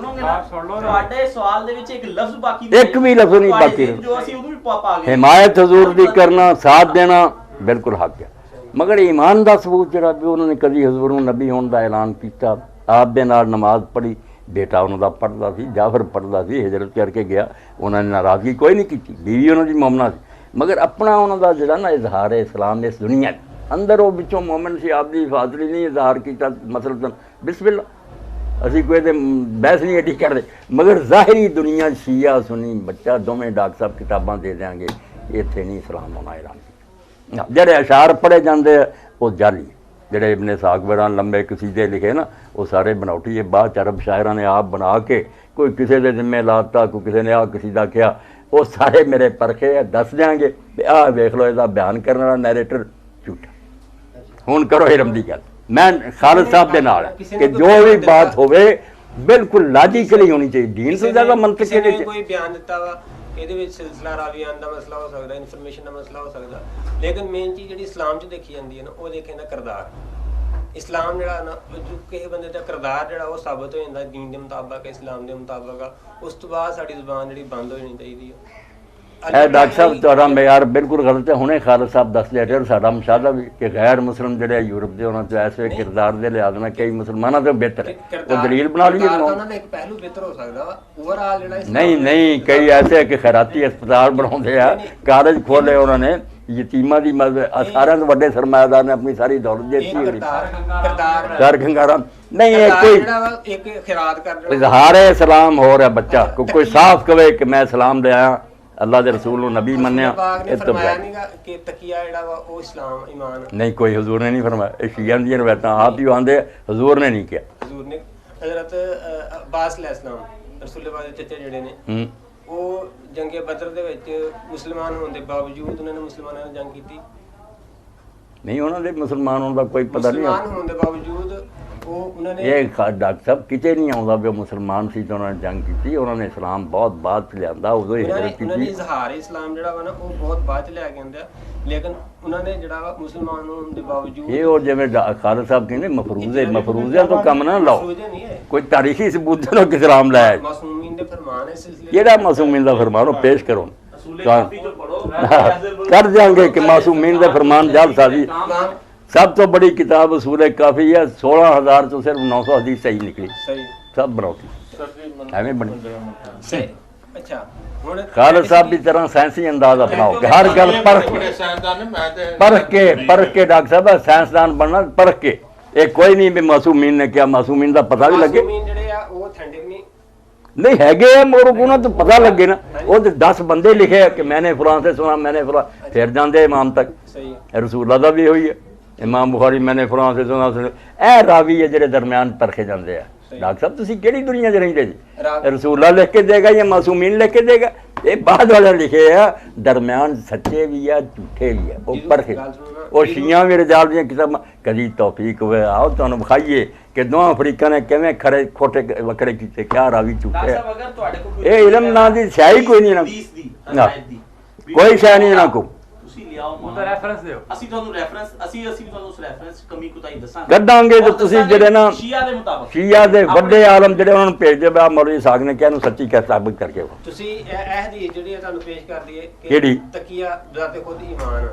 ਤੁਹਾਡੇ ਸਵਾਲ ਦੇ ਵਿੱਚ ਇੱਕ ਲਫ਼ਜ਼ ਬਾਕੀ ਇੱਕ ਵੀ ਲਫ਼ਜ਼ ਨਹੀਂ ਬਾਕੀ, ਜੋ ਅਸੀਂ ਉਹਨੂੰ ਵੀ ਪਾ ਗਏ। ਹਿਮਾਇਤ ਹਜ਼ੂਰ ਦੀ ਕਰਨਾ, ਸਾਥ ਦੇਣਾ ਬਿਲਕੁਲ ਹੱਕ ਹੈ। ਮਗਰ ਈਮਾਨ ਦਾ ਸਬੂਤ ਜਿਹੜਾ ਵੀ ਉਹਨਾਂ ਨੇ ਕਦੀ ਹਜ਼ੂਰ ਨੂੰ ਨਬੀ ਹੋਣ ਦਾ ਐਲਾਨ ਕੀਤਾ, ਆਪ ਦੇ ਨਾਲ ਨਮਾਜ਼ ਪੜ੍ਹੀ, ਬੇਟਾ ਉਹਨਾਂ ਦਾ ਪੜ੍ਹਦਾ ਸੀ, ਜਾਫਰ ਪੜ੍ਹਦਾ ਸੀ, ਹਿਜਰਤ ਕਰਕੇ ਗਿਆ, ਉਹਨਾਂ ਨੇ ਨਾਰਾਜ਼ਗੀ ਕੋਈ ਨਹੀਂ ਕੀਤੀ, ਬੀਵੀ ਉਹਨਾਂ ਦੀ ਮੋਮਨਾ ਸੀ। ਮਗਰ ਆਪਣਾ ਉਹਨਾਂ ਦਾ ਜਿਹੜਾ ਨਾ ਇਜ਼ਹਾਰ ਹੈ ਇਸਲਾਮ ਇਸ ਦੁਨੀਆ 'ਚ, ਅੰਦਰ ਉਹ ਵਿੱਚੋਂ ਮੋਮਨ ਸੀ, ਆਪ ਦੀ ਹਿਫਾਜ਼ਤ ਲਈ ਨਹੀਂ ਇਜ਼ਹਾਰ ਕੀਤਾ। ਮਸਲਨ ਬਿਸਮਿਲ੍ਲਾ, ਅਸੀਂ ਕੋਈ ਤੇ ਬਹਿਸ ਨਹੀਂ ਐਡੀ ਕਰਦੇ। ਮਗਰ ਜ਼ਾਹਿਰੀ ਦੁਨੀਆ ਸ਼ੀਆ ਸੁਨੀ ਬੱਚਾ ਦੋਵੇਂ ਡਾਕਟਰ ਸਾਹਿਬ ਕਿਤਾਬਾਂ ਦੇ ਦਿਆਂਗੇ, ਇੱਥੇ ਨਹੀਂ ਇਸਲਾਮ ਹੋਣਾ ਐਲਾਨ ਕੀਤਾ। ਜਿਹੜੇ ਅਸ਼ਾਰ ਪੜ੍ਹੇ ਜਾਂਦੇ ਆ ਉਹ ਜਾਲੀ, ਜਿਹੜੇ ਇਬਨ ਸਾਕ ਵਗੈਰਾ ਲੰਬੇ ਕਸੀਦੇ ਲਿਖੇ ਨਾ ਉਹ ਸਾਰੇ ਬਣਾਉਟੀ ਹੈ, ਬਾਅਦ 'ਚ ਅਰਬ ਸ਼ਾਇਰਾਂ ਨੇ ਆਪ ਬਣਾ ਕੇ ਕੋਈ ਕਿਸੇ ਦੇ ਜ਼ਿੰਮੇ ਲਾਤਾ, ਕੋਈ ਕਿਸੇ ਨੇ ਆਹ ਕਸੀਦਾ ਕਿਹਾ, ਉਹ ਸਾਰੇ ਮੇਰੇ ਪਰਖੇ ਆ, ਦੱਸ ਦਿਆਂਗੇ ਵੀ ਆਹ ਵੇਖ ਲਓ ਇਹਦਾ ਬਿਆਨ ਕਰਨ ਵਾਲਾ ਨੈਰੇਟਰ ਝੂਠਾ। ਹੁਣ ਕਰੋ ਹਿਰਮ ਦੀ ਗੱਲ, ਮੈਂ ਖਾਲਿਦ ਸਾਹਿਬ ਦੇ ਨਾਲ ਕਿ ਜੋ ਵੀ ਬਾਤ ਹੋਵੇ ਬਿਲਕੁਲ ਲਾਜੀਕਲੀ ਹੋਣੀ ਚਾਹੀਦੀ, ਦੀਨ ਤੋਂ ਜ਼ਿਆਦਾ ਮੰਤਕ ਇਹਦੇ 'ਚ। ਕੋਈ ਬਿਆਨ ਦਿੱਤਾ ਵਾ ਇਹਦੇ ਵਿੱਚ ਸਿਲਸਿਲਾ ਰਾਵੀਆਂ ਦਾ ਮਸਲਾ ਹੋ ਸਕਦਾ, ਇਨਫੋਰਮੇਸ਼ਨ ਦਾ ਮਸਲਾ ਹੋ ਸਕਦਾ, ਲੇਕਿਨ ਮੇਨ ਚੀਜ਼ ਜਿਹੜੀ ਇਸਲਾਮ 'ਚ ਦੇਖੀ ਜਾਂਦੀ ਹੈ ਨਾ ਉਹ ਦੇਖੇ ਨਾ ਕਿਰਦਾਰ। ਇਸਲਾਮ ਜਿਹੜਾ ਨਾ ਜੋ ਕਿਸੇ ਬੰਦੇ ਦਾ ਕਿਰਦਾਰ ਜਿਹੜਾ ਉਹ ਸਾਬਤ ਹੋ ਜਾਂਦਾ ਦੀਨ ਦੇ ਮੁਤਾਬਕ, ਇਸਲਾਮ ਦੇ ਮੁਤਾਬਕ, ਉਸ ਤੋਂ ਬਾਅਦ ਸਾਡੀ ਜ਼ੁਬਾਨ ਜਿਹੜੀ ਬੰਦ ਹੋ ਜਾਣੀ ਚਾਹੀਦੀ ਹੈ। ਇਹ ਡਾਕਟਰ ਸਾਹਿਬ ਤੁਹਾਡਾ ਮਿਆਰ ਬਿਲਕੁਲ ਗਲਤ ਹੈ। ਹੁਣੇ ਖਾਲਿਦ ਸਾਹਿਬ ਦੱਸ ਲਿਆ ਤੇ ਸਾਡਾ ਮੁਸ਼ਾਹਦਾ ਵੀ ਕਿ ਗੈਰ ਮੁਸਲਮ ਜਿਹੜੇ ਯੂਰਪ ਦੇ ਉਹਨਾਂ 'ਚ ਐਸੇ ਕਿਰਦਾਰ ਦੇ ਲਿਹਾਜ਼ ਨਾਲ ਕਈ ਮੁਸਲਮਾਨਾਂ ਤੋਂ ਬਿਹਤਰ ਹੈ, ਉਹ ਦਲੀਲ ਬਣਾ ਲਈਏ। ਉਹਨਾਂ ਦਾ ਇੱਕ ਪਹਿਲੂ ਬਿਹਤਰ ਹੋ ਸਕਦਾ ਵਾ, ਓਵਰਆਲ ਜਿਹੜਾ ਨਹੀਂ ਕਈ ਐਸੇ ਕਿ ਖੈਰਾਤੀ ਹਸਪਤਾਲ ਬਣਾਉਂਦੇ ਆ, ਕਾਲਜ ਖੋਲੇ ਉਹਨਾਂ ਨੇ, ਯਤੀਮਾਂ ਦੀ ਸਾਰਿਆਂ ਤੋਂ ਵੱਡੇ ਸਰਮਾਇਆਦਾਰ ਨੇ ਆਪਣੀ ਸਾਰੀ ਦੌਲਤ ਦਿੱਤੀ। ਕਰ ਖੰਗਾਰਾ ਨਹੀਂ ਇਹ ਕੋਈ ਇੱਕ ਖਿਰਾਤ ਕਰ ਇਜ਼ਹਾਰ ਇਸਲਾਮ ਹੋ ਰਿਹਾ ਬੱਚਾ, ਕੋਈ ਸਾਫ਼ ਕਵੇ ਕਿ ਮੈਂ ਇਸਲਾਮ ਦੇ ਆਇਆ, ਅੱਲਾਹ ਦੇ ਰਸੂਲ ਨੂੰ ਨਬੀ ਮੰਨਿਆ, ਇਹ ਤਾਂ ਕਿ ਤਕੀਆ ਜਿਹੜਾ ਵਾ ਉਹ ਇਸਲਾਮ ਈਮਾਨ ਨਹੀਂ, ਕੋਈ ਹਜ਼ੂਰ ਨੇ ਨਹੀਂ ਫਰਮਾਇਆ। ਇਹ ਸ਼ੀਆਂ ਦੀਆਂ ਰਵਾਇਤਾਂ ਆਪ ਹੀ ਆਉਂਦੇ, ਹਜ਼ੂਰ ਨੇ ਨਹੀਂ ਕਿਹਾ। ਹਜ਼ੂਰ ਨੇ ਹਜ਼ਰਤ ਅब्बास अलैहिस्सलाम ਰਸੂਲullah ਦੇ ਚਾਚਾ ਜਿਹੜੇ ਨੇ, ਉਹ ਜੰਗੇ ਬਦਰ ਦੇ ਵਿੱਚ ਮੁਸਲਮਾਨ ਹੋਣ ਦੇ ਬਾਵਜੂਦ ਉਹਨਾਂ ਨੇ ਮੁਸਲਮਾਨਾਂ ਨਾਲ ਜੰਗ ਕੀਤੀ ਨਹੀਂ, ਉਹਨਾਂ ਦੇ ਮੁਸਲਮਾਨ ਹੋਣ ਦਾ ਕੋਈ ਪਤਾ ਨਹੀਂ। ਮੁਸਲਮਾਨ ਹੋਣ ਦੇ ਬਾਵਜੂਦ ਉਹ ਉਹਨਾਂ ਨੇ ਇਹ ਡਾਕਟਰ ਸਾਹਿਬ ਕਿਤੇ ਨਹੀਂ ਆਉਂਦਾ ਵੀ ਉਹ ਮੁਸਲਮਾਨ ਸੀ ਤਾਂ ਉਹਨਾਂ ਨੇ ਜੰਗ ਕੀਤੀ। ਉਹਨਾਂ ਨੇ ਇਸਲਾਮ ਬਹੁਤ ਬਾਅਦ 'ਚ ਲਿਆਂਦਾ, ਉਦੋਂ ਹੀ ਹਿਜਰਤ ਉਹਨਾਂ ਨੇ ਕੀਤੀ। ਇਜ਼ਹਾਰ ਇਸਲਾਮ ਜਿਹੜਾ ਵਾ ਨਾ ਉਹ ਬਹੁਤ ਬਾਅਦ 'ਚ ਲਿਆ ਕੇ ਆਂਦਾ, ਲੇਕਿਨ ਉਹਨਾਂ ਨੇ ਜਿਹੜਾ ਵਾ ਮੁਸਲਮਾਨ ਹੋਣ ਦੇ ਬਾਵਜੂਦ ਇਹ ਉਹ ਜਿਵੇਂ ਖਾਲਿਦ ਸਾਹਿਬ ਕਹਿੰਦੇ ਮਫਰੂਜ਼ਿਆਂ ਤੋਂ ਕੰਮ ਨਾ ਲਾਓ, ਕੋਈ ਤਾਰੀਖੀ ਸਬੂਤ ਦੇ ਨਾਲ ਇਸਲਾਮ ਲਾਇਆ। ਮਾਸੂਮੀਨ ਦੇ ਫਰਮਾਨ ਹੈ ਸਿਲਸਿਲੇ ਕਿਹੜਾ ਮਾਸੂਮੀਨ ਦਾ ਫਰਮਾਨ ਉਹ ਪੇਸ਼ ਕਰੋ, ਕਰ ਦਿਆਂਗੇ ਕਿ ਮਾਸੂਮੀਨ ਦੇ ਫਰਮਾਨ ਜਲ ਸਾਜੀ। ਸਭ ਤੋਂ ਬੜੀ ਕਿਤਾਬ ਅਸੂਲ ਕਾਫੀ ਹੈ, 16,000 ਤੋਂ ਸਿਰਫ 900 ਹਦੀਸ ਸਹੀ ਨਿਕਲੀ, ਸਭ ਬਣਾਉਤੀ ਐਵੇਂ ਬਣੀ। ਅੱਛਾ ਹੁਣ ਖਾਲਿਦ ਸਾਹਿਬ ਦੀ ਤਰ੍ਹਾਂ ਸਾਇੰਸੀ ਅੰਦਾਜ਼ ਅਪਣਾਓ ਕਿ ਹਰ ਗੱਲ ਪਰਖ ਕੇ ਡਾਕਟਰ ਸਾਹਿਬ ਸਾਇੰਸਦਾਨ ਬਣਨਾ, ਪਰਖ ਕੇ। ਇਹ ਕੋਈ ਨਹੀਂ ਵੀ ਮਾਸੂਮੀਨ ਨੇ ਕਿਹਾ, ਮਾਸੂਮੀਨ ਦਾ ਪਤਾ ਵੀ ਲੱਗੇ। ਮਾਸੂਮੀਨ ਜਿਹੜੇ ਆ ਉਹ ਅਥੈਂਟਿਕ ਨਹੀਂ, नहीं हैगे है मोर को ना तो पता लगे ना वो तो 10 बंदे लिखे है कि मैंने फलां से सुना मैंने फलां फिर जाते इमाम तक सही है रसूला का भी हुई है इमाम बुखारी मैंने फलां से सुना ए रावी है ਜਿਹੜੇ दरम्यान परखे जाते हैं डॉक्टर साहब तुसी केड़ी दुनिया च रहिंदे जी रसूला लिख के देगा या मासूमीन लिख के देगा ये बाद वाले लिखे है दरम्यान सच्चे भी है झूठे भी है वो परखे वो शिया भी रजाल दी किताबां कदी तौफीक होवे आओ तुहानू विखाइए कि दोवां अफ्रीका ने किवें खरे खोटे वखरे कीते क्या रावी झूठे ਡਾਕਟਰ है ਸਾਹਿਬ ਅਗਰ ਤੁਹਾਡੇ ਕੋਲ ਇਹ ਇਲਮ ਨਾਂ ਦੀ ਸਿਆਹੀ ਕੋਈ ਨਹੀਂ ਨਾ ਹਦੀਸ ਦੀ, ਨਾ। ਹਦਾਇਤ ਦੀ, ਕੋਈ ਸ਼ੈ ਨਹੀਂ ਇਹਨਾਂ ਕੋਲ ਤੁਸੀਂ ਲਿਆਓ ਉਹਦਾ ਰੈਫਰੈਂਸ ਦਿਓ ਅਸੀਂ ਤੁਹਾਨੂੰ ਰੈਫਰੈਂਸ ਅਸੀਂ ਵੀ ਤੁਹਾਨੂੰ ਉਸ ਰੈਫਰੈਂਸ ਕਮੀ ਕੁਤਾਈ ਦੱਸਾਂਗੇ ਕੱਢਾਂਗੇ ਤੇ ਔਰ ਤੁਸੀਂ ਦੱਸਾਂਗੇ ਜਿਹੜੇ ਨਾ ਸ਼ੀਆ ਦੇ ਮੁਤਾਬਕ ਸ਼ੀਆ ਦੇ ਵੱਡੇ ਆਲਮ ਜਿਹੜੇ ਉਹਨਾਂ ਨੂੰ ਭੇਜਦੇ ਬਾ ਮੌਲਵੀ ਸਾਗ ਨੇ ਕਿਹਾ ਇਹਨੂੰ ਸੱਚੀ ਕਹਿ ਸਾਬਤ ਕਰਕੇ ਆਓ। ਤੁਸੀਂ ਇਹ ਹਦੀਸ ਜਿਹੜੀ ਹੈ ਤੁਹਾਨੂੰ ਪੇਸ਼ ਕਰ ਦਈਏ ਕਿਹੜੀ? ਤਕੀਆ ਜ਼ਾਤੇ ਖੁਦ ਈਮਾਨ ਆ।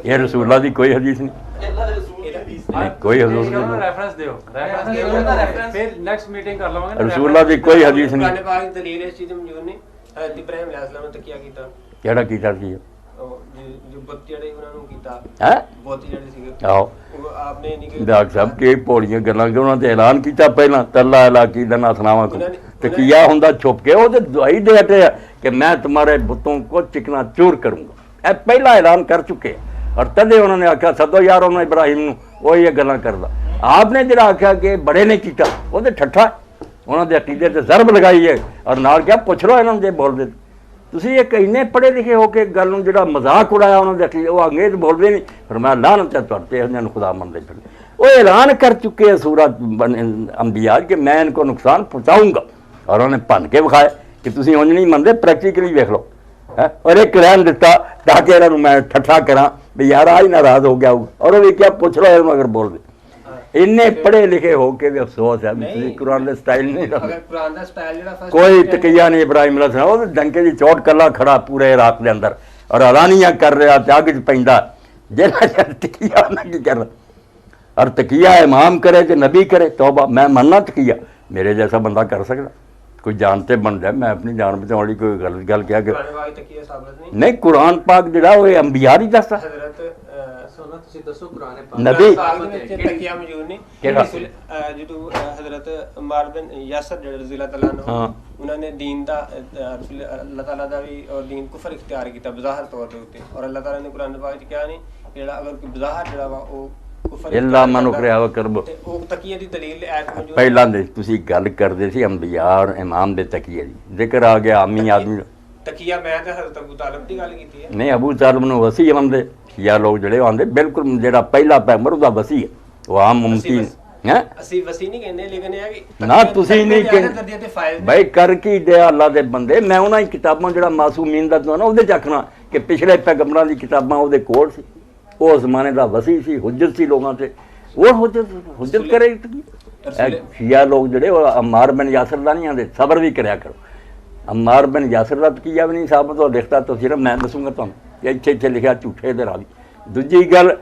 ਇਹ ਰਸੂਲਾਂ ਦੀ ਕੋਈ ਹਦੀਸ ਨਹੀਂ ਅੱਲਾਹ ਦੇ ਰਸੂਲ ਦੀ ਹਦੀਸ ਨਹੀਂ, ਕੋਈ ਹਦੀਸ ਉਹਦਾ ਨਹੀਂ ਰੈਫਰੈਂਸ ਦਿਓ reference ਰੈਫਰੈਂਸ ਫਿਰ ਨੈਕਸਟ ਮੀਟਿੰਗ ਕਰ ਲਵਾਂਗੇ ਨਾ ਰਸੂਲਾਂ ਦੀ ਕੋਈ ਹਦੀਸ ਨਹੀਂ ਕੁਰਾਨ ਪਾਕ ਦੀ ਦਲੀਲ ਇਸ ਚੀਜ਼ ਦੀ ਮੌਜੂਦ ਨਹੀਂ ਹਜ਼ਰਤ ਇਬਰਾਹੀਮ ਅਲੈਹਿਸਲਾਮ ਨੇ ਤਕੀਆ ਕੀਤਾ ਕਿਹੜਾ ਕੀਤਾ ਸੀ ਉਹ ਜੋ ਬੁੱਤ ਜਿਹੜੇ ਉਹਨਾਂ ਨੂੰ ਕੀਤਾ ਹੈ ਬੁੱਤ ਜਿਹੜੇ ਸੀਗੇ ਆਓ ਉਹ ਆਪਨੇ ਨਹੀਂ ਕਿ ਡਾਕਟਰ ਸਾਹਿਬ ਕੀ ਭੋਲੀਆਂ ਗੱਲਾਂ ਕਿ ਉਹਨਾਂ ਤੇ ਐਲਾਨ ਕੀਤਾ ਪਹਿਲਾਂ ਤੱਲਾ ਇਲਾਕੀ ਦਾ ਨਾ ਸੁਣਾਵਾਂ ਕੋ ਤੇ ਕੀਆ ਹੁੰਦਾ ਛੁਪ ਕੇ ਉਹ ਤੇ ਦਵਾਈ ਦੇ ਹਟੇ ਆ ਕਿ ਮੈਂ तुम्हारे बुतों को चिकना चूर करूंगा ਇਹ ਪਹਿਲਾ ਐਲਾਨ ਕਰ ਚੁੱਕੇ ਔਰ ਤਦੇ ਉਹਨਾਂ ਨੇ ਆਖਿਆ ਸਦੋ ਯਾਰ ਉਹਨਾਂ ਇਬਰਾਹੀਮ ਨੂੰ ਉਹ ਇਹ ਗੱਲਾਂ ਕਰਦਾ ਆਪਨੇ ਜਿਹੜਾ ਆਖਿਆ ਕਿ ਬੜੇ ਨੇ ਕੀਤਾ ਉਹ ਤੇ ਠੱਠਾ ਉਹਨਾਂ ਦੇ ਅਕੀਦੇ ਤੇ ਜ਼ਰਬ ਲਗਾਈ ਹੈ ਔਰ ਨਾਲ ਕਿਹਾ ਪੁੱਛ ਲਓ ਇਹਨਾਂ ਨੂੰ ਜੇ ਬੋਲਦੇ ਤੁਸੀਂ ਇੱਕ ਇੰਨੇ ਪੜ੍ਹੇ ਲਿਖੇ ਹੋ ਕੇ ਗੱਲ ਨੂੰ ਜਿਹੜਾ ਮਜ਼ਾਕ ਉਡਾਇਆ ਉਹਨਾਂ ਦੇ ਅਕੀਦੇ ਉਹ ਅੰਗਰੇਜ਼ ਬੋਲਦੇ ਨਹੀਂ ਪਰ ਮੈਂ ਲਾਹਨਤ ਹੈ ਤੁਹਾਡੇ ਇਹਨਾਂ ਨੂੰ ਖੁਦਾ ਮੰਨਦੇ ਫਿਰ ਉਹ ਐਲਾਨ ਕਰ ਚੁੱਕੇ ਸੂਰਤ ਅੰਬਿਆ ਕਿ ਮੈਂ ਇनको नुकसान पहुंचाऊंगा और उन्होंने भन के विखाए कि तुसीं उंज नहीं मनते प्रैक्टिकली वेख लो है और एक रहन दिता ताकि इन्हों मैं ठट्ठा करा भी यार आज नाराज हो गया और वो भी क्या पूछ लो इन्हों अगर बोल दे इन्ने पढ़े लिखे हो के भी अफसोस है भी तुसीं कुरान दे स्टाइल नहीं रखते ਅਗਰ ਕੁਰਾਨ ਦਾ ਸਟਾਈਲ ਜਿਹੜਾ ਫਸਟ कोई तकिया नहीं इब्राहिम अलैहिस्सलाम वो डंके की चोट कला खड़ा पूरे इराक के अंदर और ऐलानियां कर रहा त्याग च पैंदा जेड़ा तकिया उन्हें की कर और तकिया इमाम करे कि नबी करे तौबा मैं मनना तकिया मेरे जैसा बंदा कर सकता कोई जानते बन जाए मैं अपनी जान बचाने कोई गलत गल क्या कि ਕੁਰਾਨ ਪਾਕ ਤਕੀਆ ਸਾਬਤ ਨਹੀਂ नहीं कुरान पाक जड़ा वो अंबिया ही दसदा ਹਜ਼ਰਤ ਸੋਨਾ ਤੁਸੀਂ ਦੱਸੋ ਕੁਰਾਨ ਪਾਕ नबी ਪਾਕ ਦੇ ਵਿੱਚ ਤਕੀਆ ਮੌਜੂਦ ਨਹੀਂ ਕਿਹੜਾ? ਜਦੋਂ ਹਜ਼ਰਤ ਅਮਾਰ ਬਿਨ ਯਾਸਰ ਜਿਹੜੇ ਰਜ਼ੀ ਅੱਲਾਹ ਤਾਲਾ ਨੂੰ ਹਾਂ। ਉਹਨਾਂ ਨੇ ਦੀਨ ਦਾ ਰਸੂਲ ਅੱਲਾਹ ਤਾਲਾ ਦਾ ਵੀ ਔਰ ਦੀਨ ਕੁਫਰ ਇਖਤਿਆਰ ਕੀਤਾ ਬਜ਼ਾਹਰ ਤੌਰ ਦੇ ਉੱਤੇ ਔਰ ਅੱਲਾਹ ਤਾਲਾ ਨੇ ਕੁਰਾਨ ਪਾਕ 'ਚ ਕਿਹਾ ਨਹੀਂ ਜਿਹੜਾ ਅਗਰ ਕੋਈ ਬਜ਼ਾਹਰ ਜਿਹੜਾ ਵਾ ਉਹ ਕੁਫਰ इल्ला मन उकरिया व करबो ਤੇ ਉਹ ਤਕੀਆ ਦੀ ਦਲੀਲ ਐਤ ਮੌਜੂਦ ਪਹਿਲਾਂ ਦੇ ਤੁਸੀਂ ਗੱਲ ਕਰਦੇ ਸੀ ਅੰਬਿਆ ਔਰ ਇਮਾਮ ਦੇ ਤਕੀਏ ਦੀ ਜ਼ਿਕਰ ਆ ਗਿਆ ਆਮੀ ਆਦਮੀ ਤਕੀਆ ਮੈਂ ਤਾਂ ਹਜ਼ਰਤ ਅਬੂ ਤਾਲਿਬ ਦੀ ਗੱਲ ਕੀਤੀ ਹੈ नहीं अबू तालिब ਨੂੰ वसी आंदे या लोग जड़े आंदे बिल्कुल ਜਿਹੜਾ ਪਹਿਲਾ ਪੈਗੰਬਰ ਉਹਦਾ ਵਸੀ ਹੈ ਉਹ ਆਮ ਮੁਮਕਿਨ ਹੈ ਅਸੀਂ ਵਸੀ ਨਹੀਂ ਕਹਿੰਦੇ ਲੇਕਿਨ ਇਹ ਹੈ ਕਿ ਨਾ ਤੁਸੀਂ ਨਹੀਂ ਕਹਿੰਦੇ ਕਹਿੰਦੇ ਤੇ ਫਾਇਲ ਭਾਈ ਕਰ ਕੀ ਦਿਆ ਅੱਲਾ ਦੇ ਬੰਦੇ ਮੈਂ ਉਹਨਾਂ ਦੀ ਕਿਤਾਬਾਂ ਜਿਹੜਾ ਮਾਸੂਮੀਨ ਦਾ ਨਾ ਉਹਦੇ ਚ ਆਖਣਾ ਕਿ ਪਿਛਲੇ ਪੈਗੰਬਰਾਂ ਦੀ ਕਿਤਾਬਾਂ ਉਹਦੇ ਕੋਲ ਸੀ ਉਹ ਜ਼ਮਾਨੇ ਦਾ ਵਸੀ ਸੀ ਹੁਜਤ ਸੀ ਲੋਕਾਂ ਤੇ ਉਹ ਹੁਜਤ ਕਰੇ ਸ਼ੀਆ ਲੋਕ ਜਿਹੜੇ ਉਹ ਅਮਾਰ ਬਿਨ ਯਾਸਰ ਦਾ ਨਹੀਂ ਆਂਦੇ ਸਬਰ ਵੀ ਕਰਿਆ ਕਰੋ ਅਮਾਰ ਬਿਨ ਯਾਸਰ ਦਾ ਤਕੀਆ ਵੀ ਨਹੀਂ ਸਾਬਤ ਹੋ ਲਿਖਤਾ ਤੁਸੀਂ ਮੈਂ ਦੱਸੂਗਾ ਤੁਹਾਨੂੰ ਕਿ ਇੱਥੇ ਇੱਥੇ ਲਿਖਿਆ ਝੂਠੇ ਦੇ ਰਾਵੀ ਦੂਜੀ ਗੱਲ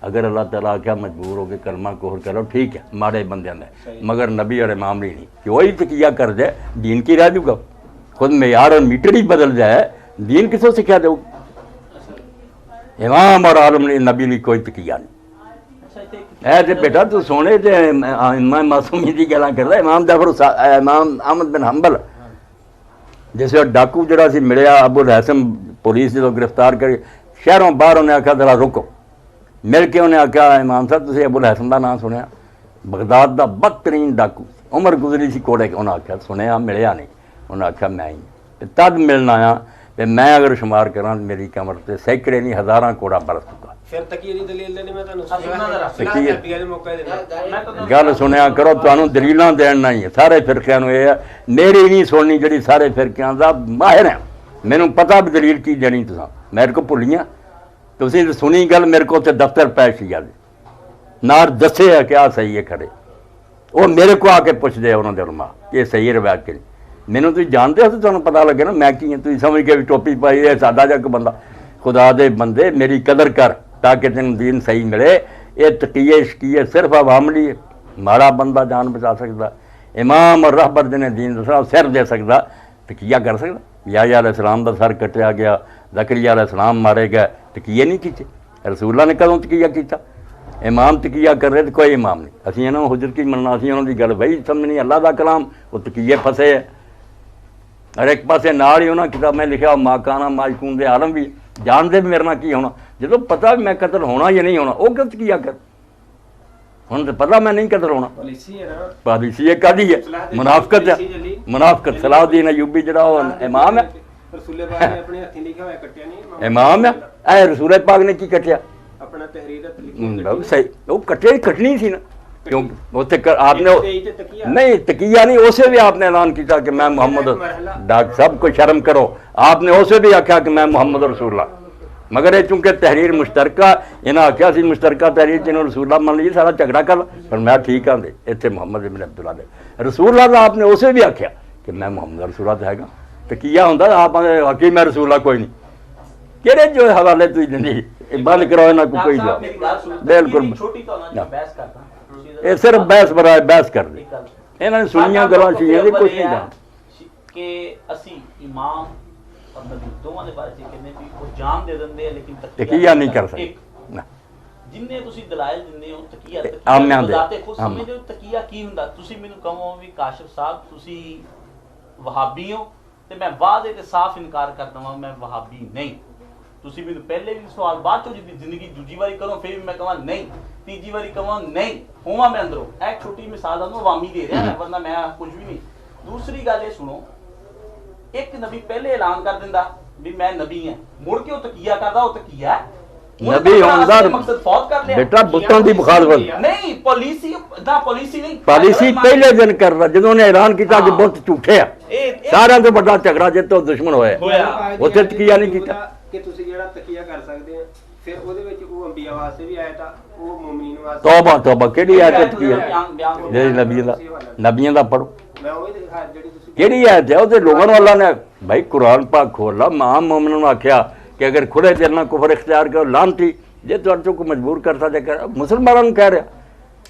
अगर अल्लाह ताला क्या मजबूर हो के कलमा कोहर करो ठीक है माड़े बंदे ने मगर नबी और इमाम नहीं कि वही तकिया कर दे दीन की रह जूगा खुद मेयार और मीटर ही बदल जाए दीन किसों सिखा दो इमाम और आलम ने नबी ने कोई तकिया नहीं ऐ ते बेटा तू सोने ते मैं मासूमी की गल्लां करदा इमाम जफर इमाम अहमद बिन हंबल जिस डाकू जड़ा सी मिलिया अबुल हसन पुलिस जो गिरफ्तार कर शहरों बाहर उन्हें आख्या जरा रुको मिल के उन्हें आख्या इमाम साहब तुसीं अबुल हसन का नाम सुनिया बगदाद का बदतरीन डाकू उमर गुजरी सी कोड़े उन्हें आख्या सुनिया मिलिया नहीं उन्हें आख्या मैं ही तद मिलना आया तो मैं अगर शुमार करा मेरी कमर से सैकड़े नहीं हज़ारां कोड़ा बरस चुका ਫਿਰ ਤਕੀਆ ਦੀ ਦਲੀਲ ਦੇਣੀ ਮੈਂ ਤੁਹਾਨੂੰ ਤਕੀਆ ਦੇ ਮੌਕੇ ਦੇਣਾ गल सुनिया करो तुहानू दलीलां देण नहीं है सारे फिरकियां नूं ये मेरी नहीं सुननी जिहड़ी सारे फिरकियां दा माहिर है मैनूं पता भी दलील की देनी तुसां मेरे को भुल्लियां तुसीं सुनी गल मेरे को ते दफ्तर पैश किया नार दसे है कि आ सही है खड़े वो मेरे को आके पुछदे उन्होंने दे उलमा ये सही है रवायत कि मैनूं तुसीं जानदे हो तो तुहानूं पता लगे ना मैं की तुसीं समझ के भी टोपी पाई है सादा जिहा कोई बंदा खुदा दे बंदे मेरी कदर कर ताकि तेन दीन सही मिले ये तकीए शकीए सिर्फ अवामली माड़ा बंदा जान बचा सकता इमाम और रहबर जिन्हें दीन दसना सिर दे सकता तकीया कर सकता याह्या अलैहिस्सलाम का सर कटिया गया ज़करिया अलैहिस्सलाम मारे गए तकीए नहीं कीते रसूलां ने कदों तकीया किया इमाम तकीया कर रहे तो कोई इमाम नहीं असीं इन्हां नूं हुजरत की मनना असीं उन्हां दी गल वही समझनी अल्लाह दा कलाम वो तकीए फसे है ਹਰ ਇੱਕ ਪਾਸੇ ਨਾਲ ਹੀ ਉਹਨਾਂ ਕਿਤਾਬ ਮੈਂ ਲਿਖਿਆ ਮਾਕਾਨਾ ਮਾਜਕੂਨ ਦੇ ਆਲਮ ਵੀ ਜਾਣਦੇ ਵੀ ਮੇਰੇ ਨਾਲ ਕੀ ਹੋਣਾ। ਜਦੋਂ ਪਤਾ ਵੀ ਮੈਂ ਕਤਲ ਹੋਣਾ ਜਾਂ ਨਹੀਂ ਹੋਣਾ, ਉਹ ਗਲਤ ਕੀ ਕਰ ਹੁਣ ਤਾਂ ਪਤਾ ਮੈਂ ਨਹੀਂ ਕਤਲ ਹੋਣਾ। ਪਾਲਿਸੀ ਹੈ ਨਾ, ਪਾਲਿਸੀ ਇਹ ਕਾਹਦੀ ਹੈ? ਮੁਨਾਫਕਤ ਹੈ, ਮੁਨਾਫਕਤ। ਸਲਾਹੁਦੀਨ ਅਯੂਬੀ ਜਿਹੜਾ ਉਹ ਇਮਾਮ ਹੈ, ਰਸੂਲੇ ਪਾਕ ਨੇ ਆਪਣੇ ਹੱਥੀਂ ਲਿਖਿਆ ਹੋਇਆ ਕੱਟਿਆ ਨਹੀਂ, ਇਮਾਮ ਹੈ। ਇਹ ਰਸੂਲੇ ਪਾਕ ਨੇ ਕੀ ਕੱਟਿਆ? ਆਪਣਾ ਤਹਿਰੀਰਤ ਲਿਖੀ ਸਹੀ, ਉਹ ਕੱਟੇ ਕੱਟਣੀ ਸੀ ਨਾ, ਕਿਉਂ ਉੱਥੇ ਆਪਨੇ ਤਕੀਆ नहीं तकिया नहीं, उसे भी आपने ऐलान किया कि मैं मोहम्मद डॉक्टर साहब को शर्म करो, आपने उसे भी आख्या कि मैं मोहम्मद रसूलुल्लाह, मगर ये चूंकि तहरीर मुश्तरका इन्हें आख्या सी मुश्तरका तहरीर जिन्होंने रसूलुल्लाह मान लीजिए सारा झगड़ा कर, पर मैं ठीक हाँ दे इतने मोहम्मद इब्न अब्दुल्लाह दे रसूलुल्लाह का आपने उसे भी आख्या कि मैं मोहम्मद रसूलुल्लाह हैगा। तकिया होंदा आप हकीम मैं रसूलुल्लाह कोई नहीं, किहड़े जो हवाले तुसीं दिंदी बंद करो इन्हां को कोई बिल्कुल ਛੋਟੀ ਤਾਂ ਉਹਨਾਂ ਦੀ ਬਹਿਸ ਕਰਦਾ ये सिर्फ बहस बराए बहस कर दी, इन्होंने सुनिया गल्लां शीयां दी कुछ नहीं जान ਕਿ ਅਸੀਂ ਇਮਾਮ ਔਰ ਨਬੀ ਦੋਵਾਂ ਦੇ ਬਾਰੇ ਚ ਕਹਿੰਦੇ ਵੀ ਉਹ ਜਾਨ ਦੇ ਦਿੰਦੇ ਆ ਲੇਕਿਨ तकिया नहीं कर सकते ना। ਜਿੰਨੇ ਤੁਸੀਂ ਦਲਾਇਲ ਦਿੰਦੇ ਹੋ ਤਕੀਆ ਆਮਿਆਂ ਦੇ ਜ਼ਾਤੇ ਖੁਦ ਸਮਝਦੇ ਹੋ ਤਕੀਆ ਕੀ ਹੁੰਦਾ। ਤੁਸੀਂ ਮੈਨੂੰ ਕਹੋ ਵੀ ਕਾਸ਼ਿਫ ਸਾਹਿਬ ਤੁਸੀਂ ਵਹਾਬੀ ਹੋ ਤੇ ਮੈਂ ਵਾਅਦੇ ਤੇ ਸਾਫ਼ ਇਨਕਾਰ ਕਰ ਦਵਾਂ ਮੈਂ ਵਹਾਬੀ ਨਹੀਂ। ਤੁਸੀਂ ਮੈਨੂੰ ਪਹਿਲੇ ਵੀ ਸਵਾਲ ਬਾਅਦ ਚੋਂ ਜ਼ਿੰਦਗੀ ਦੂਜੀ ਵਾਰੀ ਕਰੋ ਫਿਰ ਵੀ ਮੈਂ ਕਹਾਂ ਨਹੀਂ, ਤੀਜੀ ਵਾਰੀ ਕਹਾਂ ਨਹੀਂ, ਹੋਵਾਂ ਮੈਂ ਅੰਦਰੋਂ। ਇਹ ਛੋਟੀ ਮਿਸਾਲ ਉਹਨੂੰ ਆਵਾਮੀ ਦੇ ਰਿਹਾ ਵਰਨਾ ਮੈਂ ਕੁਝ ਵੀ ਨਹੀਂ। ਦੂਸਰੀ ਗੱਲ ਇਹ ਸੁਣੋ, ਇੱਕ ਨਬੀ ਪਹਿਲੇ ਐਲਾਨ ਕਰ ਦਿੰਦਾ ਵੀ ਮੈਂ ਨਬੀ ਹਾਂ, ਮੁੜ ਕੇ ਉਹ ਤਕੀਆ ਕਰਦਾ, ਉਹ ਤਕੀਆ ਹੈ नबी होंदा मकसद फौत कर लिया बेटा बुतों की मुखालफत नहीं, पॉलिसी ना पॉलिसी नहीं, पॉलिसी पहले दिन कर रहा ਜਦੋਂ ਨੇ ਐਲਾਨ ਕੀਤਾ ਕਿ ਬਹੁਤ ਝੂਠੇ ਆ, ਸਾਰਿਆਂ ਤੋਂ ਵੱਡਾ ਝਗੜਾ ਜਿੱਤੋਂ ਦੁਸ਼ਮਣ ਹੋਇਆ ਉੱਥੇ ਤਕੀਆ ਨਹੀਂ ਕੀਤਾ ਕਿ ਤੁਸੀਂ ਜਿਹੜਾ ਤਕੀਆ ਕਰ ਸਕਦੇ ਆ। ਫਿਰ ਉਹਦੇ ਵਿੱਚ ਉਹ ਅੰਬੀਆ ਵਾਸਤੇ ਵੀ ਆਇਆ ਤਾਂ ਉਹ ਮੁਮੀਨ ਵਾਸਤੇ ਤੌਬਾ ਤੌਬਾ ਕਿਹੜੀ ਆਇਤ ਤਕੀਆ ਜਿਹੜੀ ਨਬੀਆਂ ਦਾ ਪੜੋ ਮੈਂ ਉਹ ਜਿਹੜੀ ਤੁਸੀਂ ਕਿਹੜੀ ਆਇਤ ਹੈ ਉਹਦੇ ਲੋਕਾਂ ਨੂੰ ਅੱਲਾ ਨੇ ਭਾਈ ਕੁਰਾਨ ਪਾਕ ਖੋਲਾ ਮਾਂ ਮੂਮਨ ਨੂੰ ਆਖਿਆ कि अगर खुले दिल ना कुफर इख्तियार करो लानती जे तुहाडे को मजबूर करता जे कर मुसलमानों को कह रहा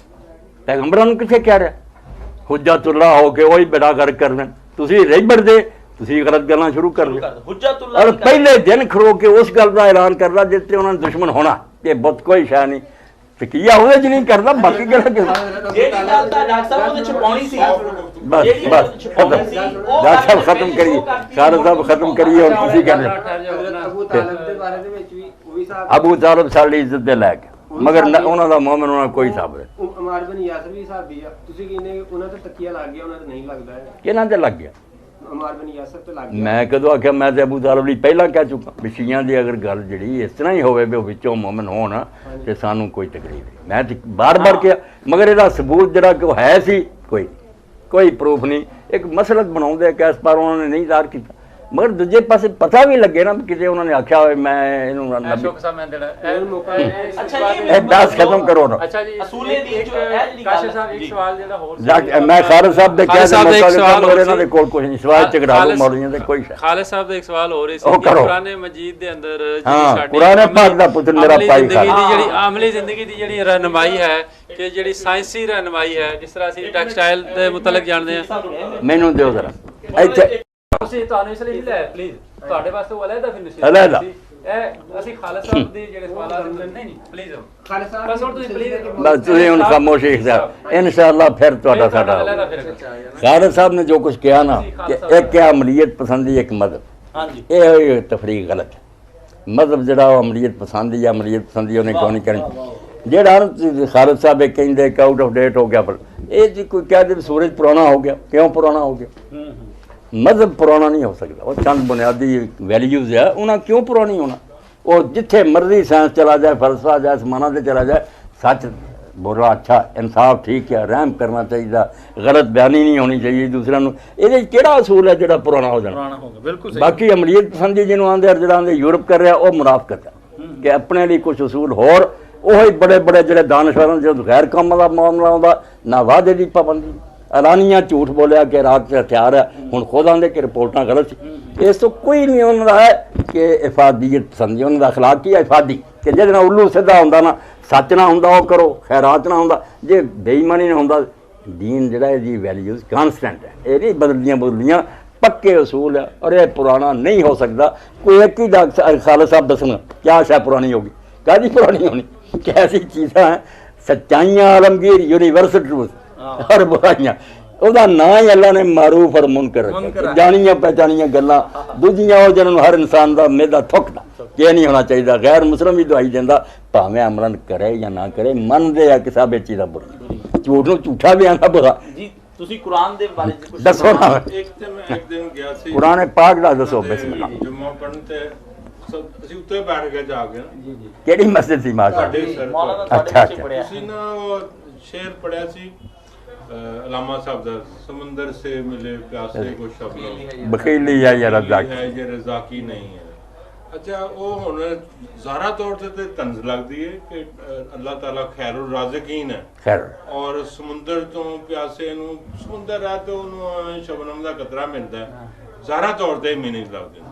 पैगंबरां नूं किथे कह रहा हुज्जतुल्लाह हो के वही बेड़ा गर्क करना तुसीं रही बढ़दे तुसीं गलत गल्लां शुरू कर दे हुज्जतुल्लाह और पहले दिन खड़ो के उस गल का ऐलान करदा जिते उन्होंने दुश्मन होना ये बहुत कोई शै नहीं तकिया ਉਹਦੇ ਚ ਨਹੀਂ ਕਰਦਾ ਬਾਕੀ ਗੱਲ ਜਿਹੜੀ ਗੱਲ ਤਾਂ ਡਾਕਟਰ ਸਾਹਿਬ ਉਹਦੇ ਛਪਾਉਣੀ ਸੀ बस बस डॉक्टर साहब खत्म करिए सारा साहब खत्म करिए और किसी कर ਅਬੂ ਤਾਲਿਬ ਦੇ ਬਾਰੇ ਦੇ ਵਿੱਚ ਵੀ ਉਹ ਵੀ ਸਾਹਿਬ अबू तालिब साडी इज्जत दे लायक मगर ਉਹਨਾਂ ਦਾ ਮੂਮਨ ਉਹਨਾਂ ਕੋਈ ਹਿਸਾਬ ਨਹੀਂ ਉਮਰ ਬਨ ਯਾਸਰ ਵੀ ਸਾਹਬੀ ਆ। ਤੁਸੀਂ ਕਹਿੰਦੇ ਉਹਨਾਂ ਤੇ ਤਕੀਆ ਲੱਗ ਗਿਆ, ਉਹਨਾਂ ਤੇ ਨਹੀਂ ਲੱਗਦਾ ਹੈ। ਕਿਹਨਾਂ ਤੇ ਲੱਗ ਗਿਆ? ਉਮਰ ਬਨ ਯਾਸਰ ਤੇ ਲੱਗ ਗਿਆ। ਮੈਂ ਕਦੋਂ ਆਖਿਆ? ਮੈਂ ਤੇ ਅਬੂ ਤਾਲਿਬ ਲਈ ਪਹਿਲਾਂ ਕਹਿ ਚੁੱਕਾ ਵੀ ਸ਼ੀਆਂ ਦੀ ਅਗਰ ਗੱਲ ਜਿਹੜੀ ਇਸ ਤਰ੍ਹਾਂ ਹੀ ਹੋਵੇ ਵੀ ਉਹ ਵਿੱਚੋਂ ਮੂਮਨ ਹੋਣ ਤੇ ਸਾਨੂੰ ਕੋਈ ਤਕਲੀਫ ਨਹੀਂ। ਮੈਂ ਤੇ ਬਾਰ-ਬਾਰ ਕਿਹਾ ਮਗਰ ਇਹਦਾ ਸਬੂਤ ਜਿਹੜਾ ਕਿ ਹੈ ਸੀ ਕੋਈ ਪ੍ਰੂਫ ਨਹੀਂ। ਇੱਕ ਮਸਲਕ ਬਣਾਉਂਦੇ ਕਿ ਇਸ ਪਰ ਉਹਨਾਂ ਨੇ ਨਹੀਂ ਜ਼ਾਹਰ ਕੀਤਾ ਮਗਰ ਦੂਜੇ ਪਾਸੇ ਪਤਾ ਵੀ ਲੱਗੇ ਨਾ ਕਿਤੇ ਉਹਨਾਂ ਨੇ ਆਖਿਆ ਹੋਵੇ ਮੈਂ ਇਹਨੂੰ ਅਸ਼ੋਕ ਸਾਹਿਬ ਮੈਂ ਦੇਣਾ ਇਹ ਬਸ ਖਤਮ ਕਰੋ ਨਾ। ਅੱਛਾ ਜੀ ਅਸੂਲੇ ਦੀ ਜੋ ਇਹ ਜਿਹੜੀ ਕਾਸ਼ਿਫ ਸਾਹਿਬ ਇੱਕ ਸਵਾਲ ਜਿਹੜਾ ਹੋਰ ਮੈਂ ਖਾਲਦ ਸਾਹਿਬ ਦੇ ਕਹਿ ਦਿੰਦਾ ਇਹਨਾਂ ਦੇ ਕੋਲ ਕੁਝ ਨਹੀਂ ਸਵਾਲ ਝਗੜਾ ਲੋ ਮੌਲਵੀਆਂ ਦੇ ਕੋਈ ਸ਼ੈ। ਖਾਲਿਦ ਸਾਹਿਬ ਦਾ ਇੱਕ ਸਵਾਲ ਹੋ ਰਿਹਾ ਸੀ ਕਿ ਕੁਰਾਨ ਮਜੀਦ ਦੇ ਅੰਦਰ ਜਿਹੜੀ ਸਾਡੀ ਕੁਰਾਨ ਪਾਕ ਦਾ ਪੁੱਤਰ ਮੇਰਾ ਭਾਈ ਜਿਹੜੀ ਆਮਲੀ ਜ਼ਿੰਦਗੀ ਦੀ ਜਿਹੜੀ ਰਹਿਨਮਾਈ ਹੈ ਕਿ ਜਿਹੜੀ ਸਾਇੰਸੀ ਰਹਿਨਮਾਈ ਹੈ ਜਿਸ ਤਰ੍ਹਾਂ ਅਸੀਂ ਟੈਕਸਟਾਈਲ ਦੇ ਮੁਤਲਕ ਜਾਣਦੇ ਹਾਂ ਮੈਨੂੰ ਦਿਓ ਜ਼ਰਾ ਇੱਥੇ ਤੁਸੀਂ ਤੁਹਾਨੂੰ ਇਸ ਲਈ ਨਹੀਂ ਲੈ ਪਲੀਜ਼ ਤੁਹਾਡੇ ਵਾਸਤੇ ਉਹ ਅਲੱਗਾ ਫਿਰ ਨਿਸ਼ਚਿਤ ਅਲੱਗਾ ਇਹ ਅਸੀਂ ਖਾਲਦ ਸਾਹਿਬ ਦੇ ਜਿਹੜੇ ਸਵਾਲਾਂ ਨਹੀਂ ਪਲੀਜ਼ ਖਾਲਿਦ ਸਾਹਿਬ ਬਸ ਹੁਣ ਤੁਸੀਂ ਪਲੀਜ਼ ਬਸ ਤੁਸੀਂ ਹੁਣ ਖਾਮੋਸ਼ ਇਖਤਿਆਰ ਇਨਸ਼ਾਅੱਲਾ ਫਿਰ ਤੁਹਾਡਾ ਸਾਡਾ ਖਾਲਦ ਸਾਹਿਬ ਨੇ ਜੋ ਕੁਝ ਕਿਹਾ ਨਾ ਕਿ ਇੱਕ ਹੈ ਅਮਲੀਅਤ ਪਸੰਦੀ ਇੱਕ ਮਜ਼ਹਬ ਹਾਂਜੀ ਇਹ ਤਫਰੀਕ ਗਲਤ ਹੈ। ਮਜ਼ਹਬ ਜਿਹੜਾ ਉਹ ਅਮਲੀਅਤ ਪਸੰਦੀ ਜਾਂ ਅਮਲੀਅਤ ਪਸੰਦੀ ਉਹਨੇ ਕਿਉਂ ਨਹੀਂ ਕਰਨੀ ਜਿਹੜਾ ਖਾਲਦ ਸਾਹਿਬ ਇਹ ਕਹਿੰਦੇ ਕਿ ਆਊਟ ਆਫ ਡੇਟ ਹੋ ਗਿਆ ਪਰ ਇਹ ਜੀ ਕੋਈ ਕਹਿ ਦੇ ਸੂਰਜ ਪੁਰਾਣਾ ਹੋ ਗਿਆ ਕਿਉਂ ਪੁਰਾਣਾ ਹੋ ਗਿਆ? ਮਜ਼ਹਬ ਪੁਰਾਣਾ ਨਹੀਂ ਹੋ ਸਕਦਾ ਉਹ ਚੰਦ ਬੁਨਿਆਦੀ ਵੈਲਿਊਜ਼ ਆ ਉਹਨਾਂ ਕਿਉਂ ਪੁਰਾਣੀ ਹੋਣਾ? ਉਹ ਜਿੱਥੇ ਮਰਜ਼ੀ ਸਾਇੰਸ ਚਲਾ ਜਾਏ ਫਲਸਫਾ ਜਾਏ ਅਸਮਾਨਾਂ 'ਤੇ ਚਲਾ ਜਾਏ ਸੱਚ ਬੁਰਾ ਅੱਛਾ ਇਨਸਾਫ ਠੀਕ ਹੈ ਰਹਿਮ ਕਰਨਾ ਚਾਹੀਦਾ ਗਲਤ ਬਿਆਨੀ ਨਹੀਂ ਹੋਣੀ ਚਾਹੀਦੀ ਦੂਸਰਿਆਂ ਨੂੰ। ਇਹਦੇ 'ਚ ਕਿਹੜਾ ਅਸੂਲ ਹੈ ਜਿਹੜਾ ਪੁਰਾਣਾ ਹੋ ਜਾਣਾ? ਬਿਲਕੁਲ ਬਾਕੀ ਅਮਲੀਅਤ ਪਸੰਦੀ ਜਿਹਨੂੰ ਆਉਂਦੇ ਜਿਹੜਾ ਆਉਂਦੇ ਯੂਰਪ ਕਰ ਰਿਹਾ ਉਹ ਮੁਨਾਫਕਤ ਹੈ ਕਿ ਆਪਣੇ ਲਈ ਕੁਝ ਅਸੂਲ ਹੋਰ ਉਹੀ ਬੜੇ ਬੜੇ ਜਿਹੜੇ ਦਾਨਸ਼ਵਰਾਂ ਜਦੋਂ ਗੈਰ ਕੰਮ ਦਾ ਮਾਮਲਾ ਆਉਂਦਾ ਨਾ ਵਾਅਦੇ ਦੀ ਪਾਬੰਦੀ ਐਲਾਨੀਆਂ ਝੂਠ ਬੋਲਿਆ ਕਿ ਰਾਤ 'ਚ ਹਥਿਆਰ ਹੈ ਹੁਣ ਖੁਦ ਆਉਂਦੇ ਕਿ ਰਿਪੋਰਟਾਂ ਗਲਤ ਸੀ। ਇਸ ਤੋਂ ਕੋਈ ਨਹੀਂ ਉਹਨਾਂ ਦਾ ਹੈ ਕਿ ਇਫਾਦੀਅਤ ਪਸੰਦੀ ਉਹਨਾਂ ਦਾ ਅਖਲਾਕ ਕੀ ਹੈ ਇਫਾਦੀ ਕਿ ਜਿਹਦੇ ਨਾਲ ਉੱਲੂ ਸਿੱਧਾ ਹੁੰਦਾ ਨਾ ਸੱਚ ਨਾ ਹੁੰਦਾ ਉਹ ਕਰੋ ਖੈਰਾਤ ਨਾ ਹੁੰਦਾ ਜੇ ਬੇਈਮਾਨੀ ਨਾ ਹੁੰਦਾ। ਦੀਨ ਜਿਹੜਾ ਇਹਦੀ ਵੈਲਿਊਜ਼ ਕਾਨਸਟੈਂਟ ਹੈ ਇਹ ਨਹੀਂ ਬਦਲਦੀਆਂ ਪੱਕੇ ਅਸੂਲ ਹੈ ਔਰ ਇਹ ਪੁਰਾਣਾ ਨਹੀਂ ਹੋ ਸਕਦਾ। ਕੋਈ ਇੱਕ ਹੀ ਖਾਲਦ ਸਾਹਿਬ ਦੱਸਣਾ ਕਿਆ ਸ਼ੈ ਪੁਰਾਣੀ ਹੋਗੀ ਕਾਹਦੀ ਪੁਰਾਣੀ ਹੋਣੀ ਕਿ ਐਸੀ ਚੀਜ਼ਾਂ ਸੱਚਾਈਆਂ ਆਲਮਗੀਰ यूनिवर्सल ट्रूथ और बुराइयाँ ਉਹਦਾ ਨਾਂ ਹੀ ਅੱਲਾ ਨੇ ਮਾਰੂਫ ਔਰ ਮੁਨਕਰ ਰੱਖਿਆ, ਜਾਣੀਆਂ ਪਹਿਚਾਣੀਆਂ ਗੱਲਾਂ। ਦੂਜੀਆਂ ਉਹ ਜਿਹਨਾਂ ਨੂੰ ਹਰ ਇਨਸਾਨ ਦਾ ਮਿਹਦਾ ਥੁੱਕਦਾ ਕਿ ਇਹ ਨਹੀਂ ਹੋਣਾ ਚਾਹੀਦਾ। ਗੈਰ ਮੁਸਲਮ ਵੀ ਦਵਾਈ ਦਿੰਦਾ, ਭਾਵੇਂ ਅਮਰਨ ਕਰੇ ਜਾਂ ਨਾ ਕਰੇ, ਮੰਨਦੇ ਆ ਕਿ ਸਭ ਇਹ ਚੀਜ਼ਾਂ ਬੁਰਾ, ਝੂਠ ਨੂੰ ਝੂਠਾ ਵੀ ਆਂਦਾ ਬੁਰਾ। ਜੀ ਤੁਸੀਂ ਕੁਰਾਨ ਦੇ ਬਾਰੇ ਚ ਕੁਝ ਦੱਸੋ ਨਾ, ਇੱਕ ਤੇ ਮੈਂ ਇੱਕ ਦਿਨ ਗਿਆ ਸੀ ਕੁਰਾਨ ਪਾਕ ਦਾ ਦੱਸੋ ਬਿਸਮਿਲ੍ਲਾ। ਜੁਮਾ ਪੜਨ ਤੇ ਅਸੀਂ ਉੱਤੇ ਬੈਠ ਕੇ ਜਾ ਕੇ ਨਾ, ਕਿਹੜੀ ਮਸਜਿਦ ਸੀ ਮਾਸ਼ਾ ਸਾਡੇ ਸਰ ਮੌਲਾਨਾ ਅੱਛਾ, ਤੁਹਾਡੇ ਅੱਛਾ। ਪਿੱਛੇ ਪੜਿਆ ਤੁਸੀਂ ਨਾ ਉਹ ਸ਼ੇਰ ਪੜਿਆ ਸੀ ਅਲਾਮਾ ਸਾਹਿਬ ਦਾ, ਸਮੁੰਦਰ ਸੇ ਮਿਲੇ ਪਿਆਸੇ ਕੋ ਸ਼ਬਨਮ ਬਖੀਲੀ ਹੈ ਜਾਂ ਰਜ਼ਾਕ। ਹੈ ਜੇ ਰਜ਼ਾਕੀ ਨਹੀਂ ਹੈ। ਅੱਛਾ, ਉਹ ਹੁਣ ਜ਼ਾਹਰਾ ਤੌਰ ਤੇ ਤੰਜ਼ ਲੱਗਦੀ ਹੈ ਕਿ ਅੱਲਾਹ ਤਾਲਾ ਖੈਰੁਰ ਰਾਜ਼ਕੀਨ ਹੈ ਖੈਰ ਔਰ ਸਮੁੰਦਰ ਤੋਂ ਪਿਆਸੇ ਨੂੰ ਸਮੁੰਦਰ ਹੈ ਤੇ ਉਹਨੂੰ ਸ਼ਬਨਮ ਦਾ ਕਤਰਾ ਮਿਲਦਾ ਹੈ, ਜ਼ਾਹਰਾ ਤੌਰ ਤੇ ਮੀਨਿੰਗ ਲੱਗਦੇ ਨੇ।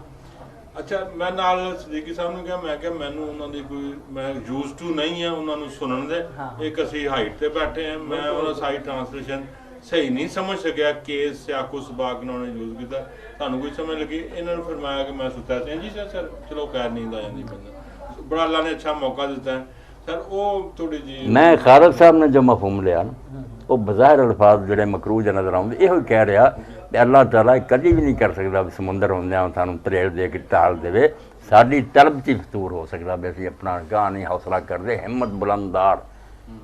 ਅੱਛਾ, ਮੈਂ ਨਾਲ ਸਦੀਕੀ ਸਾਹਿਬ ਨੂੰ ਕਿਹਾ, ਮੈਂ ਕਿਹਾ ਮੈਨੂੰ ਉਹਨਾਂ ਦੀ ਕੋਈ, ਮੈਂ ਯੂਜ਼ ਟੂ ਨਹੀਂ ਆ ਉਹਨਾਂ ਨੂੰ ਸੁਣਨ ਦੇ। ਇੱਕ ਅਸੀਂ ਹਾਈਟ ਤੇ ਬੈਠੇ ਹਾਂ, ਮੈਂ ਉਹਨਾਂ ਸਾਈਡ ਟ੍ਰਾਂਸਲੇਸ਼ਨ ਸਹੀ ਨਹੀਂ ਸਮਝ ਸਕਿਆ, ਕੇਸ ਸਿਆਕੂ ਸਬਾਕ ਉਹਨਾਂ ਨੇ ਯੂਜ਼ ਕੀਤਾ, ਸਾਨੂੰ ਕੋਈ ਸਮਝ ਲੱਗੀ। ਇਹਨਾਂ ਨੂੰ ਫਰਮਾਇਆ ਕਿ ਮੈਂ ਸੁੱਤਾ ਸੀ। ਜੀ ਸਰ ਚਲੋ ਖੈਰ ਨੀਂਦ ਆ ਜਾਂਦੀ ਮੈਨੂੰ, ਬੜਾ ਅੱਲਾ ਨੇ ਅੱਛਾ ਮੌਕਾ ਦਿੱਤਾ ਹੈ ਸਰ। ਉਹ ਥੋੜੀ ਜੀ ਮੈਂ ਖਾਲਦ ਸਾਹਿਬ ਨੇ ਜੋ ਮਫਹੂਮ ਲਿਆ ਨਾ, ਉਹ ਬਜ਼ਾਹਿਰ ਅਲਫਾਜ਼ ਜਿਹੜੇ ਮਕਰੂਹ ਜਾਂ ਨਜ਼ਰ ਆਉਂਦੇ, ਇਹੋ ਹੀ ਕਹਿ ਰਿਹਾ ਕਿ ਅੱਲਾਹ ਤਾਲਾ ਕਦੀ ਵੀ ਨਹੀਂ ਕਰ ਸਕਦਾ ਵੀ ਸਮੁੰਦਰ ਹੁੰਦਿਆਂ ਸਾਨੂੰ ਤਰੇੜ ਦੇ ਕੇ ਟਾਲ ਦੇਵੇ। ਸਾਡੀ ਤਲਬ 'ਚ ਫਤੂਰ ਹੋ ਸਕਦਾ ਵੀ ਅਸੀਂ ਆਪਣਾ ਗਾਹ ਨਹੀਂ ਹੌਸਲਾ ਕਰਦੇ। ਹਿੰਮਤ ਬੁਲੰਦਾਰ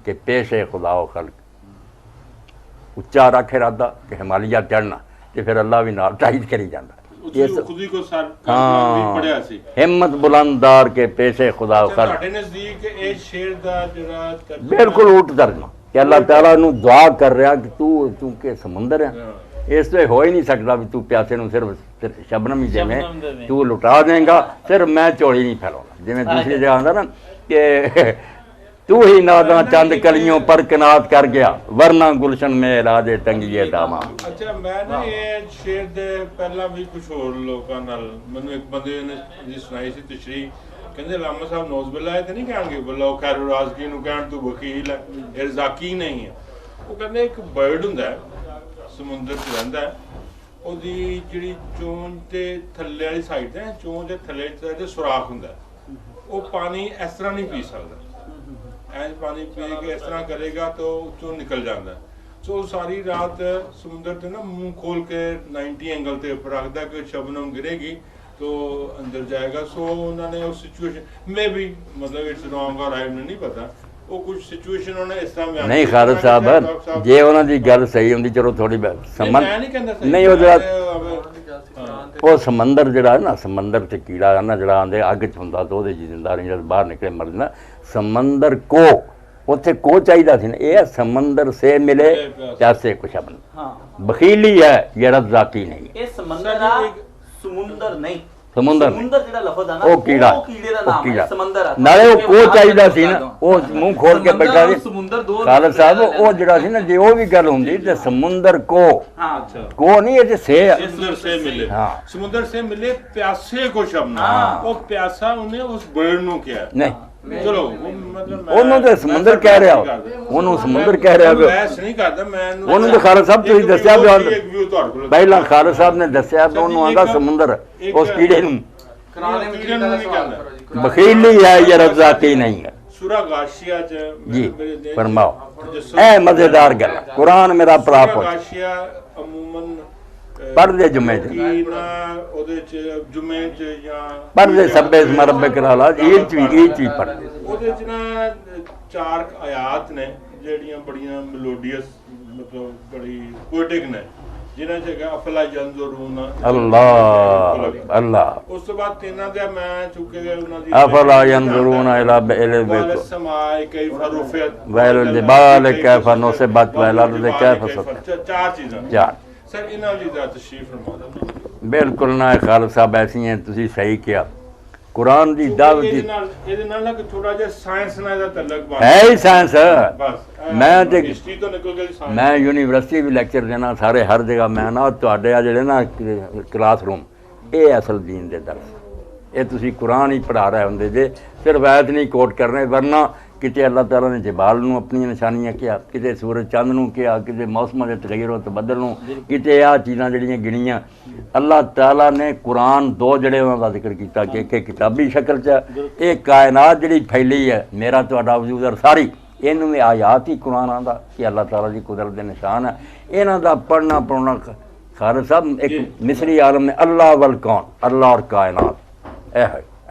ਕਿ ਪੇਸ਼ੇ ਖੁਦਾਓ ਖਲਕ, ਉੱਚਾ ਰੱਖ ਇਰਾਦਾ ਕਿ ਹਿਮਾਲਿਆ ਚੜ੍ਹਨਾ, ਤੇ ਫਿਰ ਅੱਲਾ ਵੀ ਨਾਲ ਤਾਈਦ ਕਰੀ ਜਾਂਦਾ। ਖੁਦ ਹੀ ਕੋ ਸਰ ਹਾਂ, ਪੜਿਆ ਸੀ ਹਿੰਮਤ ਬੁਲੰਦਾਰ ਕੇ ਪੇਸ਼ੇ ਖੁਦਾਓ ਖਲਕ। ਤੁਹਾਡੇ ਨਜ਼ਦੀਕ ਇਹ ਸ਼ੇਰ ਦਾ ਜਿਹੜਾ ਬਿਲਕੁਲ ਉਲਟ ਤਰਜਮਾ ਕਿ ਅੱਲਾਹ ਤਾਲਾ ਨੂੰ ਦੁਆ ਕਰ ਰਿਹਾ ਕਿ ਤੂੰ ਕਿ ਸਮੁੰਦਰ ਹੈ, ਇਸ ਤੋਂ ਹੋ ਹੀ ਨਹੀਂ ਸਕਦਾ ਵੀ ਤੂੰ ਪਿਆਸੇ ਨੂੰ ਸਿਰਫ ਸ਼ਬਨਮ ਹੀ ਦੇਵੇਂ, ਤੂੰ ਲੁਟਾ ਦੇਂਗਾ, ਸਿਰਫ ਮੈਂ ਝੋਲੀ ਨਹੀਂ ਫੈਲਾਉਂਦਾ। ਜਿਵੇਂ ਦੂਸਰੀ ਜਗ੍ਹਾ ਆਉਂਦਾ ਨਾ ਕਿ ਤੂੰ ਹੀ ਨਾਦਾਂ ਚੰਦ ਕਲੀਆਂ ਪਰ ਕਨਾਤ ਕਰ ਗਿਆ, ਵਰਨਾ ਗੁਲਸ਼ਨ ਮੇ ਇਲਾਦੇ ਟੰਗੀਏ ਦਾਮਾ। ਅੱਛਾ, ਮੈਂ ਨਾ ਇਹ ਸ਼ੇਰ ਦੇ ਪਹਿਲਾਂ ਵੀ ਕੁਝ ਹੋਰ ਲੋਕਾਂ ਨਾਲ, ਮੈਨੂੰ ਇੱਕ ਬੰਦੇ ਨੇ ਜੀ ਸੁਣਾਈ ਸੀ ਤਸ਼ਰੀਹ, ਕਹਿੰਦੇ ਅਲਾਮਾ ਸਾਹਿਬ ਨੌਜ਼ ਬਿੱਲਾ ਤੇ ਨਹੀਂ ਕਹਿਣਗੇ ਬੱਲੋ ਖੈਰ ਰਾਜ਼ਕੀ ਨੂੰ ਕਹਿਣ ਤੂੰ ਵਕੀਲ ਹੈ, ਇਹ ਰਜ਼ਾਕੀ ਨਹੀਂ ਹੈ। ਉਹ ਕਹਿੰਦੇ ਇੱਕ ਬਰਡ ਹੁੰਦਾ ਹੈ ਸਮੁੰਦਰ 'ਚ ਰਹਿੰਦਾ ਹੈ, ਉਹਦੀ ਜਿਹੜੀ ਚੋਂਚ ਤੇ ਥੱਲੇ ਵਾਲੀ ਸਾਈਡ ਹੈ, ਚੋਂਚ ਦੇ ਥੱਲੇ ਤੇ ਸੁਰਾਖ ਹੁੰਦਾ, ਉਹ ਪਾਣੀ ਇਸ ਤਰ੍ਹਾਂ ਨਹੀਂ ਪੀ ਸਕਦਾ। ਐਂ ਪਾਣੀ ਪੀ ਕੇ ਇਸ ਤਰ੍ਹਾਂ ਕਰੇਗਾ ਤਾਂ ਉੱਚੋਂ ਨਿਕਲ ਜਾਂਦਾ। ਸੋ ਸਾਰੀ ਰਾਤ ਸਮੁੰਦਰ ਤੇ ਨਾ ਮੂੰਹ ਖੋਲ ਕੇ 90 ਐਂਗਲ ਤੇ ਉੱਪਰ ਰੱਖਦਾ ਕਿ ਸ਼ਬਨਮ ਗਿਰੇਗੀ तो अंदर जाएगा। सो उन्होंने उस सिचुएशन में भी मतलब इट्स रॉन्ग और आई नहीं पता वो कुछ सिचुएशन उन्होंने इस तरह नहीं खालिद साहब जे उन्होंने दी गल सही होंदी चलो थोड़ी समझ नहीं वो जरा वो समंदर जड़ा ना समंदर च कीड़ा ना जड़ा आंदे अग च हुंदा तो ओदे जिंदा नहीं जद बाहर निकले मर जांदा समंदर को उत्थे को चाहिदा सी ना ये समंदर से मिले प्यासे कुछ अपन हां बखीली है ये रज़ाकी नहीं ये समंदर समुंदर नहीं समुंदर जेड़ा लफ्ज है ना वो कीड़ा कीड़े दा नाम है समंदर नाले वो को चाहिदा सी ना वो मुंह खोल के बैठा सी समुंदर दो खालिद साहब वो जड़ा सी ना जे वो भी गल हुंदी ते समुंदर को हां अच्छा को नहीं ये से समुंदर से मिले हां समुंदर से मिले प्यासे को शब्द वो प्यासा उन्हें उस बर्ड नु किया नहीं चलो मतलब ਉਹਨੂੰ ਤੇ ਸਮੁੰਦਰ ਕਹਿ ਰਿਹਾ ਉਹਨੂੰ ਸਮੁੰਦਰ ਕਹਿ ਰਿਹਾ ਮੈਂ ਨਹੀਂ ਕਰਦਾ ਮੈਂ ਉਹਨੂੰ ਤਾਂ ਖਾਲਿਦ ਸਾਹਿਬ ਤੁਸੀਂ ਦੱਸਿਆ ਵੀ ਪਹਿਲਾਂ ਖਾਲਿਦ ਸਾਹਿਬ ਨੇ ਦੱਸਿਆ ਵੀ ਉਹਨੂੰ ਆਂਦਾ ਸਮੁੰਦਰ ਉਸ ਕੀੜੇ ਨੂੰ ਕੁਰਾਨ ਵਿੱਚ ਨਹੀਂ ਕਹਿੰਦਾ ਬਖੀਲੀ ਹੈ ਇਹ ਰਜ਼ਾਕੀ ਨਹੀਂ ਹੈ ਸੂਰਾ ਗਾਸ਼ੀਆ ਚ ਜੀ ਫਰਮਾਓ ਇਹ ਮਜ਼ੇਦਾਰ ਗੱਲ ਕੁਰਾਨ ਮੇਰਾ ਭਰਾ ਪੁੱਛ ਗਾਸ਼ੀਆ ਅਮੂਮਨ ਪੜ੍ਹਦੇ ਜੁਮੇ ਚ ਉਹਦੇ ਚ ਜੁਮੇ ਚ ਜਾਂ ਪੜ੍ਹਦੇ ਸੱਬੇ ਮਰਬੇ ਕਰਾ ਲਾ ਇਹ ਚੀ ਪੜ੍ਹਦੇ ਉਹਦੇ ਚ ਨਾ 4 ਆਇਤ ਨੇ ਜਿਹੜੀਆਂ ਬੜੀਆਂ ਮੈਲੋਡੀਅਸ ਮਤਲਬ ਬੜੀ ਪੋਇਟਿਕ ਨੇ ਜਿਨ੍ਹਾਂ ਚ ਹੈਗਾ ਅਫਲਾ ਯੰਜ਼ੁरून ਅੱਲਾਹ ਅੱਲਾਹ ਉਸ ਤੋਂ ਬਾਅਦ ਤਿੰਨਾਂ ਦੇ ਮੈਂ ਚੁੱਕੇ ਗਏ ਉਹਨਾਂ ਦੀ ਅਫਲਾ ਯੰਜ਼ੁरून ਇਲਾ ਬਿਲਬਿਕ ਸਮਾਏ ਕੈਫ ਰੁਫਿਅਤ ਵੈਲ ਜਿਬਾਲ ਕੈਫ ਨੁਸਬਤ ਵੈਲ ਅਰਦ ਕੈਫ ਸਤ ਚਾਰ ਚੀਜ਼ਾਂ ਚਾਰ ਸਰ ਇਹਨਾਂ ਦੀ ਦਾ ਤਸ਼ਰੀਫ ਫਰਮਾਦਾ ਬਿਲਕੁਲ ਨਾ ਖਾਲਿਦ ਸਾਹਿਬ ਐਸੀਆਂ ਤੁਸੀਂ ਸਹੀ ਕਿਹਾ ਕੁਰਾਨ ਦੀ ਦਾਵਤ ਇਹਦੇ ਨਾਲ ਨਾ ਥੋੜਾ ਜਿਹਾ ਸਾਇੰਸ ਨਾਲ ਦਾ ਤਲਕ ਬਣ ਹੈ ਹੀ ਸਾਇੰਸ ਬਸ ਮੈਂ ਤੇ ਹਿਸਟਰੀ ਤੋਂ ਨਿਕਲ ਗਈ ਸਾਇੰਸ ਮੈਂ ਯੂਨੀਵਰਸਿਟੀ ਵੀ ਲੈਕਚਰ ਦੇਣਾ ਸਾਰੇ ਹਰ ਜਗ੍ਹਾ ਮੈਂ ਨਾ ਤੁਹਾਡੇ ਆ ਜਿਹੜੇ ਨਾ ਕਲਾਸਰੂਮ ਇਹ ਅਸਲ ਦੀਨ ਦੇ ਦਰਸ ਇਹ ਤੁਸੀਂ ਕੁਰਾਨ ਹੀ ਪੜ੍ਹਾ ਰਹੇ ਹੁੰਦੇ ਜੇ ਸਿਰਫ ਆਇਤ ਨਹੀਂ ਕੋਟ ਕਰਨੇ ਵਰਨਾ ਕਿਤੇ ਅੱਲਾਹ ਤਾਲਾ ਨੇ ਜਬਾਲ ਨੂੰ ਆਪਣੀਆਂ ਨਿਸ਼ਾਨੀਆਂ ਕਿਹਾ ਕਿਤੇ ਸੂਰਜ ਚੰਦ ਨੂੰ ਕਿਹਾ ਕਿਤੇ ਮੌਸਮਾਂ ਦੇ ਤਗੈਰ ਤਬਦਲ ਨੂੰ ਕਿਤੇ ਆਹ ਚੀਜ਼ਾਂ ਜਿਹੜੀਆਂ ਗਿਣੀਆਂ ਅੱਲਾਹ ਤਾਲਾ ਨੇ ਕੁਰਾਨ ਦੋ ਜਿਹੜੇ ਉਹਨਾਂ ਦਾ ਜ਼ਿਕਰ ਕੀਤਾ ਕਿ ਇੱਕ ਕਿਤਾਬੀ ਸ਼ਕਲ 'ਚ ਇਹ ਕਾਇਨਾਤ ਜਿਹੜੀ ਫੈਲੀ ਹੈ ਮੇਰਾ ਤੁਹਾਡਾ ਵਜੂਦ ਸਾਰੀ इन्हू में आयात ही कुरान आंदा कि अल्लाह ताला की कुदरत के निशान है। इन्हों का पढ़ना पढ़ना खालिद साहब एक मिस्री आलम ने अल्लाह वल कौन, अल्लाह और कायनात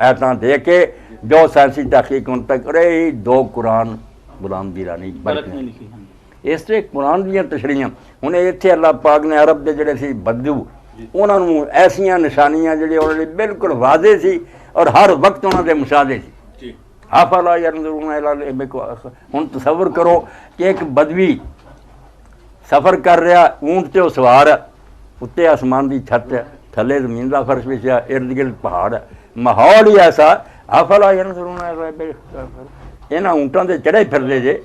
ऐसा दे के जो साइंसी तहकीक उन तक रही 2 कुरान गुलाम गिलानी लिखी। इस तरह कुरान दी तशरीहां हुण इत्थे अल्लाह पाक ने अरब के जिहड़े सी बद्दू उन्होंने ऐसियां निशानियां जिहड़े उन्होंने बिल्कुल वादे सी और हर वक्त उन्होंने मुशाहदे सी। अफला यंजुरूना इला हुण तसव्वुर करो कि एक बदवी सफ़र कर रहा, ऊंट ते सवार है, उत्ते आसमान की छत है, थले जमीन का फर्श बिछा, इर्द गिर्द पहाड़ है, माहौल ही ऐसा। अफला यंजुरूना इन्हां ऊंटां ते चढ़े फिरदे जे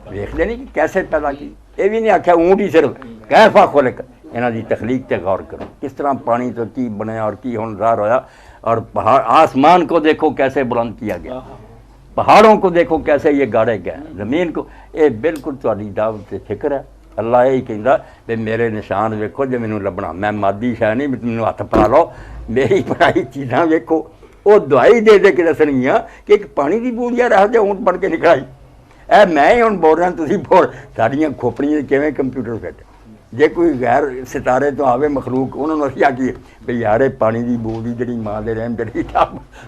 वेखते नहीं कि कैसे पैदा की। ये भी नहीं आख्या ऊँट ही सिर्फ कैफा खुलक, इन्हां दी तखलीक ते गौर करो किस तरह पानी तो की बनया और की हुण ज़ाहिर होया। और पहाड़ आसमान को देखो कैसे बुलंद किया गया, पहाड़ों को देखो कैसे ये गाड़े गए, ज़मीन को। ये बिल्कुल तुहाडी दावत से फिक्र है। अल्लाह यही कहता भी मेरे निशान वेखो जो मैनू लभना, मैं मादी शै नहीं मैनू हथ पा लो, मेरी बनाई चीज़ां वेखो। वो दवाई दे के दसणगियां कि एक पानी की बूंदियां रख दे ऊँट बन के निकलाई। ए मैं ही हुण बोल रहा, तुसीं बोल साड़ियां खोपड़ियां किवें कंप्यूटर फिट। जे कोई गैर सितारे तो आवे मखलूक उन्होंने असीं आखीए भी यार पानी की बूंद ही जी माँ के रहम जड़ी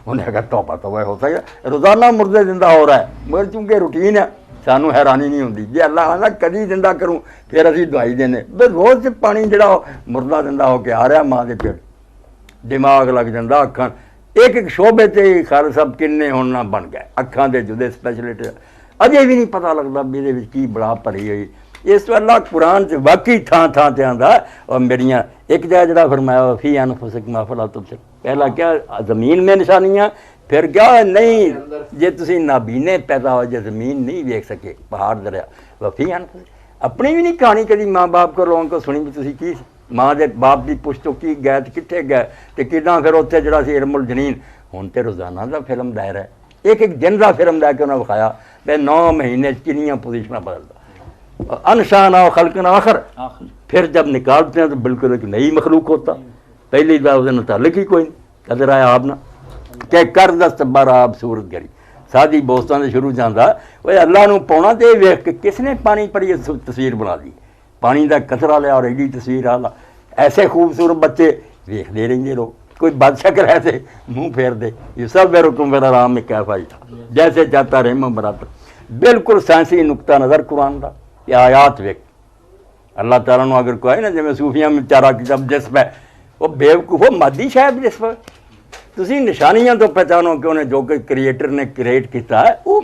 उन्हें कहा तौबा तौबा हो सकता रोज़ाना मुर्दे जिंदा हो रहा है, मगर चूंकि रूटीन है सानू हैरानी नहीं होती। जे अल्लाह आंदा कदी जिंदा करूँ फिर असीं दवाई देने बस रोज़ पानी जड़ा मुर्दा जिंदा होकर आ रहा माँ के पेट, दिमाग लग जाता अखां एक शोबे ते खालिद साहब किन्ने हुण ना बन गए, अखां दे जुदे स्पैशलिस्ट अजे भी नहीं पता लगता भी ये की बड़ा भरी हुई। इस तो अल्लाह कुरान च वाकई थां थां ते आंदा। और मेरियां एक जगह जरा फरमाया फी अनफुसिकुम अफला तुबसिर, पहला क्या ज़मीन में निशानियाँ, फिर क्या नहीं जे तुसीं नाबीने पैदा हो जे ज़मीन नहीं देख सके पहाड़ दरिया वफी अनफुसिकुम। अपनी भी नहीं कहानी कभी माँ बाप को लोगों को सुनी भी तुसीं की माँ के बाप की पुछ तो की गए तो कित्थे गए तो किदां फिर उत्थे जड़ा सी इल्मुल जनीन। हुण ते रोज़ाना का फिल्म दायर है, एक एक दिन का फिल्म लै के उन्हें विखाया भी 9 महीने किनियां पोजीशनां बदलता अनशाना खलकना आखिर। फिर जब निकालते हैं तो बिल्कुल एक नई मखलूक होता, पहली बार उसने ताल्लुक ही कोई नहीं। कदर आया आप ना क्या कर दस्त बार आप सूरत गरी सादी बोस्तां से शुरू जाता वो अल्लाह नूं पाउणा ते वेख के किसने पानी पर ये तस्वीर बना दी, पानी का कतरा लिया और एडी तस्वीर आला। ऐसे खूबसूरत बच्चे वेखते रहेंगे लोग, कोई बादशाह ऐसे मुँह फेर दे ये सब मेरे हुक्म मेरा राम में कैफा था जैसे जाता रहम बरातर। बिल्कुल साइंसी नुकता नज़र कुरान का ये आयात वेख अल्लाह ताला नूं अगर कोई ना जिवें सूफियां में चारा जब जिस्म है वो बेवकूफ हो मादी शायद जिस्म तुसीं निशानियां तो पहचानो कि उन्हें जो कि क्रिएटर ने क्रिएट किया है वो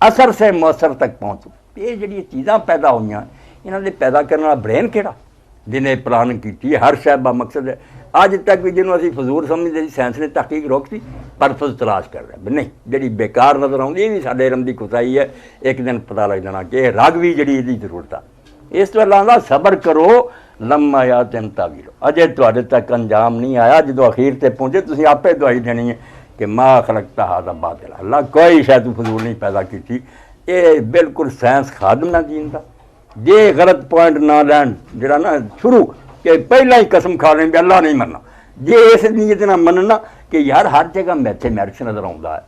असर से मौसर तक पहुँचो। ये जी चीज़ां पैदा हुई इन्होंने पैदा करने वाला ब्रेन केड़ा जिन्हें प्लान की हर शय बा मकसद है। अज तक भी जिन्होंने असीं फजूल समझते साइंस ने तहकीक रोकती परफज तलाश कर रहे भी नहीं जी बेकार नज़र आती भी साढ़े इलम की कुताई है। एक दिन पता लग जाना कि रग भी जी इसकी जरूरत है। इस तो अल्लाह सबर करो लम्मा या तेन तावीलो अजे तुहाडे तक अंजाम नहीं आया जो अखीर से पहुँचे तुसीं आपे दवाई देनी है कि माँ खलकता हादा बातिल अल्लाह कोई शायद फजूल नहीं पैदा की। ये बिल्कुल साइंस खादम ना दीन का जे गलत पॉइंट ना लैन जरा ना शुरू कि पहला ही कसम खा लें भी अल्लाह नहीं मनना जे इस नीयत ना मनना कि यार हर जगह मैथेमैटिक्स नज़र आता है।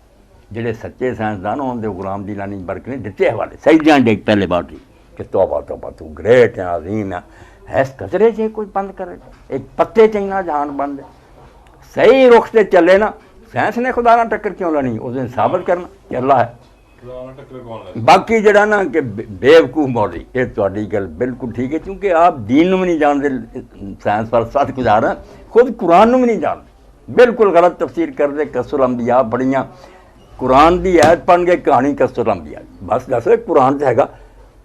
जोड़े सच्चे साइंसदान उन्होंने गुलाम दीलानी बर्क ने दिते हवाले सही ध्यान दे पहले बात ही कि तौबा तौबा तू ग्रेट है अजीम है कचरे से कोई बंद करे एक पत्ते चाहिए जान बंद सही रुख से चले ना साइंस ने खुदा ना टक्कर क्यों लानी उस दिन साबित करना कि अल्लाह है। बाकी जरा ना कि बेवकूफ मौली ये तुहाडी गल बिल्कुल ठीक है क्योंकि आप दीन में नहीं जानते साइंस पर साथ गुजार खुद कुरान में नहीं जानते बिल्कुल गलत तफसीर करते कसुल अंबिया पढ़ियाँ कुरान की आयत पढ़ के कहानी कसुल अंबिया बस दस कुरान है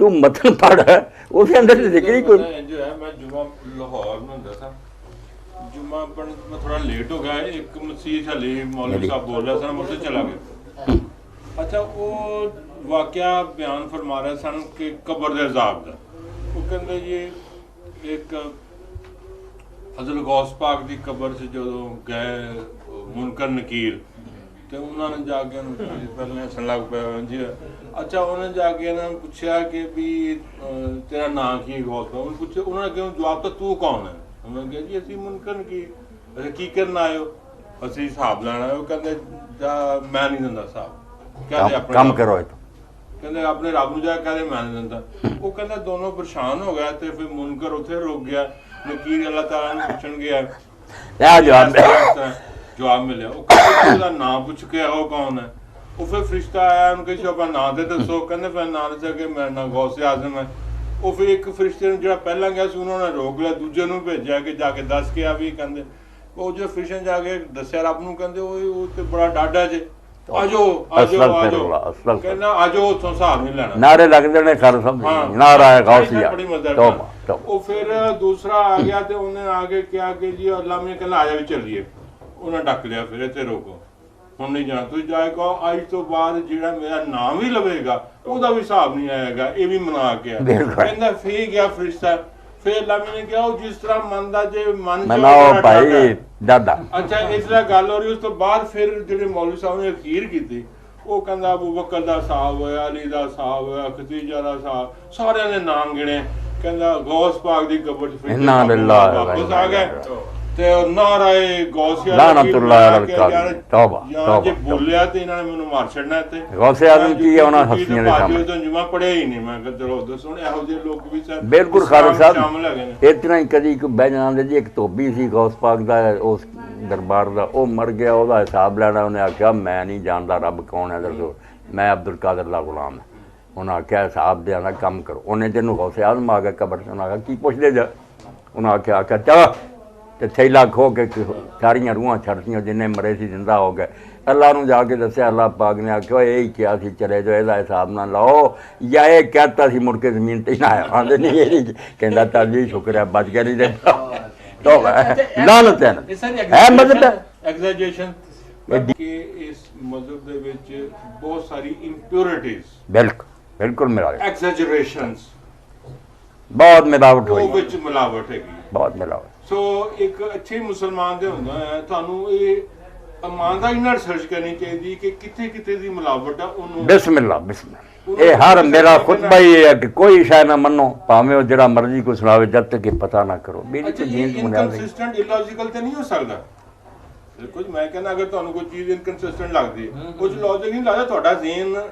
तू मतन पढ़ उसके अंदर जिक्र ही कोई जो है मैं जुमा लाहौर में होता था जुमा पढ़ मैं थोड़ा लेट हो गया एक मसीह अली मौलवी साहब बोल रहा था मुझसे चला गया। अच्छा वो वाकया बयान फरमा रहे सन कि कबर दे अजाब दा वो कहंदे ये एक हज़रत गौस पाक दी कबर से जो गए मुनकर नकीर तो उन्होंने जाके पहले हसन लग पाया जी। अच्छा उन्होंने जाके ना पूछा कि भी तेरा नाम की गौस पाक उन्होंने पूछा उन्होंने क्यों जवाब तो तू कौन है उन्होंने कहा जी असी मुनकर नकीर अच्छा की करना आयो असी हिसाब लैना आयो कहंदे मैं नहीं दिंदा हिसाब काम करो ਕਹਿੰਦੇ ਆਪਣੇ ਰੱਬ ਨੂੰ ਜਾ ਕੇ ਕਹਦੇ ਮੈਂ ਨਹੀਂ ਦਿੰਦਾ। ਉਹ ਕਹਿੰਦਾ ਦੋਨੋਂ ਪਰੇਸ਼ਾਨ ਹੋ ਗਿਆ ਤੇ ਫਿਰ ਮੁਨਕਰ ਉੱਥੇ ਰੁਕ ਗਿਆ। ਨਕੀਰ ਅੱਲਾਹ ਤਾਲਾ ਨੂੰ ਪੁੱਛਣ ਗਿਆ, ਜਵਾਬ ਮਿਲਿਆ। ਉਹ ਕਹਿੰਦਾ ਉਹਦਾ ਨਾਂ ਪੁੱਛ ਕੇ ਉਹ ਕੌਣ ਹੈ? ਉਹ ਫਿਰ ਫਰਿਸ਼ਤਾ ਆਇਆ, ਉਹਨੂੰ ਕਹੀ ਆਪਣਾ ਨਾਂ ਤੇ ਦੱਸੋ। ਕਹਿੰਦੇ ਫਿਰ ਨਾਂ ਦੱਸਿਆ ਕਿ ਮੇਰਾ ਨਾਂ ਗੌਸੇ ਆਜ਼ਮ ਹੈ। ਉਹ ਫਿਰ ਇੱਕ ਫਰਿਸ਼ਤੇ ਨੂੰ ਜਿਹੜਾ ਪਹਿਲਾਂ ਗਿਆ ਸੀ ਉਹਨਾਂ ਨੇ ਰੋਕ ਲਿਆ, ਦੂਜੇ ਨੂੰ ਭੇਜਿਆ ਕਿ ਜਾ ਕੇ ਦੱਸ ਕੇ ਆ ਵੀ। ਕਹਿੰਦੇ ਉਹ ਜੋ ਫਰਿਸ਼ਤੇ ਨੇ ਜਾ ਕੇ ਦੱਸਿਆ ਰੱਬ ਨੂੰ, ਕਹਿੰਦੇ ਉਹ ਤੇ ਬੜਾ ਡਾਢਾ ਜੇ, ਆਜੋ ਆਜੋ ਆਜੋ। ਕਹਿੰਦਾ ਆਜੋ, ਉੱਥੋਂ ਹਿਸਾਬ ਨਹੀਂ ਲੈਣਾ। ਨਾਰੇ ਲੱਗਦੇ ਨੇ ਖਰ ਸਭ ਨਾਰਾ ਹੈ ਗੌਸੀਆ। ਉਹ ਫਿਰ ਦੂਸਰਾ ਆ ਗਿਆ ਤੇ ਉਹਨੇ ਆ ਕੇ ਕਿਹਾ ਕਿ ਜੀ ਅੱਲਾਹ ਨੇ ਕਹਿੰਦਾ ਆਜਾ ਵੀ ਚੱਲੀਏ। ਉਹਨਾਂ ਡੱਕ ਲਿਆ, ਫਿਰ ਇੱਥੇ ਰੋਕੋ, ਹੁਣ ਨਹੀਂ ਜਾਣਾ ਤੁਸੀਂ। ਜਾਏ ਕਹੋ ਅੱਜ ਤੋਂ ਬਾਅਦ ਜਿਹੜਾ ਮੇਰਾ ਨਾਮ ਵੀ ਲਵੇਗਾ ਉਹਦਾ ਵੀ ਹਿਸਾਬ ਨਹੀਂ ਆਏਗਾ। ਇਹ ਵੀ ਮਨਾ ਕੇ ਕਹਿੰਦਾ ਫੇਰ ਗਿਆ ਫਰਿਸ਼ਤਾ। ਫਿਰ ਅੱਲਾਹ ਨੇ ਕਿਹਾ ਉਹ ਜਿਸ ਤਰ੍ਹਾਂ ਮੰਨਦਾ ਜੇ ਮਨ ਮਨਾਓ ਭਾਈ ਦਾਦਾ। ਅੱਛਾ ਇਸ ਤਰ੍ਹਾਂ ਗੱਲ ਹੋ ਰਹੀ। ਉਸ ਤੋਂ ਬਾਅਦ ਫਿਰ ਜਿਹੜੇ ਮੌਲਵੀ ਸਾਹਿਬ ਨੇ ਅਖੀਰ ਕੀਤੀ, ਉਹ ਕਹਿੰਦਾ ਅਬੂ ਬਕਰ ਦਾ ਸਾਹਬ ਹੋਇਆ, ਅਲੀ ਦਾ ਸਾਹਬ ਹੋਇਆ, ਖਦੀਜਾ ਦਾ ਸਾਹਬ, ਸਾਰਿਆਂ ਦੇ ਨਾਮ ਗਿਣੇ। ਕਹਿੰਦਾ ਗੌਸ ਪਾਕ ਦੀ ਕਬਰ ਚ ਵਾਪਸ ਆ ਗਏ ਤੇ ਨਾਰਾਏ ਗੌਸੀਆ ਤੌਬਾ ਜੇ ਬੋਲਿਆ ਤੇ ਇਹਨਾਂ ਨੇ ਮੈਨੂੰ ਮਾਰ ਛੱਡਣਾ। ਤੇ ਗੌਸੇ ਆਜ਼ਮ ਕੀ ਹੈ ਉਹਨਾਂ ਹਸਤੀਆਂ ਦੇ ਸਾਹਮਣੇ ਤੋਂ ਜੁਮਾ ਪੜਿਆ ਹੀ ਨਹੀਂ। ਮੈਂ ਕਿਹਾ ਚਲੋ ਦੱਸੋ ਇਹੋ ਜਿਹੇ ਲੋਕ ਵੀ ਸਰ ਬਿਲਕੁਲ ਖਾਲਸਾ ਸਾਹਿਬ ਸ਼ਾਮਲ ਹੈਗੇ ਨੇ। ਇਤਨਾ ਹੀ ਕਦੀ ਬਹਿ ਜਾਂਦੇ ਜੀ। ਇੱਕ ਧੋਬੀ ਸੀ ਗੌਸ ਪਾਕ ਦਾ ਉਸ ਦਰਬਾਰ ਦਾ, ਉਹ ਮਰ ਗਿਆ, ਉਹਦਾ ਹਿਸਾਬ ਲੈਣਾ। ਉਹਨੇ ਆਖਿਆ ਮੈਂ ਨਹੀਂ ਜਾਣਦਾ ਰੱਬ ਕੌਣ ਹੈ, ਦੱਸੋ ਮੈਂ ਅਬਦੁਲ ਕਾਦਰ ਦਾ ਗੁਲਾਮ ਹਾਂ। ਉਹਨਾਂ ਆਖਿਆ ਹਿਸਾਬ ਦੇਣ ਦਾ ਕੰਮ ਕਰੋ। ਉਹਨੇ ਜਿਹਨੂੰ ਗੌਸੇ ਆਜ਼ਮ ਆ ਗਿਆ ਕਬਰ 'ਚ, ਉਹਨਾਂ ਆਖਿਆ ਕੀ ਪੁੱਛਦੇ ਜਾ? ਉਹਨਾਂ ਆਖਿਆ ਚਾ ਤੇ ਥੈਲਾ ਖੋ ਕੇ ਸਾਰੀਆਂ ਰੂਹਾਂ ਛੱਡਤੀਆਂ, ਜਿੰਨੇ ਮਰੇ ਸੀ ਜ਼ਿੰਦਾ ਹੋ ਗਏ। ਅੱਲਾਹ ਨੂੰ ਜਾ ਕੇ ਦੱਸਿਆ, ਅੱਲਾਹ ਪਾਕ ਨੇ ਆਖਿਆ ਇਹ ਹੀ ਕਿਹਾ ਸੀ ਚਲੇ ਜਾਓ, ਇਹਦਾ ਹਿਸਾਬ ਨਾ ਲਾਓ। ਜਾਂ ਇਹ ਕਹਿਤਾ ਸੀ ਮੁੜ ਕੇ ਜ਼ਮੀਨ ਤੇ ਨਾ ਆਇਆ। ਆਂਦੇ ਨਹੀਂ ਇਹ ਨਹੀਂ ਕਹਿੰਦਾ ਤਾਂ ਜੀ ਸ਼ੁਕਰ ਹੈ ਬਚ ਗਿਆ, ਨਹੀਂ ਤੇ ਲਾਨਤ ਹੈ ਮਜ਼ਹਬ ਐਗਜ਼ੈਜਰੇਸ਼ਨ ਕਿ ਇਸ ਮਜ਼ਹਬ ਦੇ ਵਿੱਚ ਬਹੁਤ ਸਾਰੀ ਇੰਪਿਉਰਿਟੀਜ਼। ਬਿਲਕੁਲ ਮਿਲਾਵਟ, ਐਗਜ਼ੈਜਰੇਸ਼ਨਸ ਬਹੁਤ ਮਿਲਾਵਟ ਹੋਈ, ਉਹ ਵਿੱਚ ਮਿਲਾਵਟ ਹੈਗੀ, ਬਹੁਤ ਮਿਲਾਵਟ। ਸੋ ਇੱਕ ਅੱਛੇ ਮੁਸਲਮਾਨ ਦੇ ਹੁੰਦਾ ਹੈ ਤੁਹਾਨੂੰ ਇਹ ਇਮਾਨਦਾਰੀ ਨਾਲ ਰਿਸਰਚ ਕਰਨੀ ਚਾਹੀਦੀ ਕਿ ਕਿੱਥੇ ਕਿੱਥੇ ਦੀ ਮਿਲਾਵਟ ਆ ਉਹਨੂੰ। ਬਿਸਮਿਲ੍ਲਾ ਇਹ ਹਰ ਮੇਰਾ ਖੁਤਬਾ ਹੀ ਹੈ ਕਿ ਕੋਈ ਸ਼ੈ ਨਾ ਮੰਨੋ, ਭਾਵੇਂ ਉਹ ਜਿਹੜਾ ਮਰਜ਼ੀ ਕੋਈ ਸੁਣਾਵੇ, ਜਦ ਤੱਕ ਕਿ ਪਤਾ ਨਾ ਕਰੋ। ਇਨਕਨਸਿਸਟੈਂਟ ਇਲੌਜੀਕਲ ਤੇ ਨਹੀਂ ਹੋ ਸਕਦਾ ਕੁਝ। ਮੈਂ ਕਹਿੰਦਾ ਅਗਰ ਤੁਹਾਨੂੰ ਕੋਈ ਚੀਜ਼ ਇਨਕਨਸਿਸਟੈਂਟ ਲੱਗਦੀ ਹੈ, ਕੁਝ ਲੌਜਿਕ ਨਹੀਂ ਲੱਗਦਾ, ਤੁਹਾਡਾ ਜ਼ਿਹਨ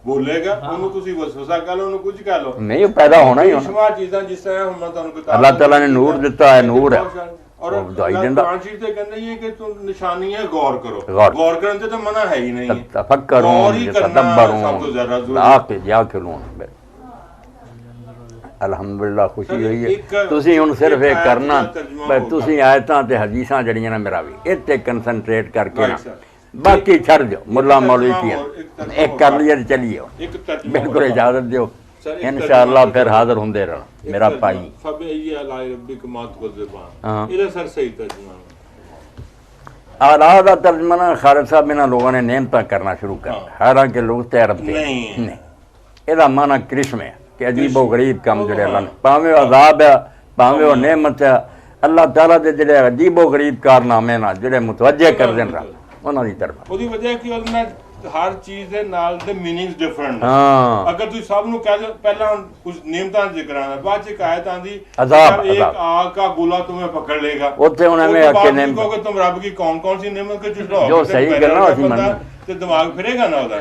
ਬੋਲੇਗਾ, ਉਹਨੂੰ ਤੁਸੀਂ ਵਸਵਸਾ ਕਹਿ ਲਓ, ਉਹਨੂੰ ਕੁਝ ਕਹਿ ਲਓ, ਨਹੀਂ ਉਹ ਪੈਦਾ ਹੋਣਾ ਹੀ ਹੋਣਾ। ਚੀਜ਼ਾਂ ਜਿਸ ਤਰ੍ਹਾਂ ਹੁਣ ਮੈਂ ਤੁਹਾਨੂੰ ਕਿਤਾਬ ਅੱਲਾਹ ਤਾਲਾ ਨੇ ਨੂਰ ਦਿੱਤਾ ਹੈ, ਨੂਰ ਹੈ ਔਰ ਕੁਰਾਨ ਸ਼ਰੀਫ ਤੇ ਕਹਿੰਦਾ ਇਹ ਕਿ ਤੂੰ ਨਿਸ਼ਾਨੀ ਹੈ, ਗੌਰ ਕਰੋ। ਗੌਰ ਕਰਨ ਤੇ ਤਾਂ ਮਨਾ ਹੈ ਹੀ ਨਹੀਂ। ਤਫੱਕਰੂ ਤਦੱਬਰੂ ਆਕਿਲੂਨ। ਅਲਹਮਦੁਲਿਲਾ ਖੁਸ਼ੀ ਹੋਈ ਹੈ। ਤੁਸੀਂ ਹੁਣ ਸਿਰਫ ਇਹ ਕਰਨਾ, ਤੁਸੀਂ ਆਇਤਾਂ ਤੇ ਹਦੀਸਾਂ ਜਿਹੜੀਆਂ ਨਾ ਮੇਰਾ ਵੀ ਇਹ ਤੇ ਕੰਸਨਟਰੇਟ ਕਰਕੇ ਨਾ ਬਾਕੀ ਛੱਡ ਦਿਓ। ਮੁੱਲਾ ਮੌਲਵੀ ਕੀ ਇੱਕ ਕਰ ਲਿਆ ਤੇ ਚਲੀਏ। ਬਿਲਕੁਲ ਇਜਾਜ਼ਤ ਦਿਓ, ਇਨਸ਼ਾਅੱਲਾ ਫਿਰ ਹਾਜ਼ਰ ਹੁੰਦੇ ਰਹਿਣਾ ਮੇਰਾ ਭਾਈ। ਇਹਦਾ ਸਰ ਸਹੀ ਤਰਜਮਾ ਆਲਾ ਦਾ ਤਰਜਮਾ ਨਾ ਖਾਲਿਦ ਸਾਹਿਬ ਇਹਨਾਂ ਲੋਕਾਂ ਨੇ ਨਿਯਮਤਾਂ ਕਰਨਾ ਸ਼ੁਰੂ ਕਰ, ਹਾਲਾਂਕਿ ਲੋਕ ਤੇ ਅਰਬ ਤੇ ਨਹੀਂ। ਇਹਦਾ ਮਾਨਾ ਕ੍ਰਿਸ਼ਮ ਹੈ ਕਿ ਅਜੀਬੋ ਗਰੀਬ ਕੰਮ ਜਿਹੜੇ ਅੱਲਾਹ ਨੇ, ਭਾਵੇਂ ਉਹ ਅਜ਼ਾਬ ਹੈ ਭਾਵੇਂ ਉਹ ਨਿਅਮਤ ਹੈ, ਅੱਲਾਹ ਤਾਲਾ ਦੇ ਜਿਹੜੇ ਅਜੀਬੋ ਗਰੀਬ ਕਾਰਨਾਮੇ ਨਾਲ ਜਿਹੜੇ ਮੁਤਵੱਜੇ ਕਰਦੇ ਨੇ ਉਹਨਾਂ ਦੀ ਤਰਫ। ਉਹਦੀ ਵਜ੍ਹਾ ਕਿ ਉਹਦੇ ਨਾਲ ਹਰ ਚੀਜ਼ ਦੇ ਨਾਲ ਦੇ ਮੀਨਿੰਗਸ ਡਿਫਰੈਂਟ। ਅਗਰ ਤੁਸੀਂ ਸਭ ਨੂੰ ਕਹਿ ਪਹਿਲਾਂ ਕੁਝ ਨਿਯਮਤਾਂ ਦਾ ਜ਼ਿਕਰ ਆਉਂਦਾ, ਬਾਅਦ ਚ ਕਾਇਤ ਆਂਦੀ ਅਜ਼ਾਬ ਇੱਕ आग का गोला तुम्हें पकड़ लेगा। ਉੱਥੇ ਉਹਨਾਂ ਨੇ ਆਕੇ ਨੇ ਕਹੋਗੇ तुम रब की कौन कौन सी नेमत को झुटलाओ, ਜੋ ਸਹੀ ਕਰਨਾ ਅਸੀਂ ਮੰਨ ਤੇ ਦਿਮਾਗ ਫਿਰੇਗਾ ਨਾ ਉਹਦਾ।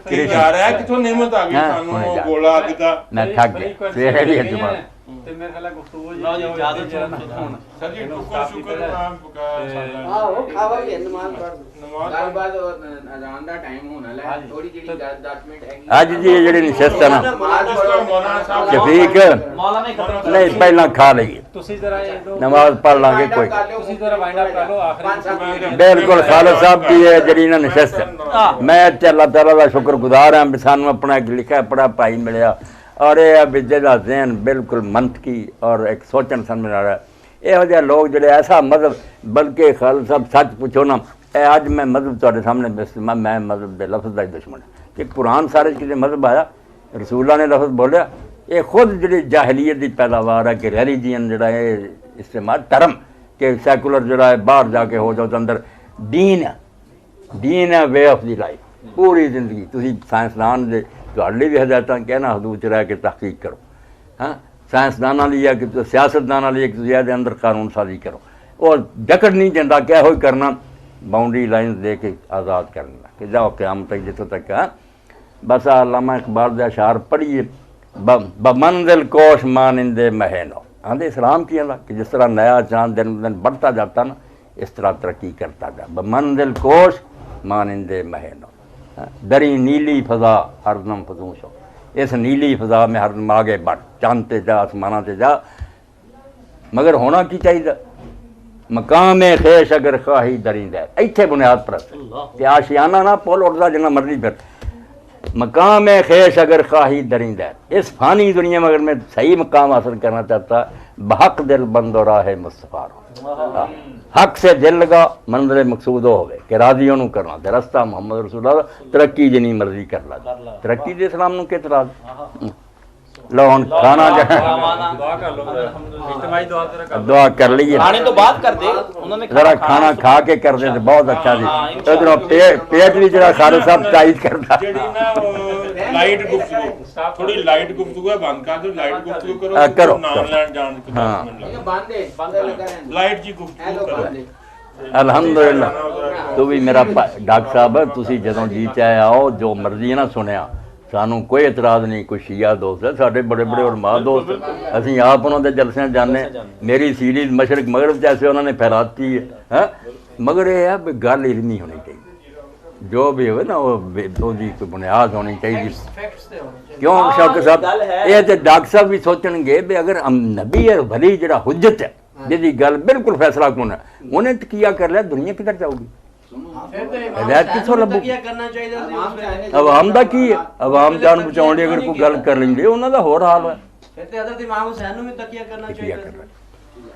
ਕਿ ਜਾ ਰਿਹਾ ਕਿਥੋਂ ਨਿਯਮਤ ਆ ਗਈ ਸਾਨੂੰ ਗੋਲਾ ਕਿਤਾ। ਮੈਂ ਥੱਕ ਗਿਆ ਸਵੇਰੇ ਵੀ ਦਿਮਾਗ ਤੇ ਮੇਰੇ ਖਿਆਲ ਗੁਫ਼ਤਗੂ ਲਓ ਜੀ ਇਜਾਜ਼ਤ ਹੁਣ ਸਰ ਜੀ ਸ਼ੁਕਰ ਆਪ ਕਾ ਆਹੋ ਖਾਵਾਂਗੇ ਨਮਾਜ਼ ਪੜ੍ਹ ਨਮਾਜ਼ ਗੱਲਬਾਤ ਅਜ਼ਾਨ ਦਾ ਟਾਈਮ ਹੋਣ ਵਾਲਾ ਹੈ, ਥੋੜੀ ਜਿਹੀ 10 ਮਿੰਟ ਹੈਗੀ ਅੱਜ ਦੀ ਇਹ ਜਿਹੜੀ ਨਸ਼ਸਤ ਹੈ ਨਾ ਸ਼ਫੀਕ ਮੌਲਾਨਾ ਹੀ ਖਤਮ ਨਹੀਂ ਪਹਿਲਾਂ ਖਾ ਲਈਏ, ਤੁਸੀਂ ਜ਼ਰਾ ਨਮਾਜ਼ ਪੜ੍ਹ ਲਾਂਗੇ ਕੋਈ। ਤੁਸੀਂ ਜ਼ਰਾ ਵਾਈਂਡ ਅਪ ਕਰ ਲਓ ਆਖਰੀ। ਬਿਲਕੁਲ ਖਾਲਿਦ ਸਾਹਿਬ ਦੀ ਇਹ ਜਿਹੜੀ ਨਾ ਨਸ਼ਸਤ ਹੈ, ਮੈਂ ਤੇ ਅੱਲਾਹ ਤਾਲਾ ਦਾ ਸ਼ੁਕਰਗੁਜ਼ਾਰ ਹਾਂ ਵੀ ਸਾਨੂੰ ਆਪਣਾ ਇੱਕ ਲਿਖਿਆ ਪੜਾ ਭਾਈ ਮਿਲਿਆ ਔਰ ਇਹ ਵੀ ਜਿਹਦਾ ਜ਼ਿਹਨ ਬਿਲਕੁਲ ਮੰਤਕੀ ਔਰ ਇੱਕ ਸੋਚਣ ਸਮਝਣ ਵਾਲਾ। ਇਹੋ ਜਿਹੇ ਲੋਕ ਜਿਹੜੇ ਐਸਾ ਮਜ਼ਹਬ, ਬਲਕਿ ਖਾਲਿਦ ਸਾਹਿਬ ਸੱਚ ਪੁੱਛੋ ਨਾ, ਇਹ ਅੱਜ ਮੈਂ ਮਜ਼ਹਬ ਤੁਹਾਡੇ ਸਾਹਮਣੇ ਮੈਂ ਮਜ਼ਹਬ ਦੇ ਲਫ਼ਜ਼ ਦਾ ਹੀ ਦੁਸ਼ਮਣ ਕਿ ਕੁਰਾਨ ਸਾਰੇ ਕਿਤੇ ਮਜ਼ਹਬ ਆਇਆ, ਰਸੂਲਾਂ ਨੇ ਲਫ਼ਜ਼ ਬੋਲਿਆ। ਇਹ ਖੁਦ ਜਿਹੜੀ ਜਾਹਿਲੀਅਤ ਦੀ ਪੈਦਾਵਾਰ ਹੈ ਕਿ ਰਿਲੀਜੀਅਨ ਜਿਹੜਾ ਇਹ ਇਸਤੇਮਾਲ ਧਰਮ ਕਿ ਸੈਕੂਲਰ ਜਿਹੜਾ ਹੈ ਬਾਹਰ ਜਾ ਕੇ ਹੋ ਜਾਓ ਤਾਂ ਅੰਦਰ ਦੀਨ ਹੈ ਵੇ ਆਫ ਦੀ ਲਾਈਫ। ਪੂਰੀ ਜ਼ਿੰਦਗੀ ਤੁਸੀਂ ਸਾਇੰਸਦਾਨ ਦੇ ਤੁਹਾਡੇ ਲਈ ਵੀ ਹਦਾਇਤਾਂ ਕਹਿਣਾ ਹਦੂਦ 'ਚ ਰਹਿ ਕੇ ਤਹਿਕੀਕ ਕਰੋ। ਹਾਂ ਸਾਇੰਸਦਾਨਾਂ ਲਈ ਹੈ ਕਿ ਸਿਆਸਤਦਾਨਾਂ ਲਈ ਕਿ ਤੁਸੀਂ ਇਹਦੇ ਅੰਦਰ ਕਾਨੂੰਨ ਸਾਜ਼ੀ ਕਰੋ। ਉਹ ਜਕੜ ਨਹੀਂ ਜਾਂਦਾ ਕਿ ਇਹੋ ਹੀ ਕਰਨਾ, ਬਾਉਂਡਰੀ ਲਾਈਨਸ ਦੇ ਕੇ ਆਜ਼ਾਦ ਕਰਨਾ ਕਿ ਜਾਓ ਕਿਆਮਤ ਤੱਕ ਜਿੱਥੋਂ ਤੱਕ बस अल्लामा इकबाल के अशार पढ़िए बमंजिल कोश मानिंदे महीनों। आंधे इस्लाम की अल्लाह कि जिस तरह नया चांद दिन ब दिन बढ़ता जाता ना, इस तरह तरक्की करता जा। बमंजिल कोश मानिंदे महीनों, दरी नीली फजा हरदम फजूश हो। इस नीली फजा में हरदम आगे बढ़, चांद ते जा, आसमाना ते जा, मगर होना की चाहिए मकाम खेश अगर खाही दरिंदा इत्थे बुनियाद परस्त ते आशियाना ना पुल उड़दा जिन्ना मर्जी फिर। मकाम खेश अगर खाही दरिंदा, इस फानी दुनिया में अगर मैं सही मकाम हासिल करना चाहता, बहक दिल बंद और राह मुस्तफा रो। हक से दिल लगा मंजिल मकसूद होवे कि राजी ओनू करना ते रस्ता मोहम्मद रसूलुल्लाह तरक्की जिनी मर्जी कर ला। तरक्की दे इस्लाम नू किस राज लो हुण खाना दुआ कर लीजिए। खाने तो बात कर दे, उन्होंने जरा खाना खा के कर दे तो बहुत अच्छा जी। इधरों पेट भी जरा खारो साहब टाइट करता। ਜਿਹੜੀ ਨਾ ਉਹ ਲਾਈਟ ਗੁਫ਼ਤਗੂ, ਥੋੜੀ ਲਾਈਟ ਗੁਫ਼ਤਗੂ ਬੰਦ ਕਰ ਦਿਓ, ਲਾਈਟ ਗੁਫ਼ਤਗੂ ਕਰੋ, ਕਰੋ, ਨਾਮ ਲੈਣ ਜਾਣ ਕੇ ਹਾਂ। ਬੰਦ ਲੱਗਾ ਰਹਿੰਦਾ ਲਾਈਟ ਜੀ ਗੁਫ਼ਤਗੂ ਕਰੋ। ਅਲਹਮਦੁਲਿਲਾ ਤੂੰ ਵੀ ਮੇਰਾ ਡਾਕਟਰ ਸਾਹਿਬ, ਤੁਸੀਂ ਜਦੋਂ ਜੀ ਚਾਹੇ ਆਓ, ਜੋ ਮਰਜ਼ੀ ਨਾ ਸੁਣਿਆ, ਸਾਨੂੰ ਕੋਈ ਇਤਰਾਜ਼ ਨਹੀਂ। ਕੋਈ ਸ਼ੀਆ ਦੋਸਤ ਹੈ ਸਾਡੇ, ਬੜੇ ਬੜੇ ਉਲਮਾ ਦੋਸਤ, ਅਸੀਂ ਆਪ ਉਹਨਾਂ ਦੇ ਜਲਸਿਆਂ ਜਾਣੇ। ਮੇਰੀ ਸੀਰੀਜ਼ ਮਸ਼ਰਕ ਮਗਰਬ ਜੈਸੇ ਉਹਨਾਂ ਨੇ ਫੈਲਾਤੀ ਹੈ, ਮਗਰ ਇਹ ਹੈ ਵੀ ਗੱਲ ਇਲਮੀ ਹੋਣੀ ਚਾਹੀਦੀ। जो भी हो ना वो जी कोई बुनियाद होनी चाहिए। क्यों शौकत साहब, ये तो डॉक्टर साहब भी सोचणगे भी अगर नबी है भली जरा हुज्जत है जिहदी गल बिल्कुल फैसला कौन है, उन्हें तकिया कर लिया, दुनिया किधर जाऊगी? हिदायत किथों लभू? अवाम दा की है, अवाम जान बचाउण लई अगर कोई गल कर लेंगे, उन्हां दा होर हाल है। फिर ते हज़रत इमाम हुसैन नूं भी तकिया करना चाहिए।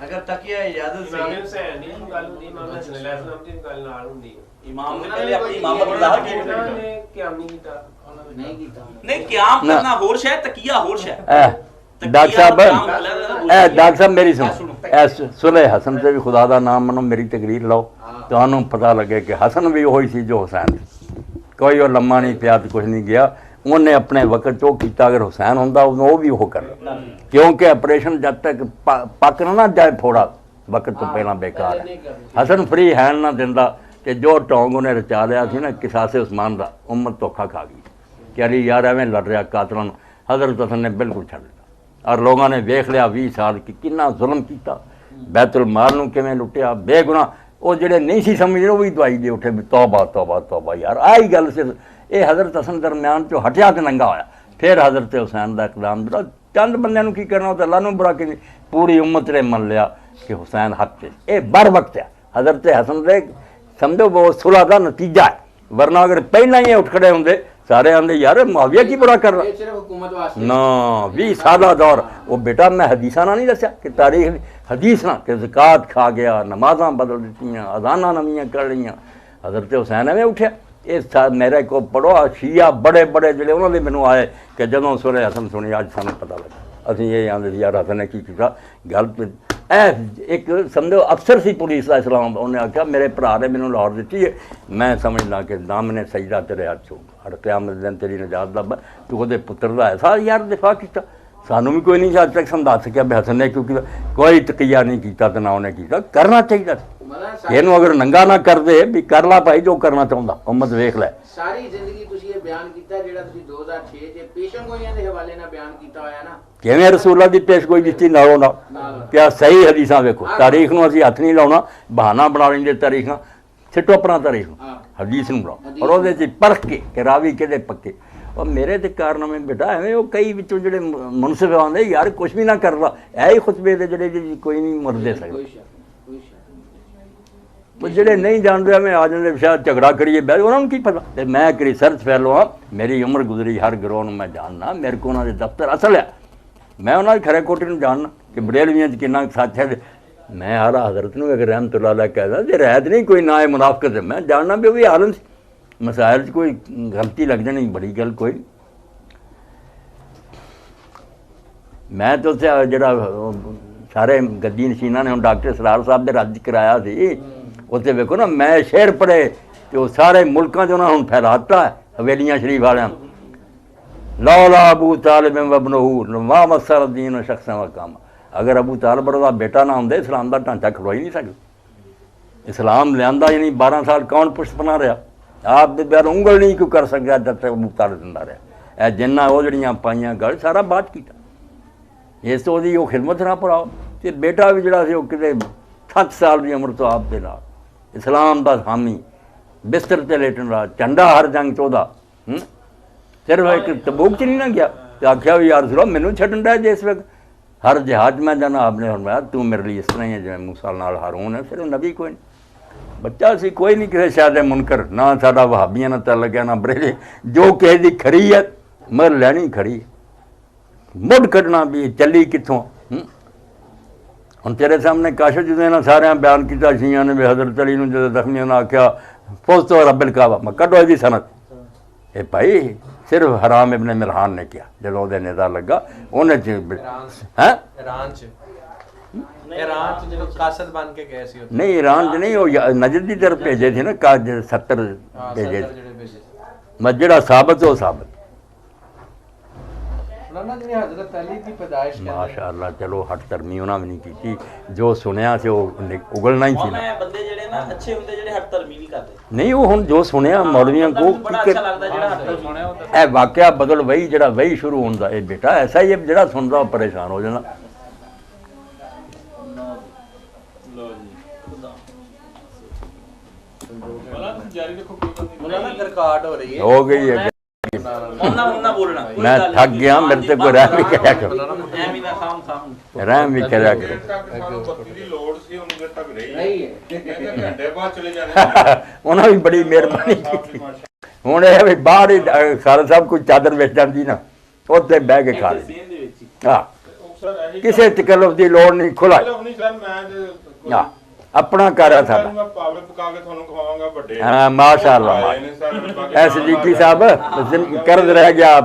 अगर तकिया इजाजत से ਇਮਾਮ ਹੁਸੈਨ ਦੀ ਗੱਲ ਹੁੰਦੀ, ਇਮਾਮ ਹਸਨ ਅਲੈਹਿਸਲਾਮ ਦੀ ਗੱਲ ਨਾਲ ਹੁੰਦੀ ਹੈ। इमाम ने पहले अपनी इमामत ज़ाहिर की। ਉਹਨਾਂ ਨੇ ਕਿਆਮ ਨਹੀਂ ਕੀਤਾ, नहीं क्याम करना होर शै, तकिया होर शै। डॉक्टर साहब मेरी सुनो, सुलह हसन से भी खुदा का नाम मनो, मेरी तकरीर लो, तो पता लगे कि हसन भी वही सी जो हुसैन सी। कोई और लम्मा नहीं पिया, कुछ नहीं गया, उन्हें अपने वक्त चो किया। अगर हुसैन होंदा वो भी वो कर, क्योंकि ऑपरेशन जब तक पक ना जाए फोड़ा वक्त तो पहला बेकार है। हसन फ्री हैंड ना दिंदा कि जो टोंग उन्हें रचा लिया थी ना किसासे उस्मान का, उम्मत धोखा खा गई कि अली यार एवं लड़ रहा कातलों। हज़रत हसन ने बिल्कुल छड़ दिया और लोगों ने वेख लिया 20 साल कि कितना जुल्म किया, बैतुल माल नूं किवें लुटिया, बेगुनाह। वो जेडे नहीं सी समझदे वो भी दवाई दे उठे, तौबा तौबा तौबा यार। आई गल सिर्फ ये हज़रत हसन दरम्यान चो हटिया तो नंगा होया। फिर हज़रत हुसैन का इकदाम दिला, चंद बंदियां नूं की करना, तो अल्लाह नूं बुरा कि पूरी उम्मत ने मन लिया कि हुसैन हक से। ये बर वक्त है हज़रत हसन दे, समझो वो सुलह का नतीजा है। वरना अगर पहला ही उठ खड़े होंगे सारे आंदे यार मुआविया की बुरा कर रहा ना, 20 साल दौर। वो बेटा मैं हदीसा ना नहीं दसिया कि तारीख हदीस ना कि ज़कात खा गया, नमाज़ां बदल दित्तियां, अज़ानां नवीं कर लियां। हज़रत हुसैन एवें उठिया। इस मेरे को पढ़ो शिया बड़े बड़े जिले उन्होंने मैनू आए कि जदों सुने हसन सुनी अज सानू पता लगा। असीं ये आंदे यार हसन ने की कीता गल। एक समझो अफसर सी पुलिस का इस्लाम, उन्हें आख्या मेरे भरा ने मैनू लाहौर दी है, मैं समझदा कि दाम ने सजदा तेरे हाथ छो हर क़यामत दिन तेरी निजात दा, तू वो पुत्र का है सारा यार दिफा किया। सानू भी कोई नहीं अज तक समझा सकिया भी हसन ने क्योंकि कोई तकिया नहीं किया तो ना उन्हें किया। करना चाहिए ਇਹਨੂੰ अगर नंगा ना कर दे भी कर ला भाई जो करना चाहता, उम्मत वेख लै। ਸਾਰੀ ਜ਼ਿੰਦਗੀ ਤੁਸੀਂ ਇਹ ਬਿਆਨ ਕੀਤਾ ਜਿਹੜਾ ਤੁਸੀਂ 2006 ਦੇ ਪੇਸ਼ਗੋਈਆਂ ਦੇ ਹਵਾਲੇ ਨਾਲ ਬਿਆਨ ਕੀਤਾ ਹੋਇਆ ਨਾ, ਕਿਵੇਂ ਰਸੂਲਾਂ ਦੀ ਪੇਸ਼ਗੋਈ ਦਿੱਤੀ ਨਾਲੋਂ ਨਾਲ ਕਿਆ ਸਹੀ ਹਦੀਸਾਂ ਵੇਖੋ। ਤਾਰੀਖ ਨੂੰ ਅਸੀਂ ਹੱਥ ਨਹੀਂ ਲਾਉਣਾ, ਬਹਾਨਾ ਬਣਾ ਲੈਂਦੇ ਤਾਰੀਖ ਨਾਲ, ਸਿੱਟੋ ਆਪਣਾ ਤਾਰੀਖ ਨੂੰ, ਹਦੀਸ ਨੂੰ ਬਣਾਓ ਔਰ ਉਹਦੇ 'ਚ ਪਰਖ ਕੇ ਰਾਵੀ ਕਿਹਦੇ ਪੱਕੇ। और मेरे तो कारनामे बेटा एवें वो कई विचों जिहड़े मुनसिफ आंदे यार कुछ भी ना करदा, ऐ ही खुतबे दे जिहड़े कोई नहीं मरदे सकदे। वो जिहड़े नहीं जानते मैं आ जाते शायद झगड़ा करिए बैठ, उन्होंने की पता। तो मैं एक रिसर्च फैलो हाँ, मेरी उम्र गुजरी हर गिरोह मैं जानना, मेरे को उन्होंने दफ्तर असल है, मैं उन्होंने खरे कोटे में जानना कि बरेलवियां च किन्ना सच है। मैं आला हज़रत नूं अगर रहमतुल्लाह कहदा जे रैत नहीं कोई ना मुनाफकत है, मैं जानना भी वो आलम सी, मसाइल च कोई गलती लग जानी बड़ी गल कोई। मैं तो जरा सारे गद्दी नशीना ने हम डॉक्टर सरार साहब ने रद्द कराया सी, उत्ते वेखो ना मैं शेर पढ़े तो सारे मुल्कों च उन्होंने फैलाता है हवेलियां शरीफ वाले। लौला अबू तालिब वबनहू मा मस्सर दीन शख्स व काम। अगर अबू तालिब का बेटा ना होंदे इस्लाम का ढांचा खड़ो ही नहीं सकता। इस्लाम लिया यानी 12 साल कौन पुष्ट बना रहा, ਆਪ ਦੇ ਬਿਆਨ ਉਂਗਲ ਨਹੀਂ ਕੋਈ ਕਰ ਸਕਦਾ ਜਦ ਤੱਕ ਮੁਖਤਾਰ ਦਿੰਦਾ ਰਿਹਾ। ਇਹ ਜਿੰਨਾ ਉਹ ਜਿਹੜੀਆਂ ਪਾਈਆਂ ਗੱਲ ਸਾਰਾ ਬਾਅਦ ਕੀਤਾ, ਇਸ ਤੋਂ ਉਹਦੀ ਉਹ ਖਿਦਮਤ ਨਾ ਭਰਾਓ। ਤੇ ਬੇਟਾ ਵੀ ਜਿਹੜਾ ਸੀ ਉਹ ਕਿਤੇ 7 ਸਾਲ ਦੀ ਉਮਰ ਤੋਂ ਆਪ ਦੇ ਨਾਲ ਇਸਲਾਮ ਦਾ ਹਾਮੀ, ਬਿਸਤਰ ਤੇ ਲੇਟਣ ਵਾਲਾ, ਝੰਡਾ ਹਰ ਜੰਗ 'ਚ ਉਹਦਾ, ਸਿਰਫ ਇੱਕ ਤਬੂਕ 'ਚ ਨਹੀਂ ਨਾ ਗਿਆ ਤੇ ਆਖਿਆ ਵੀ ਯਾਰ ਸੁਣੋ ਮੈਨੂੰ ਛੱਡਣ ਦਾ ਜਿਸ ਵਕਤ ਹਰ ਜਹਾਜ਼ ਮੈਂ ਜਾਣਾ ਆਪਨੇ ਫਰਮਾਇਆ ਤੂੰ ਮੇਰੇ ਲਈ ਇਸ ਤਰ੍ਹਾਂ ਹੀ ਹੈ ਜਿਵੇਂ ਮੂਸਾ ਨਾਲ ਹਾਰੂਨ ਹੈ। ਫਿਰ ਉਹ ਨਬੀ ਕੋਈ ਨਹੀਂ, ਬੱਚਾ ਸੀ ਕੋਈ ਨਹੀਂ ਕਿਸੇ ਸ਼ਾਇਦ ਮੁਨਕਰ, ਨਾ ਸਾਡਾ ਵਹਾਬੀਆਂ ਨਾਲ ਤਾਂ ਲੱਗਿਆ ਨਾ ਬਰੇਲੇ, ਜੋ ਕਿਸੇ ਦੀ ਖਰੀ ਹੈ ਮਰ ਲੈਣੀ ਖਰੀ, ਮੁੱਢ ਕੱਢਣਾ ਵੀ ਚੱਲੀ ਕਿੱਥੋਂ। ਹੁਣ ਤੇਰੇ ਸਾਹਮਣੇ ਕਾਸ਼ ਜਦੋਂ ਇਹਨਾਂ ਸਾਰਿਆਂ ਬਿਆਨ ਕੀਤਾ ਸ਼ੀਆਂ ਨੇ ਵੀ ਹਜ਼ਰਤ ਅਲੀ ਨੂੰ ਜਦੋਂ ਜ਼ਖਮੀਆਂ ਨੇ ਆਖਿਆ ਫੌਜ ਤੋਂ ਰੱਬਲ ਕਾਬਾ, ਮੈਂ ਕੱਢੋ ਇਹਦੀ ਸਨਤ। ਇਹ ਭਾਈ ਸਿਰਫ ਹਰਾਮ ਇਬਨ ਮਿਲਹਾਨ ਨੇ ਕਿਹਾ ਜਦੋਂ ਉਹਦੇ ਨਿਜ਼ਾ ਲੱਗਾ ਉਹਨੇ ਹੈਂ ਈਰਾਨ ਚ ਜਦੋਂ ਕਾਸਦ ਬਣ ਕੇ ਗਏ ਸੀ ਉੱਥੇ। ਨਹੀਂ ਈਰਾਨ 'ਚ ਨਹੀਂ, ਉਹ ਨਜਦ ਦੀ ਤਰਫ ਭੇਜੇ ਸੀ ਨਾ ਕਾਜ 70 ਭੇਜੇ ਮੈਂ ਜਿਹੜਾ ਸਾਬਤ ਉਹ ਸਾਬਤ ਮੌਲਾਨਾ ਜਿਹੜੀ ਹਜ਼ਰਤ ਅਲੀ ਦੀ ਪੈਦਾਇਸ਼ ਮਾਸ਼ਾ ਅੱਲਾਹ। ਚਲੋ ਹੱਟ ਧਰਮੀ ਉਹਨਾਂ ਵੀ ਨਹੀਂ ਕੀਤੀ, ਜੋ ਸੁਣਿਆ ਸੀ ਉਹ ਉਗਲਣਾ ਹੀ ਸੀ ਨਾ। ਬੰਦੇ ਜਿਹੜੇ ਨਾ ਅੱਛੇ ਹੁੰਦੇ ਜਿਹੜੇ ਹੱਟ ਧਰਮੀ ਨਹੀਂ ਕਰਦੇ। ਨਹੀਂ ਉਹ ਹੁਣ ਜੋ ਸੁਣਿਆ ਮੌਲਵੀਆਂ ਕੋ ਬੜਾ ਅੱਛਾ ਲੱਗਦਾ ਜਿਹੜਾ ਹੱਟ ਧਰਮੀ ਸੁਣਿਆ। ਇਹ ਵਾਕਿਆ ਬਦਲ ਵਹੀ ਜਿਹੜਾ ਵਹੀ ਸ਼ੁਰੂ ਹੁੰਦਾ ਇਹ ਬੇਟਾ ਐਸਾ ਹੀ ਹੈ, ਜਿਹੜਾ ਸੁਣਦਾ ਉਹ ਪਰੇਸ਼ਾਨ ਹੋ ਜਾਣਾ। ਉਹਨਾਂ ਨਾਲ ਰਿਕਾਰਡ ਹੋ ਰਹੀ ਹੈ, ਹੋ ਗਈ ਹੈ। ਉਹਨਾਂ ਬੋਲਣਾ ਮੈਂ ਥੱਕ ਗਿਆ, ਮੇਰੇ ਤੇ ਕੋਈ ਰਹਿਮ ਵੀ ਕਰਿਆ ਕਰੋ, ਐਵੇਂ ਦਾ ਖਾਮ ਰਹਿਮ ਵੀ ਕਰਿਆ ਕਰੋ। ਸਾਨੂੰ ਬੱਤੀ ਦੀ ਲੋੜ ਸੀ, ਉਹਨੂੰ ਦੇਰ ਤੱਕ ਰਹੀ ਨਹੀਂ ਹੈ ਕਹਿੰਦੇ ਘੰਟੇ ਬਾਅਦ ਚਲੇ ਜਾਣੇ। ਉਹਨਾਂ ਵੀ ਬੜੀ ਮਿਹਰਬਾਨੀ ਕੀਤੀ। ਹੁਣ ਇਹ ਵੀ ਬਾਹਰ ਹੀ ਸਾਰਾ ਸਭ ਕੁਝ ਚਾਦਰ ਵਿੱਚ ਜਾਂਦੀ ਨਾ, ਉੱਥੇ ਬਹਿ ਕੇ ਖਾ ਲਈ। ਹਾਂ ਕਿਸੇ ਤਕਲਫ ਦੀ ਲੋੜ ਨਹੀਂ, ਖੁੱਲਾ ਹਾਂ ਆਪਣਾ ਘਰ ਹੈ ਸਾਡਾ। ਮੈਂ ਪਾਵਰ ਪਕਾ ਕੇ ਤੁਹਾਨੂੰ ਖਵਾਵਾਂਗਾ ਵੱਡੇ। ਹਾਂ ਮਾਸ਼ਾ ਅੱਲਾਹ। ਐ ਸਦੀਕੀ ਸਾਹਿਬ ਕਰਜ਼ ਰਹਿ ਗਿਆ।